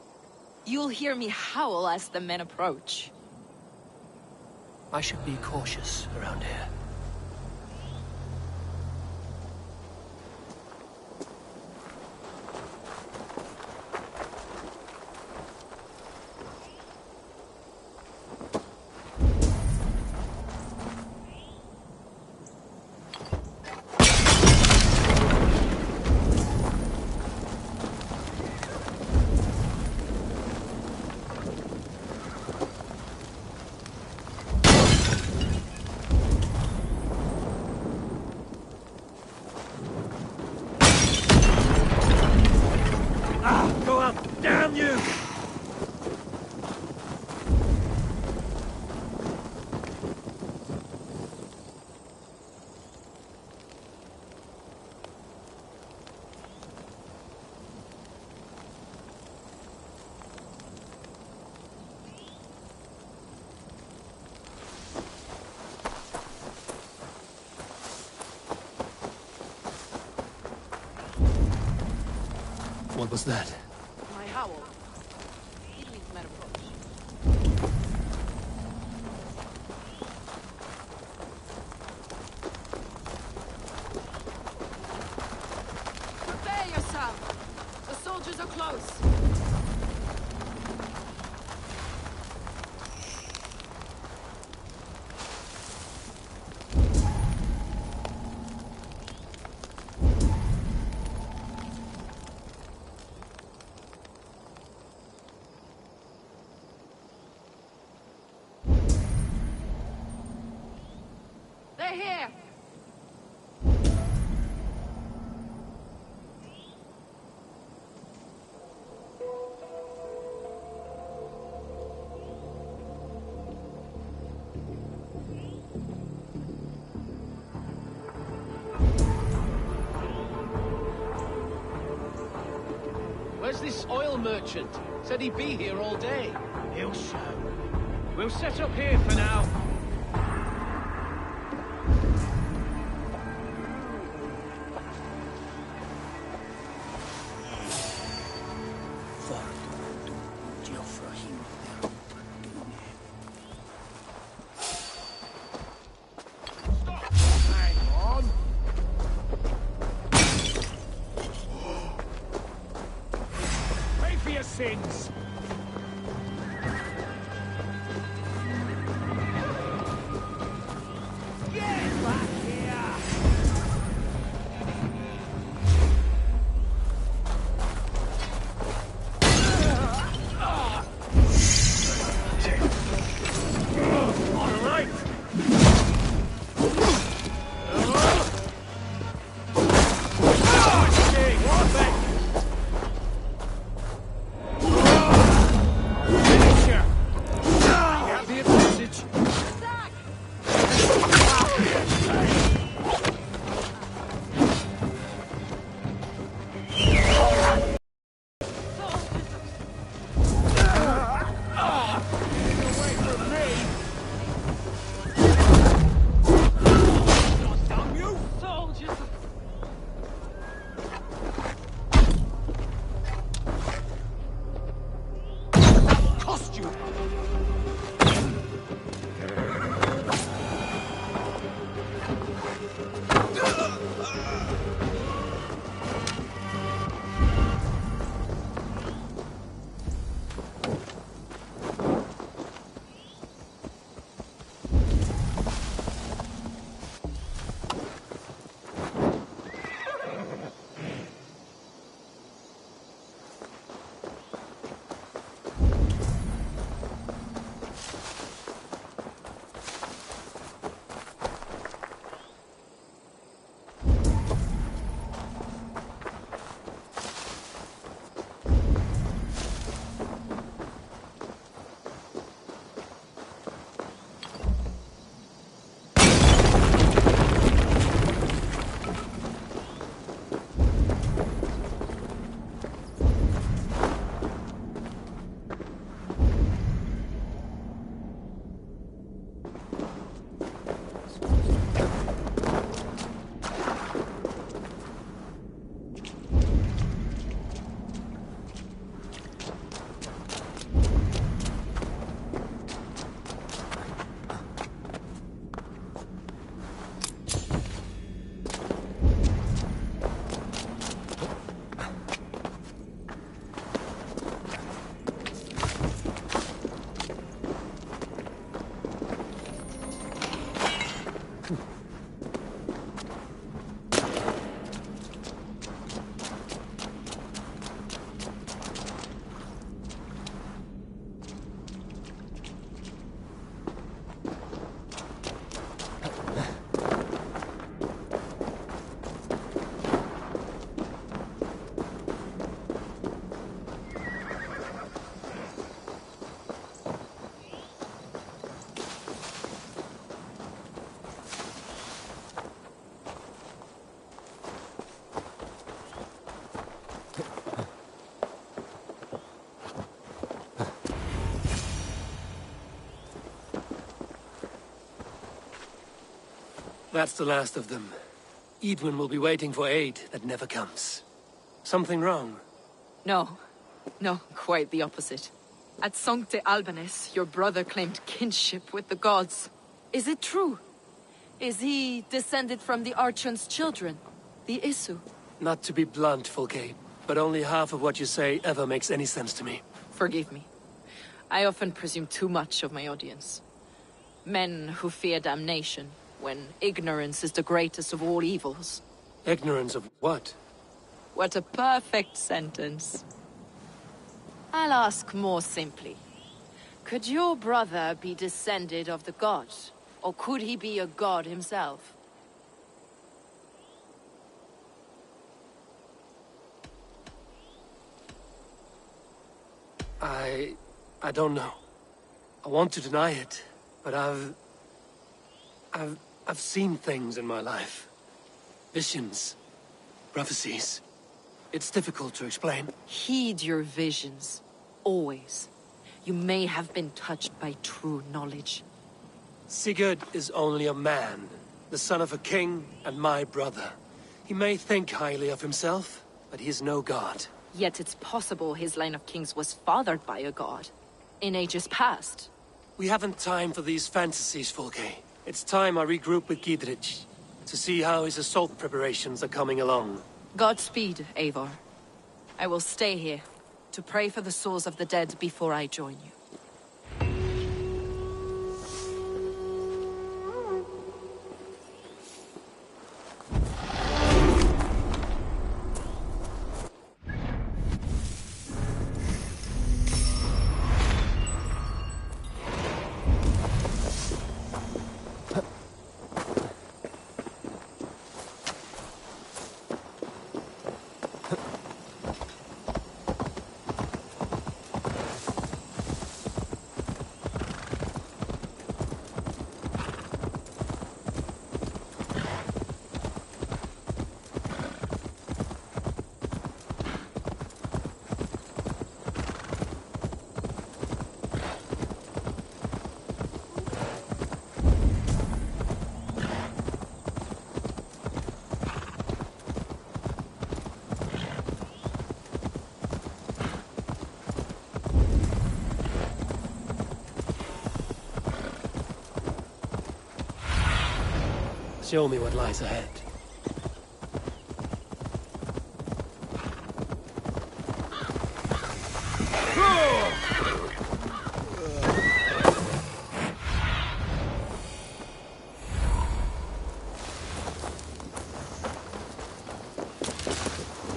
You'll hear me howl as the men approach. I should be cautious around here. Damn you! What was that? My howl. Edwin's men approach. Prepare yourself. The soldiers are close. They're here! Where's this oil merchant? Said he'd be here all day. He'll show. We'll set up here for now. things! Get back here! All right! That's the last of them. Edwin will be waiting for aid that never comes. Something wrong? No. No, quite the opposite. At Sancte Albanus, your brother claimed kinship with the gods. Is it true? Is he descended from the Archon's children, the Isu? Not to be blunt, Fulke, but only half of what you say ever makes any sense to me. Forgive me. I often presume too much of my audience. Men who fear damnation, when ignorance is the greatest of all evils. Ignorance of what? What a perfect sentence. I'll ask more simply. Could your brother be descended of the gods? Or could he be a god himself? I don't know. I want to deny it, but I've seen things in my life. Visions, prophecies. It's difficult to explain. Heed your visions. Always. You may have been touched by true knowledge. Sigurd is only a man, the son of a king and my brother. He may think highly of himself, but he is no god. Yet it's possible his line of kings was fathered by a god. In ages past. We haven't time for these fantasies, Fulke. It's time I regroup with Gidrich, to see how his assault preparations are coming along. Godspeed, Eivor. I will stay here. to pray for the souls of the dead before I join you. Show me what lies ahead.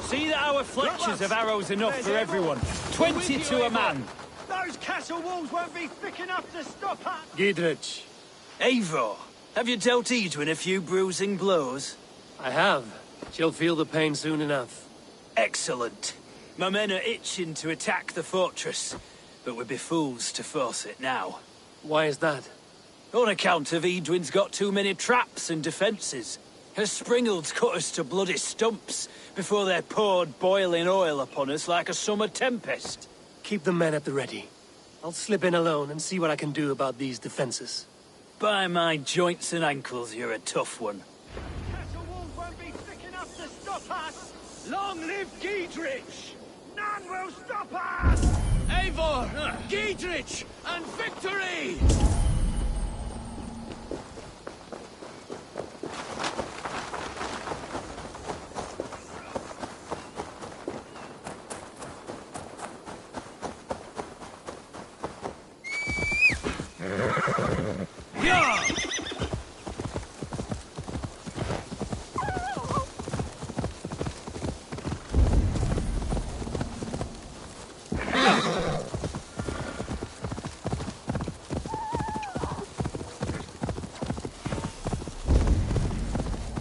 See that our fletchers have arrows enough for everyone. 22 a man. Those castle walls won't be thick enough to stop us! Gidrich. Eivor, have you dealt Edwin a few bruising blows? I have. She'll feel the pain soon enough. Excellent. My men are itching to attack the fortress, but we'd be fools to force it now. Why is that? On account of Edwin's got too many traps and defences. Her springalds cut us to bloody stumps before they poured boiling oil upon us like a summer tempest. Keep the men at the ready. I'll slip in alone and see what I can do about these defences. By my joints and ankles, you're a tough one. Castle walls won't be thick enough to stop us! Long live Giedrich! None will stop us! Eivor! Giedrich! And victory!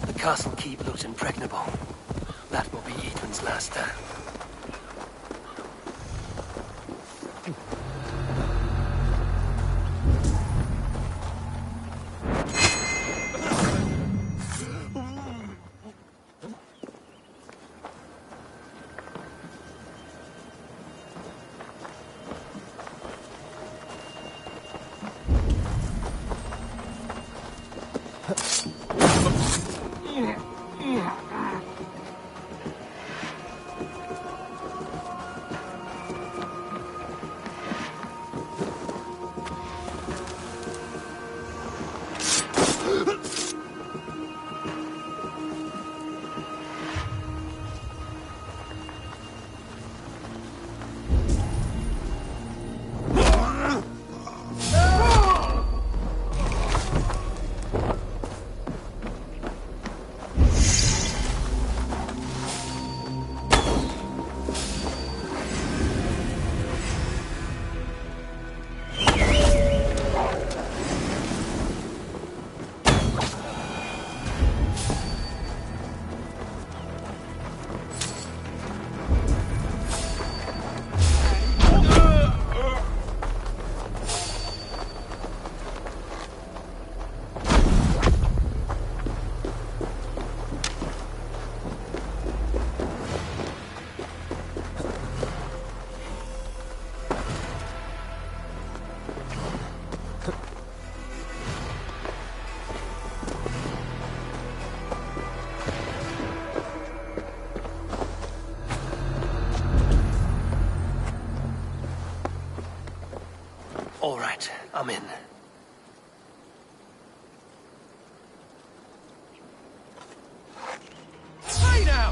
The castle keep looks impregnable. That will be Edwin's last stand. All right, I'm in. Hey now!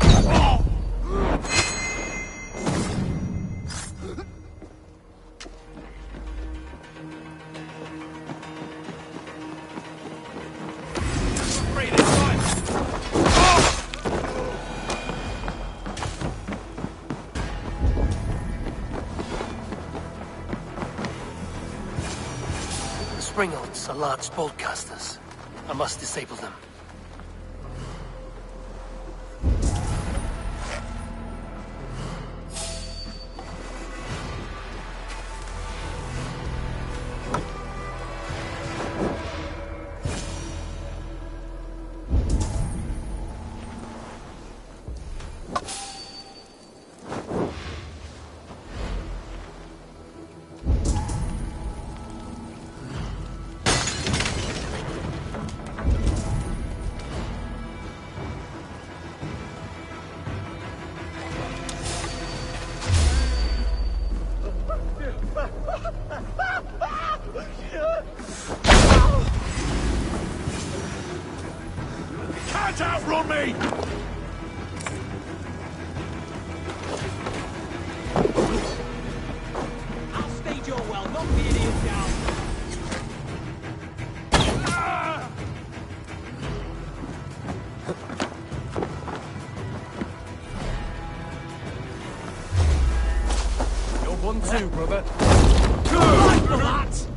Springalds are large boltcasters. I must disable them. Can't outrun me! I'll stage your well, knock the idiot down. You're 1-2, brother. Like for that!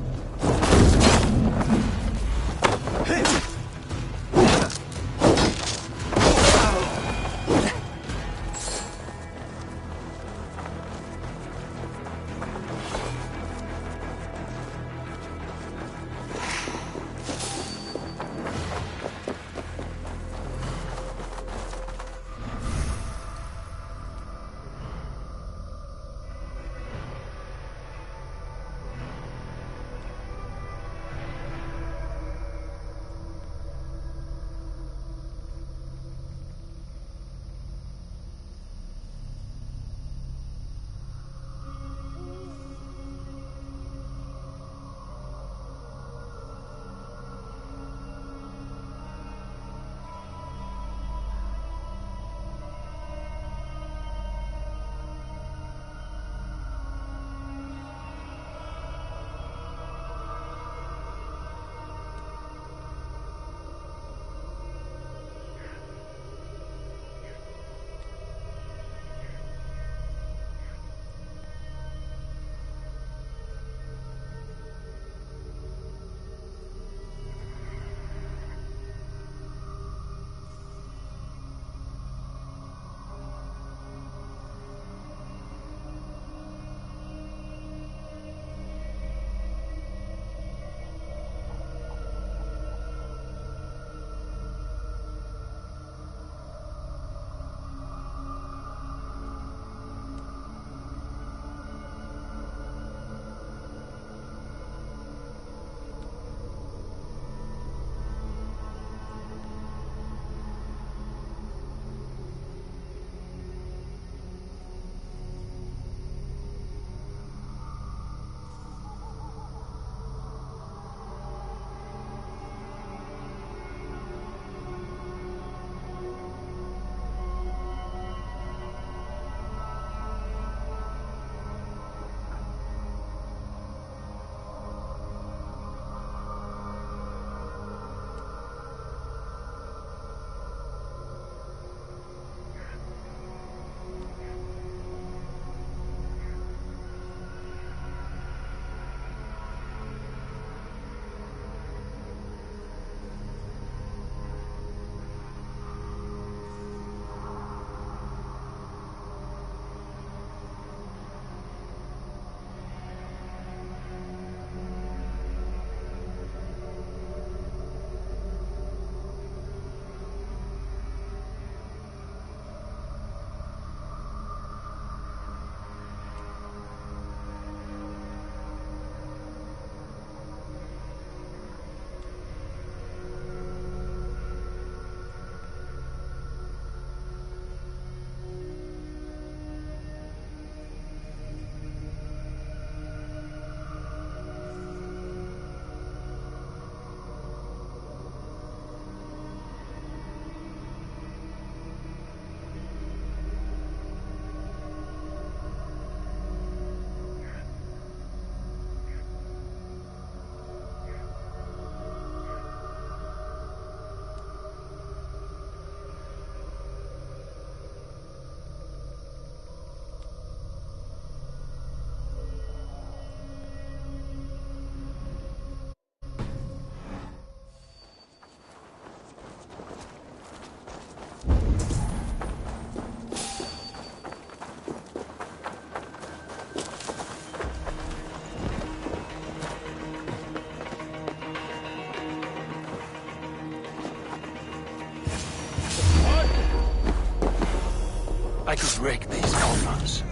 I could break these cauldrons.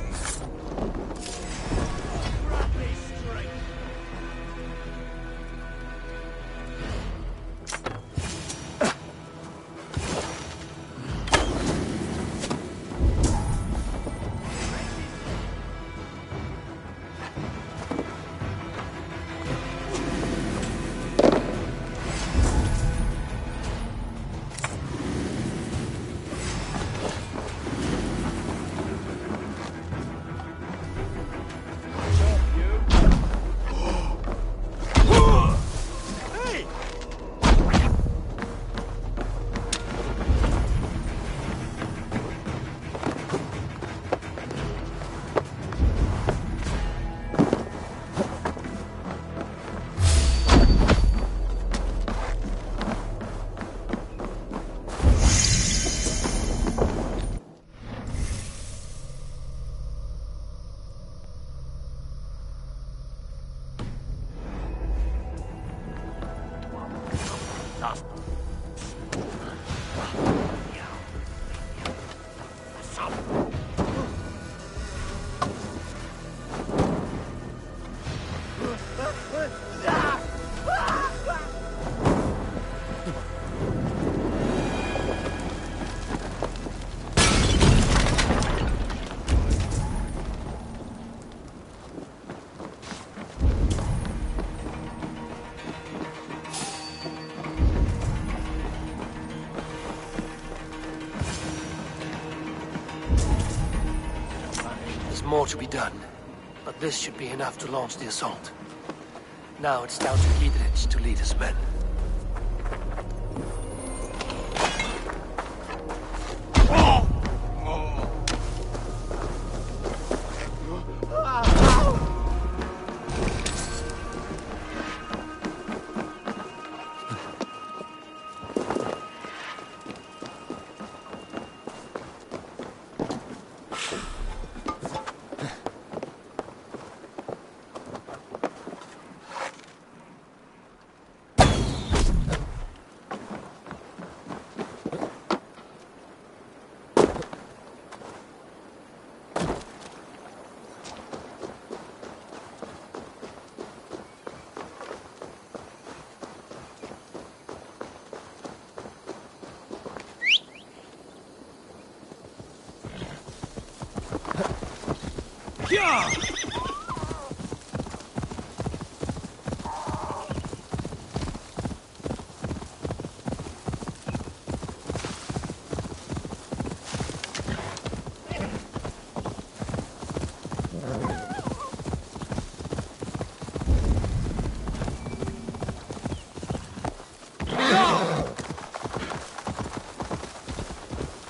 More to be done, but this should be enough to launch the assault. Now it's down to Giedrich to lead his men.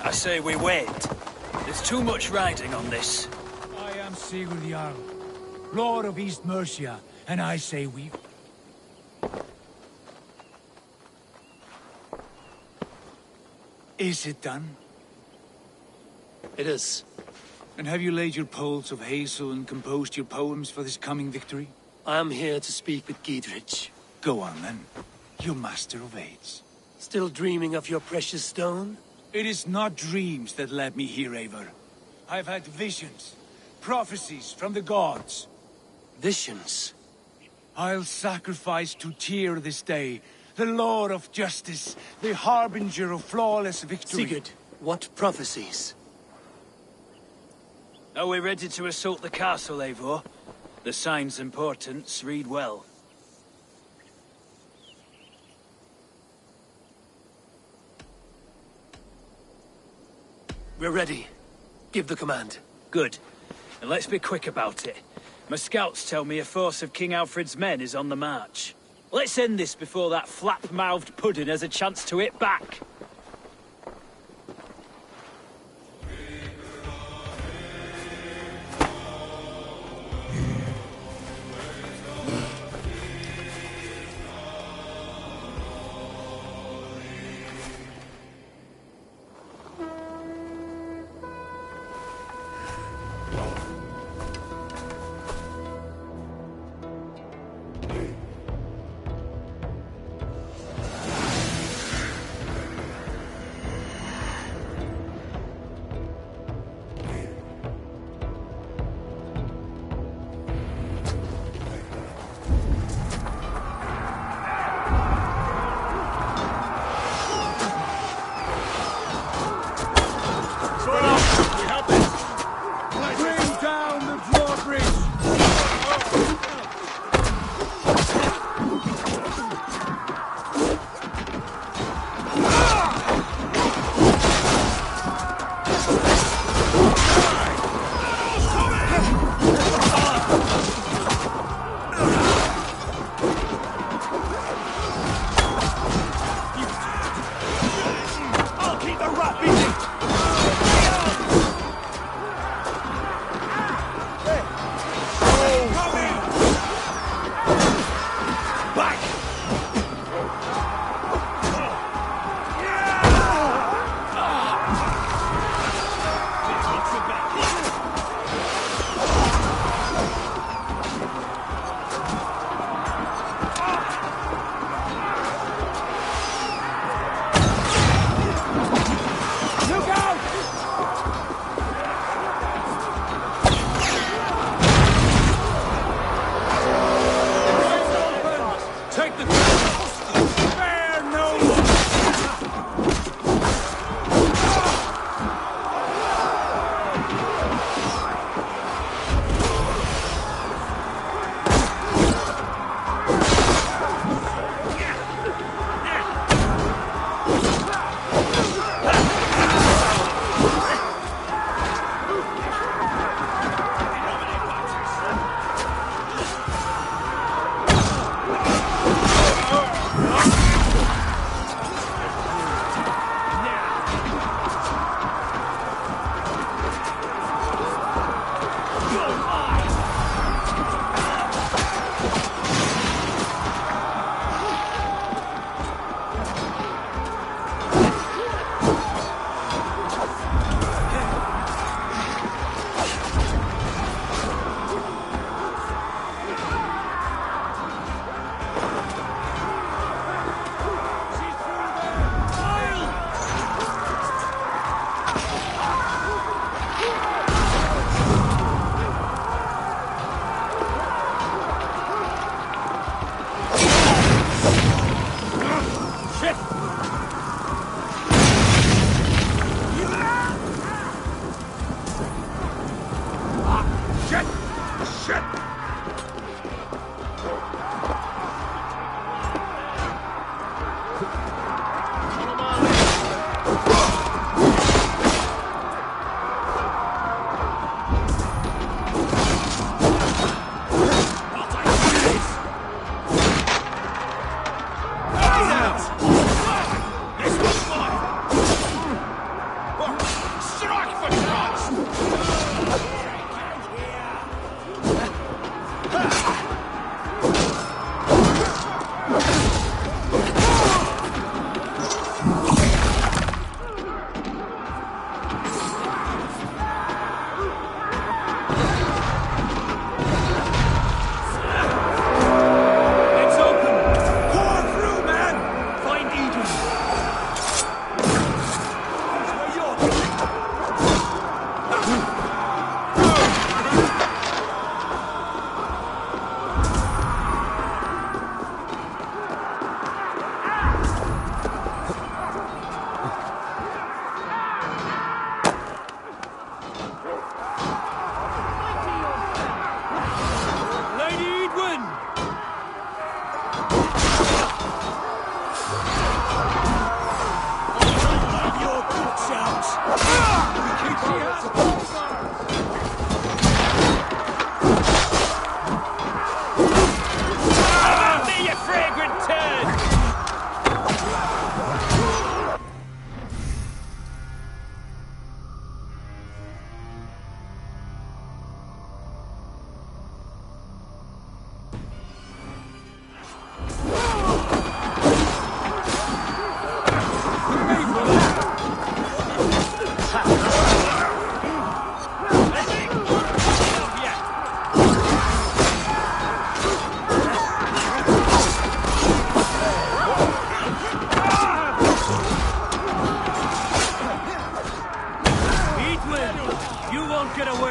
I say we wait. There's too much riding on this. I am Sigurd Jarl, Lord of East Mercia, and I say we... Is it done? It is. And have you laid your poles of hazel and composed your poems for this coming victory? I am here to speak with Giedrich. Go on then, your master of aids. Still dreaming of your precious stone? It is not dreams that led me here, Eivor. I've had visions, prophecies from the gods. Visions? I'll sacrifice to Tyr this day, the Lord of Justice, the harbinger of flawless victory. Sigurd, what prophecies? Are we ready to assault the castle, Eivor? The sign's importance, read well. We're ready. Give the command. Good. And let's be quick about it. My scouts tell me a force of King Alfred's men is on the march. Let's end this before that flap-mouthed pudding has a chance to hit back.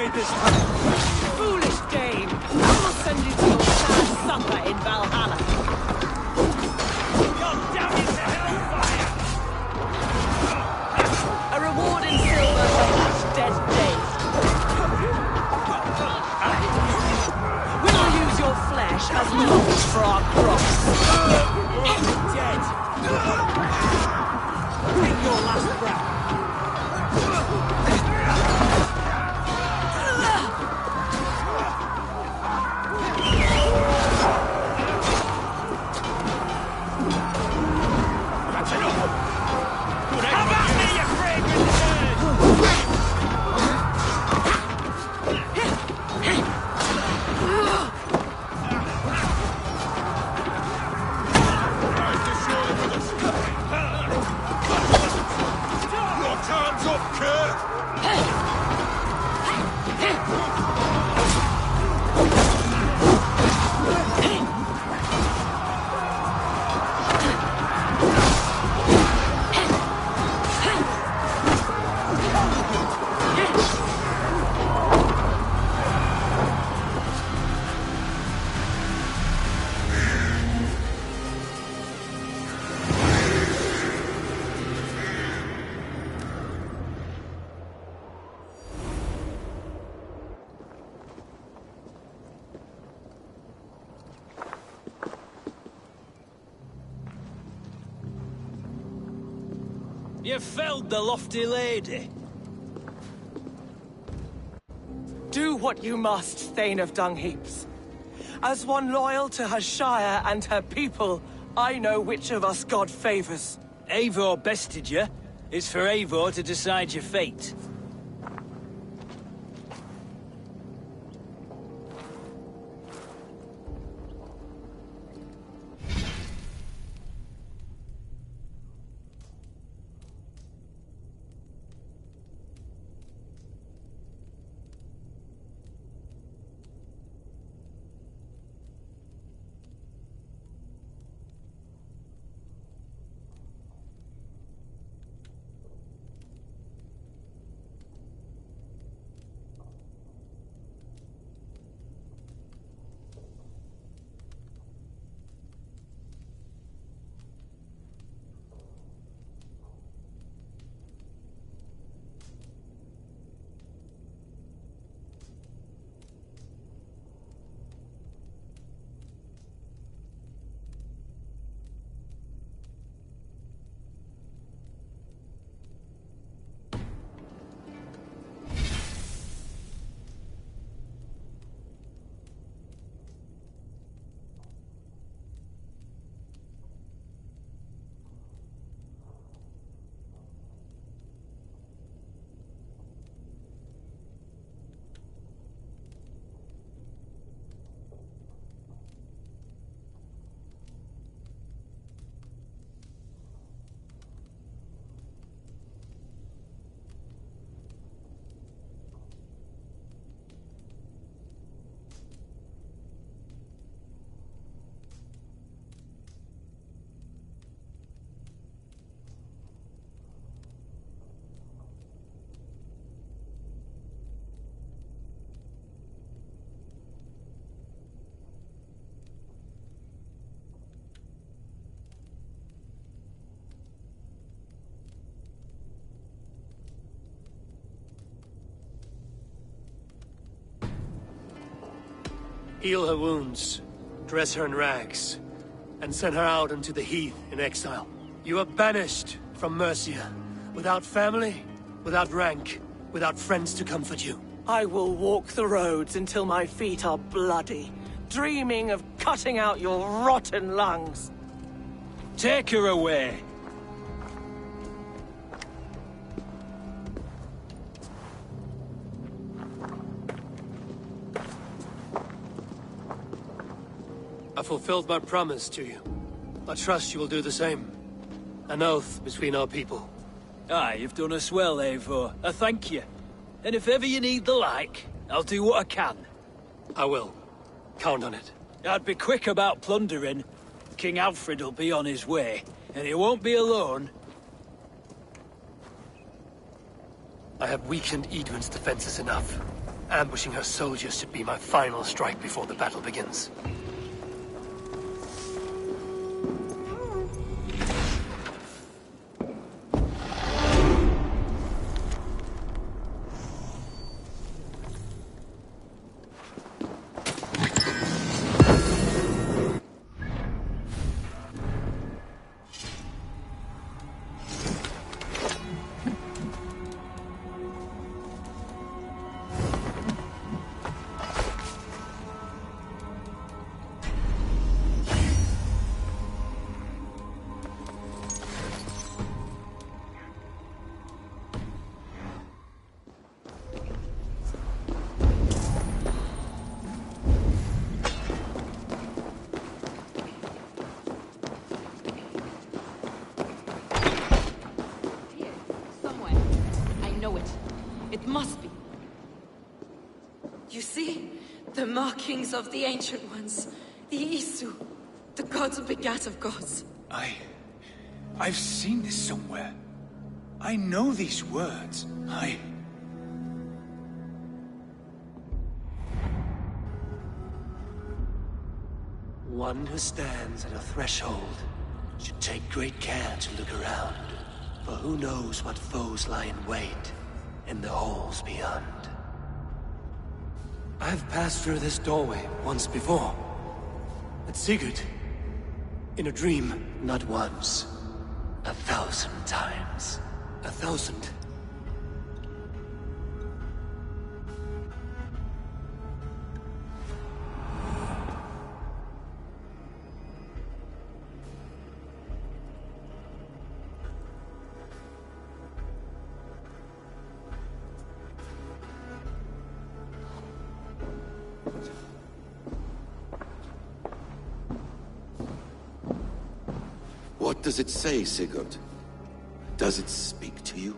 way this time! Foolish dame! I will send you to your sad supper in Valhalla. You're down into hellfire! A reward in silver for each dead day. We'll use your flesh as mulch for our crops. Dead! Take your last breath! You felled the lofty lady. Do what you must, Thane of Dungheaps. As one loyal to her shire and her people, I know which of us God favors. Eivor bested you. It's for Eivor to decide your fate. Heal her wounds, dress her in rags, and send her out into the heath in exile. You are banished from Mercia, without family, without rank, without friends to comfort you. I will walk the roads until my feet are bloody, dreaming of cutting out your rotten lungs. Take her away. I fulfilled my promise to you. I trust you will do the same. An oath between our people. Aye, you've done us well, Eivor. I thank you. And if ever you need the like, I'll do what I can. I will. Count on it. I'd be quick about plundering. King Alfred will be on his way, and he won't be alone. I have weakened Edwin's defenses enough. Ambushing her soldiers should be my final strike before the battle begins. It must be. You see? The markings of the Ancient Ones. The Isu. The gods begat of gods. I've seen this somewhere. I know these words. One who stands at a threshold should take great care to look around, for who knows what foes lie in wait in the halls beyond. I've passed through this doorway once before. At Sigurd. In a dream. Not once. 1,000 times. 1,000. What does it say, Sigurd? Does it speak to you?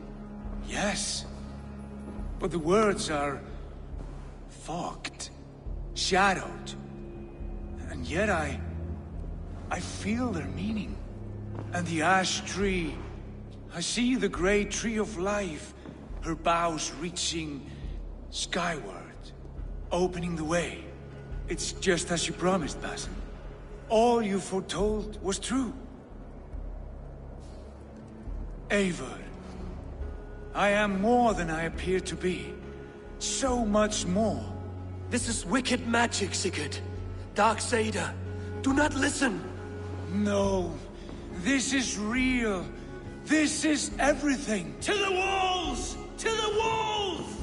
Yes. But the words are fogged, shadowed. And yet I feel their meaning. And the ash tree, I see the great tree of life, her boughs reaching skyward, opening the way. It's just as you promised, Basim. All you foretold was true. Eivor, I am more than I appear to be. So much more. This is wicked magic, Sigurd. Darksader, do not listen. No, this is real. This is everything. To the walls! To the walls!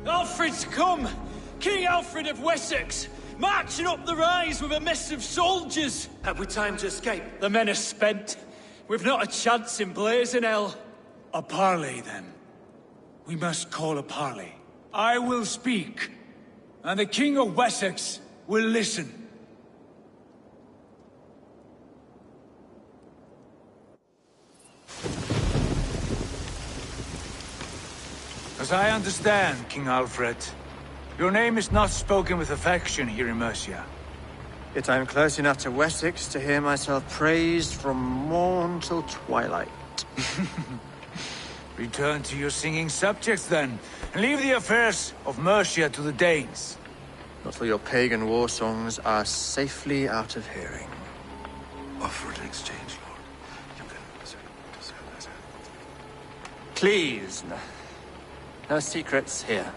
Alfred's come! King Alfred of Wessex! Marching up the rise with a mess of soldiers! Have we time to escape? The men are spent. We've not a chance in blazing hell. A parley, then. We must call a parley. I will speak, and the King of Wessex will listen. As I understand, King Alfred, your name is not spoken with affection here in Mercia. Yet I am close enough to Wessex to hear myself praised from morn till twilight. Return to your singing subjects, then, and leave the affairs of Mercia to the Danes. Not till your pagan war songs are safely out of hearing. Offer an exchange, Lord. You can... Please, no secrets here.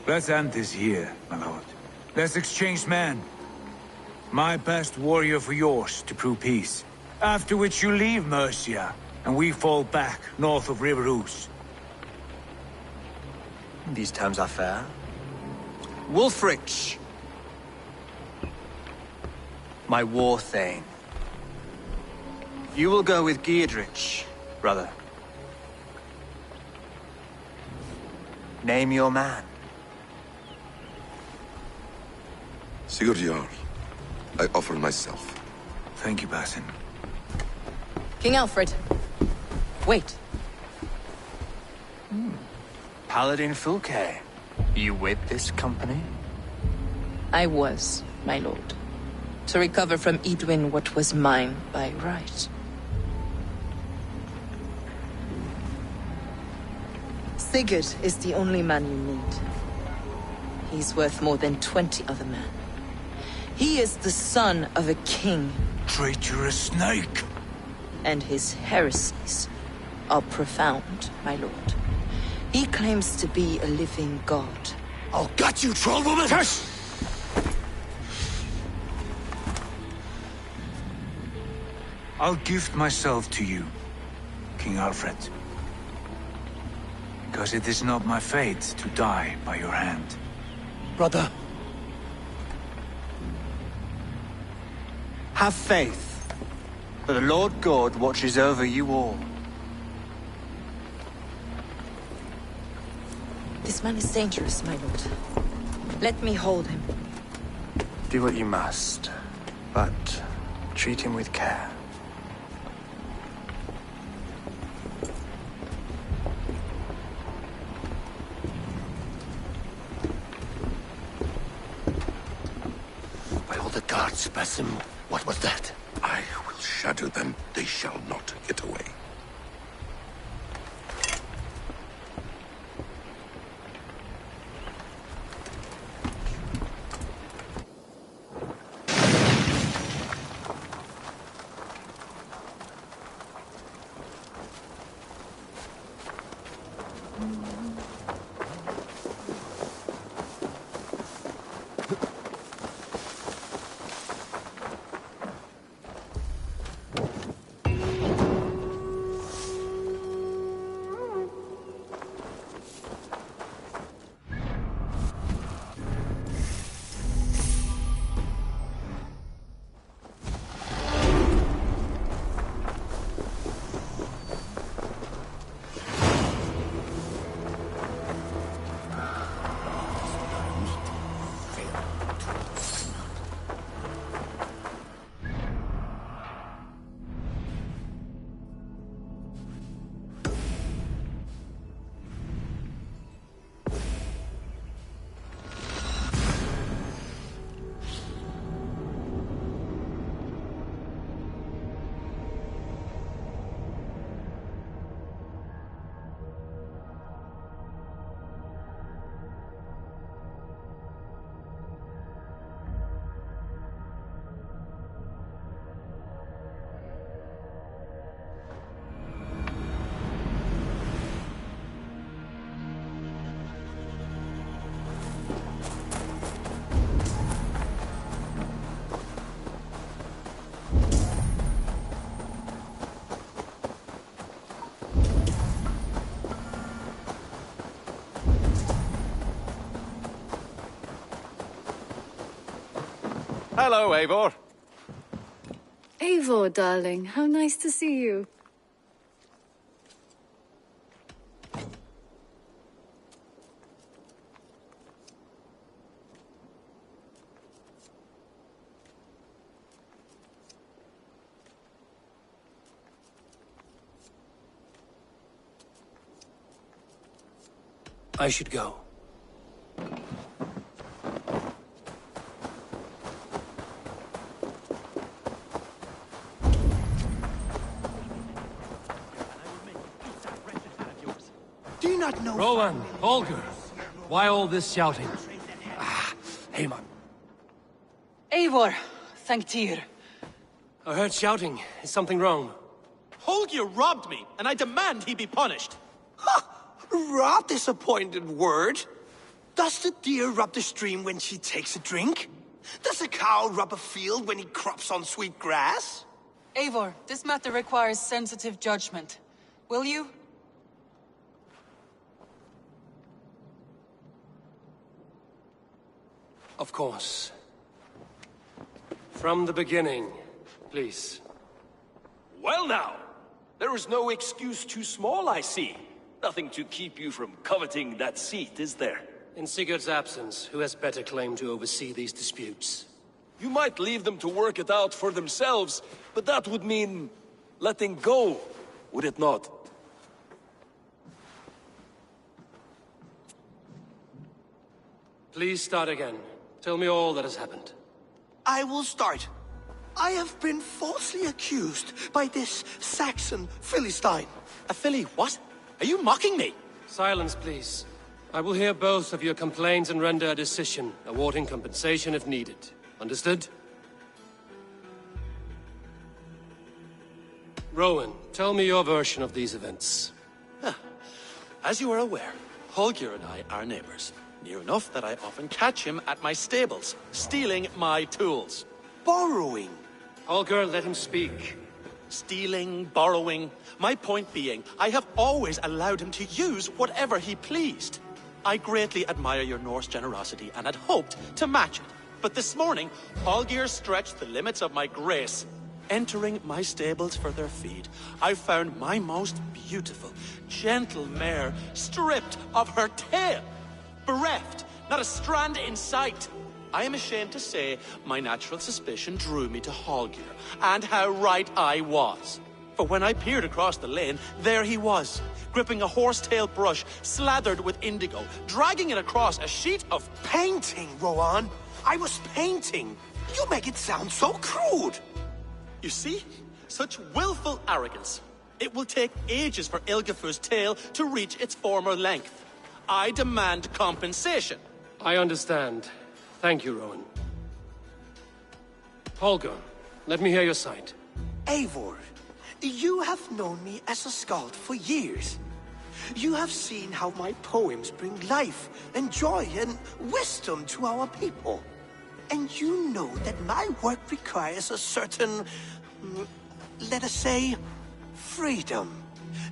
Let's end this here, my lord. Let's exchange men. My best warrior for yours to prove peace. After which you leave Mercia, and we fall back north of River Ouse. These terms are fair. Wulfrich! My war thane. You will go with Giedrich, brother. Name your man. Sigurd Jarl, I offer myself. Thank you, Basim. King Alfred. Wait. Paladin Fulke. You with this company? I was, my lord. To recover from Edwin what was mine by right. Sigurd is the only man you need. He's worth more than 20 other men. He is the son of a king. Traitorous snake! And his heresies are profound, my lord. He claims to be a living god. I'll gut you, troll woman! Tush! I'll gift myself to you, King Alfred. Because it is not my fate to die by your hand. Brother. Have faith, for the Lord God watches over you all. This man is dangerous, my lord. Let me hold him. Do what you must, but treat him with care. By all the guards, Basim, what was that? I will shatter them. They shall not get away. Hello, Eivor. Eivor, darling, how nice to see you. I should go. Do you not know... Roland, Holger, why all this shouting? Hey, man. Eivor, thank Tyr. I heard shouting. Is something wrong? Holger robbed me, and I demand he be punished. Rot disappointed word. Does the deer rub the stream when she takes a drink? Does a cow rub a field when he crops on sweet grass? Eivor, this matter requires sensitive judgment. Will you? Of course. From the beginning, please. Well now, there is no excuse too small, I see. Nothing to keep you from coveting that seat, is there? In Sigurd's absence, who has better claim to oversee these disputes? You might leave them to work it out for themselves, but that would mean letting go, would it not? Please start again. Tell me all that has happened. I will start. I have been falsely accused by this Saxon Philistine. A Philly what? Are you mocking me? Silence, please. I will hear both of your complaints and render a decision, awarding compensation if needed. Understood? Rowan, tell me your version of these events. As you are aware, Holger and I are neighbors. Near enough that I often catch him at my stables, stealing my tools. Borrowing. Holger, let him speak. Stealing, borrowing. My point being, I have always allowed him to use whatever he pleased. I greatly admire your Norse generosity and had hoped to match it. But this morning, Holger stretched the limits of my grace. Entering my stables for their feed, I found my most beautiful, gentle mare stripped of her tail. Bereft, not a strand in sight. I am ashamed to say my natural suspicion drew me to Holger, and how right I was. For when I peered across the lane, there he was, gripping a horsetail brush slathered with indigo, dragging it across a sheet of Painting, Rowan. I was painting. You make it sound so crude. You see? Such willful arrogance. It will take ages for Ilgafur's tail to reach its former length. I demand compensation. I understand. Thank you, Rowan. Holger, let me hear your side. Eivor, you have known me as a skald for years. You have seen how my poems bring life and joy and wisdom to our people. And you know that my work requires a certain, let us say, freedom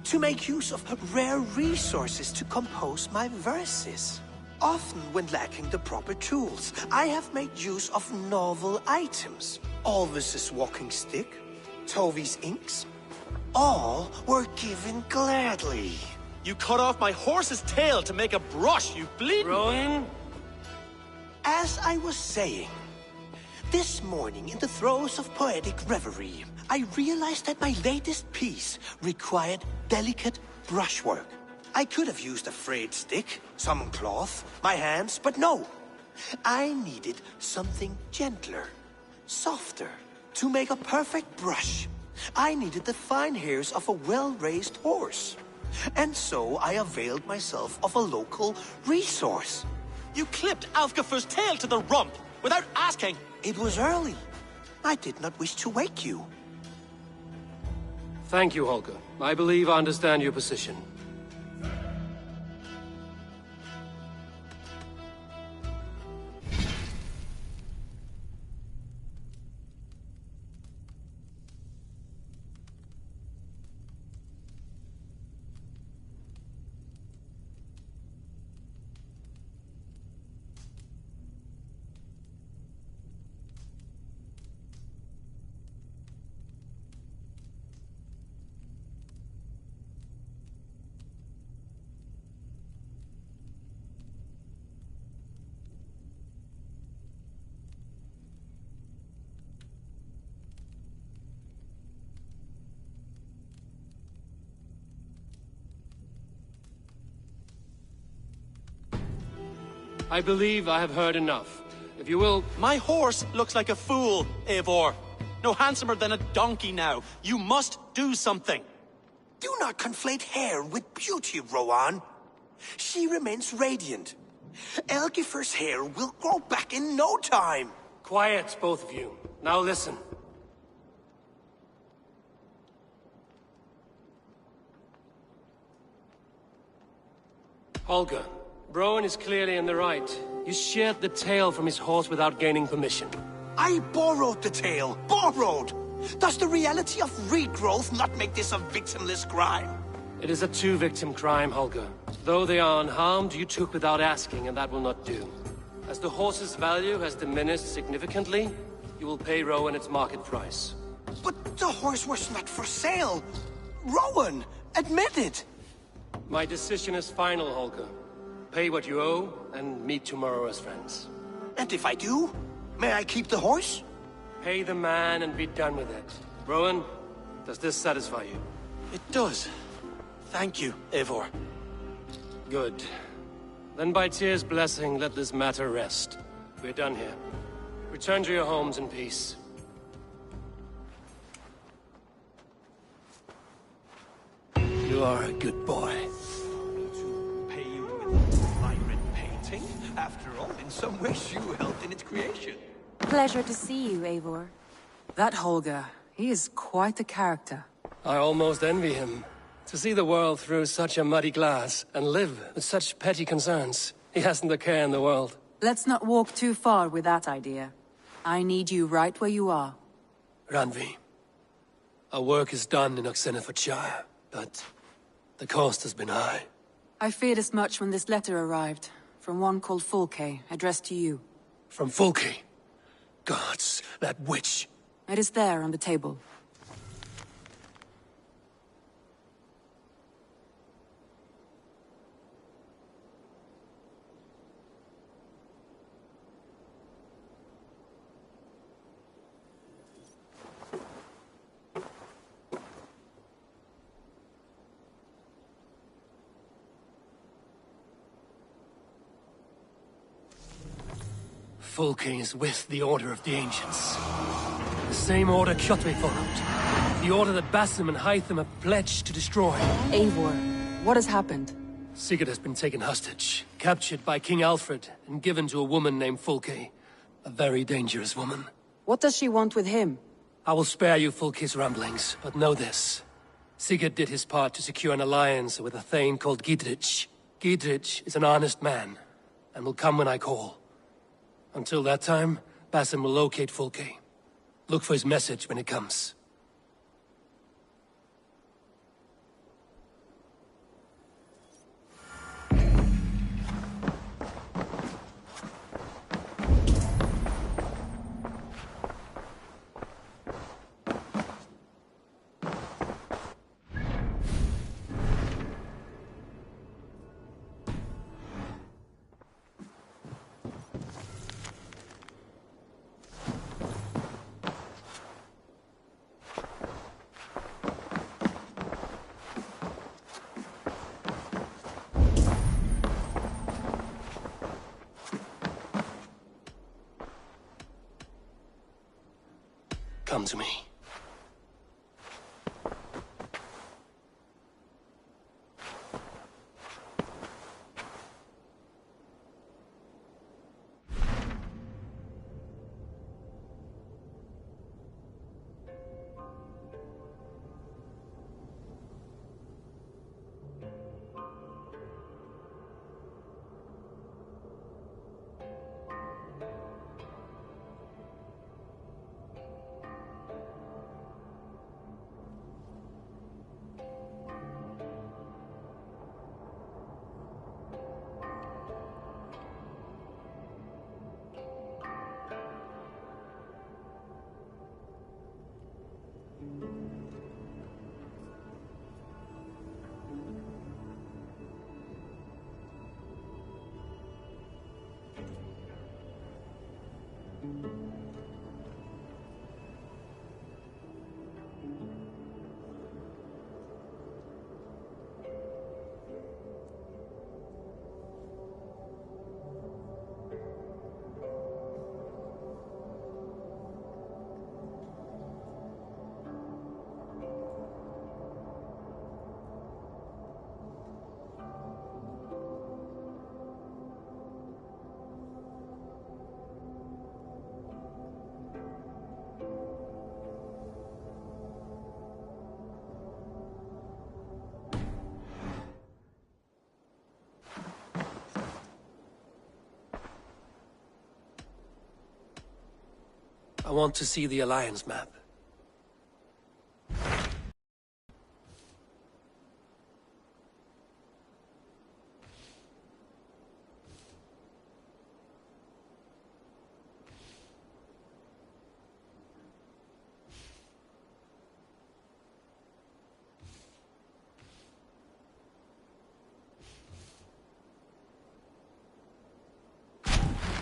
to make use of rare resources to compose my verses. Often when lacking the proper tools, I have made use of novel items. Alvis's walking stick, Tovi's inks, all were given gladly. You cut off my horse's tail to make a brush, you bleeding... Rowan? As I was saying, this morning in the throes of poetic reverie, I realized that my latest piece required delicate brushwork. I could have used a frayed stick, some cloth, my hands, but no. I needed something gentler, softer. To make a perfect brush, I needed the fine hairs of a well-raised horse. And so I availed myself of a local resource. You clipped Alfgafur's tail to the rump, without asking. It was early. I did not wish to wake you. Thank you, Holger. I believe I understand your position. I believe I have heard enough. If you will... My horse looks like a fool, Eivor. No handsomer than a donkey now. You must do something. Do not conflate hair with beauty, Rowan. She remains radiant. Elgifur's hair will grow back in no time. Quiet, both of you. Now listen. Holger, Rowan is clearly in the right. You sheared the tail from his horse without gaining permission. I borrowed the tail. Borrowed! Does the reality of regrowth not make this a victimless crime? It is a two-victim crime, Holger. Though they are unharmed, you took without asking, and that will not do. As the horse's value has diminished significantly, you will pay Rowan its market price. But the horse was not for sale. Rowan, admit it. My decision is final, Holger. Pay what you owe, and meet tomorrow as friends. And if I do, may I keep the horse? Pay the man and be done with it. Rowan, does this satisfy you? It does. Thank you, Eivor. Good. Then by Tyr's blessing, let this matter rest. We're done here. Return to your homes in peace. You are a good boy. To pay you with my siren painting. After all, in some ways you helped in its creation. Pleasure to see you, Eivor. That Holger, he is quite a character. I almost envy him. To see the world through such a muddy glass, and live with such petty concerns. He hasn't a care in the world. Let's not walk too far with that idea. I need you right where you are. Randvi, our work is done in Oxenfordshire, but the cost has been high. I feared as much when this letter arrived, from one called Fulke, addressed to you. From Fulke? Gods, that witch! It is there on the table. Fulke is with the Order of the Ancients. The same order Kjotve followed. The order that Basim and Hytham have pledged to destroy. Eivor, what has happened? Sigurd has been taken hostage, captured by King Alfred, and given to a woman named Fulke. A very dangerous woman. What does she want with him? I will spare you Fulke's ramblings, but know this. Sigurd did his part to secure an alliance with a thane called Gidrich. Gidrich is an honest man, and will come when I call. Until that time, Basim will locate Fulke. Look for his message when it comes. Come to me. I want to see the Alliance map.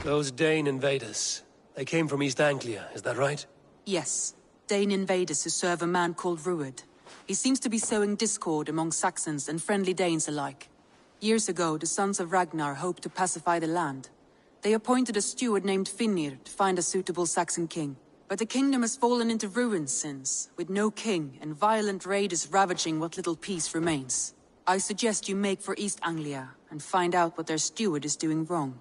Those Dane invaders, they came from East Anglia, is that right? Yes. Dane invaders who serve a man called Rued. He seems to be sowing discord among Saxons and friendly Danes alike. Years ago, the sons of Ragnar hoped to pacify the land. They appointed a steward named Finnir to find a suitable Saxon king. But the kingdom has fallen into ruins since, with no king and violent raiders ravaging what little peace remains. I suggest you make for East Anglia and find out what their steward is doing wrong.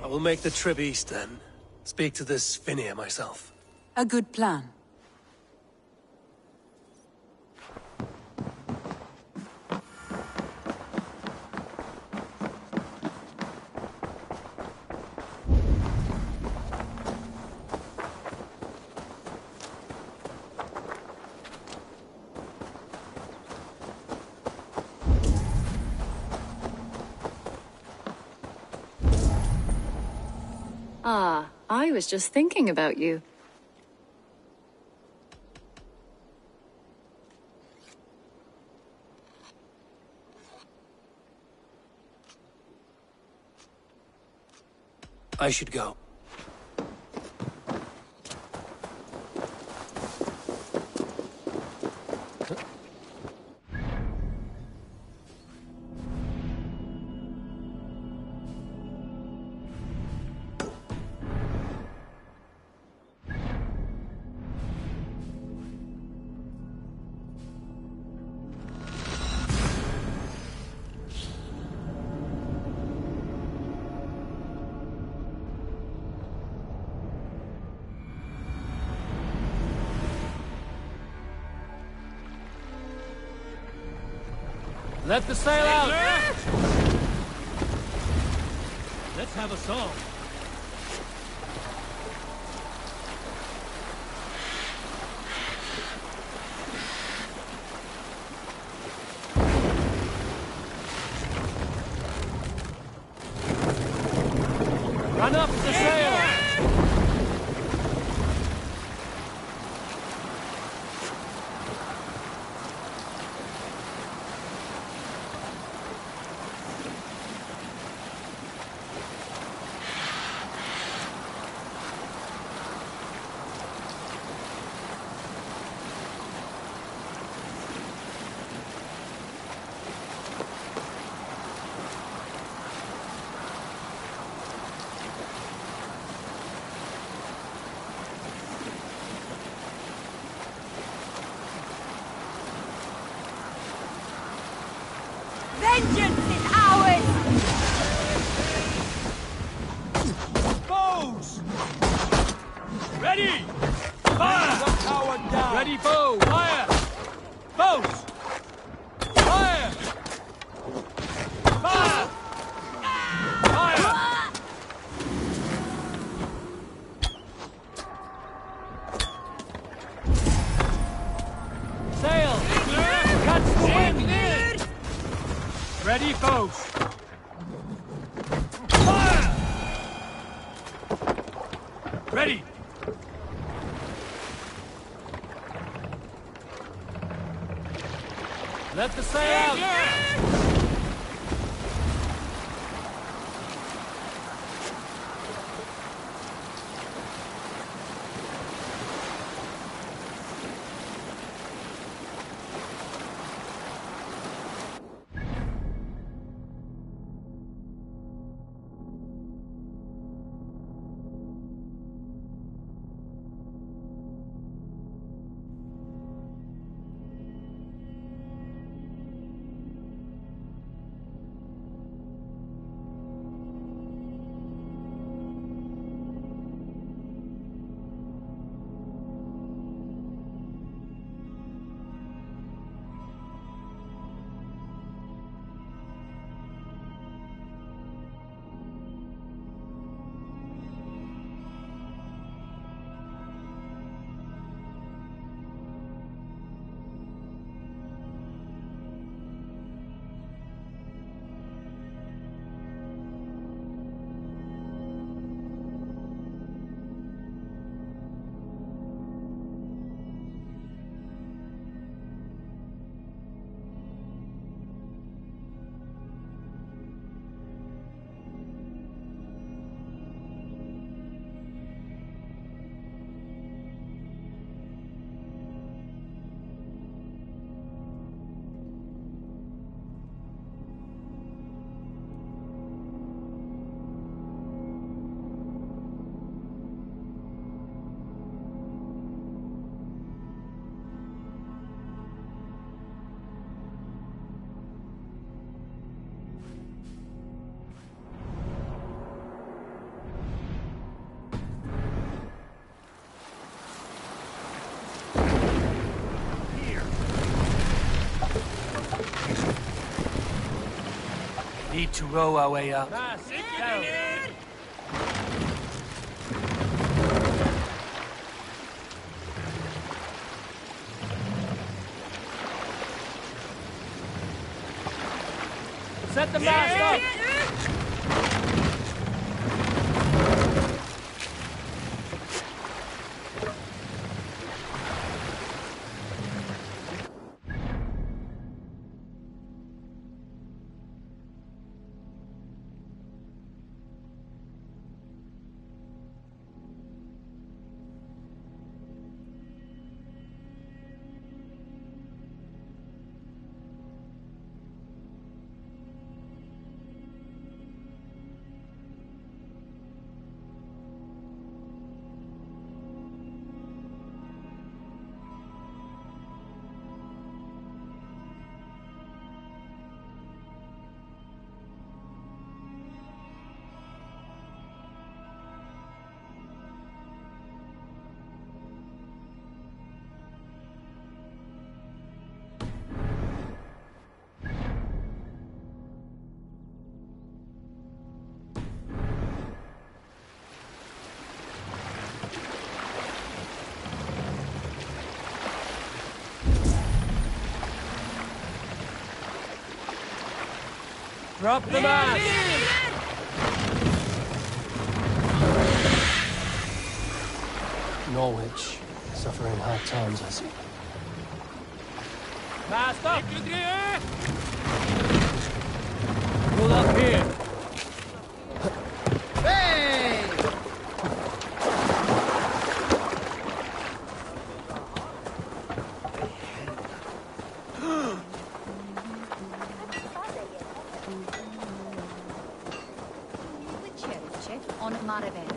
I will make the trip east then. Speak to this Finnear myself. A good plan. Ah, I was just thinking about you. I should go. Let the sail out! Let's have a song. Run up the sail! Vengeance is ours! Bows! Ready! Fire! Ready, bow! Fire! Bows! Fire! Fire! Fire! Sail! Catch the wind! Ready, bows! Fire! Ready! Let the sail out! need to row our way up. Set the mast up! Drop the mast! Norwich, suffering hard times, I see. Mast up! Pull up here! Hey! On Mare Verga.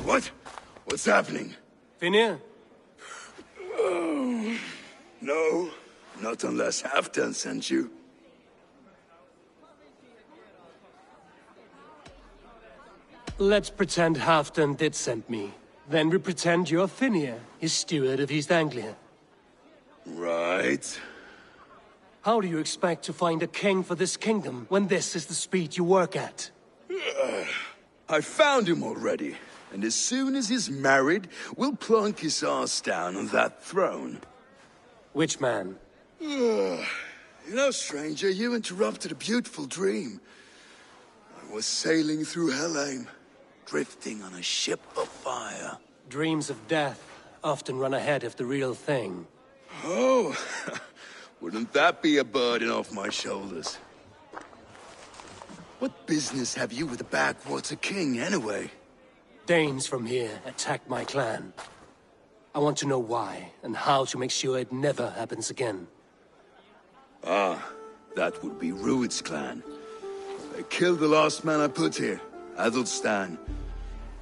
What? What's happening? Finir? Oh, no, not unless Halfdan sent you. Let's pretend Halfdan did send me. Then we pretend you're Finir, his steward of East Anglia. Right. How do you expect to find a king for this kingdom when this is the speed you work at? I found him already. And as soon as he's married, we'll plunk his ass down on that throne. Which man? You know, stranger, you interrupted a beautiful dream. I was sailing through Helheim, drifting on a ship of fire. Dreams of death often run ahead of the real thing. Oh, wouldn't that be a burden off my shoulders? What business have you with the backwater king, anyway? Danes from here attacked my clan. I want to know why, and how to make sure it never happens again. Ah, that would be Rued's clan. They killed the last man I put here, Adelstan.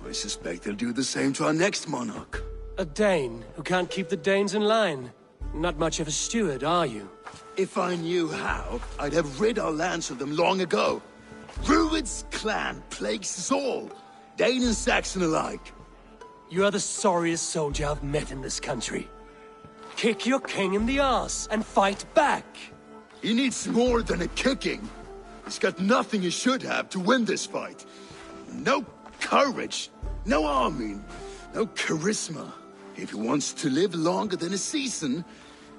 I suspect they'll do the same to our next monarch. A Dane who can't keep the Danes in line. Not much of a steward, are you? If I knew how, I'd have rid our lands of them long ago. Rued's clan plagues us all, Dane and Saxon alike. You are the sorriest soldier I've met in this country. Kick your king in the arse and fight back! He needs more than a kicking. He's got nothing he should have to win this fight. No courage, no army, no charisma. If he wants to live longer than a season,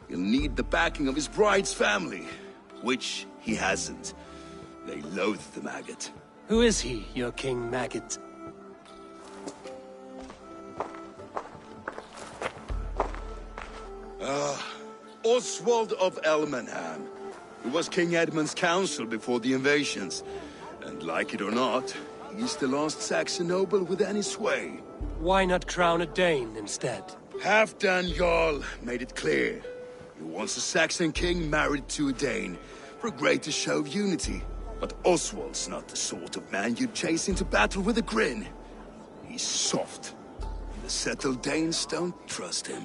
he'll need the backing of his bride's family, which he hasn't. They loathe the maggot. Who is he, your King Maggot? Oswald of Elmenham. He was King Edmund's counsel before the invasions. And like it or not, he's the last Saxon noble with any sway. Why not crown a Dane instead? Halfdan Jarl made it clear. He wants a Saxon king married to a Dane, for a greater show of unity. But Oswald's not the sort of man you'd chase into battle with a grin. He's soft. The settled Danes don't trust him.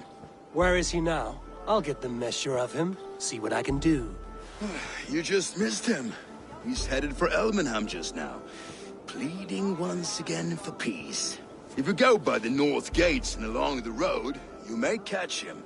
Where is he now? I'll get the measure of him, see what I can do. You just missed him. He's headed for Elmenham just now, pleading once again for peace. If you go by the north gates and along the road, you may catch him.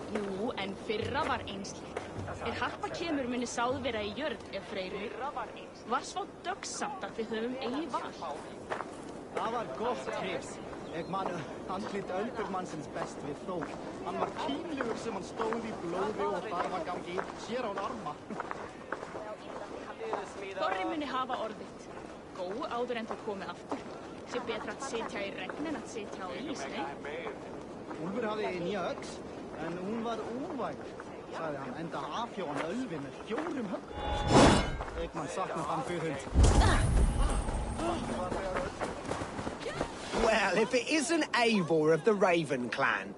Jú, en fyrra var einsleitt. Harpa kemur muni sáð vera í jörð ef Freyru var svo döggsamt að við höfum eigi val. Það var gott hreps. Ég man andlit öldurmannsins best við þó. Hann var kínlegur sem hann stóð í blóði og þarfagangi, sér án arma. Þorri muni hafa orðitt. Gó áður en þú komið aftur. Sé betra að sitja í regn en að sitja á ís, nei? Úlfur hafði nýja öx, en hún var úrvæg, sagði hann, enda afhjóðan ölvi með 4 högg. Ég man sakna þann fyrirhund. Well, if it isn't Eivor of the Raven clan.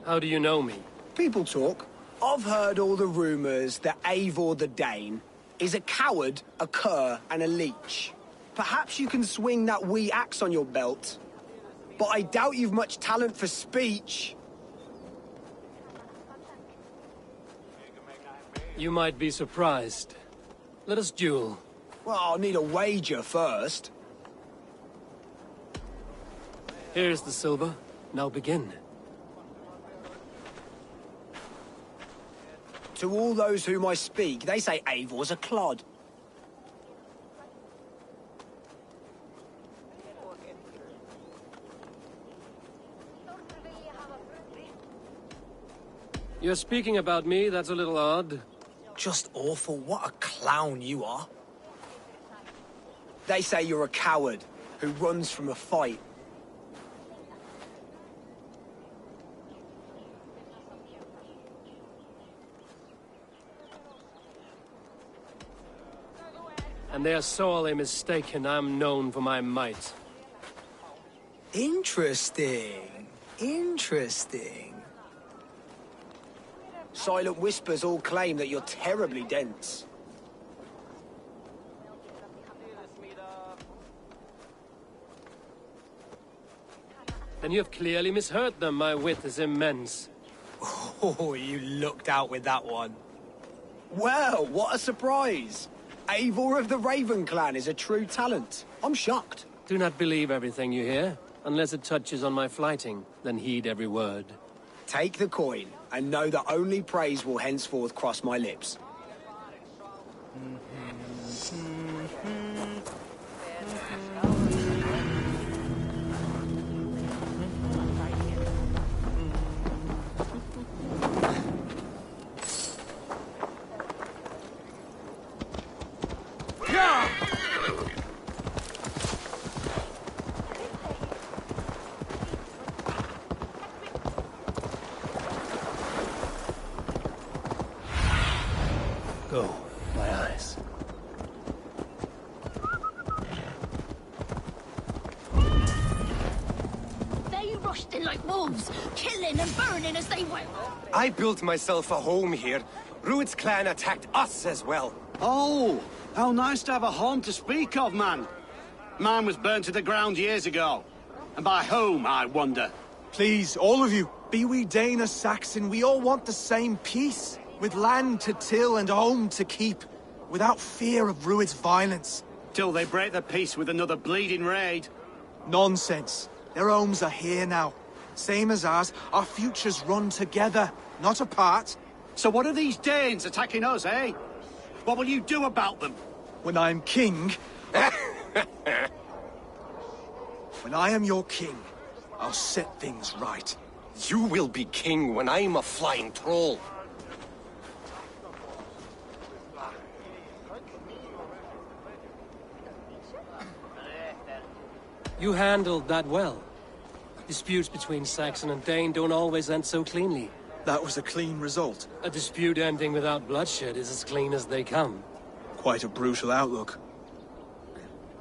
How do you know me? People talk. I've heard all the rumors that Eivor the Dane is a coward, a cur, and a leech. Perhaps you can swing that wee axe on your belt, but I doubt you've much talent for speech. You might be surprised. Let us duel. Well, I'll need a wager first. Here's the silver. Now begin. To all those whom I speak, they say Eivor's a clod. You're speaking about me, that's a little odd. Just awful. What a clown you are. They say you're a coward who runs from a fight. And they're sorely mistaken. I'm known for my might. Interesting. Interesting. Silent whispers all claim that you're terribly dense. Then you have clearly misheard them. My wit is immense. Oh, you looked out with that one. Well, what a surprise. Eivor of the Raven clan is a true talent. I'm shocked. Do not believe everything you hear. Unless it touches on my flighting, then heed every word. Take the coin, and know that only praise will henceforth cross my lips. Go, my eyes. They rushed in like wolves, killing and burning as they went. I built myself a home here. Rued's clan attacked us as well. Oh, how nice to have a home to speak of, man. Mine was burnt to the ground years ago. And by whom, I wonder? Please, all of you, be we Dane or Saxon, we all want the same peace. With land to till and home to keep, without fear of Rued's violence. Till they break the peace with another bleeding raid. Nonsense. Their homes are here now. Same as ours, our futures run together, not apart. So what are these Danes attacking us, eh? What will you do about them? When I'm king... When I am your king, I'll set things right. You will be king when I'm a flying troll. You handled that well. Disputes between Saxon and Dane don't always end so cleanly. That was a clean result. A dispute ending without bloodshed is as clean as they come. Quite a brutal outlook.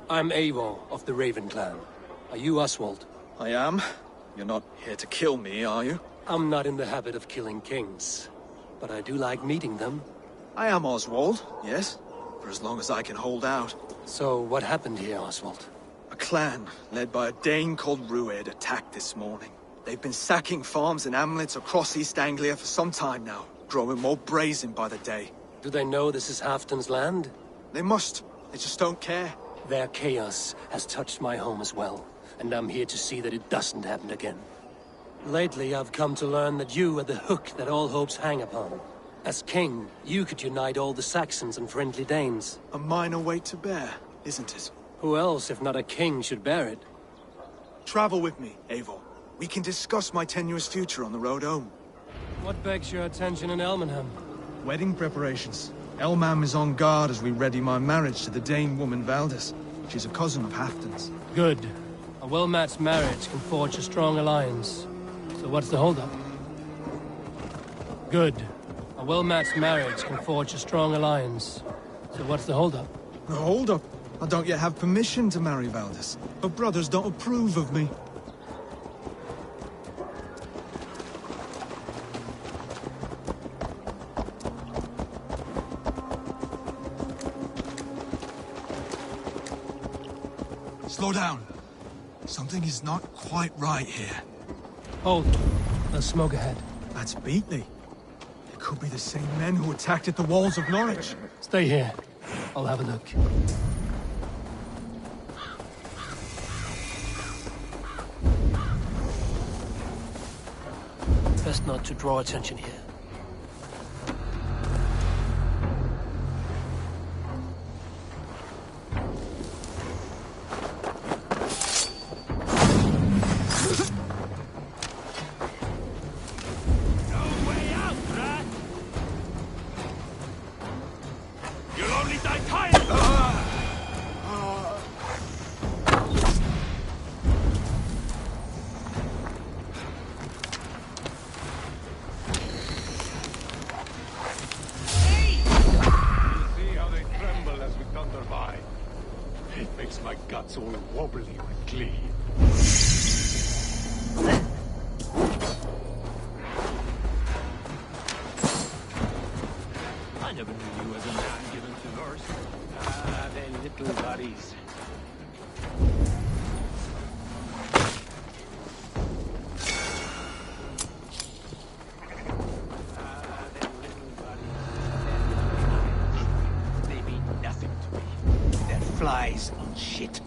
I'm Eivor of the Raven clan. Are you Oswald? I am. You're not here to kill me, are you? I'm not in the habit of killing kings, but I do like meeting them. I am Oswald, yes. For as long as I can hold out. So, what happened here, Oswald? A clan, led by a Dane called Rued, attacked this morning. They've been sacking farms and hamlets across East Anglia for some time now, growing more brazen by the day. Do they know this is Halfdan's land? They must. They just don't care. Their chaos has touched my home as well, and I'm here to see that it doesn't happen again. Lately, I've come to learn that you are the hook that all hopes hang upon. As king, you could unite all the Saxons and friendly Danes. A minor weight to bear, isn't it? Who else, if not a king, should bear it? Travel with me, Eivor. We can discuss my tenuous future on the road home. What begs your attention in Elmenham? Wedding preparations. Elmam is on guard as we ready my marriage to the Dane woman Valdis. She's a cousin of Halfdan's. Good. A well-matched marriage can forge a strong alliance. So what's the holdup? Good. A well-matched marriage can forge a strong alliance. So what's the holdup? The holdup? I don't yet have permission to marry Valdis. Her brothers don't approve of me. Slow down. Something is not quite right here. Hold. There's smoke ahead. That's Beatley. It could be the same men who attacked at the walls of Norwich. Stay here. I'll have a look. Best not to draw attention here. Flies on shit.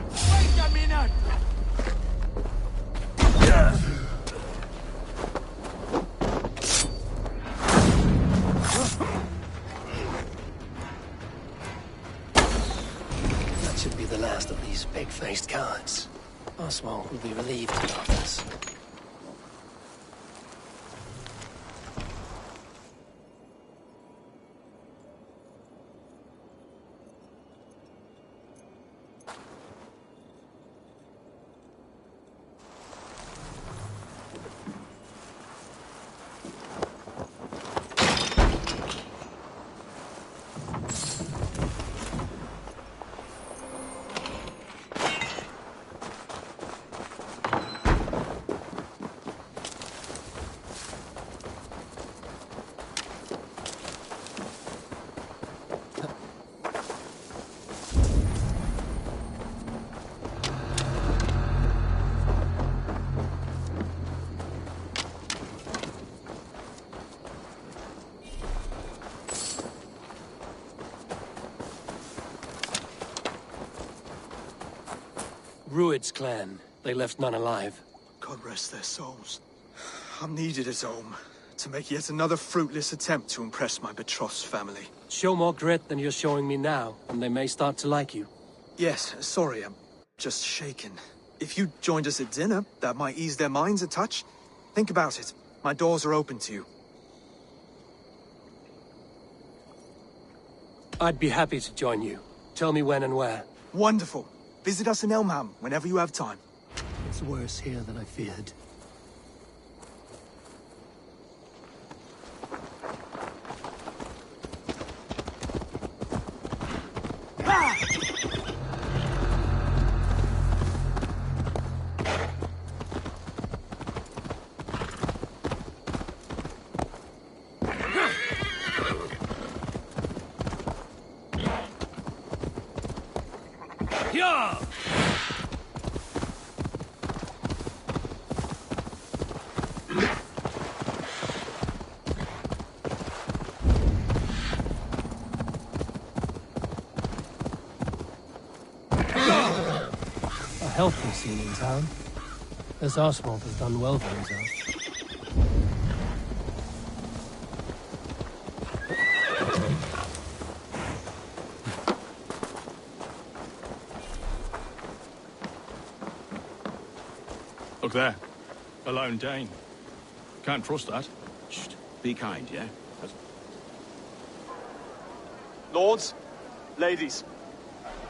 Wait a minute! That should be the last of these pig-faced cowards. Oswald will be relieved about this. Rued's clan. They left none alive. God rest their souls. I'm needed as home to make yet another fruitless attempt to impress my betrothed family. Show more grit than you're showing me now, and they may start to like you. Yes, sorry, I'm just shaken. If you joined us at dinner, that might ease their minds a touch. Think about it. My doors are open to you. I'd be happy to join you. Tell me when and where. Wonderful. Visit us in Elmham whenever you have time. It's worse here than I feared. Ah! help we've seen in town. This Oswald has done well for himself. Look there. A lone Dane. Can't trust that. Shh. Be kind, yeah? Lords, ladies,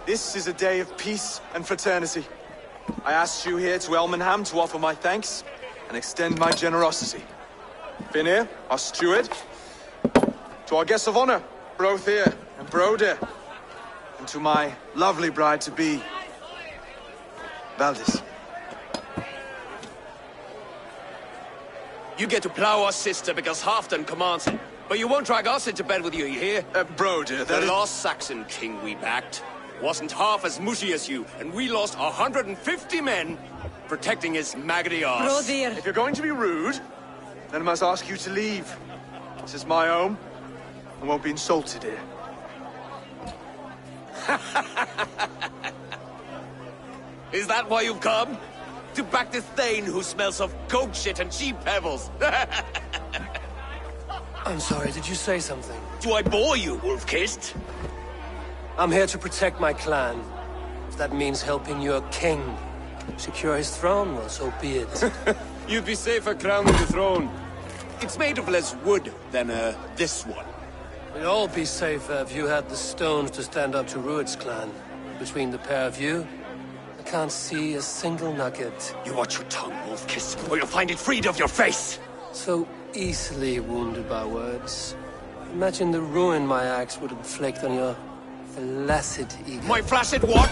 this is a day of peace and fraternity. I asked you here to Elmenham to offer my thanks and extend my generosity. Finir, our steward, to our guests of honor, Brothir and Broder, and to my lovely bride-to-be, Valdis. You get to plow our sister because Halfdan commands it. But you won't drag us into bed with you hear? Broder, the lost Saxon king we backed wasn't half as mushy as you, and we lost 150 men protecting his maggoty arse. If you're going to be rude, then I must ask you to leave. This is my home. I won't be insulted here. Is that why you've come? To back this Thane who smells of goat shit and cheap pebbles? I'm sorry, did you say something? Do I bore you, wolf-kissed? I'm here to protect my clan. If that means helping your king secure his throne, well, so be it. You'd be safer crowning the throne. It's made of less wood than, this one. We'd all be safer if you had the stones to stand up to Rued's clan. Between the pair of you, I can't see a single nugget. You watch your tongue, wolf-kiss, or you'll find it freed of your face! So easily wounded by words. Imagine the ruin my axe would inflict on your flaccid ego. My flaccid what?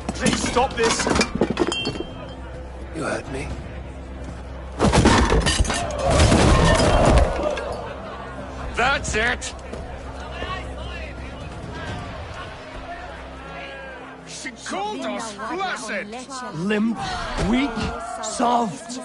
Please stop this! You heard me. That's it! She called us flaccid! Limp, weak, soft.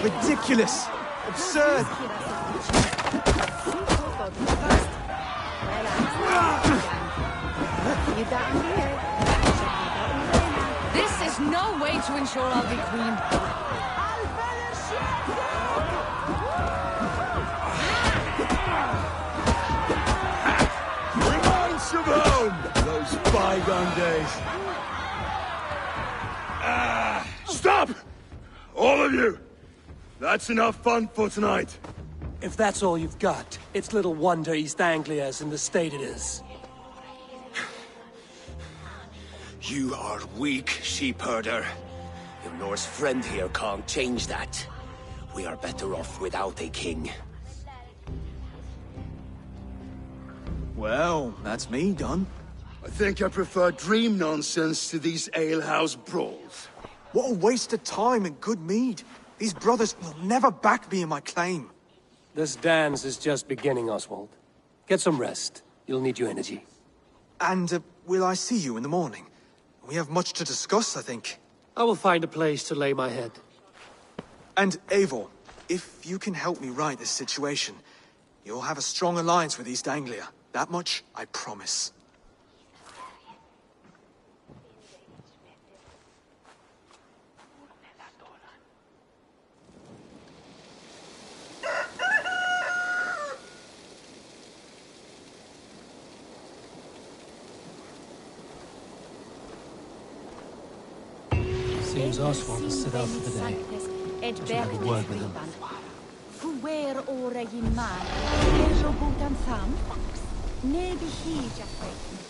Ridiculous! Absurd! This is no way to ensure I'll be queen. Reminds of home! Those bygone days. Stop! All of you! That's enough fun for tonight. If that's all you've got, it's little wonder East Anglia's in the state it is. You are weak, sheep herder. Your Norse friend here can't change that. We are better off without a king. Well, that's me done. I think I prefer dream nonsense to these alehouse brawls. What a waste of time and good mead. These brothers will never back me in my claim. This dance is just beginning, Oswald. Get some rest. You'll need your energy. And will I see you in the morning? We have much to discuss, I think. I will find a place to lay my head. And Eivor, if you can help me right this situation, you'll have a strong alliance with East Anglia. That much, I promise. Seems Oswald has set out for the day. I should have a word with him. er ora i man, er robutan tham fax, nebi hija fax.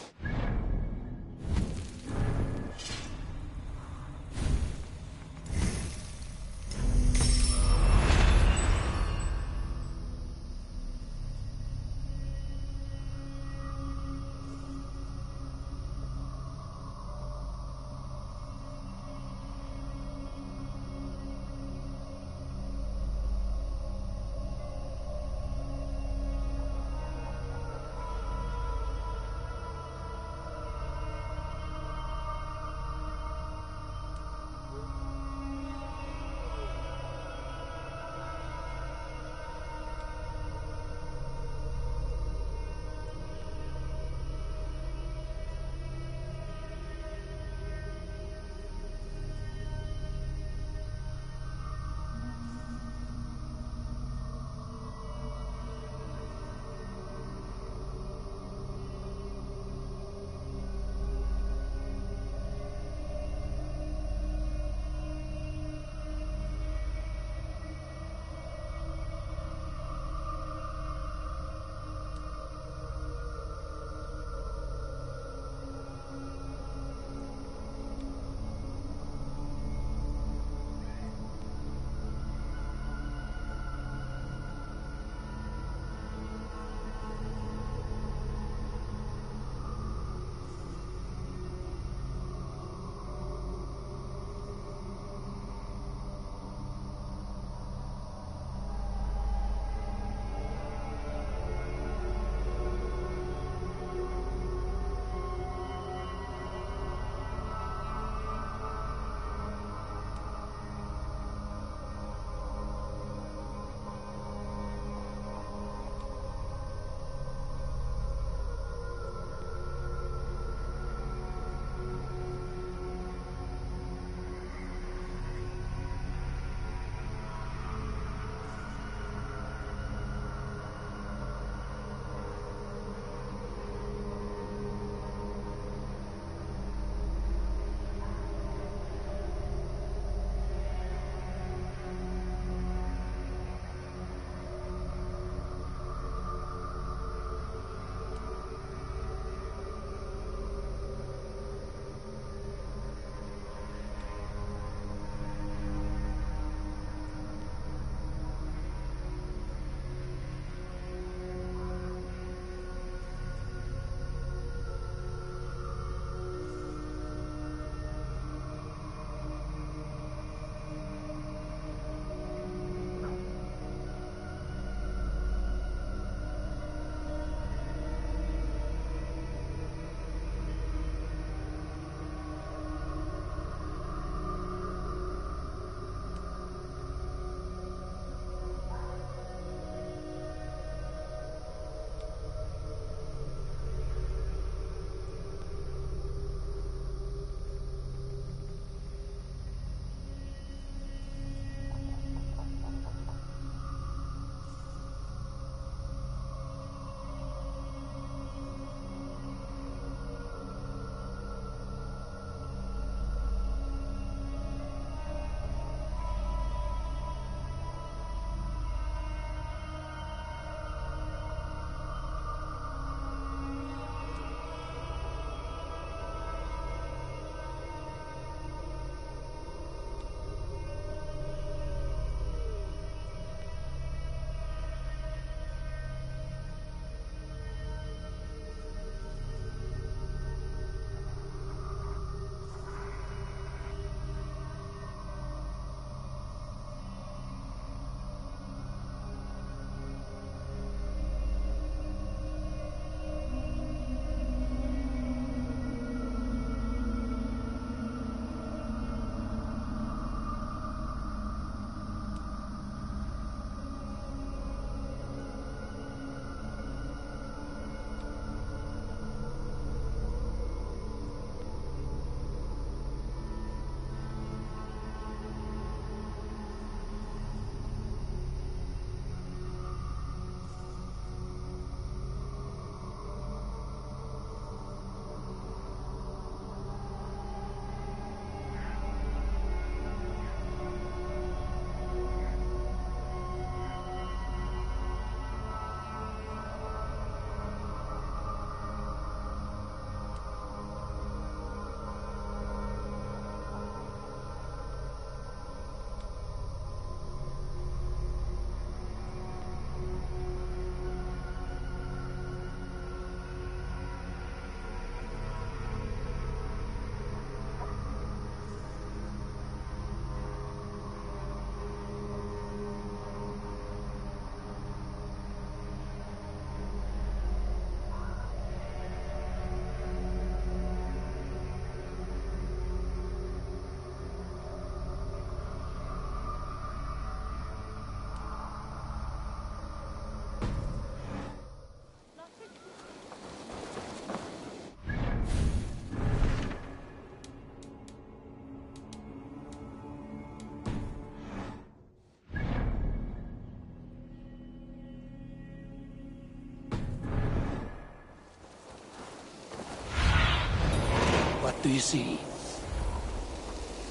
do you see?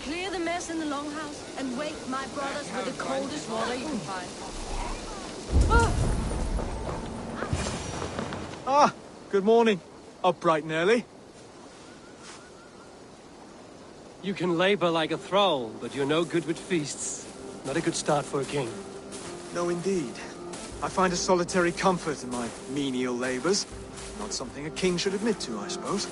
Clear the mess in the longhouse and wake my brothers with the coldest water you can find. Ah, good morning. Up bright and early. You can labor like a thrall, but you're no good with feasts. Not a good start for a king. No, indeed. I find a solitary comfort in my menial labors. Not something a king should admit to, I suppose.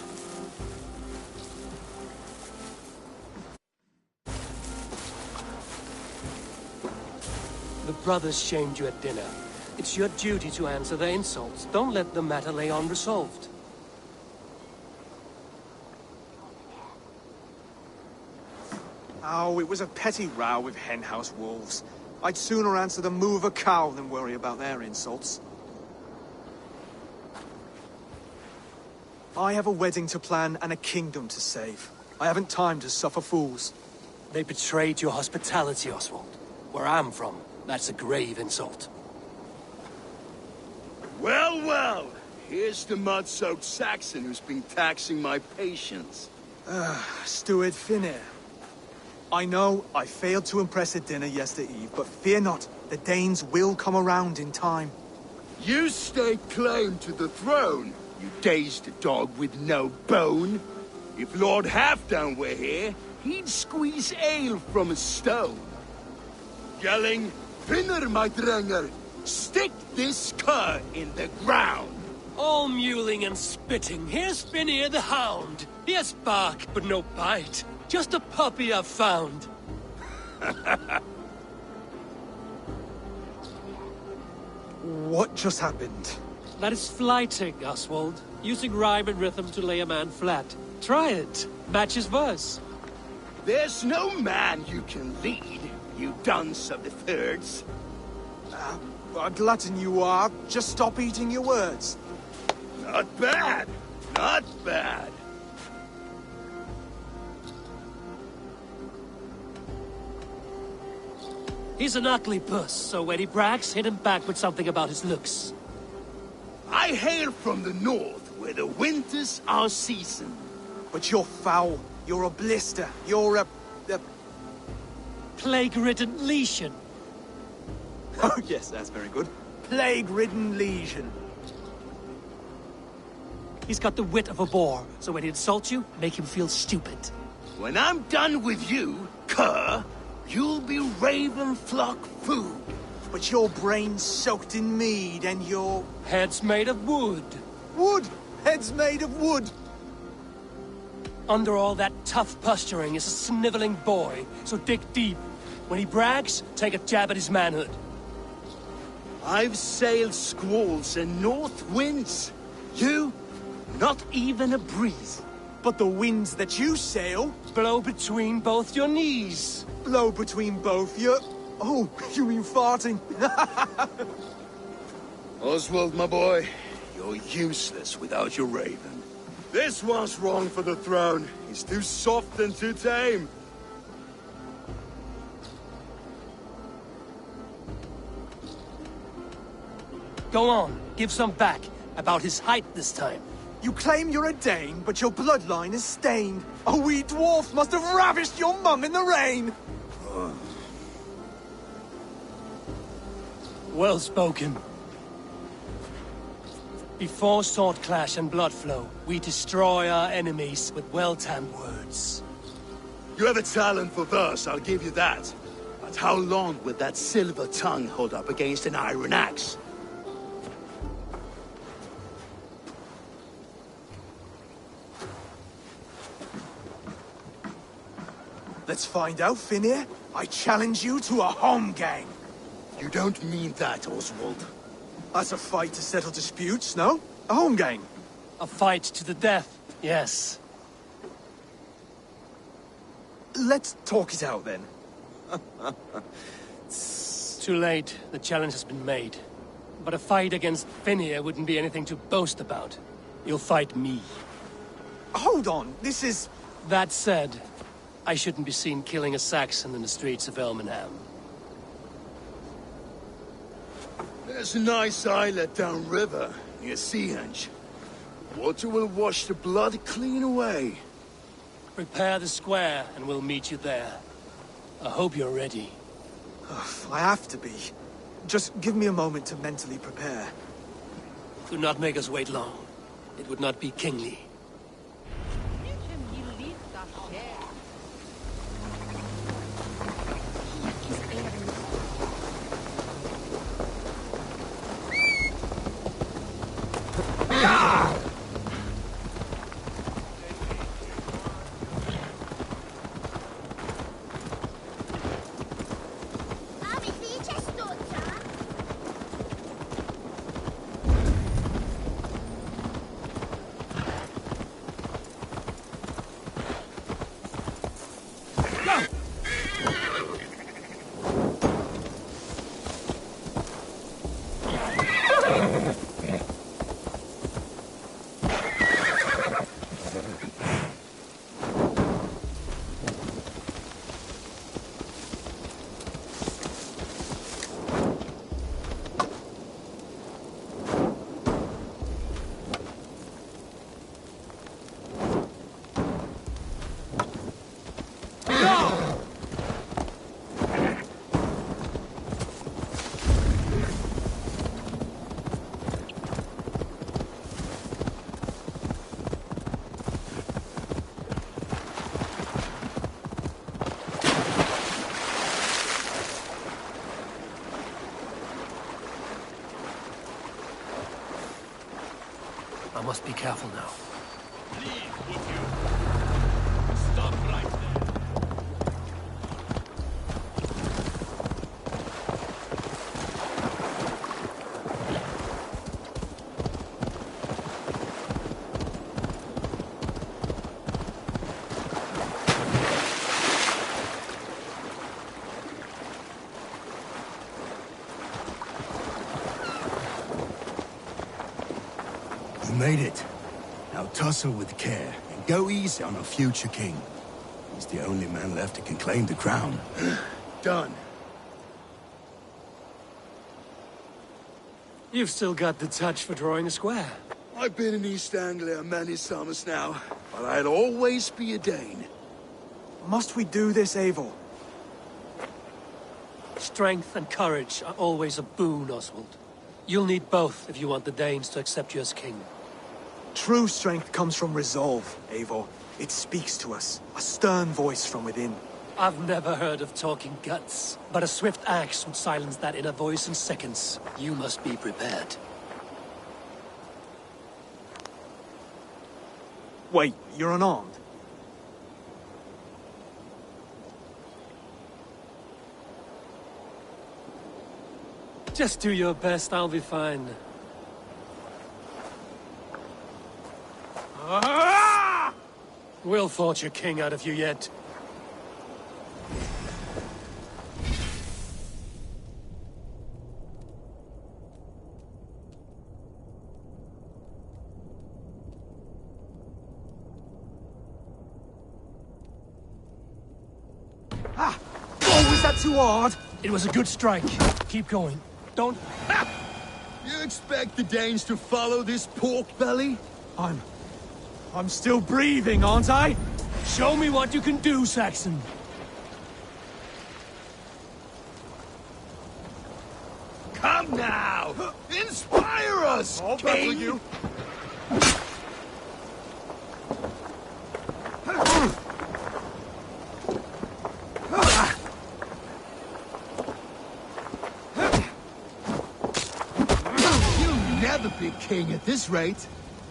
The brothers shamed you at dinner. It's your duty to answer their insults. Don't let the matter lay unresolved. Oh, it was a petty row with henhouse wolves. I'd sooner answer the moo of a cow than worry about their insults. I have a wedding to plan and a kingdom to save. I haven't time to suffer fools. They betrayed your hospitality, Oswald. Where I'm from, that's a grave insult. Well, well. Here's the mud-soaked Saxon who's been taxing my patience. Steward Finnair. I know I failed to impress at dinner yesterday eve, but fear not, the Danes will come around in time. You stake claim to the throne, you dazed dog with no bone. If Lord Halfdown were here, he'd squeeze ale from a stone. Yelling, Finner, my drenger, stick this cur in the ground. All mewling and spitting, here's Finnear the Hound. He has bark, but no bite. Just a puppy I've found. What just happened? That is flighting, Oswald. Using rhyme and rhythm to lay a man flat. Try it. Match his verse. There's no man you can lead, you dunce of the thirds. A glutton you are. Just stop eating your words. Not bad. Not bad. He's an ugly puss, so when he brags, hit him back with something about his looks. I hail from the north, where the winters are seasoned. But you're foul. You're a blister. You're a... Plague-ridden lesion. Oh, yes, that's very good. Plague-ridden lesion. He's got the wit of a boar, so when he insults you, make him feel stupid. When I'm done with you, cur, you'll be raven flock food. But your brain's soaked in mead and your... Head's made of wood. Wood! Head's made of wood! Under all that tough posturing is a sniveling boy, so dig deep. When he brags, take a jab at his manhood. I've sailed squalls and north winds. You, not even a breeze. But the winds that you sail... Blow between both your knees. Blow between both your... Oh, you mean farting? Oswald, my boy, you're useless without your raven. This one's wrong for the throne. He's too soft and too tame. Go on, give some back. About his height this time. You claim you're a Dane, but your bloodline is stained. A wee dwarf must have ravished your mum in the rain! Well spoken. Before sword clash and blood flow, we destroy our enemies with well-timed words. You have a talent for verse, I'll give you that. But how long would that silver tongue hold up against an iron axe? Let's find out, Finnear. I challenge you to a home gang. You don't mean that, Oswald. That's a fight to settle disputes, no? A home gang. A fight to the death, yes. Let's talk it out, then. Too late. The challenge has been made. But a fight against Finnear wouldn't be anything to boast about. You'll fight me. Hold on, this is... That said, I shouldn't be seen killing a Saxon in the streets of Elmenham. There's a nice islet downriver, near Seahenge. Water will wash the blood clean away. Prepare the square, and we'll meet you there. I hope you're ready. I have to be. Just give me a moment to mentally prepare. Do not make us wait long. It would not be kingly. I must be careful now. Stop right there. You made it. Now tussle with care, and go easy on our future king. He's the only man left who can claim the crown. Done. You've still got the touch for drawing a square. I've been in East Anglia many summers now, but I'll always be a Dane. Must we do this, Eivor? Strength and courage are always a boon, Oswald. You'll need both if you want the Danes to accept you as king. True strength comes from resolve, Eivor. It speaks to us. A stern voice from within. I've never heard of talking guts, but a swift axe would silence that inner voice in seconds. You must be prepared. Wait, you're unarmed? Just do your best, I'll be fine. We'll forge a king out of you yet. Ah! Oh, was that too hard? It was a good strike. Keep going. Don't... You expect the Danes to follow this pork belly? I'm still breathing, aren't I? Show me what you can do, Saxon. Come now! Inspire us, I'll king! battle you. You'll never be king at this rate.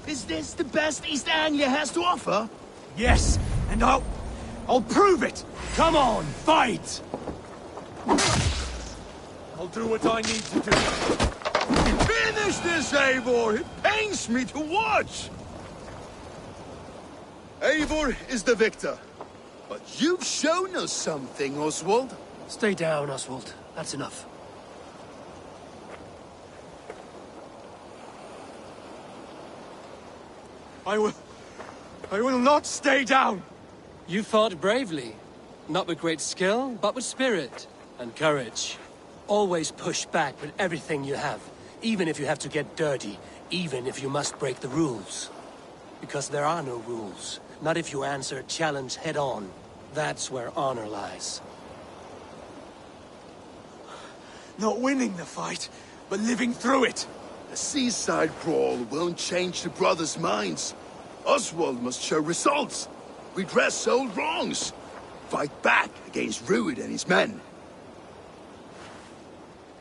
Is this the best East Anglia has to offer? Yes, and I'll prove it! Come on, fight! I'll do what I need to do. Finish this, Eivor! It pains me to watch! Eivor is the victor. But you've shown us something, Oswald. Stay down, Oswald. That's enough. I will not stay down! You fought bravely. Not with great skill, but with spirit and courage. Always push back with everything you have, even if you have to get dirty, even if you must break the rules. Because there are no rules. Not if you answer a challenge head-on. That's where honor lies. Not winning the fight, but living through it. A seaside brawl won't change the brothers' minds. Oswald must show results. Redress old wrongs. Fight back against Rued and his men.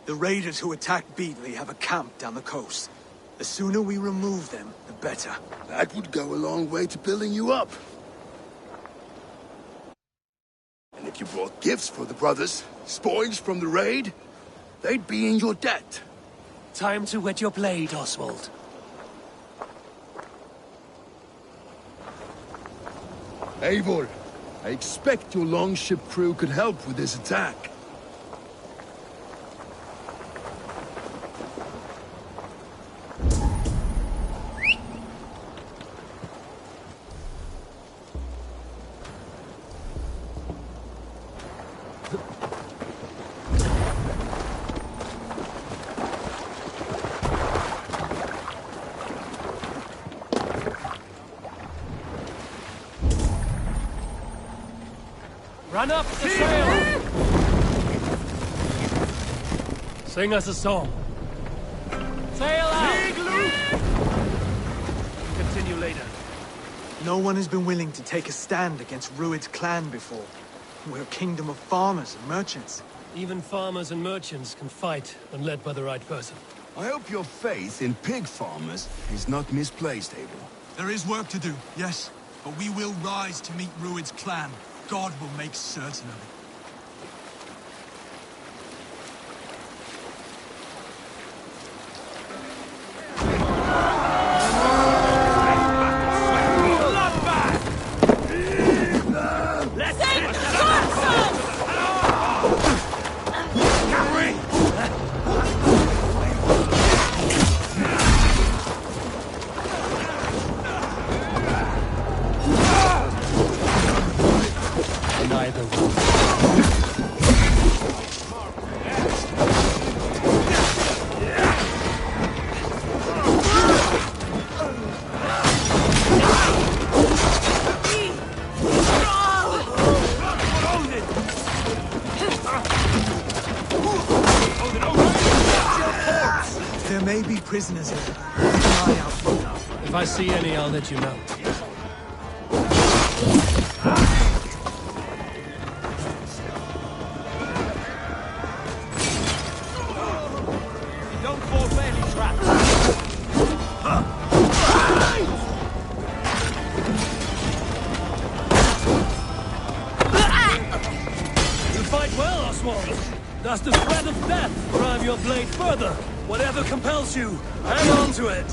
The raiders who attacked Beatley have a camp down the coast. The sooner we remove them, the better. That would go a long way to building you up. And if you brought gifts for the brothers, spoils from the raid, they'd be in your debt. Time to wet your blade, Oswald. Eivor, I expect your longship crew could help with this attack. Run up the sail! Sing us a song. Sail out! Continue later. No one has been willing to take a stand against Rued's clan before. We're a kingdom of farmers and merchants. Even farmers and merchants can fight when led by the right person. I hope your faith in pig farmers is not misplaced, Eivor. There is work to do, yes. But we will rise to meet Rued's clan. God will make certain of it. There may be prisoners here. Keep an eye out for them. If I see any, I'll let you know. Don't fall for any trap. You fight well, Oswald. Does the threat of death drive your blade further? Whatever compels you, hang on to it.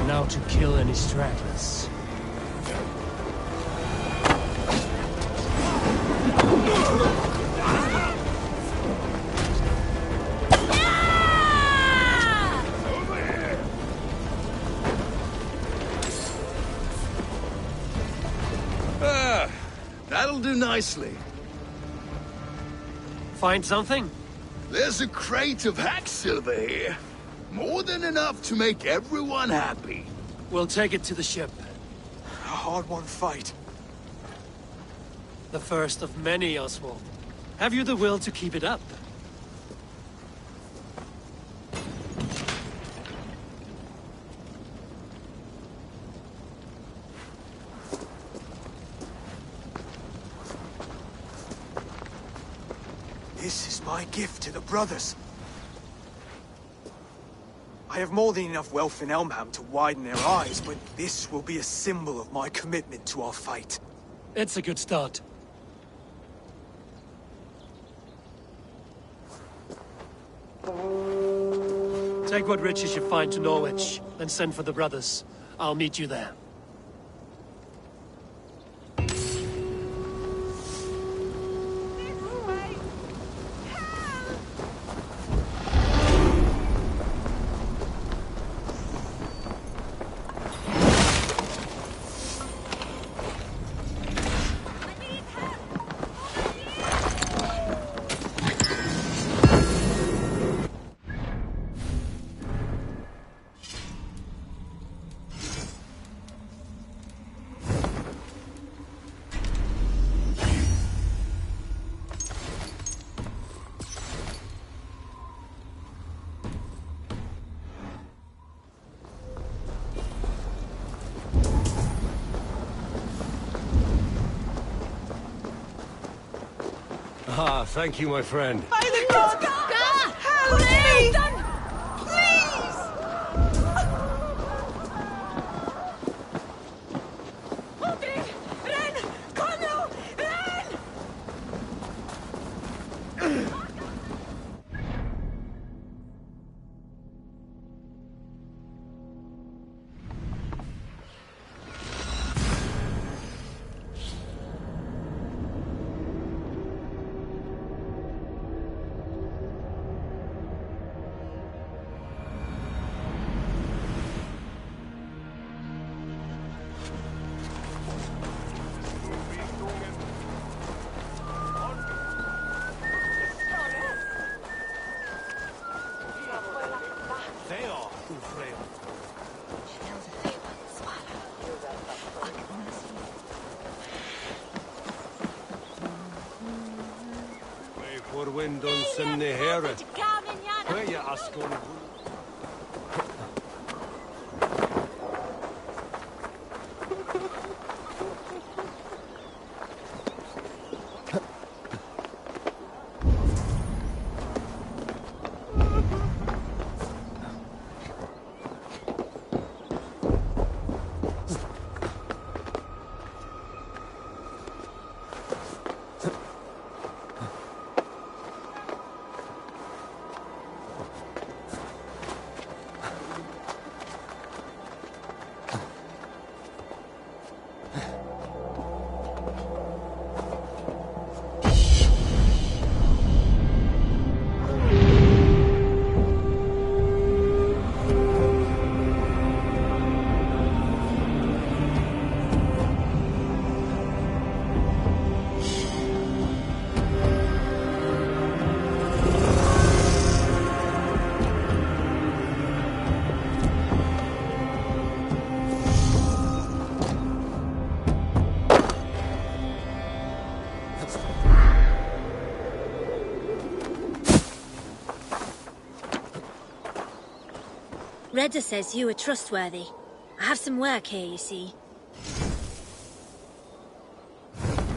Now to kill any stragglers. That'll do nicely. Find something? There's a crate of hack silver here. More than enough to make everyone happy. We'll take it to the ship. A hard-won fight. The first of many, Oswald. Have you the will to keep it up? This is my gift to the brothers. I have more than enough wealth in Elmham to widen their eyes, but this will be a symbol of my commitment to our fight. It's a good start. Take what riches you find to Norwich, then send for the brothers. I'll meet you there. Ah, thank you, my friend. By the gods! Help me! Please! Odin! Ren! Kom nu! Ren! Windon sen nehere. Where you askon? Redda says you are trustworthy. I have some work here, you see.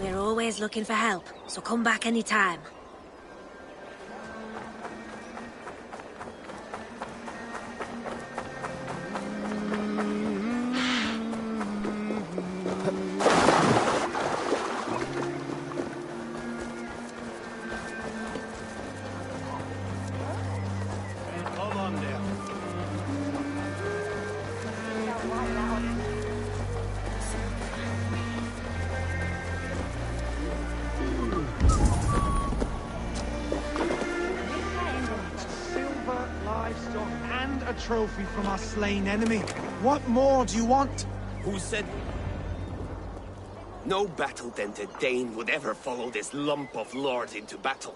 We're always looking for help, so come back anytime. Come on there. Silver, livestock, and a trophy from our slain enemy. What more do you want? Who said... No battle-dented Dane would ever follow this lump of lord into battle.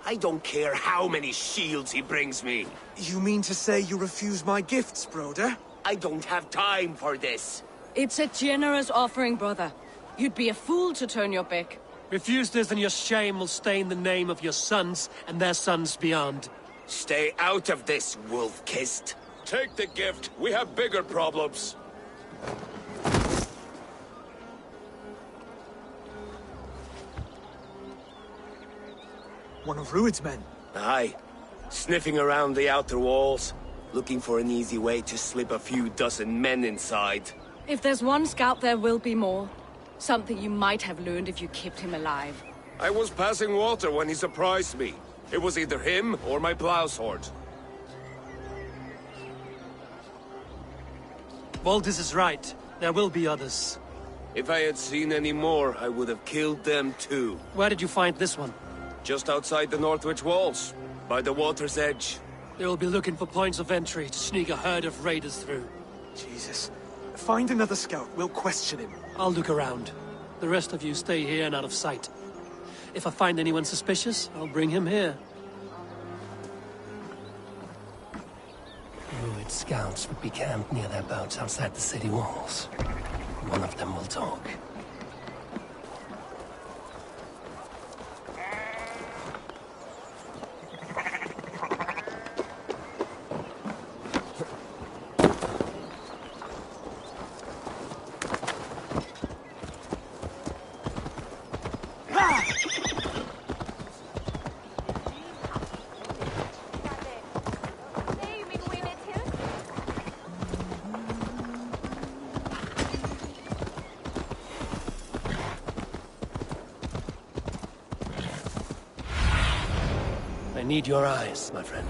I don't care how many shields he brings me. You mean to say you refuse my gifts, broder? I don't have time for this. It's a generous offering, brother. You'd be a fool to turn your back. Refuse this and your shame will stain the name of your sons and their sons beyond. Stay out of this, wolf-kissed. Take the gift. We have bigger problems. One of Rued's men. Aye. Sniffing around the outer walls. Looking for an easy way to slip a few dozen men inside. If there's one scout, there will be more. Something you might have learned if you kept him alive. I was passing water when he surprised me. It was either him or my plow sword. Valdis is right. There will be others. If I had seen any more, I would have killed them too. Where did you find this one? Just outside the Northwich walls, by the water's edge. They will be looking for points of entry to sneak a herd of raiders through. Jesus. Find another scout. We'll question him. I'll look around. The rest of you stay here and out of sight. If I find anyone suspicious, I'll bring him here. Druid scouts would be camped near their boats outside the city walls. One of them will talk. I need your eyes, my friend.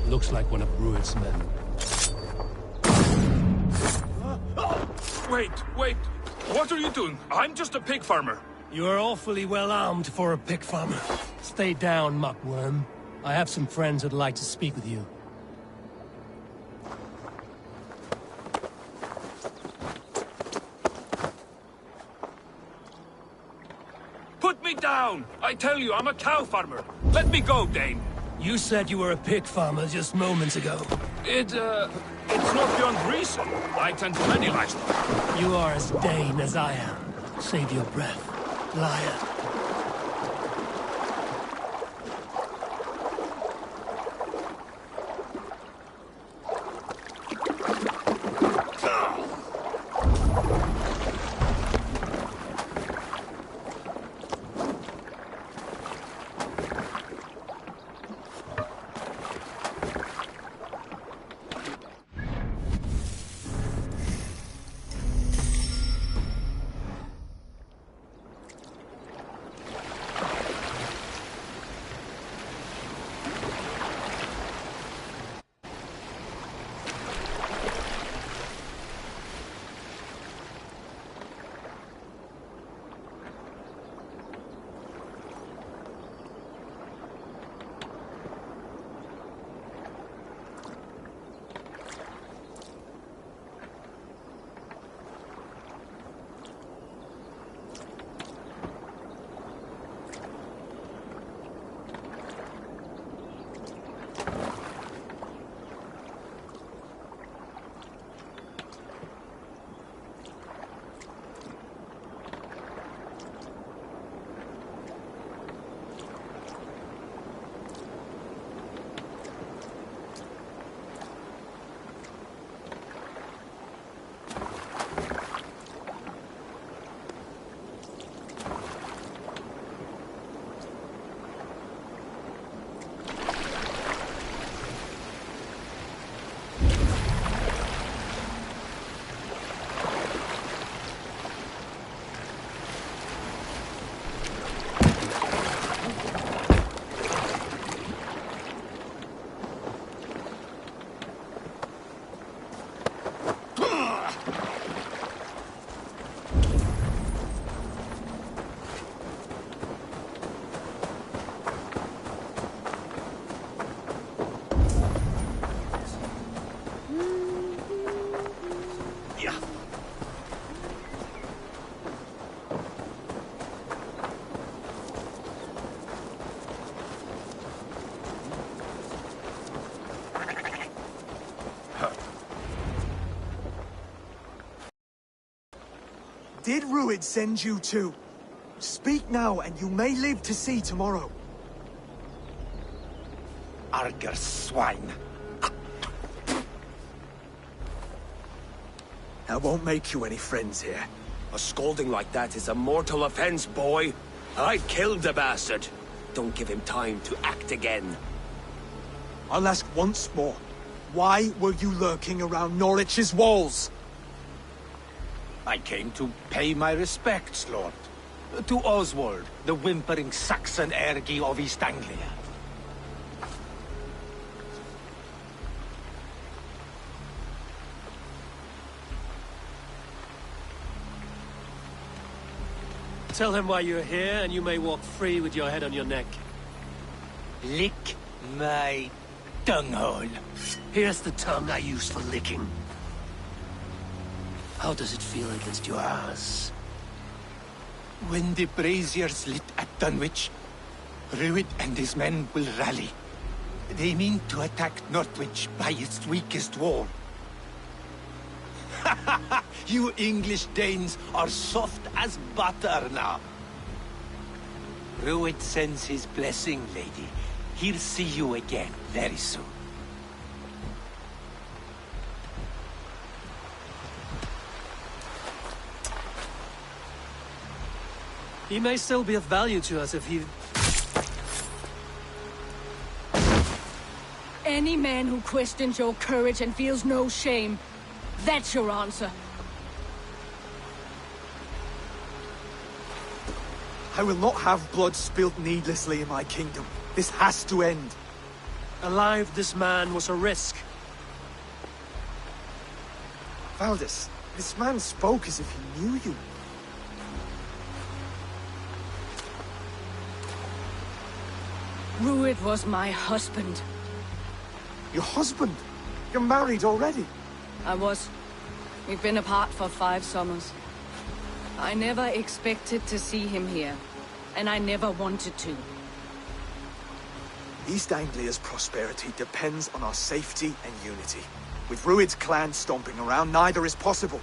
Looks like one of Rued's men. Wait! What are you doing? I'm just a pig farmer. You are awfully well armed for a pig farmer. Stay down, muckworm. I have some friends who'd like to speak with you. Put me down! I tell you, I'm a cow farmer. Let me go, Dane. You said you were a pig farmer just moments ago. It's not beyond reason. I tend to many livestock. You are as Dane as I am. Save your breath, liar. did Ruid send you to? Speak now, and you may live to see tomorrow. Arger swine. I won't make you any friends here. A scolding like that is a mortal offense, boy. I'd killed the bastard. Don't give him time to act again. I'll ask once more. Why were you lurking around Norwich's walls? I came to pay my respects, Lord. To Oswald, the whimpering Saxon ergi of East Anglia. Tell him why you're here, and you may walk free with your head on your neck. Lick my tonguehole. Here's the tongue I use for licking. How does it feel against your ass? When the braziers lit at Dunwich, Ruid and his men will rally. They mean to attack Northwich by its weakest wall. You English Danes are soft as butter now. Ruid sends his blessing, lady. He'll see you again very soon. He may still be of value to us if he... Any man who questions your courage and feels no shame, that's your answer. I will not have blood spilled needlessly in my kingdom. This has to end. Alive, this man was a risk. Valdis, this man spoke as if he knew you. Ruid was my husband. Your husband? You're married already? I was. We've been apart for 5 summers. I never expected to see him here, and I never wanted to. East Anglia's prosperity depends on our safety and unity. With Ruid's clan stomping around, neither is possible.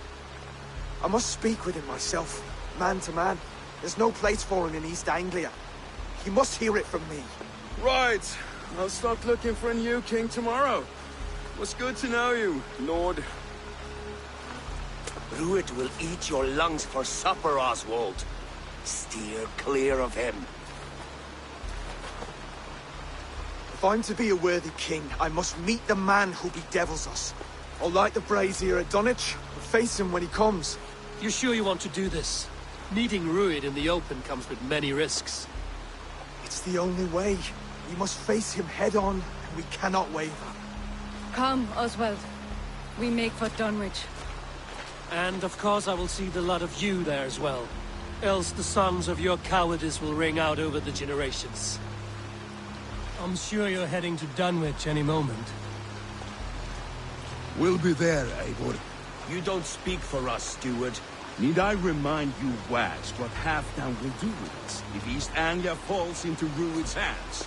I must speak with him myself, man to man. There's no place for him in East Anglia. He must hear it from me. Right. I'll start looking for a new king tomorrow. It was good to know you, Lord. Ruid will eat your lungs for supper, Oswald. Steer clear of him. If I'm to be a worthy king, I must meet the man who bedevils us. I'll light the brazier at Dunwich and face him when he comes. You sure you want to do this? Meeting Ruid in the open comes with many risks. It's the only way. We must face him head-on, and we cannot waver. Come, Oswald. We make for Dunwich. And of course I will see the lot of you there as well. Else the songs of your cowardice will ring out over the generations. I'm sure you're heading to Dunwich any moment. We'll be there, Eivor. You don't speak for us, steward. Need I remind you, wags, what Halfdan will do with us if East Anglia falls into Ruid's hands?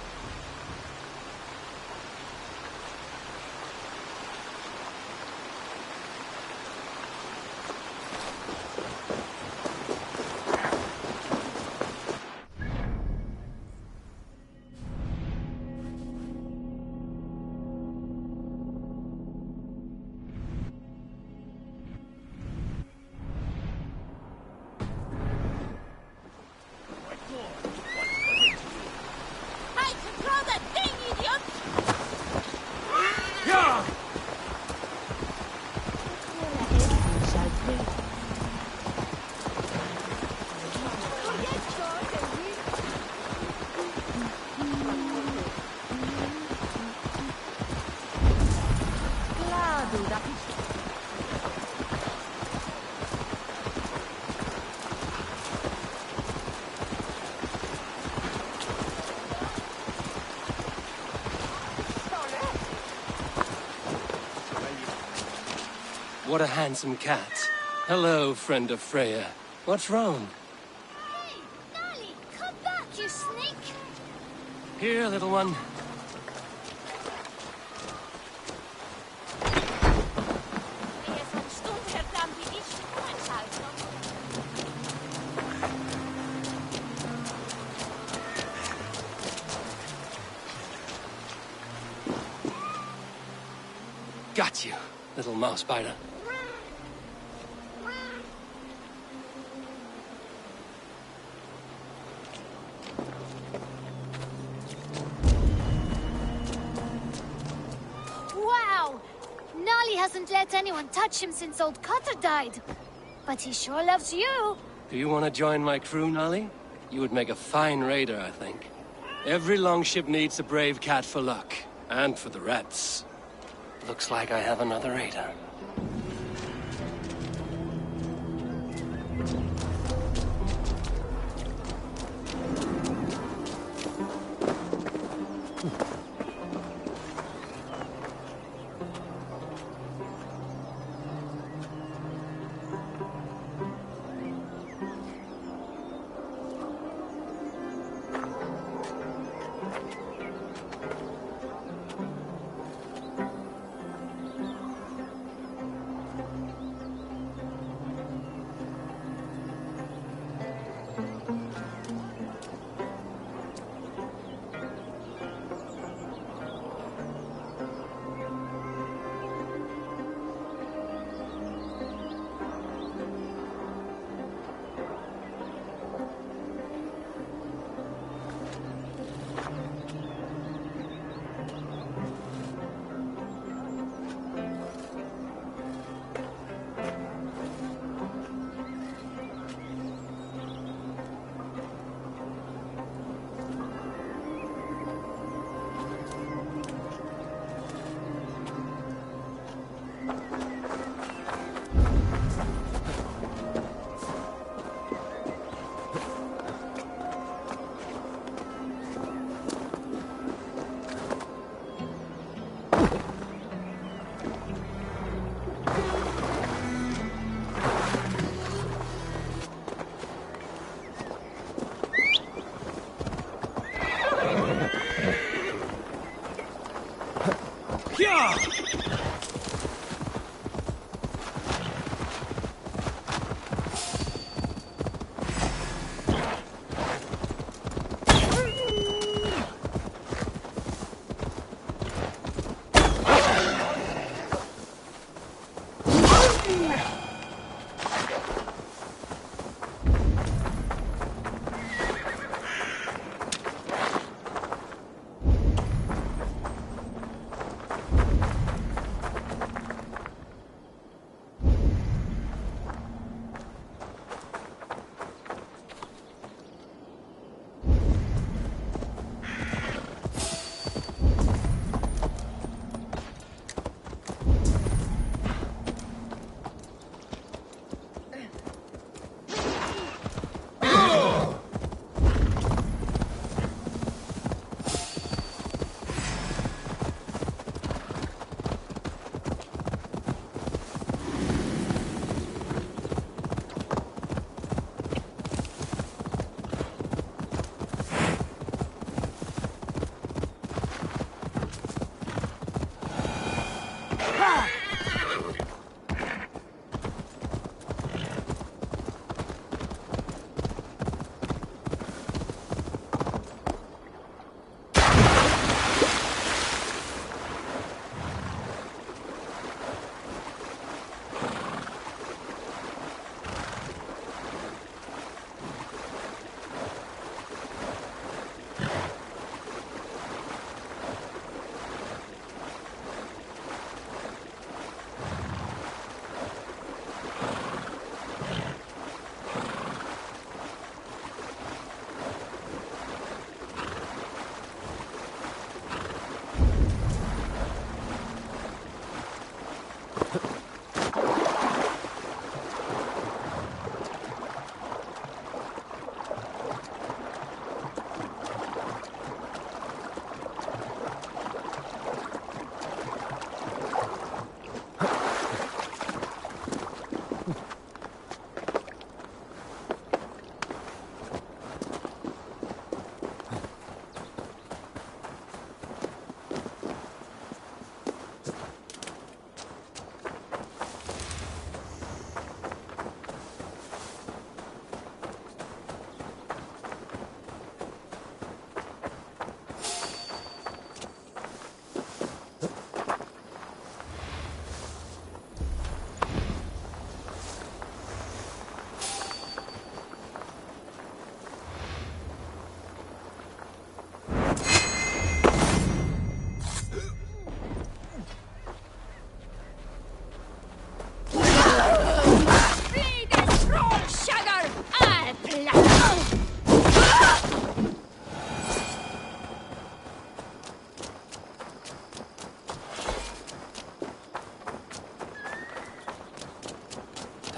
What a handsome cat. Hello, friend of Freya. What's wrong? Hey, Nally, come back, you snake! Here, little one. Got you, little mouse biter. Wow! Nolly hasn't let anyone touch him since old Cutter died. But he sure loves you. Do you want to join my crew, Nolly? You would make a fine raider, I think. Every longship needs a brave cat for luck. And for the rats. Looks like I have another raider.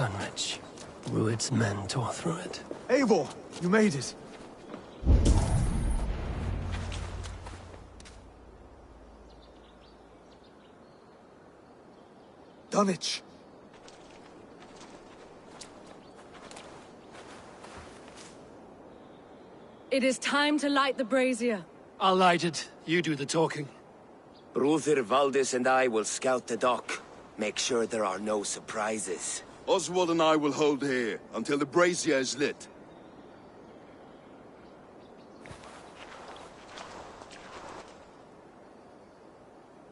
Dunwich. Rued's men tore through it. Eivor, you made it. Dunwich. It is time to light the brazier. I'll light it. You do the talking. Brother Valdis and I will scout the dock. Make sure there are no surprises. Oswald and I will hold here until the brazier is lit.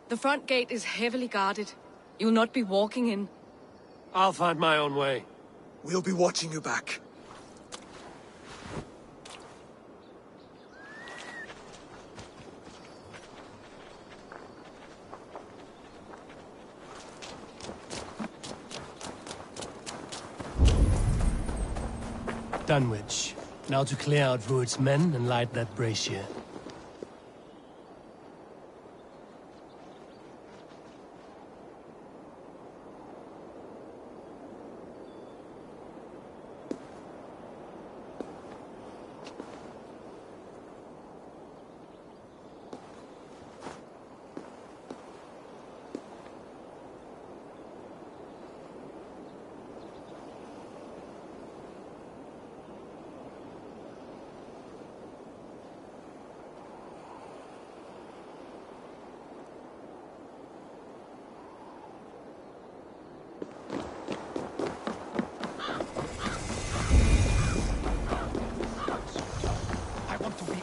The front gate is heavily guarded. You'll not be walking in. I'll find my own way. We'll be watching you back. Dunwich. Now to clear out Rued's men and light that brazier.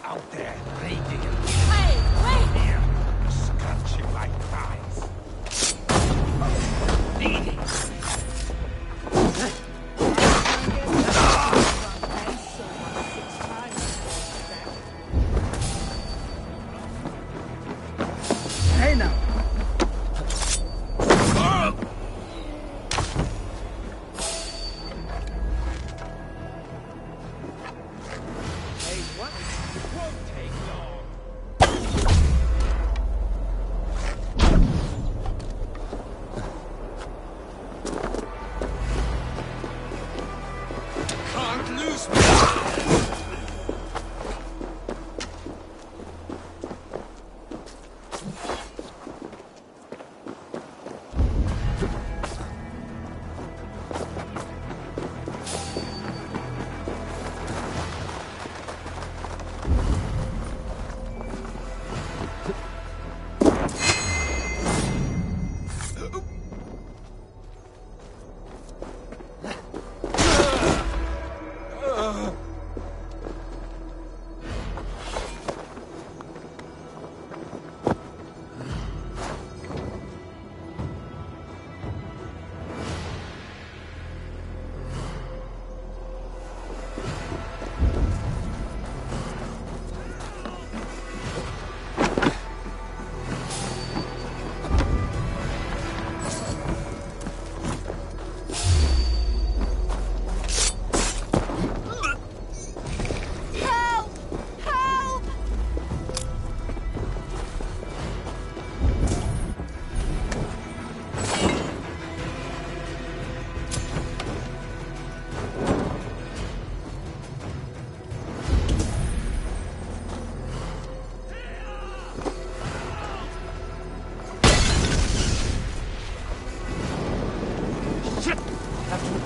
Out there, raging. Hey, wait! Here, scratching like flies. Bleeding. Hey now.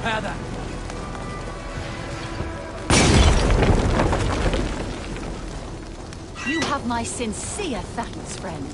Repair that. You have my sincere thanks, friend.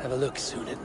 Have a look, Sunan.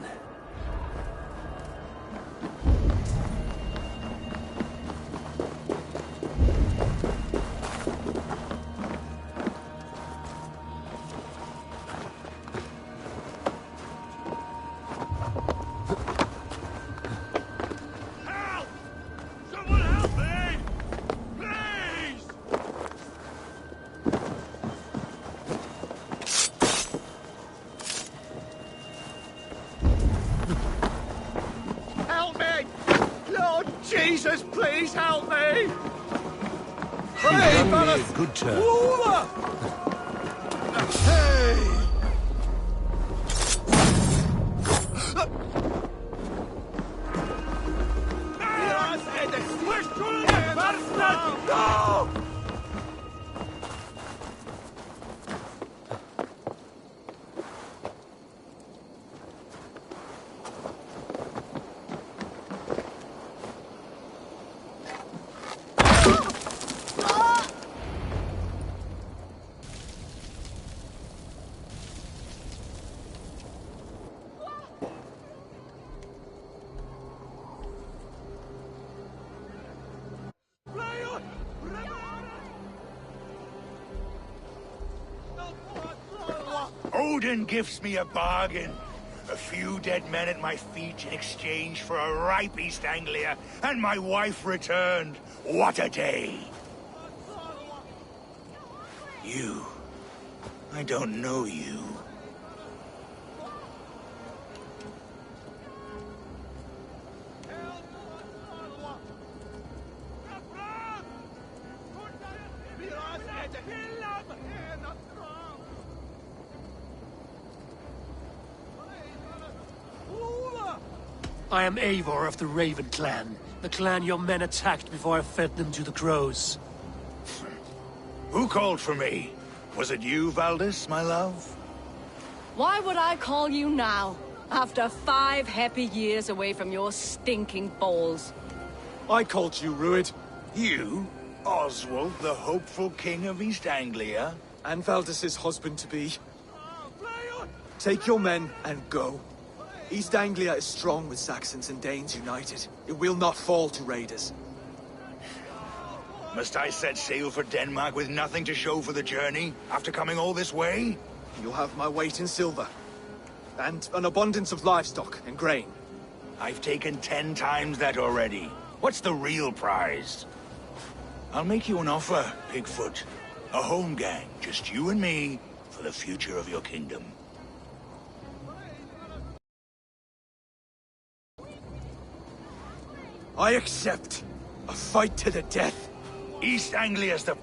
Help me! Lord Jesus, please help me! You've Hey, done me fellas! a good turn. Over! Hey! No! Odin gives me a bargain. A few dead men at my feet in exchange for a ripe East Anglia, and my wife returned. What a day! You. I don't know you. I am Eivor of the Raven Clan, the clan your men attacked before I fed them to the crows. Who called for me? Was it you, Valdis, my love? Why would I call you now, after 5 happy years away from your stinking balls? I called you, Rued. You? Oswald, the hopeful king of East Anglia? And Valdis's husband-to-be. Take your men and go. East Anglia is strong with Saxons and Danes united. It will not fall to raiders. Must I set sail for Denmark with nothing to show for the journey, after coming all this way? You'll have my weight in silver. And an abundance of livestock and grain. I've taken 10 times that already. What's the real prize? I'll make you an offer, Pigfoot. A home gang, just you and me, for the future of your kingdom. I accept. A fight to the death. East Anglia's the...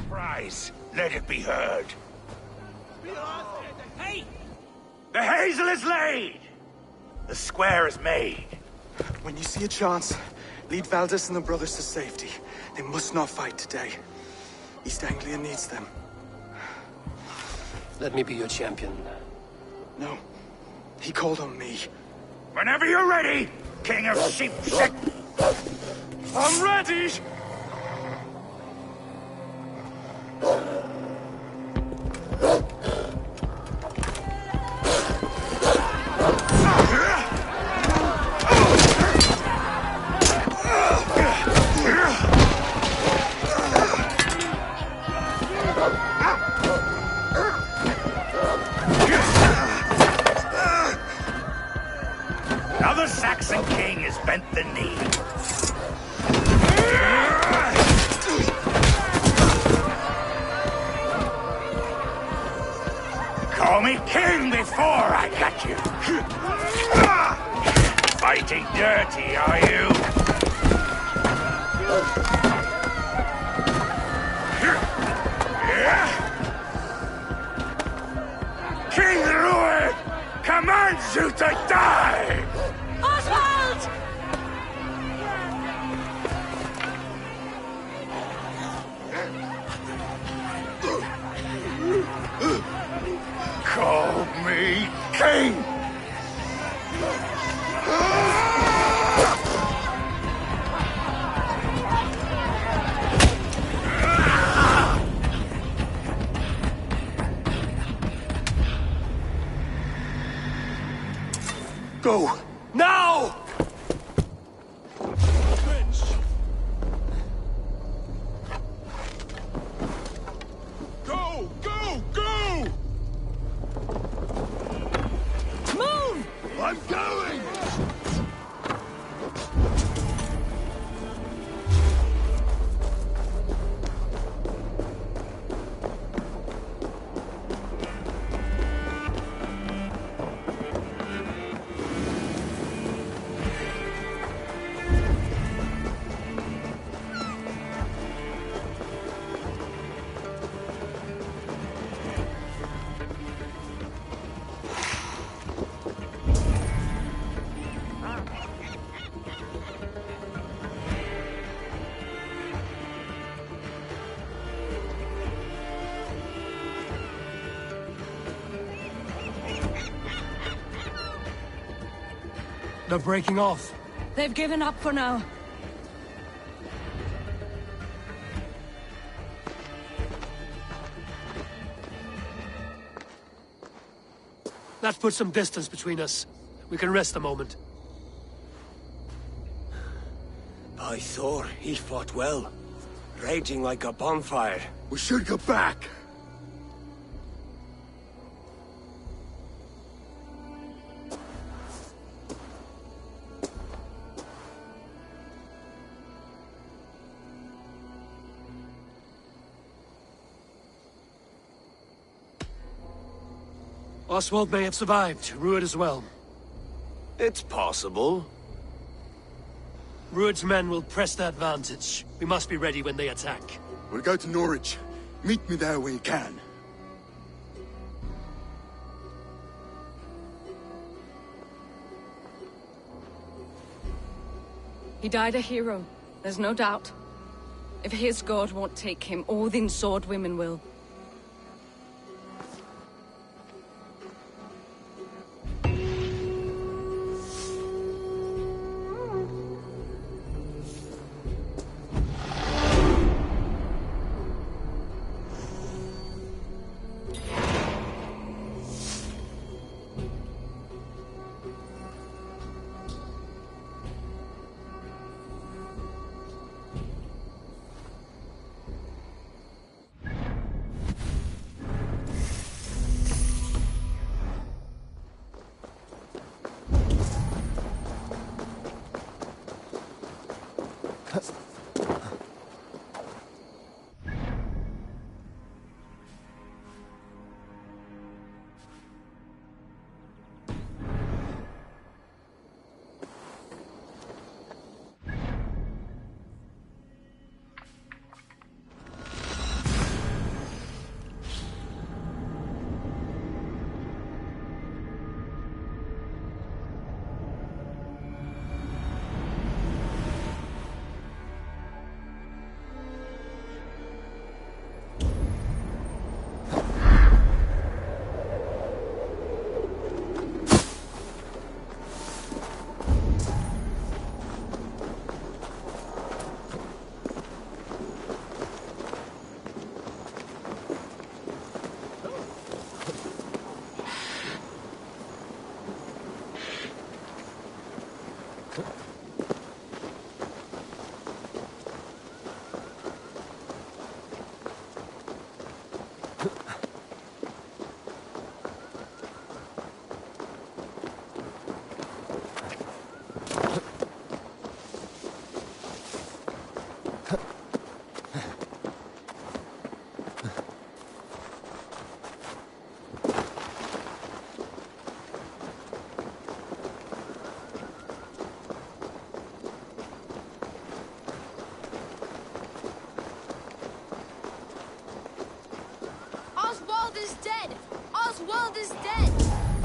prize. Let it be heard. Hey! The hazel is laid! The square is made. When you see a chance, lead Valdis and the brothers to safety. They must not fight today. East Anglia needs them. Let me be your champion. No. He called on me. Whenever you're ready, King of Sheep Sick. I'm ready! Now the Saxon king has bent the knee. Call me king before I got you. Fighting dirty, are you? King Rued commands you to die! Oswald! Call me king! Go! Now! Go! Go! Go! Move! I'm going! They're breaking off. They've given up for now. That puts some distance between us. We can rest a moment. By Thor, he fought well. Raging like a bonfire. We should go back. Oswald may have survived, Rued as well. It's possible. Rued's men will press the advantage. We must be ready when they attack. We'll go to Norwich. Meet me there when you can. He died a hero, there's no doubt. If his god won't take him, Odin's sword women will.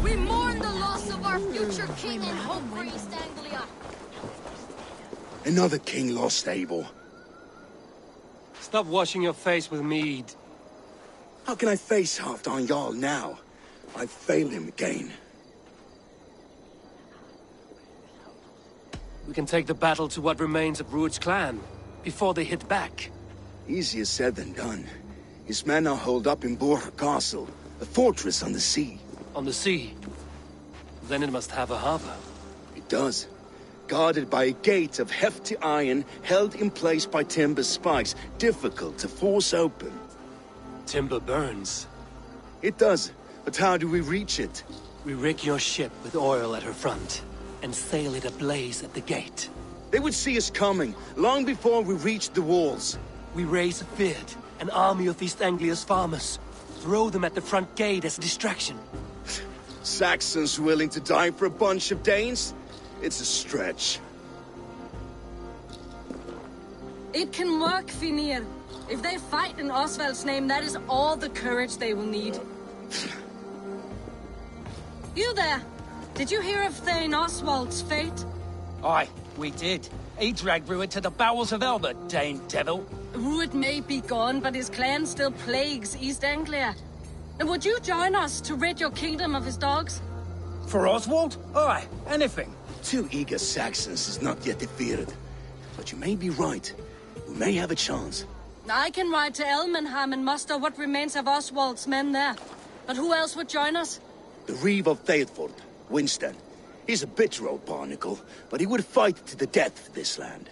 We mourn the loss of our future king and hope for East Anglia. Another king lost, Eivor. Stop washing your face with mead. How can I face Halfdan Jarl now? I've failed him again. We can take the battle to what remains of Rued's clan, before they hit back. Easier said than done. His men are holed up in Borg Castle, a fortress on the sea. On the sea? Then it must have a harbor. It does. Guarded by a gate of hefty iron, held in place by timber spikes, difficult to force open. Timber burns. It does, but how do we reach it? We rig your ship with oil at her front, and sail it ablaze at the gate. They would see us coming, long before we reached the walls. We raise a Fyrd, an army of East Anglia's farmers. Throw them at the front gate as a distraction. Saxons willing to die for a bunch of Danes? It's a stretch. It can work, Finir. If they fight in Oswald's name, that is all the courage they will need. You there! Did you hear of Thane Oswald's fate? Aye, we did. He dragged Rued to the bowels of Elba, Dane devil. Rued may be gone, but his clan still plagues East Anglia. And would you join us to rid your kingdom of his dogs? For Oswald? Aye, anything. 2 eager Saxons is not yet defeated. But you may be right. We may have a chance. I can ride to Elmenham and muster what remains of Oswald's men there. But who else would join us? The Reeve of Thetford, Winston. He's a bitter old barnacle, but he would fight to the death for this land.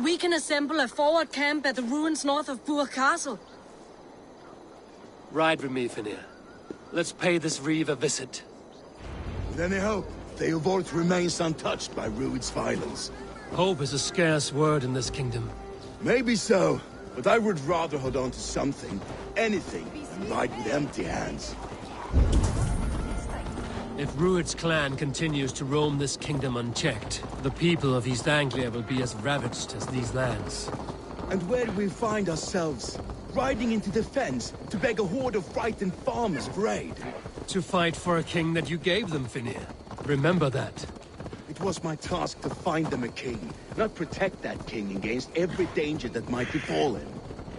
We can assemble a forward camp at the ruins north of Burg Castle. Ride with me, Finir. Let's pay this Reeve a visit. With any hope, Theodort remains untouched by Rued's violence. Hope is a scarce word in this kingdom. Maybe so, but I would rather hold on to something, anything, than ride with empty hands. If Rued's clan continues to roam this kingdom unchecked, the people of East Anglia will be as ravaged as these lands. And where do we find ourselves? Riding into defense to beg a horde of frightened farmers for aid? To fight for a king that you gave them, Finir. Remember that. It was my task to find them a king, not protect that king against every danger that might befall him.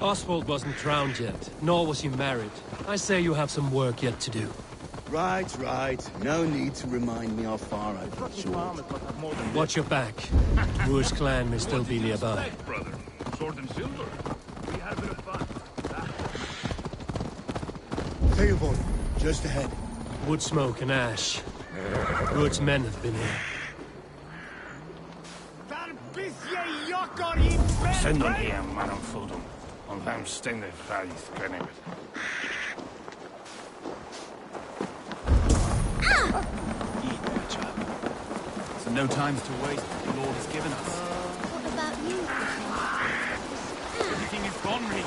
Oswald wasn't crowned yet, nor was he married. I say you have some work yet to do. Right, right. No need to remind me how far I've got short. Watch your back. Rued's clan may still be nearby. Brother. Sword and silver. We had a bit of fun. Theodort, just ahead. Wood smoke and ash. Rued's men have been here. Send them here, man, Fodum. On them sting their faith, Kennebec. So no times to waste. The Lord has given us. What about you? Everything is gone, me.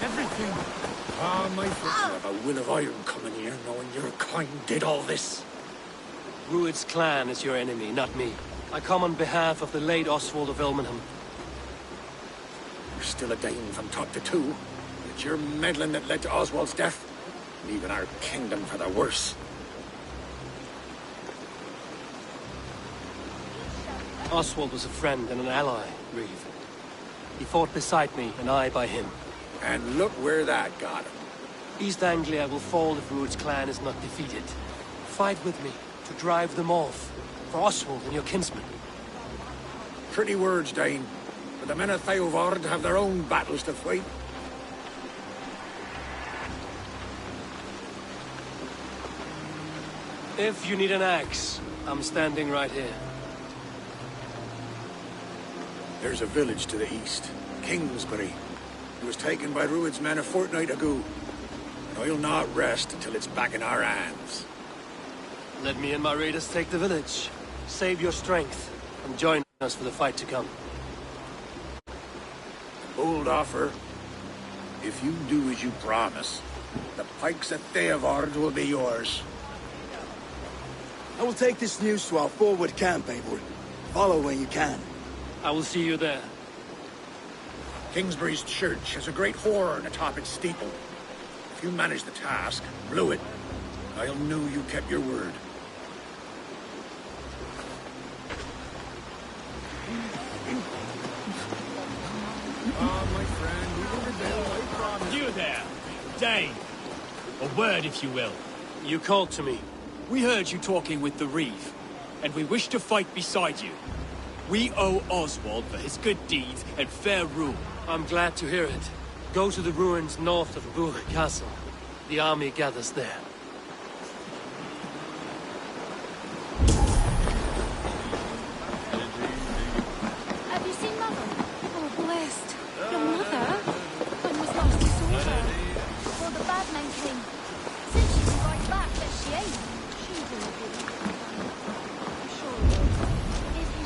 Everything. Ah, my friend, have a will of iron coming here, knowing your kind did all this. Rued's clan is your enemy, not me. I come on behalf of the late Oswald of Elmenham. You're still a Dane from top to two. It's your meddling that led to Oswald's death, leaving our kingdom for the worse. Oswald was a friend and an ally, Reeve. He fought beside me, and I by him. And look where that got him. East Anglia will fall if Rued's clan is not defeated. Fight with me, to drive them off. For Oswald and your kinsmen. Pretty words, Dane. But the men of Theodord have their own battles to fight. If you need an axe, I'm standing right here. There's a village to the east, Kingsbury. It was taken by Rued's men a fortnight ago. And I'll not rest until it's back in our hands. Let me and my raiders take the village. Save your strength, and join us for the fight to come. Bold offer. If you do as you promise, the pikes at Theodord will be yours. I will take this news to our forward camp, Eivor. Follow when you can. I will see you there. Kingsbury's church has a great horn atop its steeple. If you manage the task, blew it, I'll know you kept your word. my friend. We will rebel, I promise. You there! Dane! A word, if you will. You called to me. We heard you talking with the Reeve, and we wish to fight beside you. We owe Oswald for his good deeds and fair rule. I'm glad to hear it. Go to the ruins north of Ruhr Castle. The army gathers there. Have you seen Mother? Oh, blessed. Your mother? When was last you saw her? Before the bad men came. Said she'd be right back, but she ain't. She will be. I'm sure If you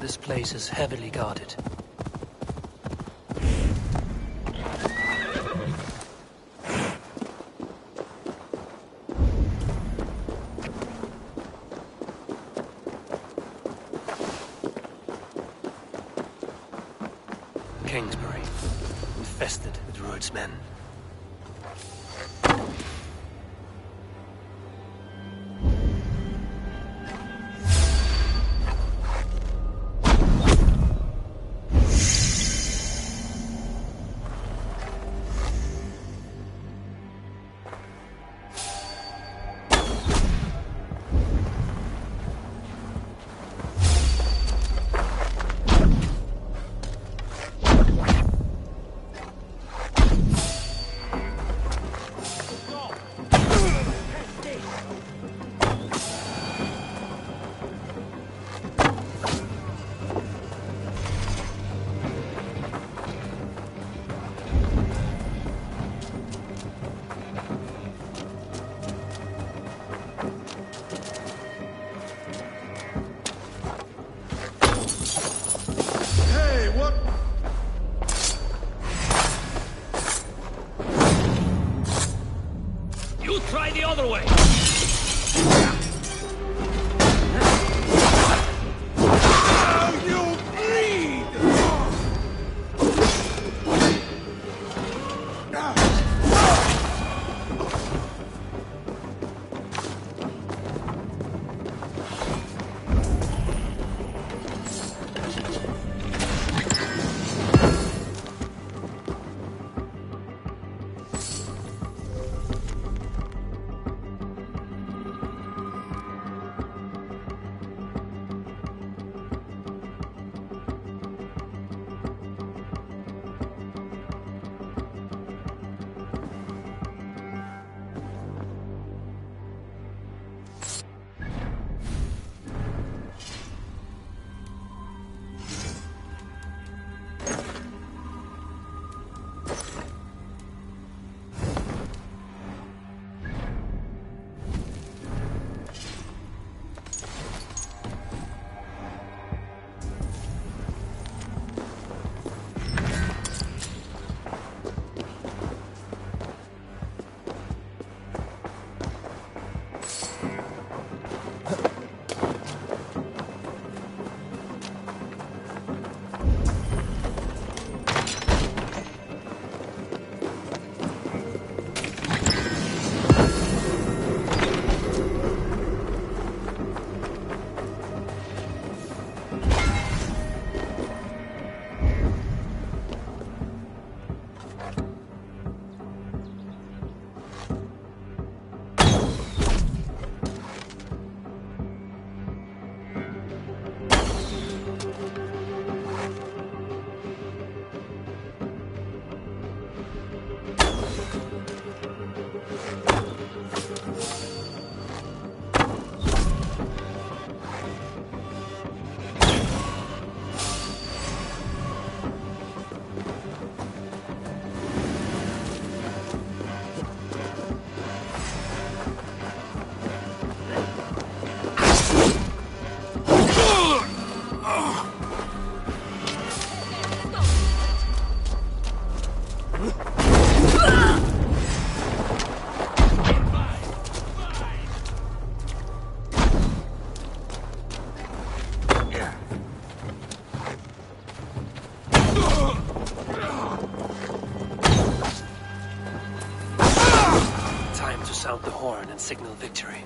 This place is heavily guarded. Kingsbury, infested with Rued's men. Try the other way! and signal victory.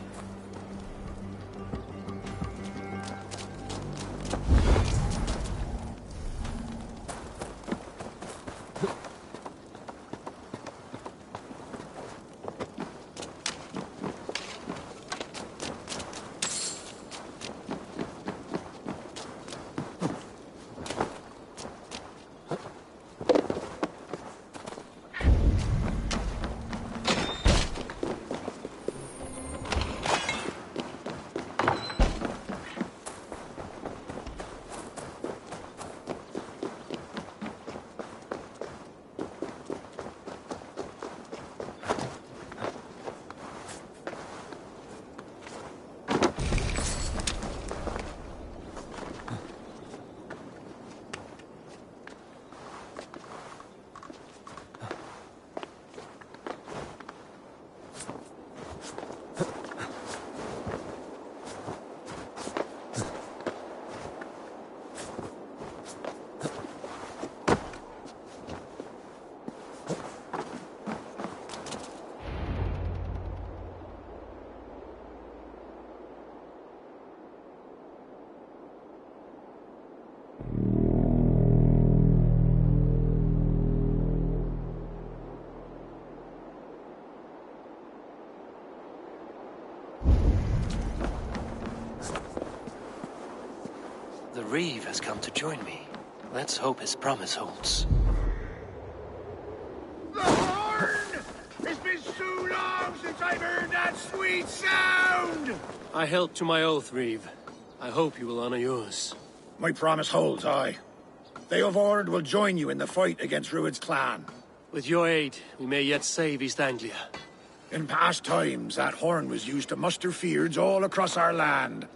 The Reeve has come to join me. Let's hope his promise holds. The horn! It's been so long since I've heard that sweet sound! I held to my oath, Reeve. I hope you will honor yours. My promise holds, aye. They of Ord will join you in the fight against Rued's clan. With your aid, we may yet save East Anglia. In past times, that horn was used to muster fyrds all across our land.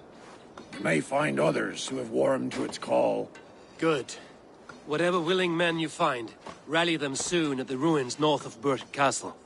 You may find others who have warmed to its call. Good. Whatever willing men you find, rally them soon at the ruins north of Burt Castle.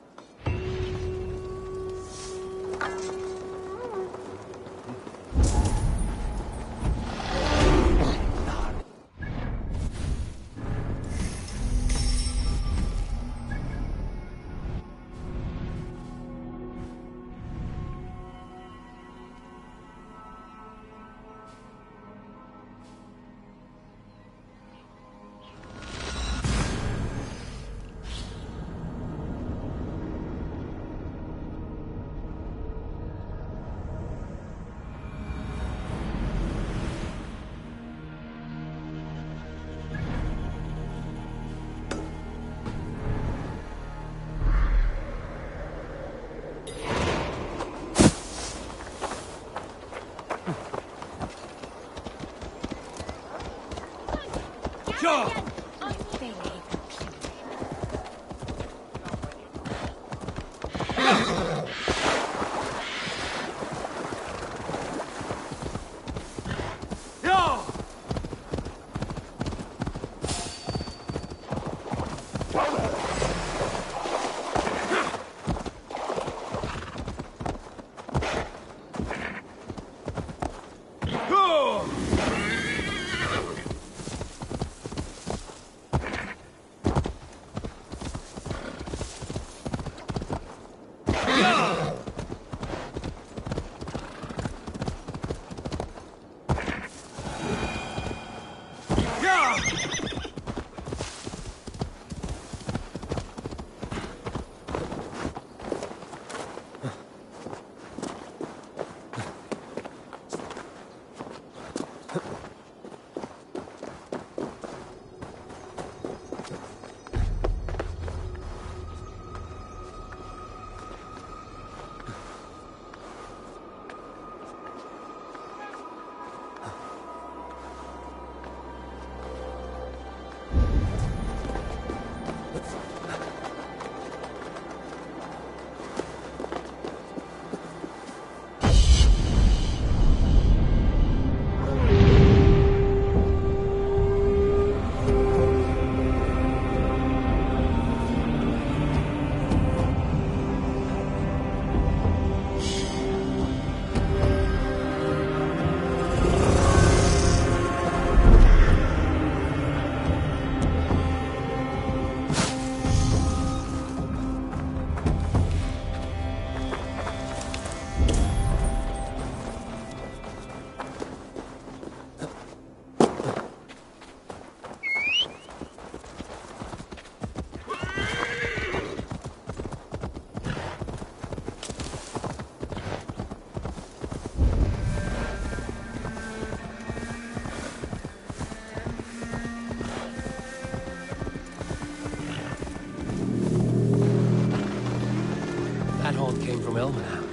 Oswald came from Elmenham.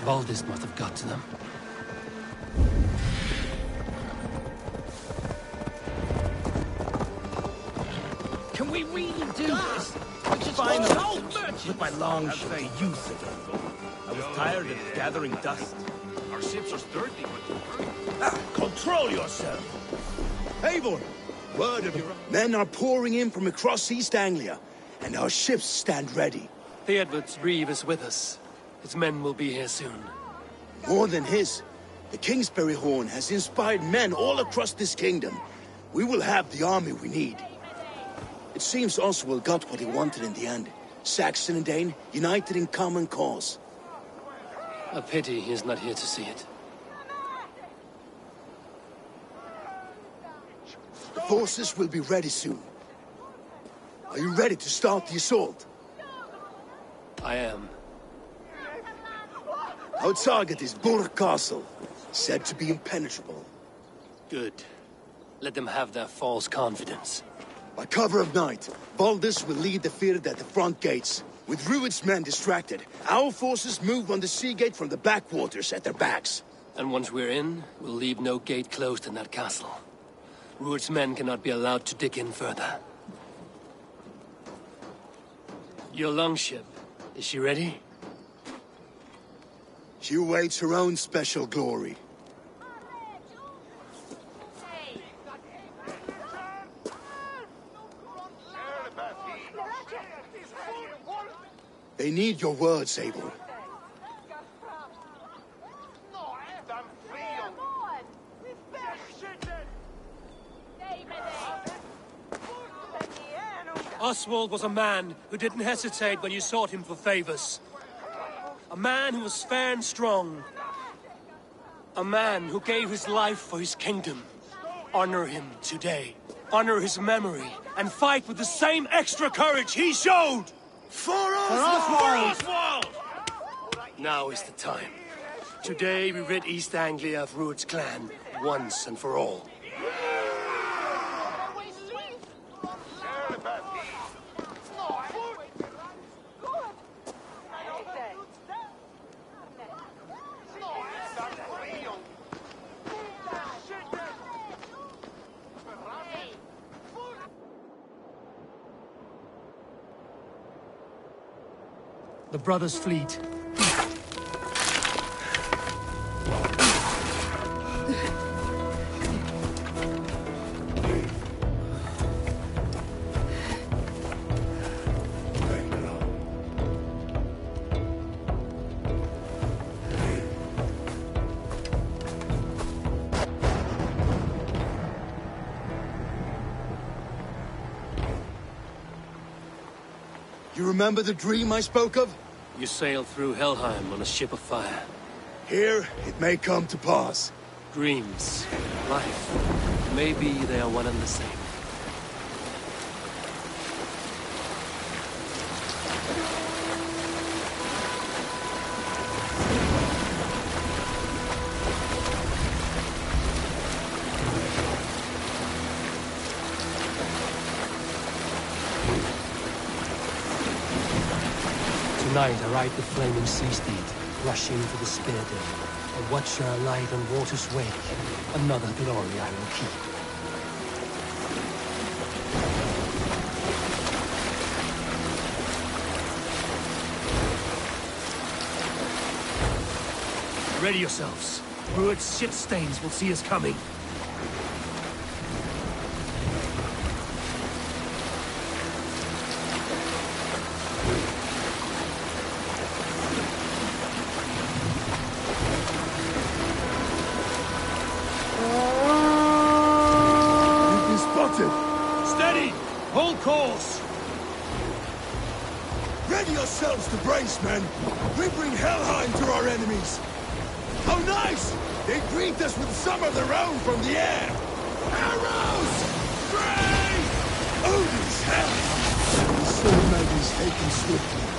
Baldist must have got to them. Can we really do this? Finally, with my long ship to use it. I was tired of gathering dust. Our ships are sturdy, Control yourself! Eivor, word of your men are pouring in from across East Anglia, and our ships stand ready. Theodred's Reeve is with us. His men will be here soon. More than his, the Kingsbury Horn has inspired men all across this kingdom. We will have the army we need. It seems Oswald got what he wanted in the end. Saxon and Dane united in common cause. A pity he is not here to see it. The forces will be ready soon. Are you ready to start the assault? I am. Our target is Burg Castle, said to be impenetrable. Good. Let them have their false confidence. By cover of night, Baldus will lead the field at the front gates. With Rued's men distracted, our forces move on the sea gate from the backwaters at their backs. And once we're in, we'll leave no gate closed in that castle. Rued's men cannot be allowed to dig in further. Your longship, is she ready? She awaits her own special glory. They need your words, Eivor. Oswald was a man who didn't hesitate when you sought him for favors. A man who was fair and strong. A man who gave his life for his kingdom. Honor him today. Honor his memory. And fight with the same extra courage he showed! For Oswald! Now is the time. Today we rid East Anglia of Rued's clan, once and for all. The brothers' fleet. You remember the dream I spoke of? You sailed through Helheim on a ship of fire. Here, it may come to pass. Dreams, life, maybe they are one and the same. Tonight I ride the flaming sea steed, rushing to the spear dale. A watcher alight on water's wake. Another glory I will keep. Ready yourselves. Rued's ship stains will see us coming. Steady! Hold course! Ready yourselves to brace, men! We bring Helheim to our enemies! How nice! They greet us with some of their own from the air! Arrows! Brave! Odin's hell! The sword maidens taken swiftly.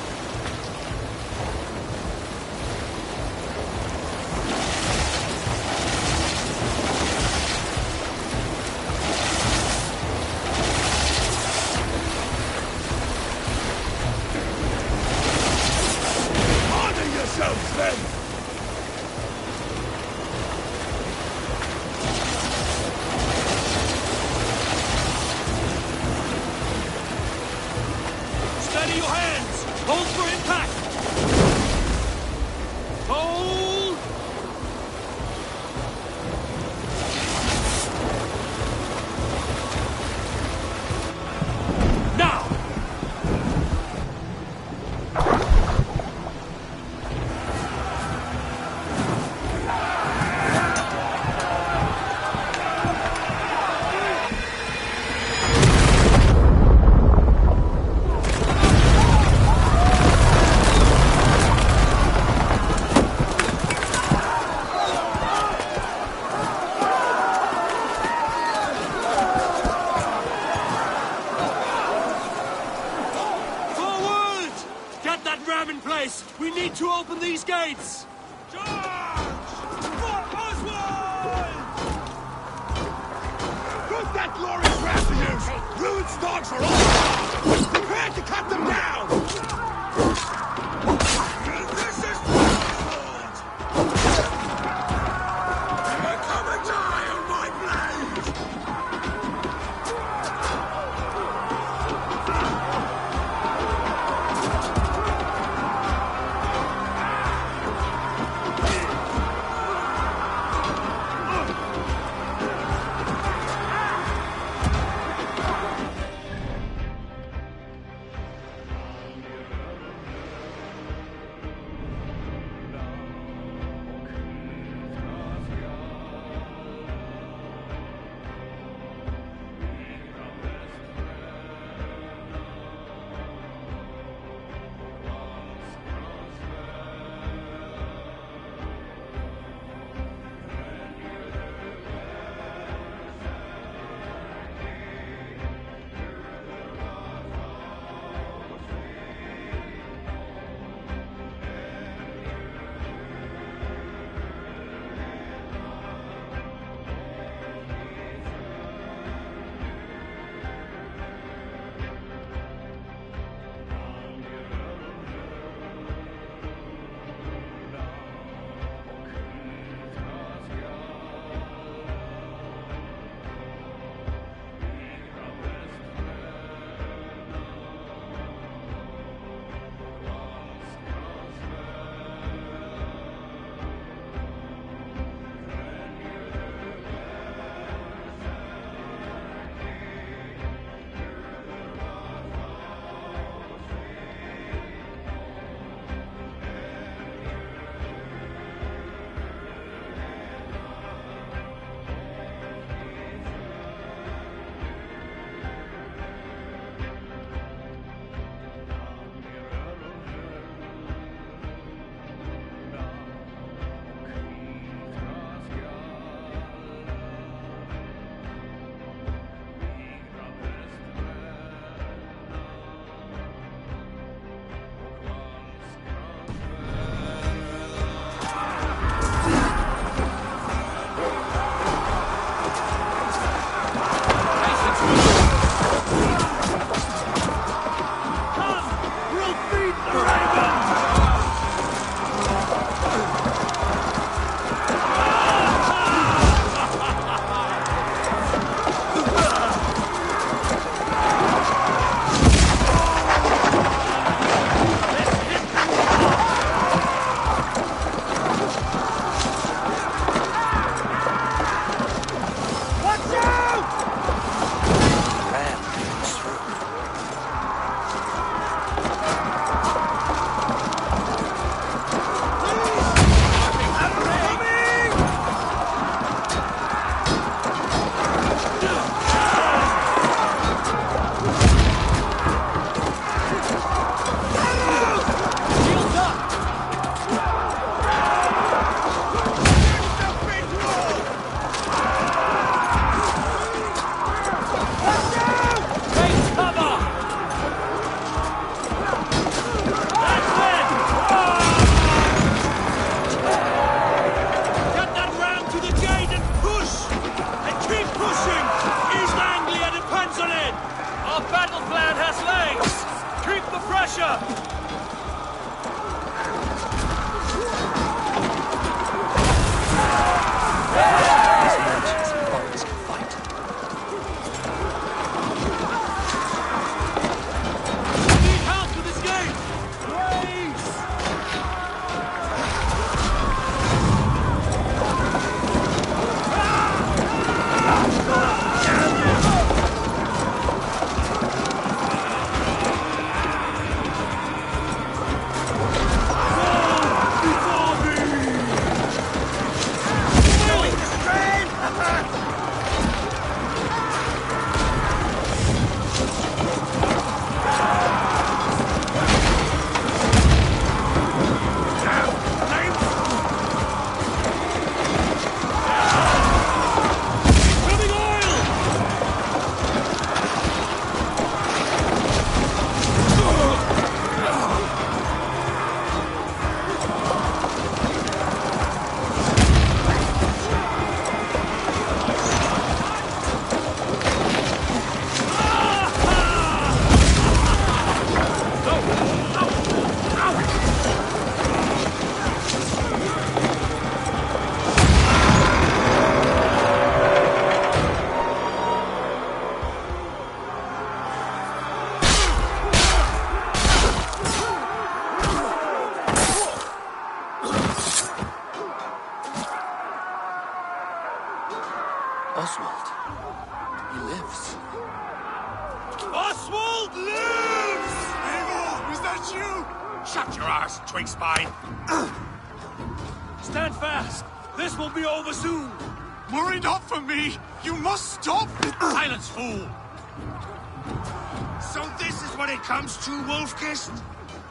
your hands! Hold for impact! Hold! Now! We need to open these gates! Charge! For Oswald! Put that glorious refuge! Rude's dogs are all prepare to cut them down! This is Oswald! Come and die on my blade! Shut your arse, twig spine! Stand fast! This will be over soon! Worry not for me! You must stop! Silence, fool! So this is what it comes to, Wolfkist?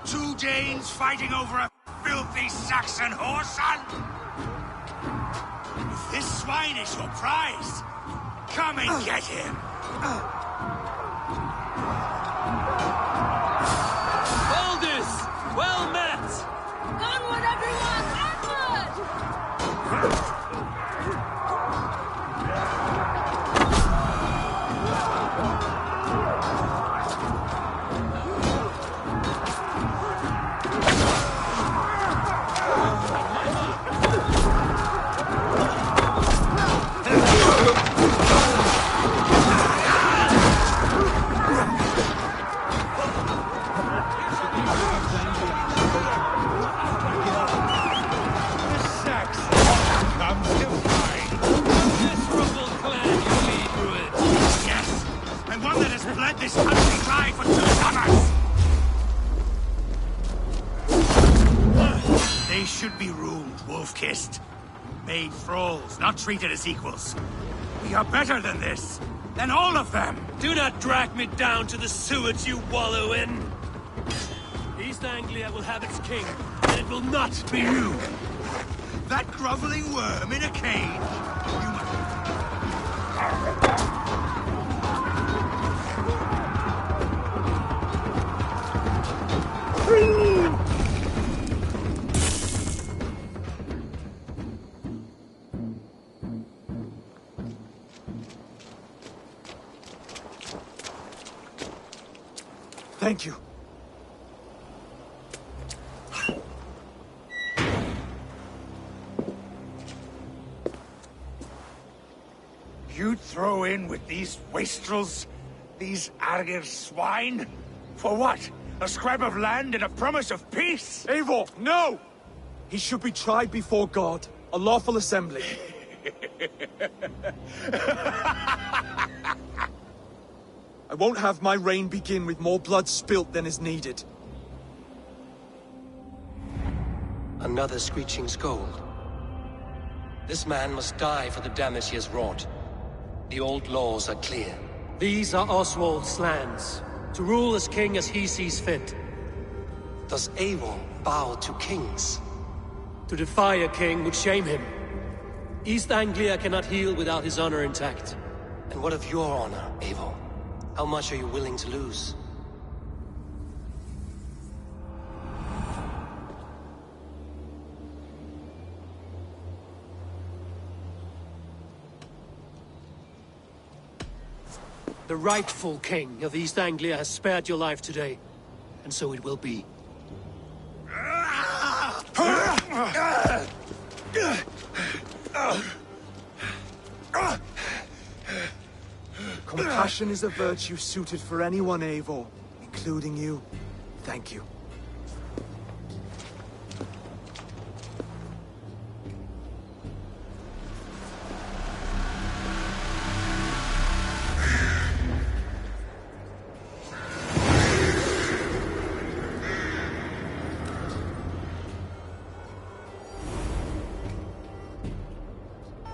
2 Danes fighting over a filthy Saxon whoreson? If this swine is your prize, come and get him! Aldous! Well met! Onward, everyone! Onward! Let this country dry for 2 summers! They should be ruled, Wolf-kissed. Made thralls, not treated as equals. We are better than this. Than all of them! Do not drag me down to the sewage you wallow in! East Anglia will have its king, and it will not be you! That groveling worm in a cage? You must... Thank you. You throw in with these wastrels? These Argir swine? For what? A scrap of land and a promise of peace? Eivor, no! He should be tried before God, a lawful assembly. I won't have my reign begin with more blood spilt than is needed. Another screeching scold. This man must die for the damage he has wrought. The old laws are clear. These are Oswald's lands, to rule as king as he sees fit. Does Eivor bow to kings? To defy a king would shame him. East Anglia cannot heal without his honor intact. And what of your honor, Eivor? How much are you willing to lose? The rightful king of East Anglia has spared your life today, and so it will be. Compassion is a virtue suited for anyone, Eivor, including you. Thank you.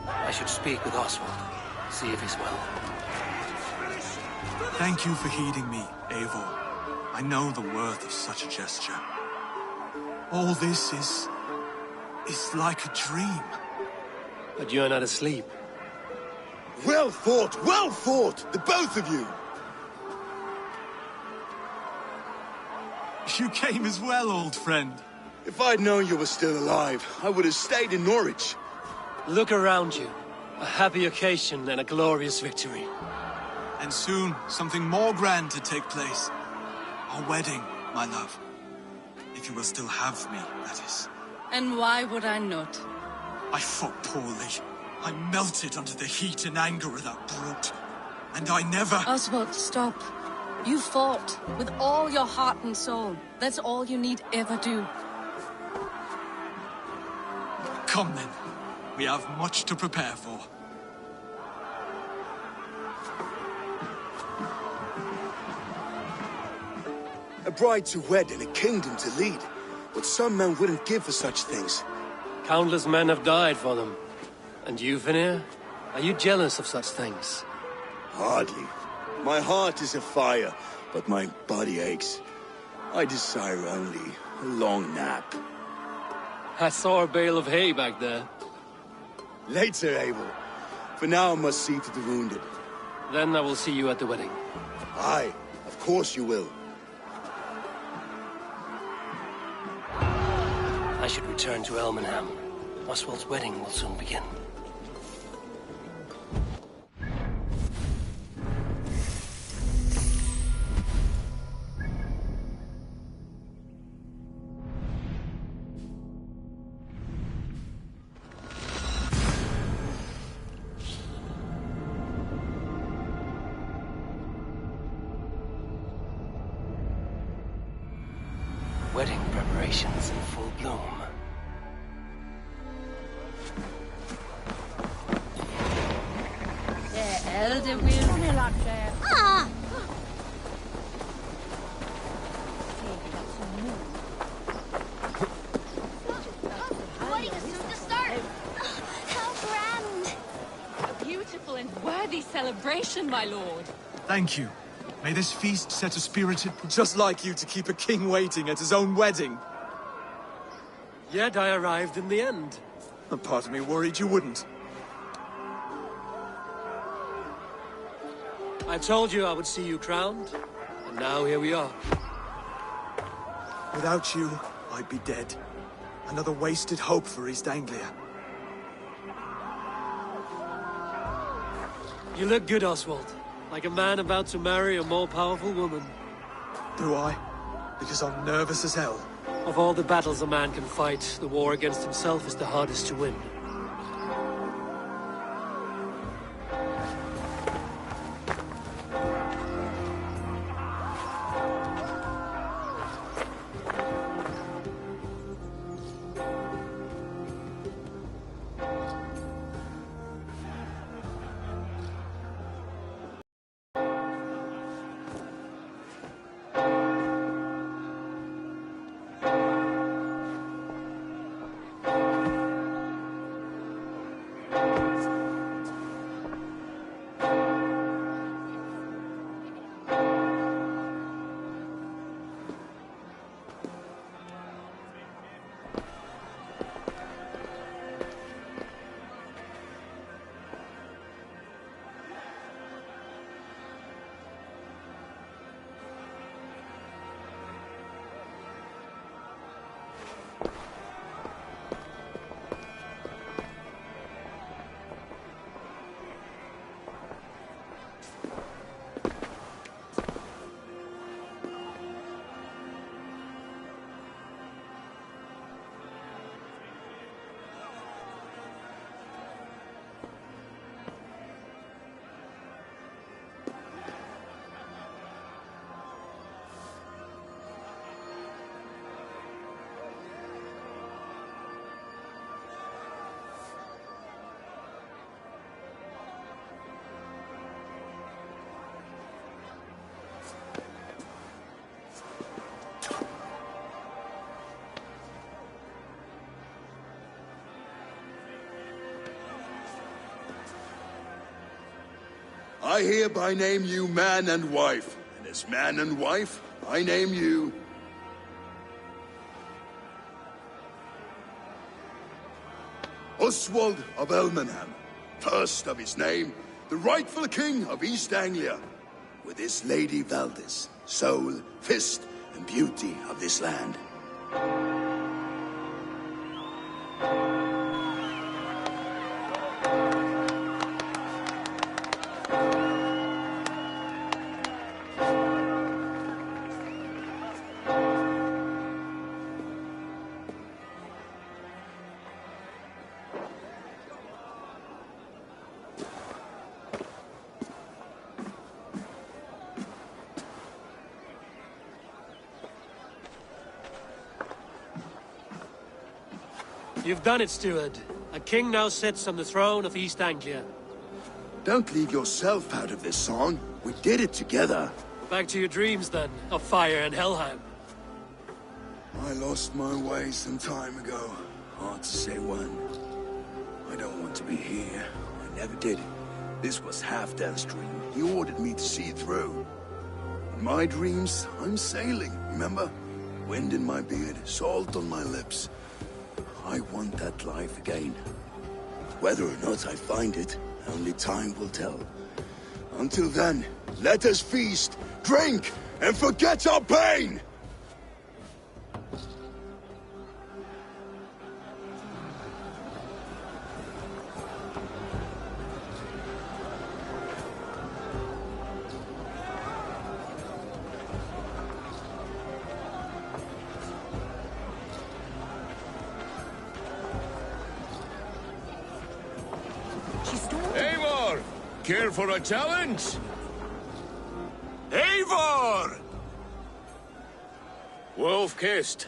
I should speak with Oswald, see if he's well. Thank you for heeding me, Eivor. I know the worth of such a gesture. All this is like a dream. But you're not asleep. Well fought, the both of you! You came as well, old friend. If I'd known you were still alive, I would have stayed in Norwich. Look around you. A happy occasion and a glorious victory. And soon, something more grand to take place. Our wedding, my love. If you will still have me, that is. And why would I not? I fought poorly. I melted under the heat and anger of that brute. And I never... Oswald, stop. You fought with all your heart and soul. That's all you need ever do. Come then. We have much to prepare for. A bride to wed and a kingdom to lead. what some men wouldn't give for such things. Countless men have died for them. And you, Vanir? Are you jealous of such things? Hardly. My heart is afire, but my body aches. I desire only a long nap. I saw a bale of hay back there. Later, Eivor. For now, I must see to the wounded. Then I will see you at the wedding. Aye, of course you will. I should return to Elmenham. Oswald's wedding will soon begin. Wedding preparations in full bloom. The elder will... Kom igen, Lasse. Ah! The wedding is soon to start. How grand! A beautiful and worthy celebration, my lord. Thank you. May this feast set a spirited... Just like you to keep a king waiting at his own wedding. Yet I arrived in the end. A part of me worried you wouldn't. I told you I would see you crowned, and now here we are. Without you, I'd be dead. Another wasted hope for East Anglia. You look good, Oswald. Like a man about to marry a more powerful woman. Do I? Because I'm nervous as hell. Of all the battles a man can fight, the war against himself is the hardest to win. I hereby name you man and wife, and as man and wife, I name you... Oswald of Elmenham, first of his name, the rightful king of East Anglia, with his lady Valdis, soul, fist, and beauty of this land. You've done it, steward. A king now sits on the throne of East Anglia. Don't leave yourself out of this song. We did it together. Back to your dreams, then, of fire and Helheim. I lost my way some time ago. Hard to say when. I don't want to be here. I never did. This was Halfdan's dream. He ordered me to see it through. In my dreams, I'm sailing, remember? Wind in my beard, salt on my lips. I want that life again. Whether or not I find it, only time will tell. Until then, let us feast, drink, and forget our pain! Eivor! Care for a challenge? Eivor! Wolf-kissed,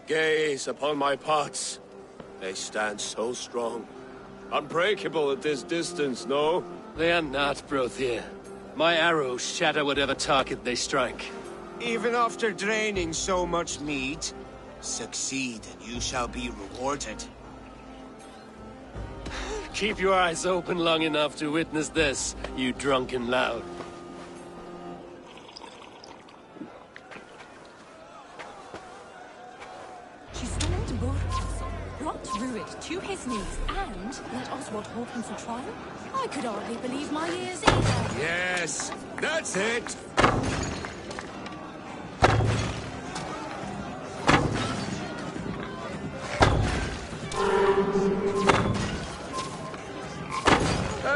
gaze upon my pots. They stand so strong. Unbreakable at this distance, no? They are not, Brothir. My arrows shatter whatever target they strike. Even after draining so much meat, succeed and you shall be rewarded. Keep your eyes open long enough to witness this, you drunken lout. She stormed Bor Castle, brought Rurik to his knees, and let Oswald hold him for trial? I could hardly believe my ears either. Yes, that's it!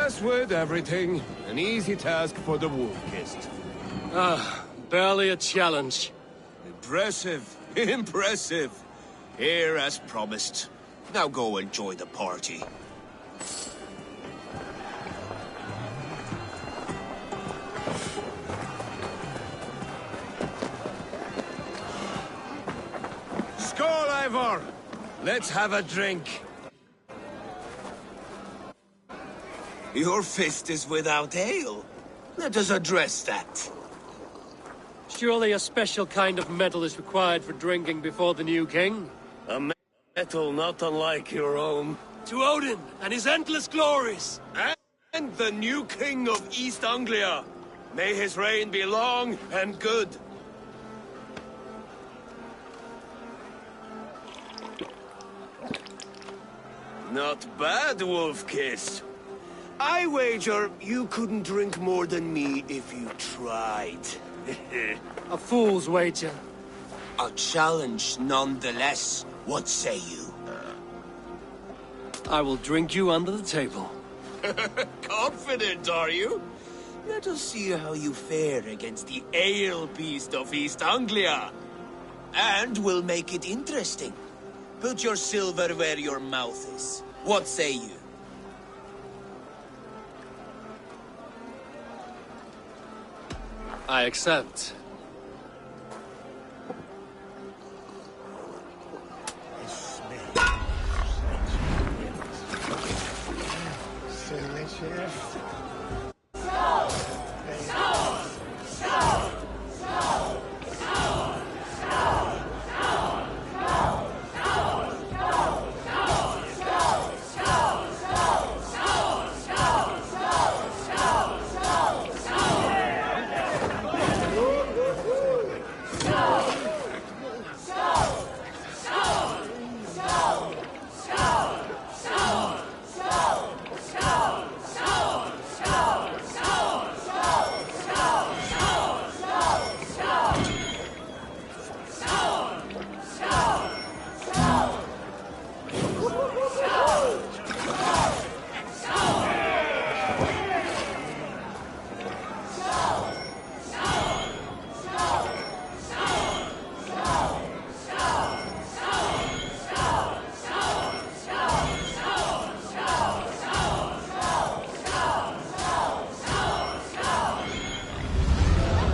As with everything, an easy task for the wolf-kissed. Ah, barely a challenge. Impressive, impressive. Here as promised. Now go enjoy the party. Skål, Eivor! Let's have a drink. Your fist is without ale. Let us address that. Surely a special kind of metal is required for drinking before the new king? A metal not unlike your own. To Odin and his endless glories! And the new king of East Anglia. May his reign be long and good. Not bad, Wolf-kissed. I wager you couldn't drink more than me if you tried. A fool's wager. A challenge nonetheless. What say you? I will drink you under the table. Confident, are you? Let us see how you fare against the ale beast of East Anglia. And we'll make it interesting. Put your silver where your mouth is. What say you? I accept.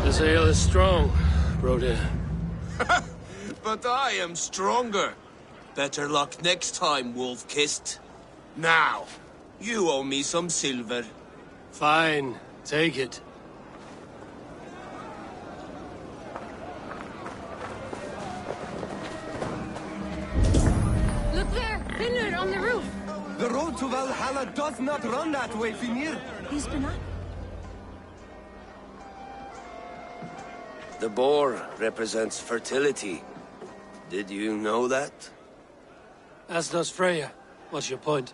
This ale is strong, Broder. But I am stronger. Better luck next time, Wolf-kissed. Now, you owe me some silver. Fine, take it. Pillar on the roof! The road to Valhalla does not run that way, Fimir. He's been up. The boar represents fertility. Did you know that? As does Freya. What's your point?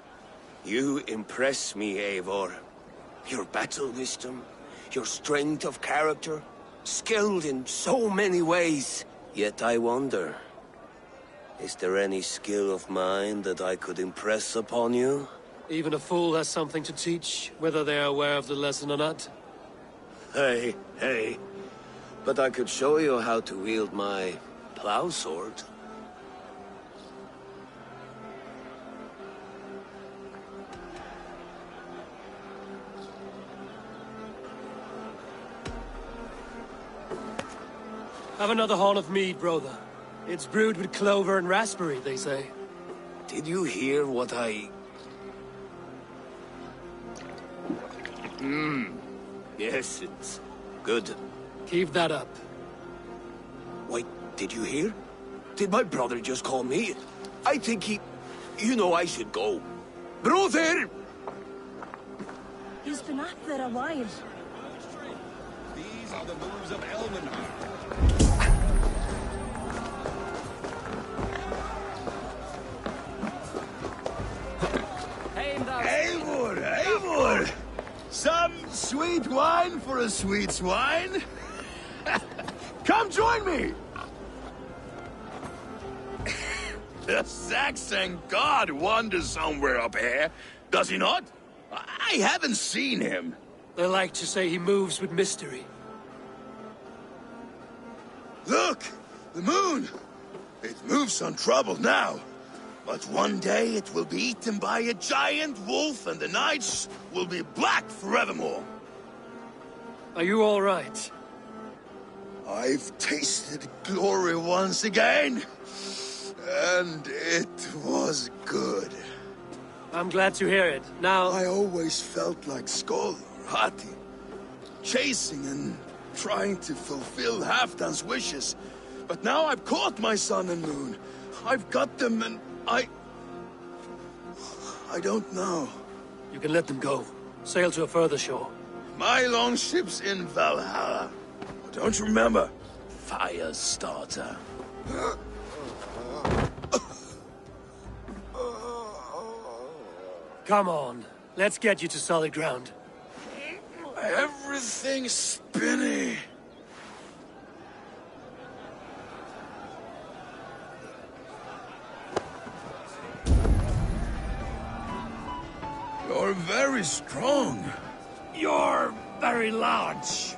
You impress me, Eivor. Your battle wisdom, your strength of character, skilled in so many ways. Yet I wonder, is there any skill of mine that I could impress upon you? Even a fool has something to teach, whether they are aware of the lesson or not. Hey. But I could show you how to wield my plow sword. Have another horn of mead, brother. It's brewed with clover and raspberry, they say. Did you hear what I... Yes, it's good. Keep that up. Wait, did you hear? Did my brother just call me? I think he... You know I should go. Brother! He's been up there a while. These are the moves of Elmenhar. Eivor! Some sweet wine for a sweet swine? Come join me! The Saxon god wanders somewhere up here, does he not? I haven't seen him. They like to say he moves with mystery. Look! The moon! It moves untroubled now. But one day it will be eaten by a giant wolf and the nights will be black forevermore. Are you all right? I've tasted glory once again. And it was good. I'm glad to hear it. Now... I always felt like Skoll or Hati. Chasing and trying to fulfill Halfdan's wishes. But now I've caught my sun and moon. I've got them and I don't know. You can let them go. Sail to a further shore. My longship's in Valhalla. Don't you remember? Fire starter. Come on. Let's get you to solid ground. Everything's spinny. You're very strong. You're very large.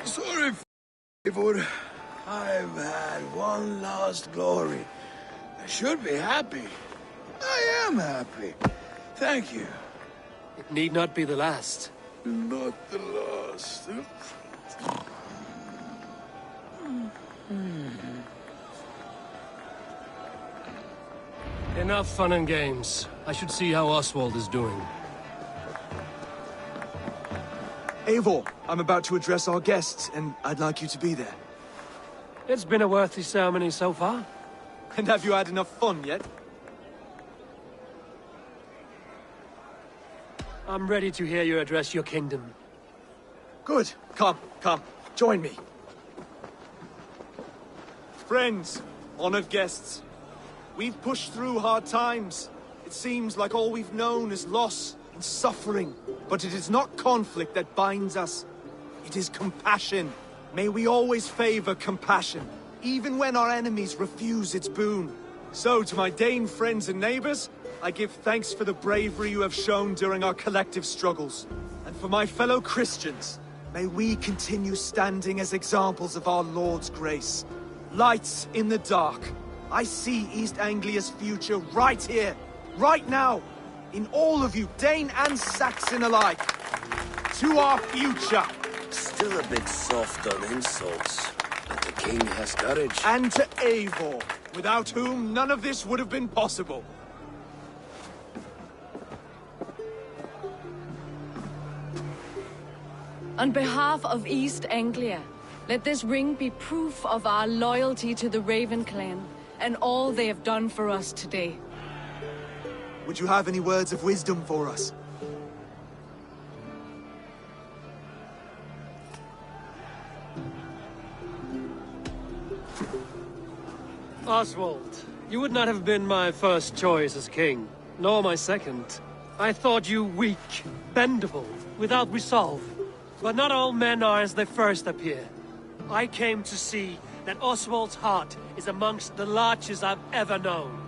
Sorry, Eivor. I've had one last glory. I should be happy. I am happy. Thank you. It need not be the last. Not the last. Enough fun and games. I should see how Oswald is doing. Eivor, I'm about to address our guests, and I'd like you to be there. It's been a worthy ceremony so far. And have you had enough fun yet? I'm ready to hear you address your kingdom. Good. Come. Join me. Friends, honored guests, we've pushed through hard times. It seems like all we've known is loss and suffering. But it is not conflict that binds us. It is compassion. May we always favor compassion, even when our enemies refuse its boon. So, to my Dane friends and neighbors, I give thanks for the bravery you have shown during our collective struggles. And for my fellow Christians, may we continue standing as examples of our Lord's grace. Lights in the dark. I see East Anglia's future right here, right now, in all of you, Dane and Saxon alike. to our future. Still a bit soft on insults, but the king has courage. And to Eivor, without whom none of this would have been possible. On behalf of East Anglia, let this ring be proof of our loyalty to the Raven clan and all they have done for us today. Would you have any words of wisdom for us? Oswald, you would not have been my first choice as king, nor my second. I thought you weak, bendable, without resolve. But not all men are as they first appear. I came to see that Oswald's heart is amongst the largest I've ever known.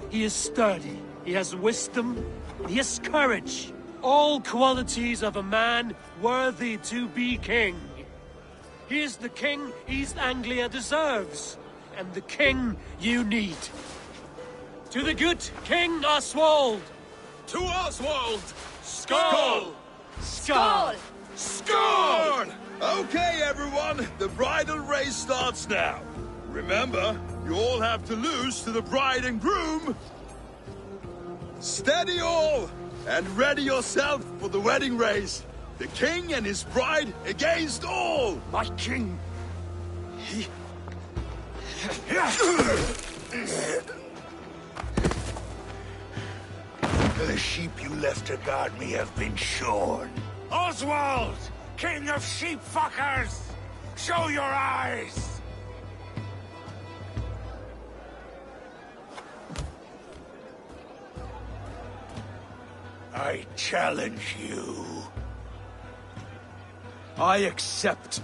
He is sturdy, he has wisdom, and he has courage. All qualities of a man worthy to be king. He is the king East Anglia deserves, and the king you need. To the good King Oswald! To Oswald! Skull! Skull! Skull! Okay, everyone, the bridal race starts now. Remember, you all have to lose to the bride and groom. Steady all, and ready yourself for the wedding race. The king and his bride against all. My king, The sheep you left to guard me have been shorn. Oswald! King of sheep fuckers! Show your eyes! I challenge you. I accept.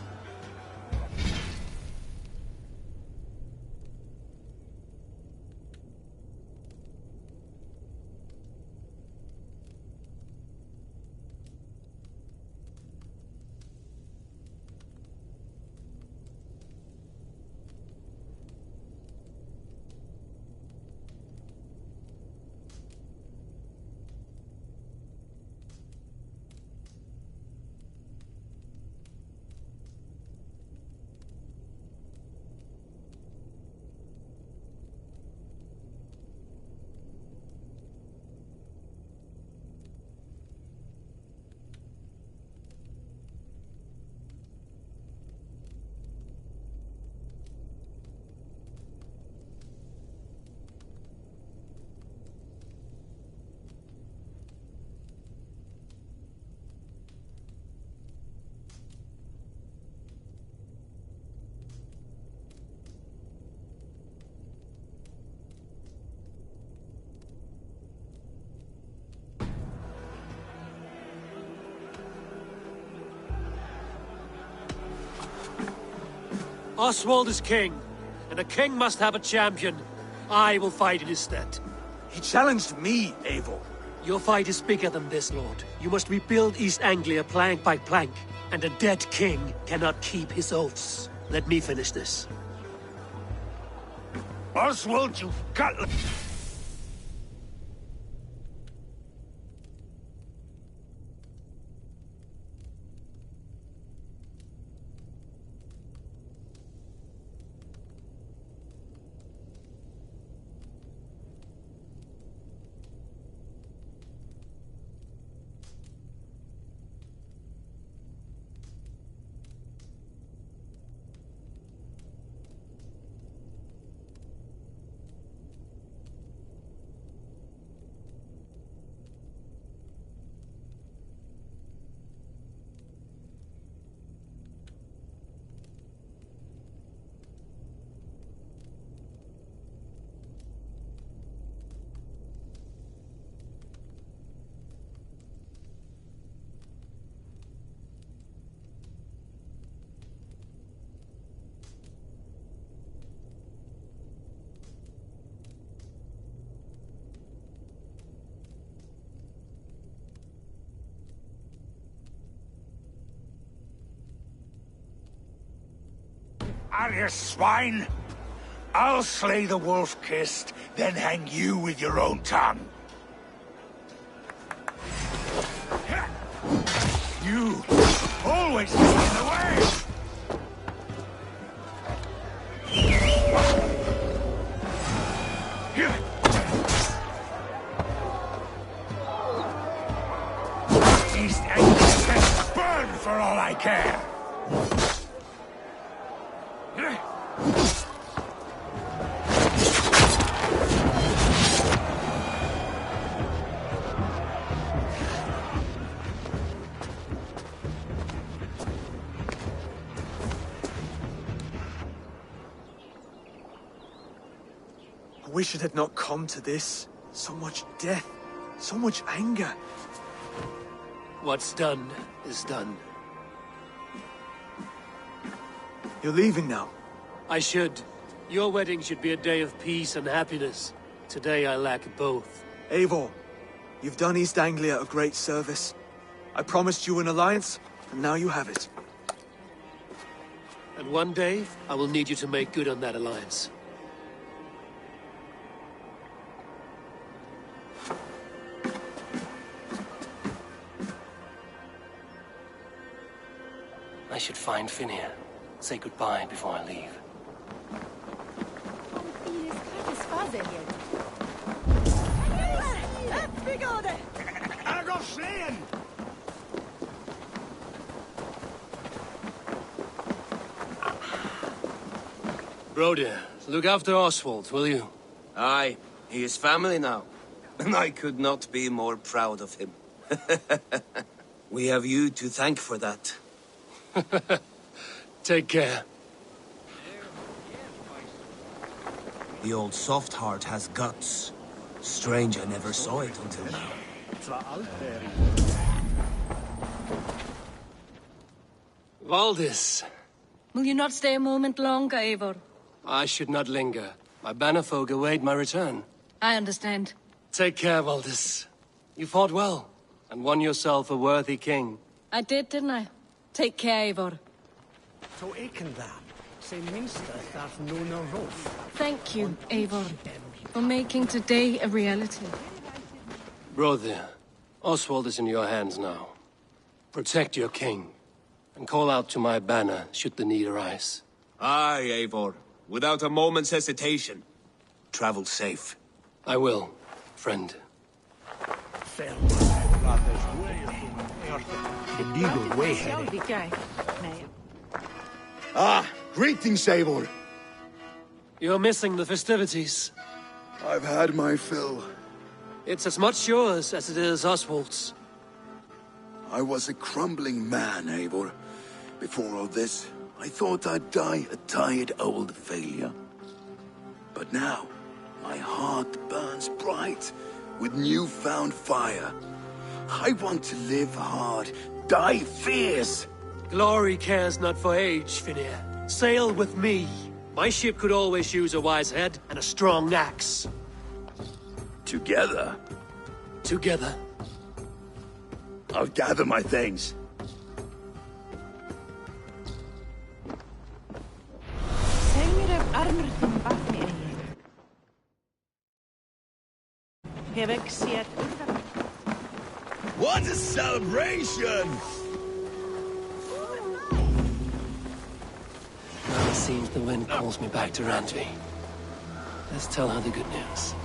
Oswald is king, and a king must have a champion. I will fight in his stead. He challenged me, Eivor. Your fight is bigger than this, Lord. You must rebuild East Anglia plank by plank, and a dead king cannot keep his oaths. Let me finish this. Oswald, you've got... Are you swine? I'll slay the wolf-kissed, then hang you with your own tongue. You always get in the way! East Anglia can burn for all I care! I wish it had not come to this. So much death, so much anger. What's done is done. You're leaving now. I should. Your wedding should be a day of peace and happiness. Today I lack both. Eivor, you've done East Anglia a great service. I promised you an alliance, and now you have it. And one day, I will need you to make good on that alliance. I should find Finir. Say goodbye before I leave. Broder, look after Oswald, will you? Aye, he is family now. And I could not be more proud of him. We have you to thank for that. Take care. The old soft heart has guts. Strange I never saw it until now. Valdis. Will you not stay a moment longer, Eivor? I should not linger. My bannerfolk await my return. I understand. Take care, Valdis. You fought well, and won yourself a worthy king. I did, didn't I? Take care, Eivor. Thank you, Eivor, for making today a reality. Brother, Oswald is in your hands now. Protect your king, and call out to my banner should the need arise. Aye, Eivor. Without a moment's hesitation. Travel safe. I will, friend. Ah, greetings, Eivor. You're missing the festivities. I've had my fill. It's as much yours as it is Oswald's. I was a crumbling man, Eivor. Before all this, I thought I'd die a tired old failure. But now, my heart burns bright with newfound fire. I want to live hard, die fierce. Glory cares not for age, Finir. Sail with me. My ship could always use a wise head and a strong axe. Together? Together. I'll gather my things. What a celebration! Now it seems the wind calls me back to Randvi. Let's tell her the good news.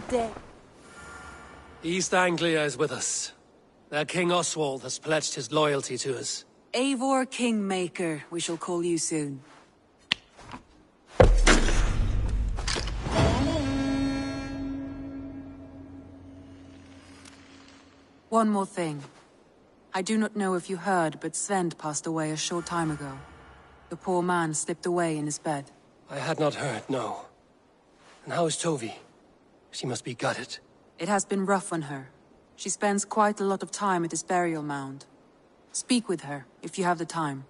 dead. East Anglia is with us. Their King Oswald has pledged his loyalty to us. Eivor Kingmaker, we shall call you soon. One more thing. I do not know if you heard, but Sven passed away a short time ago. The poor man slipped away in his bed. I had not heard, no. And how is Tovi? She must be gutted. It has been rough on her. She spends quite a lot of time at his burial mound. Speak with her, if you have the time.